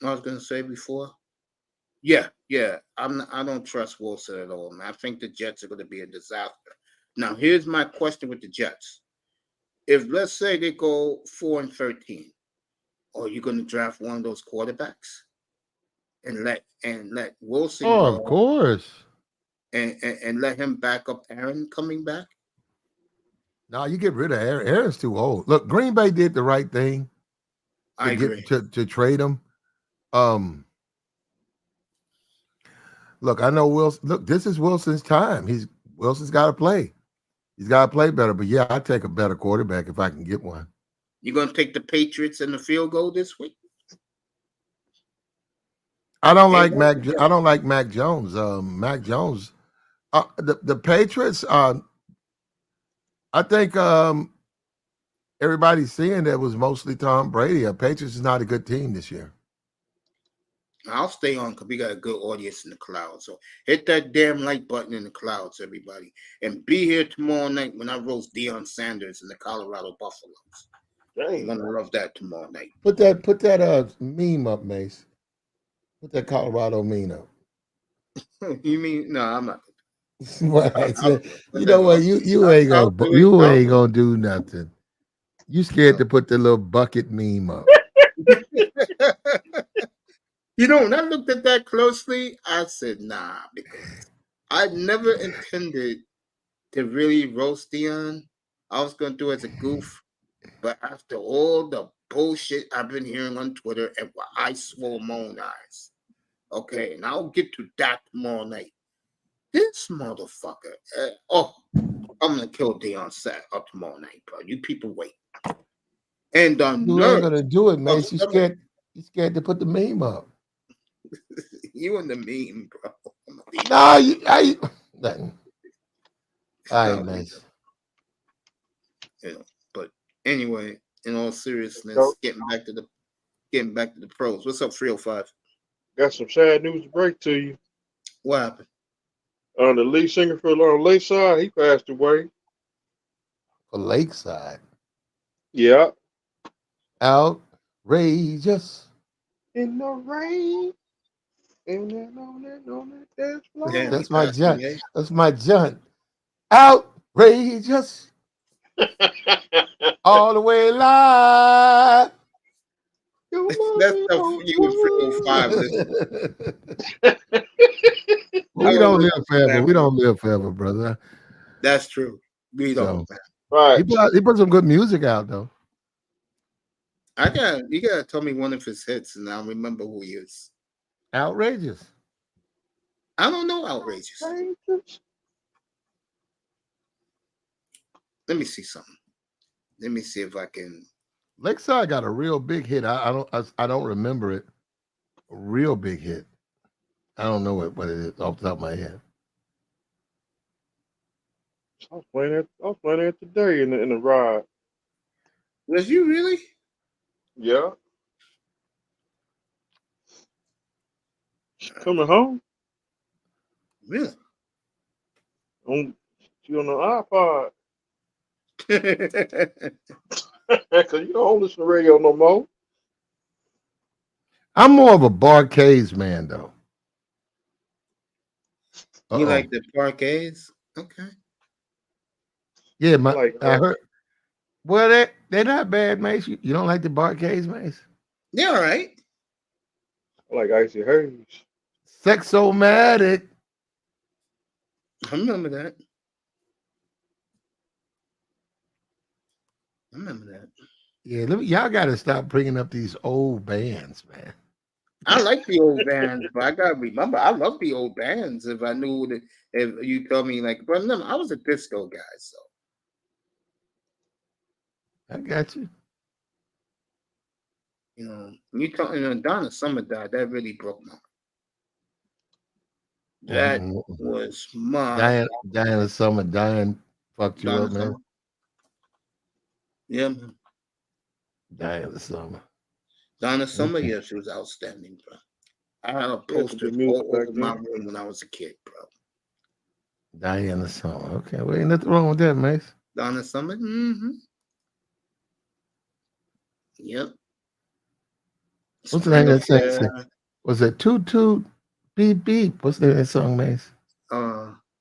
I was gonna say before. Yeah. I don't trust Wilson at all, man. I think the Jets are gonna be a disaster. Now, here's my question with the Jets. If let's say they go 4-13, are you gonna draft one of those quarterbacks? And let Wilson go, of course. and let him back up Aaron coming back? No, you get rid of Aaron. Aaron's too old. Look, Green Bay did the right thing I agree. to trade him. Look, I know Wilson. Look, this is Wilson's time. Wilson's got to play. He's got to play better. But yeah, I'd take a better quarterback if I can get one. You gonna take the Patriots in the field goal this week? I don't like Mac. I don't like Mac Jones. Mac Jones. The Patriots. I think everybody's seeing that was mostly Tom Brady. Patriots is not a good team this year. I'll stay on because we got a good audience in the clouds. So hit that damn like button in the clouds, everybody. And be here tomorrow night when I roast Deion Sanders and the Colorado Buffaloes. I'm gonna love that tomorrow night. Put that meme up, Mace. Put that Colorado meme up. You mean no, I'm not. You know what? You ain't gonna do nothing. You scared to put the little bucket meme up. You know, when I looked at that closely, I said, nah, because I never intended to really roast Deion. I was going to do it as a goof. But after all the bullshit I've been hearing on Twitter and what I swore my own eyes, okay, and I'll get to that tomorrow night. This motherfucker, I'm going to kill Deion tomorrow night, bro. You people wait. And you ain't going to do it, man. You scared to put the meme up. You and the meme, bro. No, nothing. All right, nice. Yeah, but anyway, in all seriousness, getting back to the pros. What's up, 305? Got some sad news to break to you. What happened? The lead singer for Lakeside, he passed away. For Lakeside? Yeah. Outrageous. In the rain. That's my John. That's my John. Outrageous. All the way live. That's the you and 305. We don't live forever. We don't live forever, brother. That's true. We don't. Right. He put some good music out though. You gotta tell me one of his hits, and I'll remember who he is. Outrageous. I don't know outrageous. Let me see something. Let me see if I can. Lakeside got a real big hit. I don't remember it. A real big hit. I don't know what it is off the top of my head. I was playing it today in the ride. Was you really? Yeah. Coming home. Really? She on the iPod. Because you don't listen to radio no more. I'm more of a Barcades man, though. You like the Barcades? Okay. Yeah, I heard. Well, they're not bad, Mace. You don't like the Barcades, Mace? They're all right. I like Icy Hayes. Sexomatic. I remember that. Yeah, y'all got to stop bringing up these old bands, man. I like the old bands, but I gotta remember I love the old bands. If I knew that, if you told me like, but no, I was a disco guy, so I got you. You know, Donna Summer died. That really broke my heart. That was my Diana Summer dying fucked you Donna up, man. Summer. Yeah, man. Diana Summer. Donna Summer, yeah, she was outstanding, bro. I had a poster all over my room when I was a kid, bro. Diana Summer. Okay, well, ain't nothing wrong with that, Mace. Donna Summer. Mm-hmm. Yep. What's the name of that song? Was it Toot Toot Beep Beep? What's the name of that song, Mace?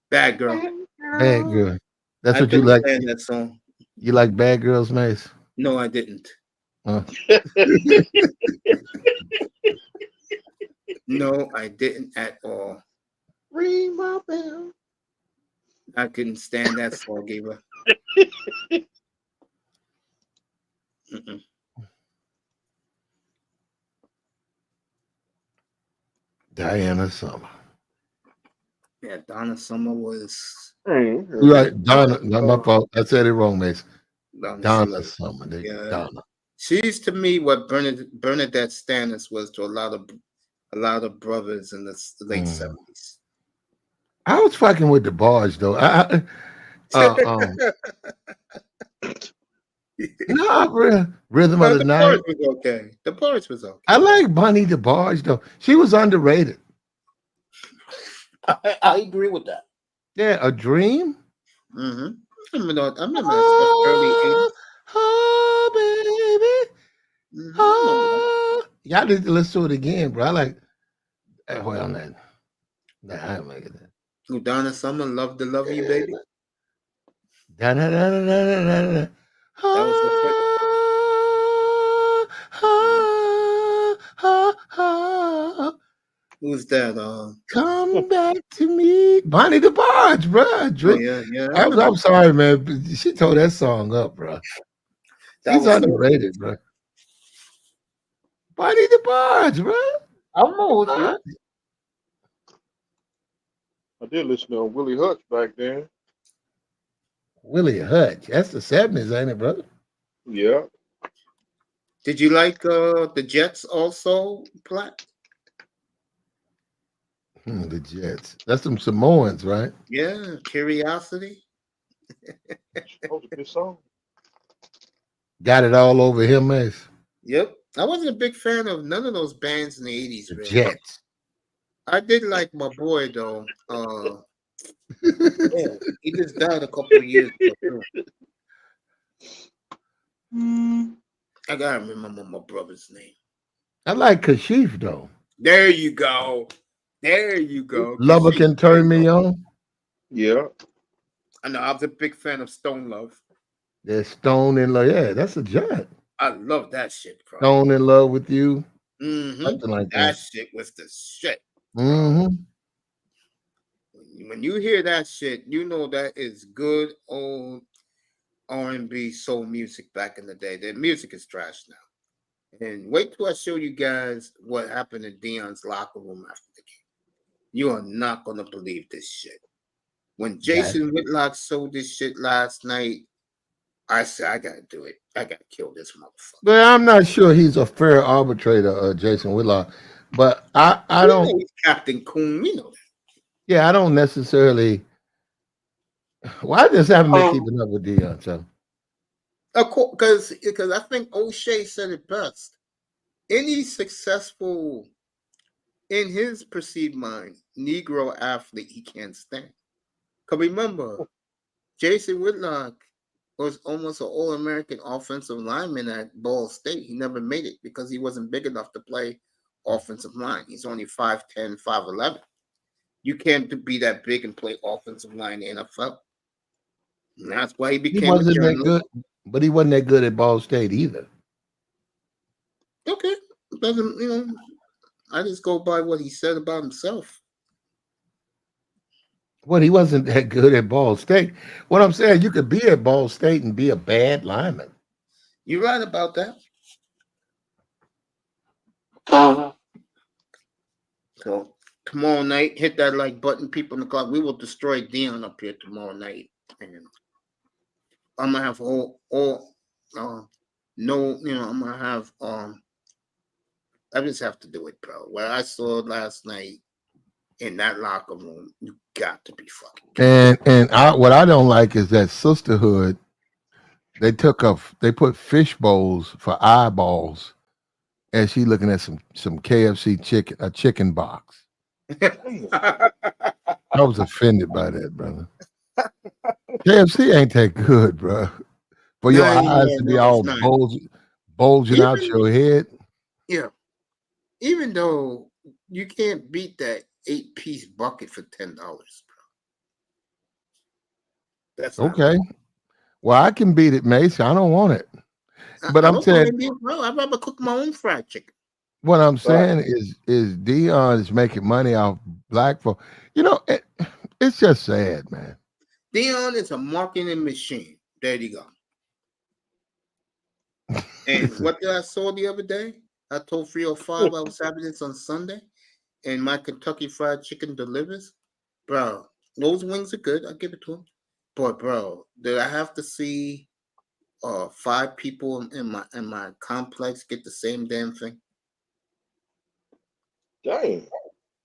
Bad Girl. Bad Girl. That's what you like. That song. You like Bad Girls, Mace? No, I didn't. No, I didn't at all. Ring my bell. I couldn't stand that song, Gabriel. Diana Summer. Yeah, Donna Summer was. You're right, Donna. Not my fault. I said it wrong, Mason. Donna Summer. Summer. Yeah. Donna. She's to me what Bernadette Stannis was to a lot of brothers in the late 70s. I was fucking with the barge though. No, Rhythm of the Night. The porridge was okay. I like Bunny the Barge though. She was underrated. I agree with that. Yeah, A Dream. Mm-hmm. I remember that early 80s. Oh, baby. Mm-hmm. Oh. Y'all need to listen to it again, bro. I like. Well, nah, I don't make it that. Donna Summer, Love to Love You, Baby. Da, da, da, da, da, da, da. That was the first. Who's that? Come back to me, Bonnie the Barge, bro. Yeah. I'm sorry, man. But she tore that song up, bro. She's underrated, bro. Bonnie the Barge, bro. I'm with you. I did listen to Willie Hutch back then. Willie Hutch. That's the 70s, ain't it, brother? Yeah. Did you like the Jets also, Platt? The Jets. That's some Samoans, right? Yeah, Curiosity. That was a good song. Got it all over him, man. Yep. I wasn't a big fan of none of those bands in the 80s. The really. Jets. I did like my boy though. Yeah, he just died a couple of years ago. I gotta remember my brother's name. I like Kashif though. There you go. Lover Can Turn Me On. Yeah. I know. I was a big fan of Stone Love. There's Stone in Love. Yeah, that's a Jet. I love that shit, bro. Stone in Love with You. Mm-hmm. Something like that shit was the shit. Mm-hmm. When you hear that shit, you know that is good old R&B soul music back in the day. The music is trash now. And wait till I show you guys what happened in Dion's locker room after the game. You are not gonna believe this shit. When Jason Whitlock sold this shit last night, I said, I gotta do it. I gotta kill this motherfucker. But I'm not sure he's a fair arbitrator, Jason Whitlock. But I don't. He's Captain Coon, we know that. Yeah, I don't necessarily. Well, I just haven't been keeping up with Dion. So, because I think O'Shea said it best. Any successful, in his perceived mind, Negro athlete he can't stand. Because remember, Jason Whitlock was almost an All-American offensive lineman at Ball State. He never made it because he wasn't big enough to play offensive line. He's only 5'10", 5'11". You can't be that big and play offensive line in the NFL. And that's why he became he wasn't that good, but he wasn't that good at Ball State either. Okay. Doesn't, I just go by what he said about himself. Well, he wasn't that good at Ball State. What I'm saying, you could be at Ball State and be a bad lineman. You're right about that. So tomorrow night, hit that like button, people in the clock. We will destroy Dion up here tomorrow night. And I'm gonna have I'm gonna have I just have to do it, bro. What I saw last night in that locker room, you got to be fucking kidding. What I don't like is that sisterhood. They put fish bowls for eyeballs, and she looking at some KFC chicken box. I was offended by that, brother. KFC ain't that good, bro. For your eyes to be all bulging out your head. Yeah. Even though you can't beat that 8-piece bucket for $10, bro. That's okay. Well, I can beat it, Mace. I don't want it. But I'm saying, I'd rather cook my own fried chicken. What I'm saying is Dion is making money off black folk. It's just sad, man. Dion is a marketing machine. There you go. And what did I saw the other day? I told 305 I was having this on Sunday. and my Kentucky Fried Chicken delivers, bro, those wings are good. I give it to him. But bro, did I have to see 5 people in my complex get the same damn thing? Dang.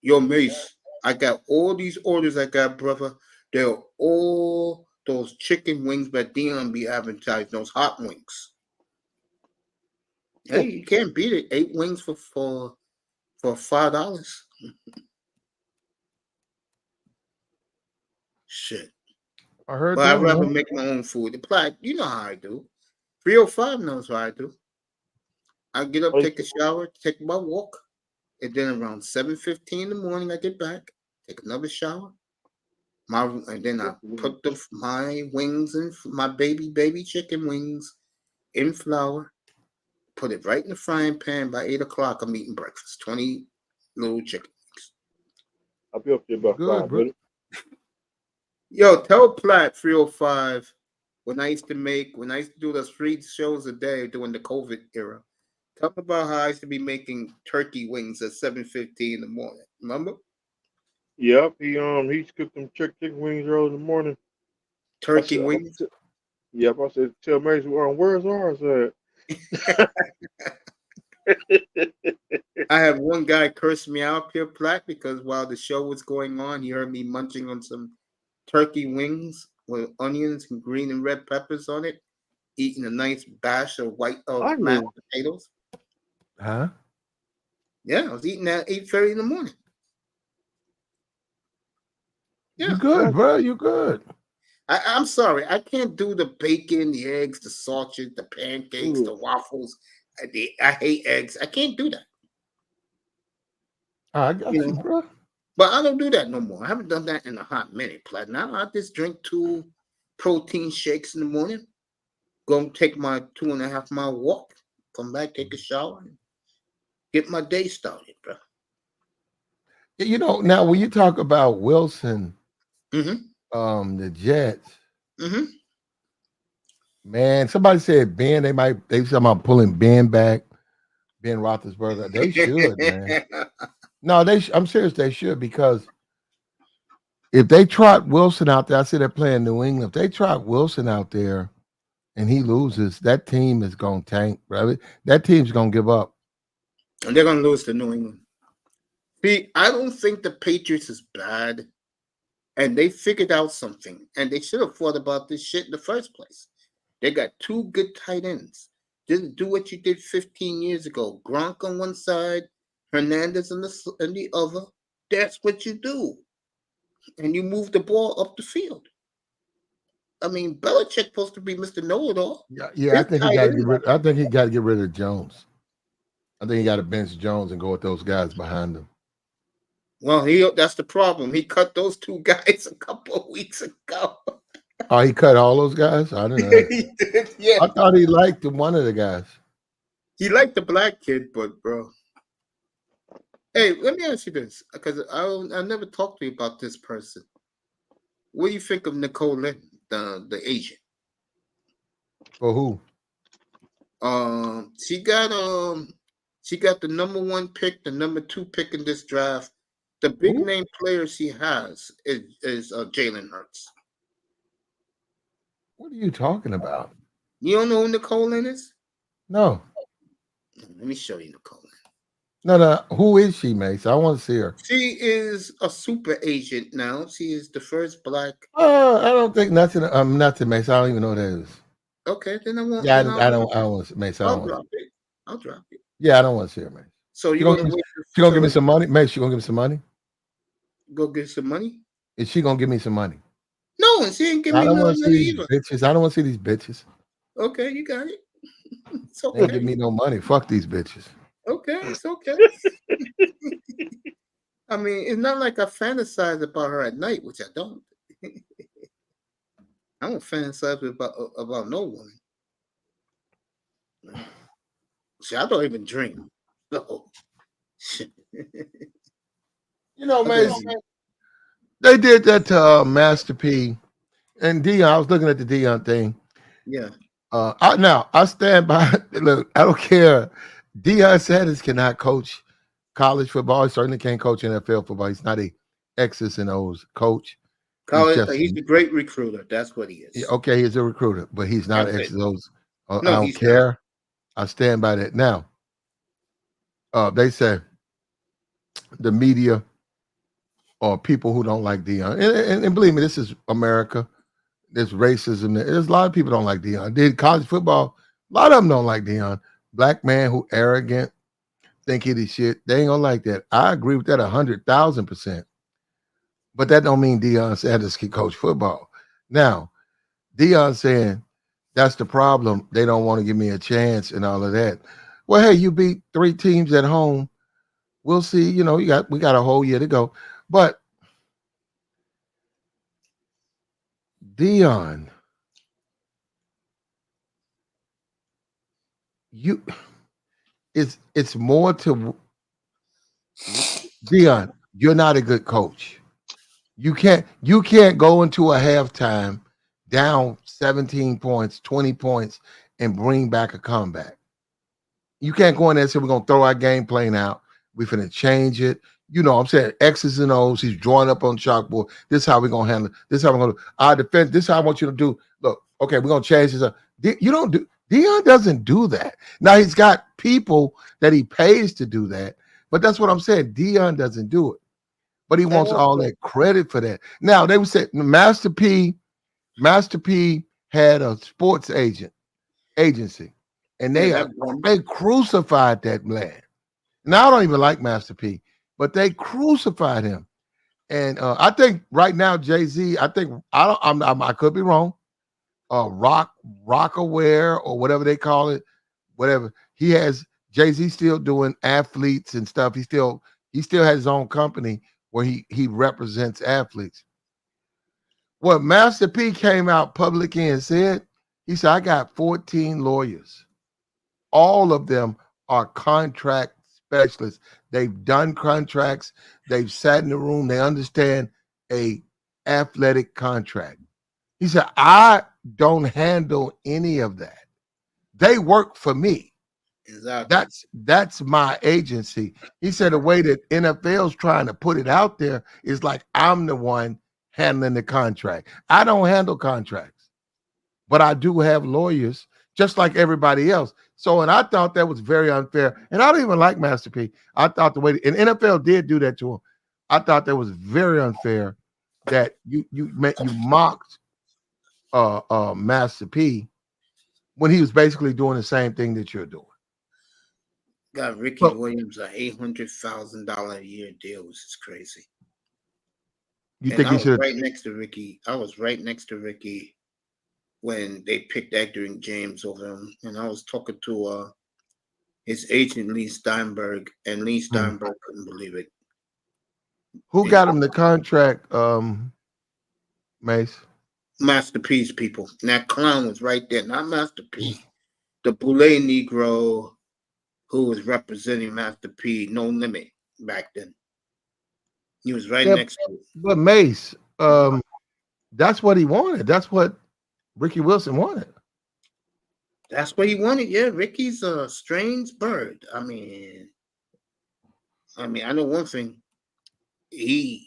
Yo, Mace, I got all these orders I got, brother. They're all those chicken wings that Dion be advertising, those hot wings. Hey, you can't beat it. 8 wings for $5. Shit. I heard But that. I'd rather make my own food. You know how I do. 305 knows what I do. I get up, take a shower, take my walk, and then around 7:15 in the morning I get back, take another shower. And then I put my wings in, my baby chicken wings in flour, put it right in the frying pan. By 8 o'clock, I'm eating breakfast. 20 little chicken wings. I'll be up there about 5 minutes. Yo, tell Platt 305 when I used to do those 3 shows a day during the COVID era. Tell me about how I used to be making turkey wings at 7:15 in the morning. Remember? Yep, he's cooked them chicken wings early in the morning. Turkey wings. Yep, I said, tell Mason, where's ours at? I had one guy curse me out, Pure Platt, because while the show was going on, he heard me munching on some turkey wings with onions and green and red peppers on it, eating a nice bash of mashed potatoes. Huh? Yeah, I was eating that at 8:30 in the morning. Yeah. You good, bro? You good? I'm sorry, I can't do the bacon, the eggs, the sausage, the pancakes, the waffles. I hate eggs. I can't do that. I got you, bro. But I don't do that no more. I haven't done that in a hot minute, Platt. Now I just drink 2 protein shakes in the morning, go and take my 2.5 mile walk, come back, take a shower, and get my day started, bro. You know, now when you talk about Wilson, Mm-hmm. the Jets, Mm-hmm. man, somebody said Ben. They talking about pulling Ben back, Ben Roethlisberger. They should, man. No, I'm serious. They should, because if they trot Wilson out there, I see they're playing New England. If they trot Wilson out there and he loses, that team is going to tank, brother. That team's going to give up. And they're going to lose to New England. See, I don't think the Patriots is bad. And they figured out something. And they should have thought about this shit in the first place. They got 2 good tight ends. Just do what you did 15 years ago. Gronk on one side, Hernandez on the other. That's what you do. And you move the ball up the field. I mean, Belichick's supposed to be Mr. Know-it-all. Yeah. I think he got to get rid of Jones. I think he got to bench Jones and go with those guys behind him. Well, that's the problem. He cut those 2 guys a couple of weeks ago. Oh, he cut all those guys? I didn't know. He did, yeah. I thought he liked one of the guys. He liked the black kid, but bro. Hey, let me ask you this, because I never talked to you about this person. What do you think of Nicole Lynn, the agent? For who? She got the number 1 pick, the number 2 pick in this draft. The big name player she has is Jalen Hurts. What are you talking about? You don't know who Nicole Lynn is? No. Let me show you Nicole Lynn. No. Who is she, Mace? I want to see her. She is a super agent now. She is the first black. I don't think nothing. Nothing, Mace. I don't even know what that is. Okay, then I won't. Yeah, I don't want to, Mace. I'll drop it. Yeah, I don't want to see her, Mace. So you're gonna wait? She gonna give me some money, Mace. She gonna give me some money. Go get some money. Is she gonna give me some money? No, and she ain't give me no money either. Bitches. I don't want to see these bitches. Okay, you got it. It's okay. They don't give me no money. Fuck these bitches. Okay, it's okay. I mean, it's not like I fantasize about her at night, which I don't. I don't fantasize about no woman. See, I don't even dream. So, you know, man, they did that to Master P and Dion. I was looking at the Dion thing. Yeah. I stand by. Look, I don't care. Dion Sanders cannot coach college football. He certainly can't coach NFL football. He's not a X's and O's coach. He's a great recruiter. That's what he is. Yeah, okay, he's a recruiter, but he's not X's and O's. No, I don't care. Not. I stand by that. Now, they say the media or people who don't like Deion, and believe me, this is America. There's racism. There's a lot of people don't like Deion. Did college football, a lot of them don't like Deion. Black man who arrogant, think he the shit. They ain't gonna like that. I agree with that 100,000%. But that don't mean Deion Sanders can coach football. Now, Deion saying that's the problem. They don't want to give me a chance and all of that. Well, hey, you beat 3 teams at home. We'll see. You know, we got a whole year to go. But Deion, it's more to Deion. You're not a good coach. You can't go into a halftime down 17 points, 20 points, and bring back a comeback. You can't go in there and say we're gonna throw our game plan out. We're finna change it. You know what I'm saying? X's and O's. He's drawing up on chalkboard. This is how we're gonna handle it. This is how we're gonna do our defense. This is how I want you to do. Look, okay, we're gonna change this up. Deion doesn't do that. Now he's got people that he pays to do that, but that's what I'm saying. Deion doesn't do it. But he wants all that credit for that. Now they would say Master P had a sports agency, and they crucified that man. Now I don't even like Master P, but they crucified him. And I think right now Jay-Z, I could be wrong. Rockaware or whatever they call it, whatever. He has Jay-Z still doing athletes and stuff. He still has his own company where he represents athletes. What Master P came out publicly and said, he said, I got 14 lawyers. All of them are contract specialists. They've done contracts. They've sat in the room. They understand a athletic contract. He said, I don't handle any of that. They work for me. Exactly. That's my agency. He said the way that NFL's trying to put it out there is like I'm the one handling the contract. I don't handle contracts, but I do have lawyers just like everybody else. So, and I thought that was very unfair. And I don't even like Master P. I thought the way and NFL did do that to him. I thought that was very unfair that you mocked Master P when he was basically doing the same thing that you're doing. Got Ricky Williams an $800,000 a year deal, which is crazy. You think he should? Right next to Ricky. I was right next to Ricky when they picked Edgerrin James over him, and I was talking to his agent Lee Steinberg, and Lee Steinberg couldn't believe it. Who got him the contract, Mace? Master P's people. And that clown was right there, not Master P. The Boulay Negro who was representing Master P, No Limit back then. He was right next to it. But Mace, that's what he wanted. That's what Ricky Wilson wanted. That's what he wanted. Yeah, Ricky's a strange bird. I mean, I know one thing. He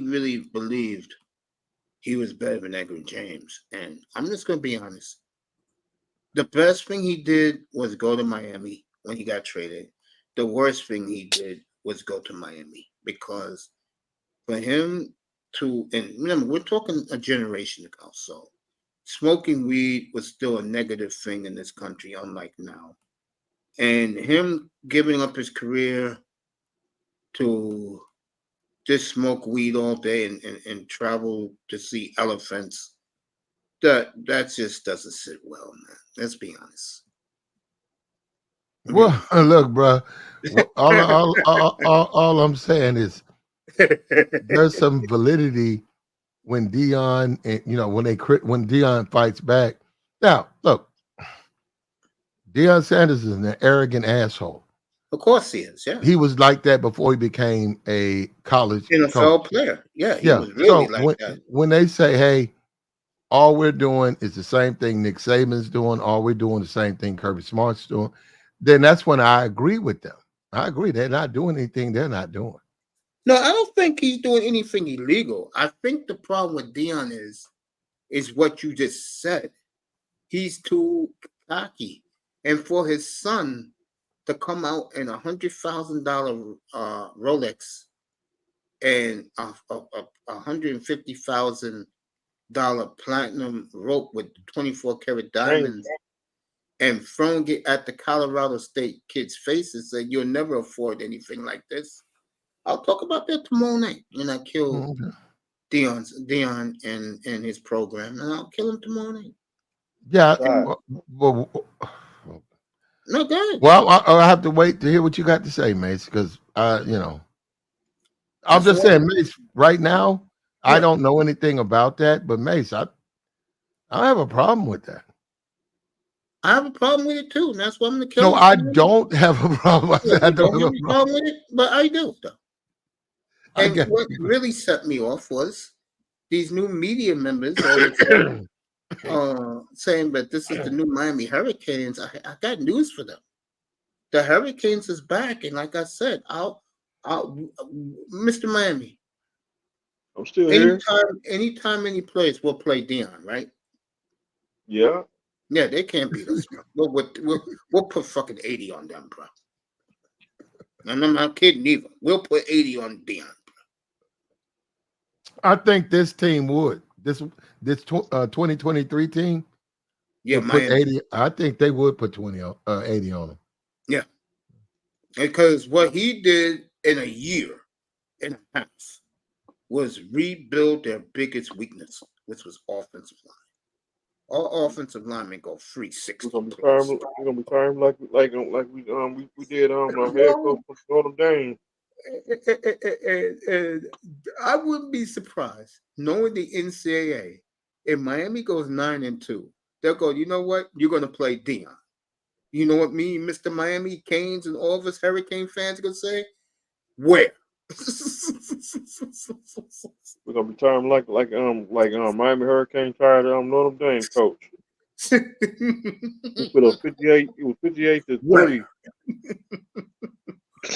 really believed he was better than Edgerrin James. And I'm just going to be honest. The best thing he did was go to Miami when he got traded. The worst thing he did was go to Miami, because for him to, and remember, we're talking a generation ago, so smoking weed was still a negative thing in this country, unlike now. And him giving up his career to just smoke weed all day and travel to see elephants, that just doesn't sit well, man. Let's be honest. Well, look, bro. All I'm saying is there's some validity when Deion, when Deion fights back. Now, look, Deion Sanders is an arrogant asshole. Of course he is. Yeah, he was like that before he became a college N.F.L. player. Yeah, he was really like that. When they say, "Hey, all we're doing is the same thing Nick Saban's doing. All we're doing is the same thing Kirby Smart's doing," then that's when I agree with them. I agree. They're not doing anything. They're not doing. No, I don't think he's doing anything illegal. I think the problem with Dion is what you just said. He's too cocky, and for his son to come out in $100,000 Rolex and a $150,000 platinum rope with 24 karat diamonds, and throwing it at the Colorado State kids' faces, and you'll never afford anything like this. I'll talk about that tomorrow night when I kill Dion and his program, and I'll kill him tomorrow night. Yeah. No, good. Well, I have to wait to hear what you got to say, Mace, because I'm just saying, Mace. Right now, I don't know anything about that, but Mace, I have a problem with that. I have a problem with it too, and that's why I'm going to kill him. No, I don't have a problem with that. I don't have a problem with it, but I do, though. And what really set me off was these new media members saying that this is the new Miami Hurricanes. I got news for them. The Hurricanes is back, and like I said, I'll Mr. Miami. I'm still here. Anytime any place, we'll play Dion, right? Yeah. Yeah, they can't beat us, bro. We'll put fucking 80 on them, bro. And I'm not kidding either. We'll put 80 on Dion. I think this team would. This 2023 team. Yeah, put 80. I think they would put 80 on them. Yeah. Because what he did in a year and a half was rebuild their biggest weekness, which was offensive line. All offensive linemen go 360. We're gonna be tired like we did our head coach from Notre Dame. And I wouldn't be surprised knowing the NCAA. If Miami goes 9-2, they'll go, you know what? You're going to play Dion. You know what me, Mr. Miami, Canes, and all of us Hurricane fans are going to say? Where? We're gonna be tired like Miami Hurricane tired Notre Dame coach. It was 58 to 3.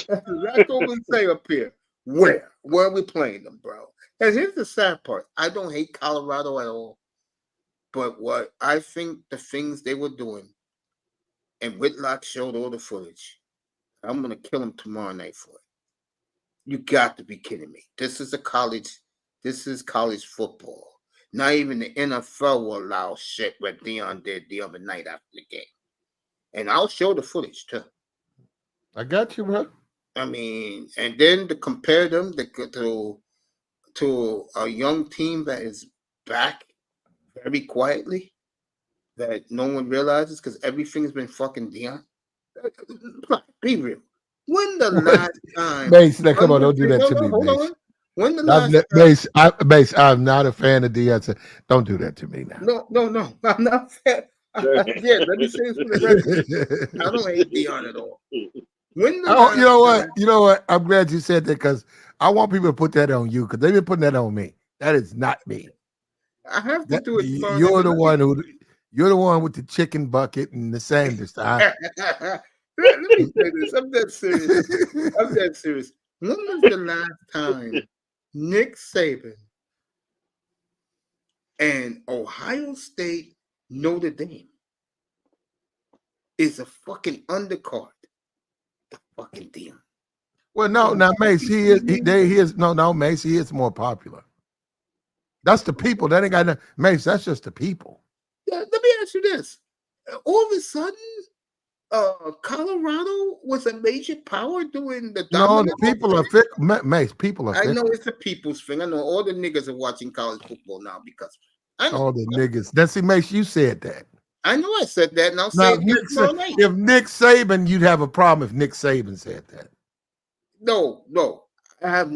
That's what we say up here. Where are we playing them, bro? And here's the sad part. I don't hate Colorado at all. But what I think the things they were doing, and Whitlock showed all the footage, I'm going to kill him tomorrow night for it. You got to be kidding me. This is college football. Not even the NFL will allow shit what Dion did the other night after the game. And I'll show the footage too. I got you, bro. I mean, and then to compare them to a young team that is back very quietly, that no one realizes because everything has been fucking Dion. Be real. When the last time? Mace, come on, don't do that to me, Mace. When the last time? Mace, I'm not a fan of Dion. Don't do that to me now. No. I'm not a fan. Yeah, let me say this for the record. I don't hate Dion at all. You know what? I'm glad you said that because I want people to put that on you because they've been putting that on me. That is not me. I have to do it. You're the one with the chicken bucket and the Sanders. Let me say this. I'm that serious. When was the last time Nick Saban and Ohio State Notre Dame is a fucking undercard? The fucking Dion. Well, no, now Mace, Mace, he is more popular. That's the people. That ain't got nothing. Mace, that's just the people. Yeah, let me ask you this. All of a sudden, Colorado was a major power doing the the people are Mace, people are I know it's a people's thing. I know all the niggas are watching college football now because I know all the niggas. That's Mace, you said that. I know I said that, and I'll say it if Nick Saban, you'd have a problem if Nick Saban said that. No. It has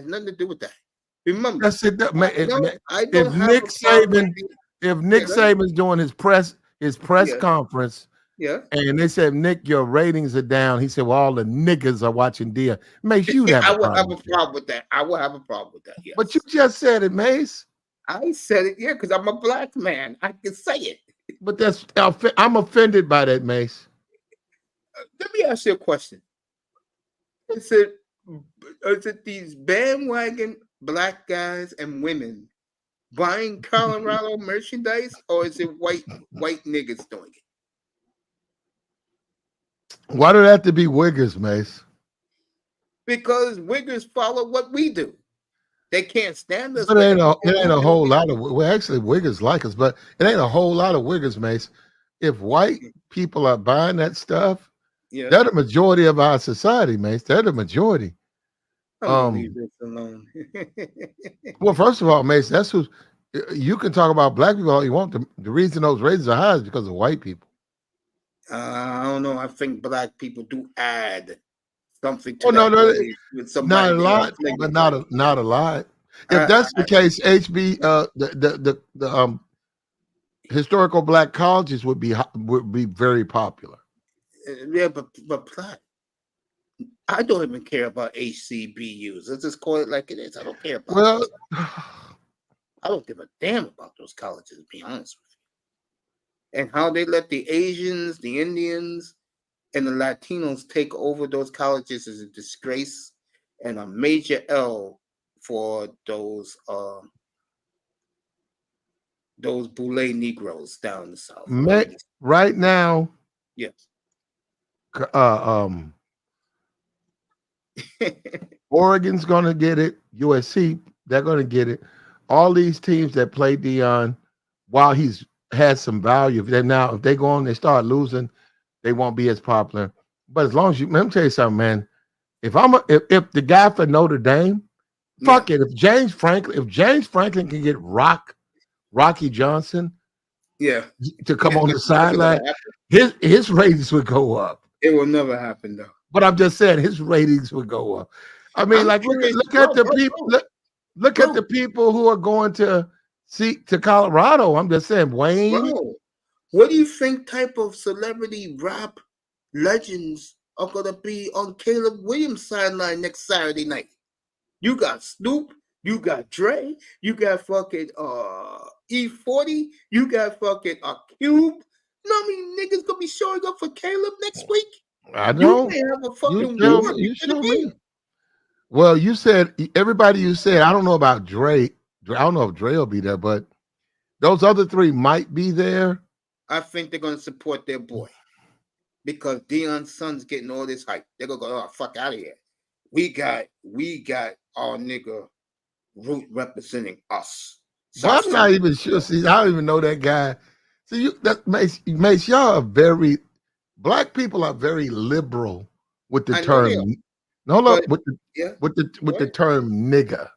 nothing to do with that. Remember, that's it. If Nick Saban's doing his press conference, and they said, Nick, your ratings are down. He said, well, all the niggas are watching Dion. Mace, you have I would have a problem with that. I will have a problem with that. Yes. But you just said it, Mace. I said it, because I'm a black man. I can say it. But I'm offended by that, Mace. Let me ask you a question. Is it these bandwagon black guys and women buying Colorado merchandise, or is it white niggas doing it? Why do they have to be wiggers, Mace? Because wiggers follow what we do. They can't stand us. But it ain't a whole lot of. Well, actually, wiggers like us, but it ain't a whole lot of wiggers, Mace. If white people are buying that stuff, yeah, they're the majority of our society, Mace. They're the majority. Leave this alone. Well, first of all, Mace, that's who you can talk about black people all you want. The reason those raises are high is because of white people. I don't know. I think black people do add something to not a lot, but not a lot. If that's the case, HB, the historical black colleges would be very popular. Yeah, but black. I don't even care about HCBUs. Let's just call it like it is. I don't care about. Well, I don't give a damn about those colleges. To be honest with you, and how they let the Asians, the Indians, and the Latinos take over those colleges is a disgrace and a major L for those Boule Negroes down the south. Right now, yes. Oregon's gonna get it. USC, they're gonna get it. All these teams that play Deion, while he's had some value, if they go on, they start losing, they won't be as popular. But as long as let me tell you something, man. If the guy for Notre Dame, fuck it. If James Franklin can get Rocky Johnson, to come on the sideline, his ratings would go up. It will never happen though. But I'm just saying his ratings would go up. I mean, look at the people. Look at the people who are going to Colorado. I'm just saying, Wayne. Bro, what do you think type of celebrity rap legends are gonna be on Caleb Williams' sideline next Saturday night? You got Snoop, you got Dre, you got fucking E40, you got fucking Cube. You know how many niggas gonna be showing up for Caleb next week? I know. You may have a fucking war. You show me. Well, you said everybody. You said I don't know about Dre. I don't know if Dre will be there, but those other three might be there. I think they're gonna support their boy because Deion's son's getting all this hype. They're gonna go, oh, fuck out of here. We got our nigga Root representing us. So I'm not even sure. See, I don't even know that guy. See, that makes y'all black people are very liberal with the term. With the term nigga.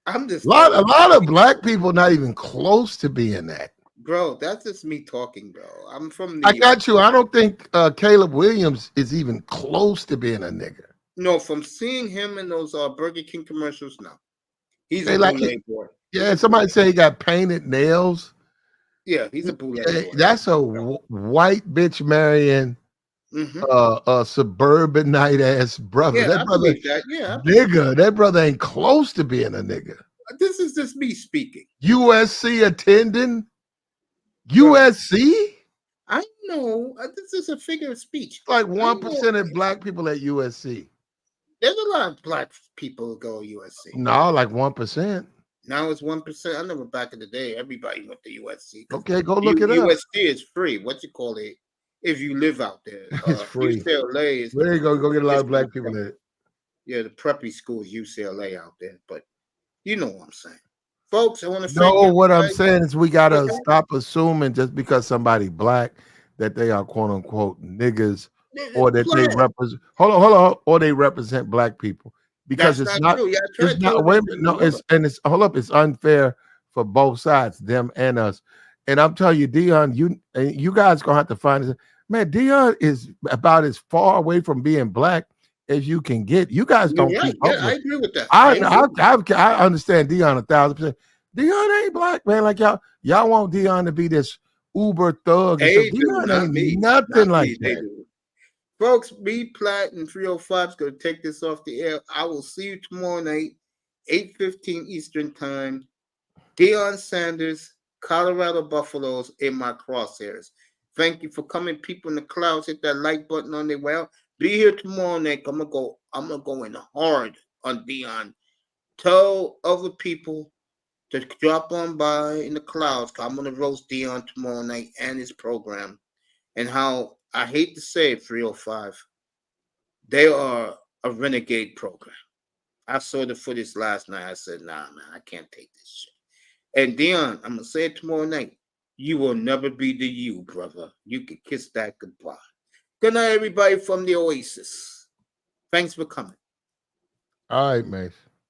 I'm just a lot of black people not even close to being that. Bro, that's just me talking, bro. I'm from I got you. I don't think Caleb Williams is even close to being a nigga. No, from seeing him in those Burger King commercials, no. He's a boule boy. Yeah, somebody say he got painted nails. Yeah, he's a boule boy. That's a white bitch marrying a suburbanite ass brother. Yeah, that brother, nigga. That brother ain't close to being a nigga. This is just me speaking. USC attending? USC? I know. This is a figure of speech. Like 1% of black people at USC. There's a lot of black people who go to USC. No, like 1%. Now it's 1%. I remember back in the day, everybody went to USC. Okay, go look it up. USC is free. What you call it? If you live out there, it's free. UCLA is. There you go. Go get a lot of black people there. Yeah, the preppy school is UCLA out there, but you know what I'm saying, folks. I want to. No, what I'm saying is we gotta stop assuming just because somebody black that they are quote unquote niggas or that they represent. Hold on, or they represent black people because it's not. It's not. Wait a minute, no, it's hold up. It's unfair for both sides, them and us. And I'm telling you, Deion, you guys gonna have to find it. Man, Deion is about as far away from being black as you can get. You guys don't keep up with. I agree with that. I understand Deion 1,000%. Deion ain't black, man. Like y'all want Deion to be this uber thug. Deion ain't nothing like that. Folks, me, Platt, and 305 is going to take this off the air. I will see you tomorrow night, 8:15 Eastern Time. Deion Sanders, Colorado Buffaloes in my crosshairs. Thank you for coming. People in the clouds, hit that like button on their way out. Be here tomorrow night. I'm gonna go in hard on Dion. Tell other people to drop on by in the clouds. Cause I'm gonna roast Dion tomorrow night and his program. And how I hate to say it, 305. They are a renegade program. I saw the footage last night. I said, nah, man, I can't take this shit. And Dion, I'm gonna say it tomorrow night. You will never be the you, brother. You can kiss that goodbye. Good night, everybody from the Oasis. Thanks for coming. All right, Mace.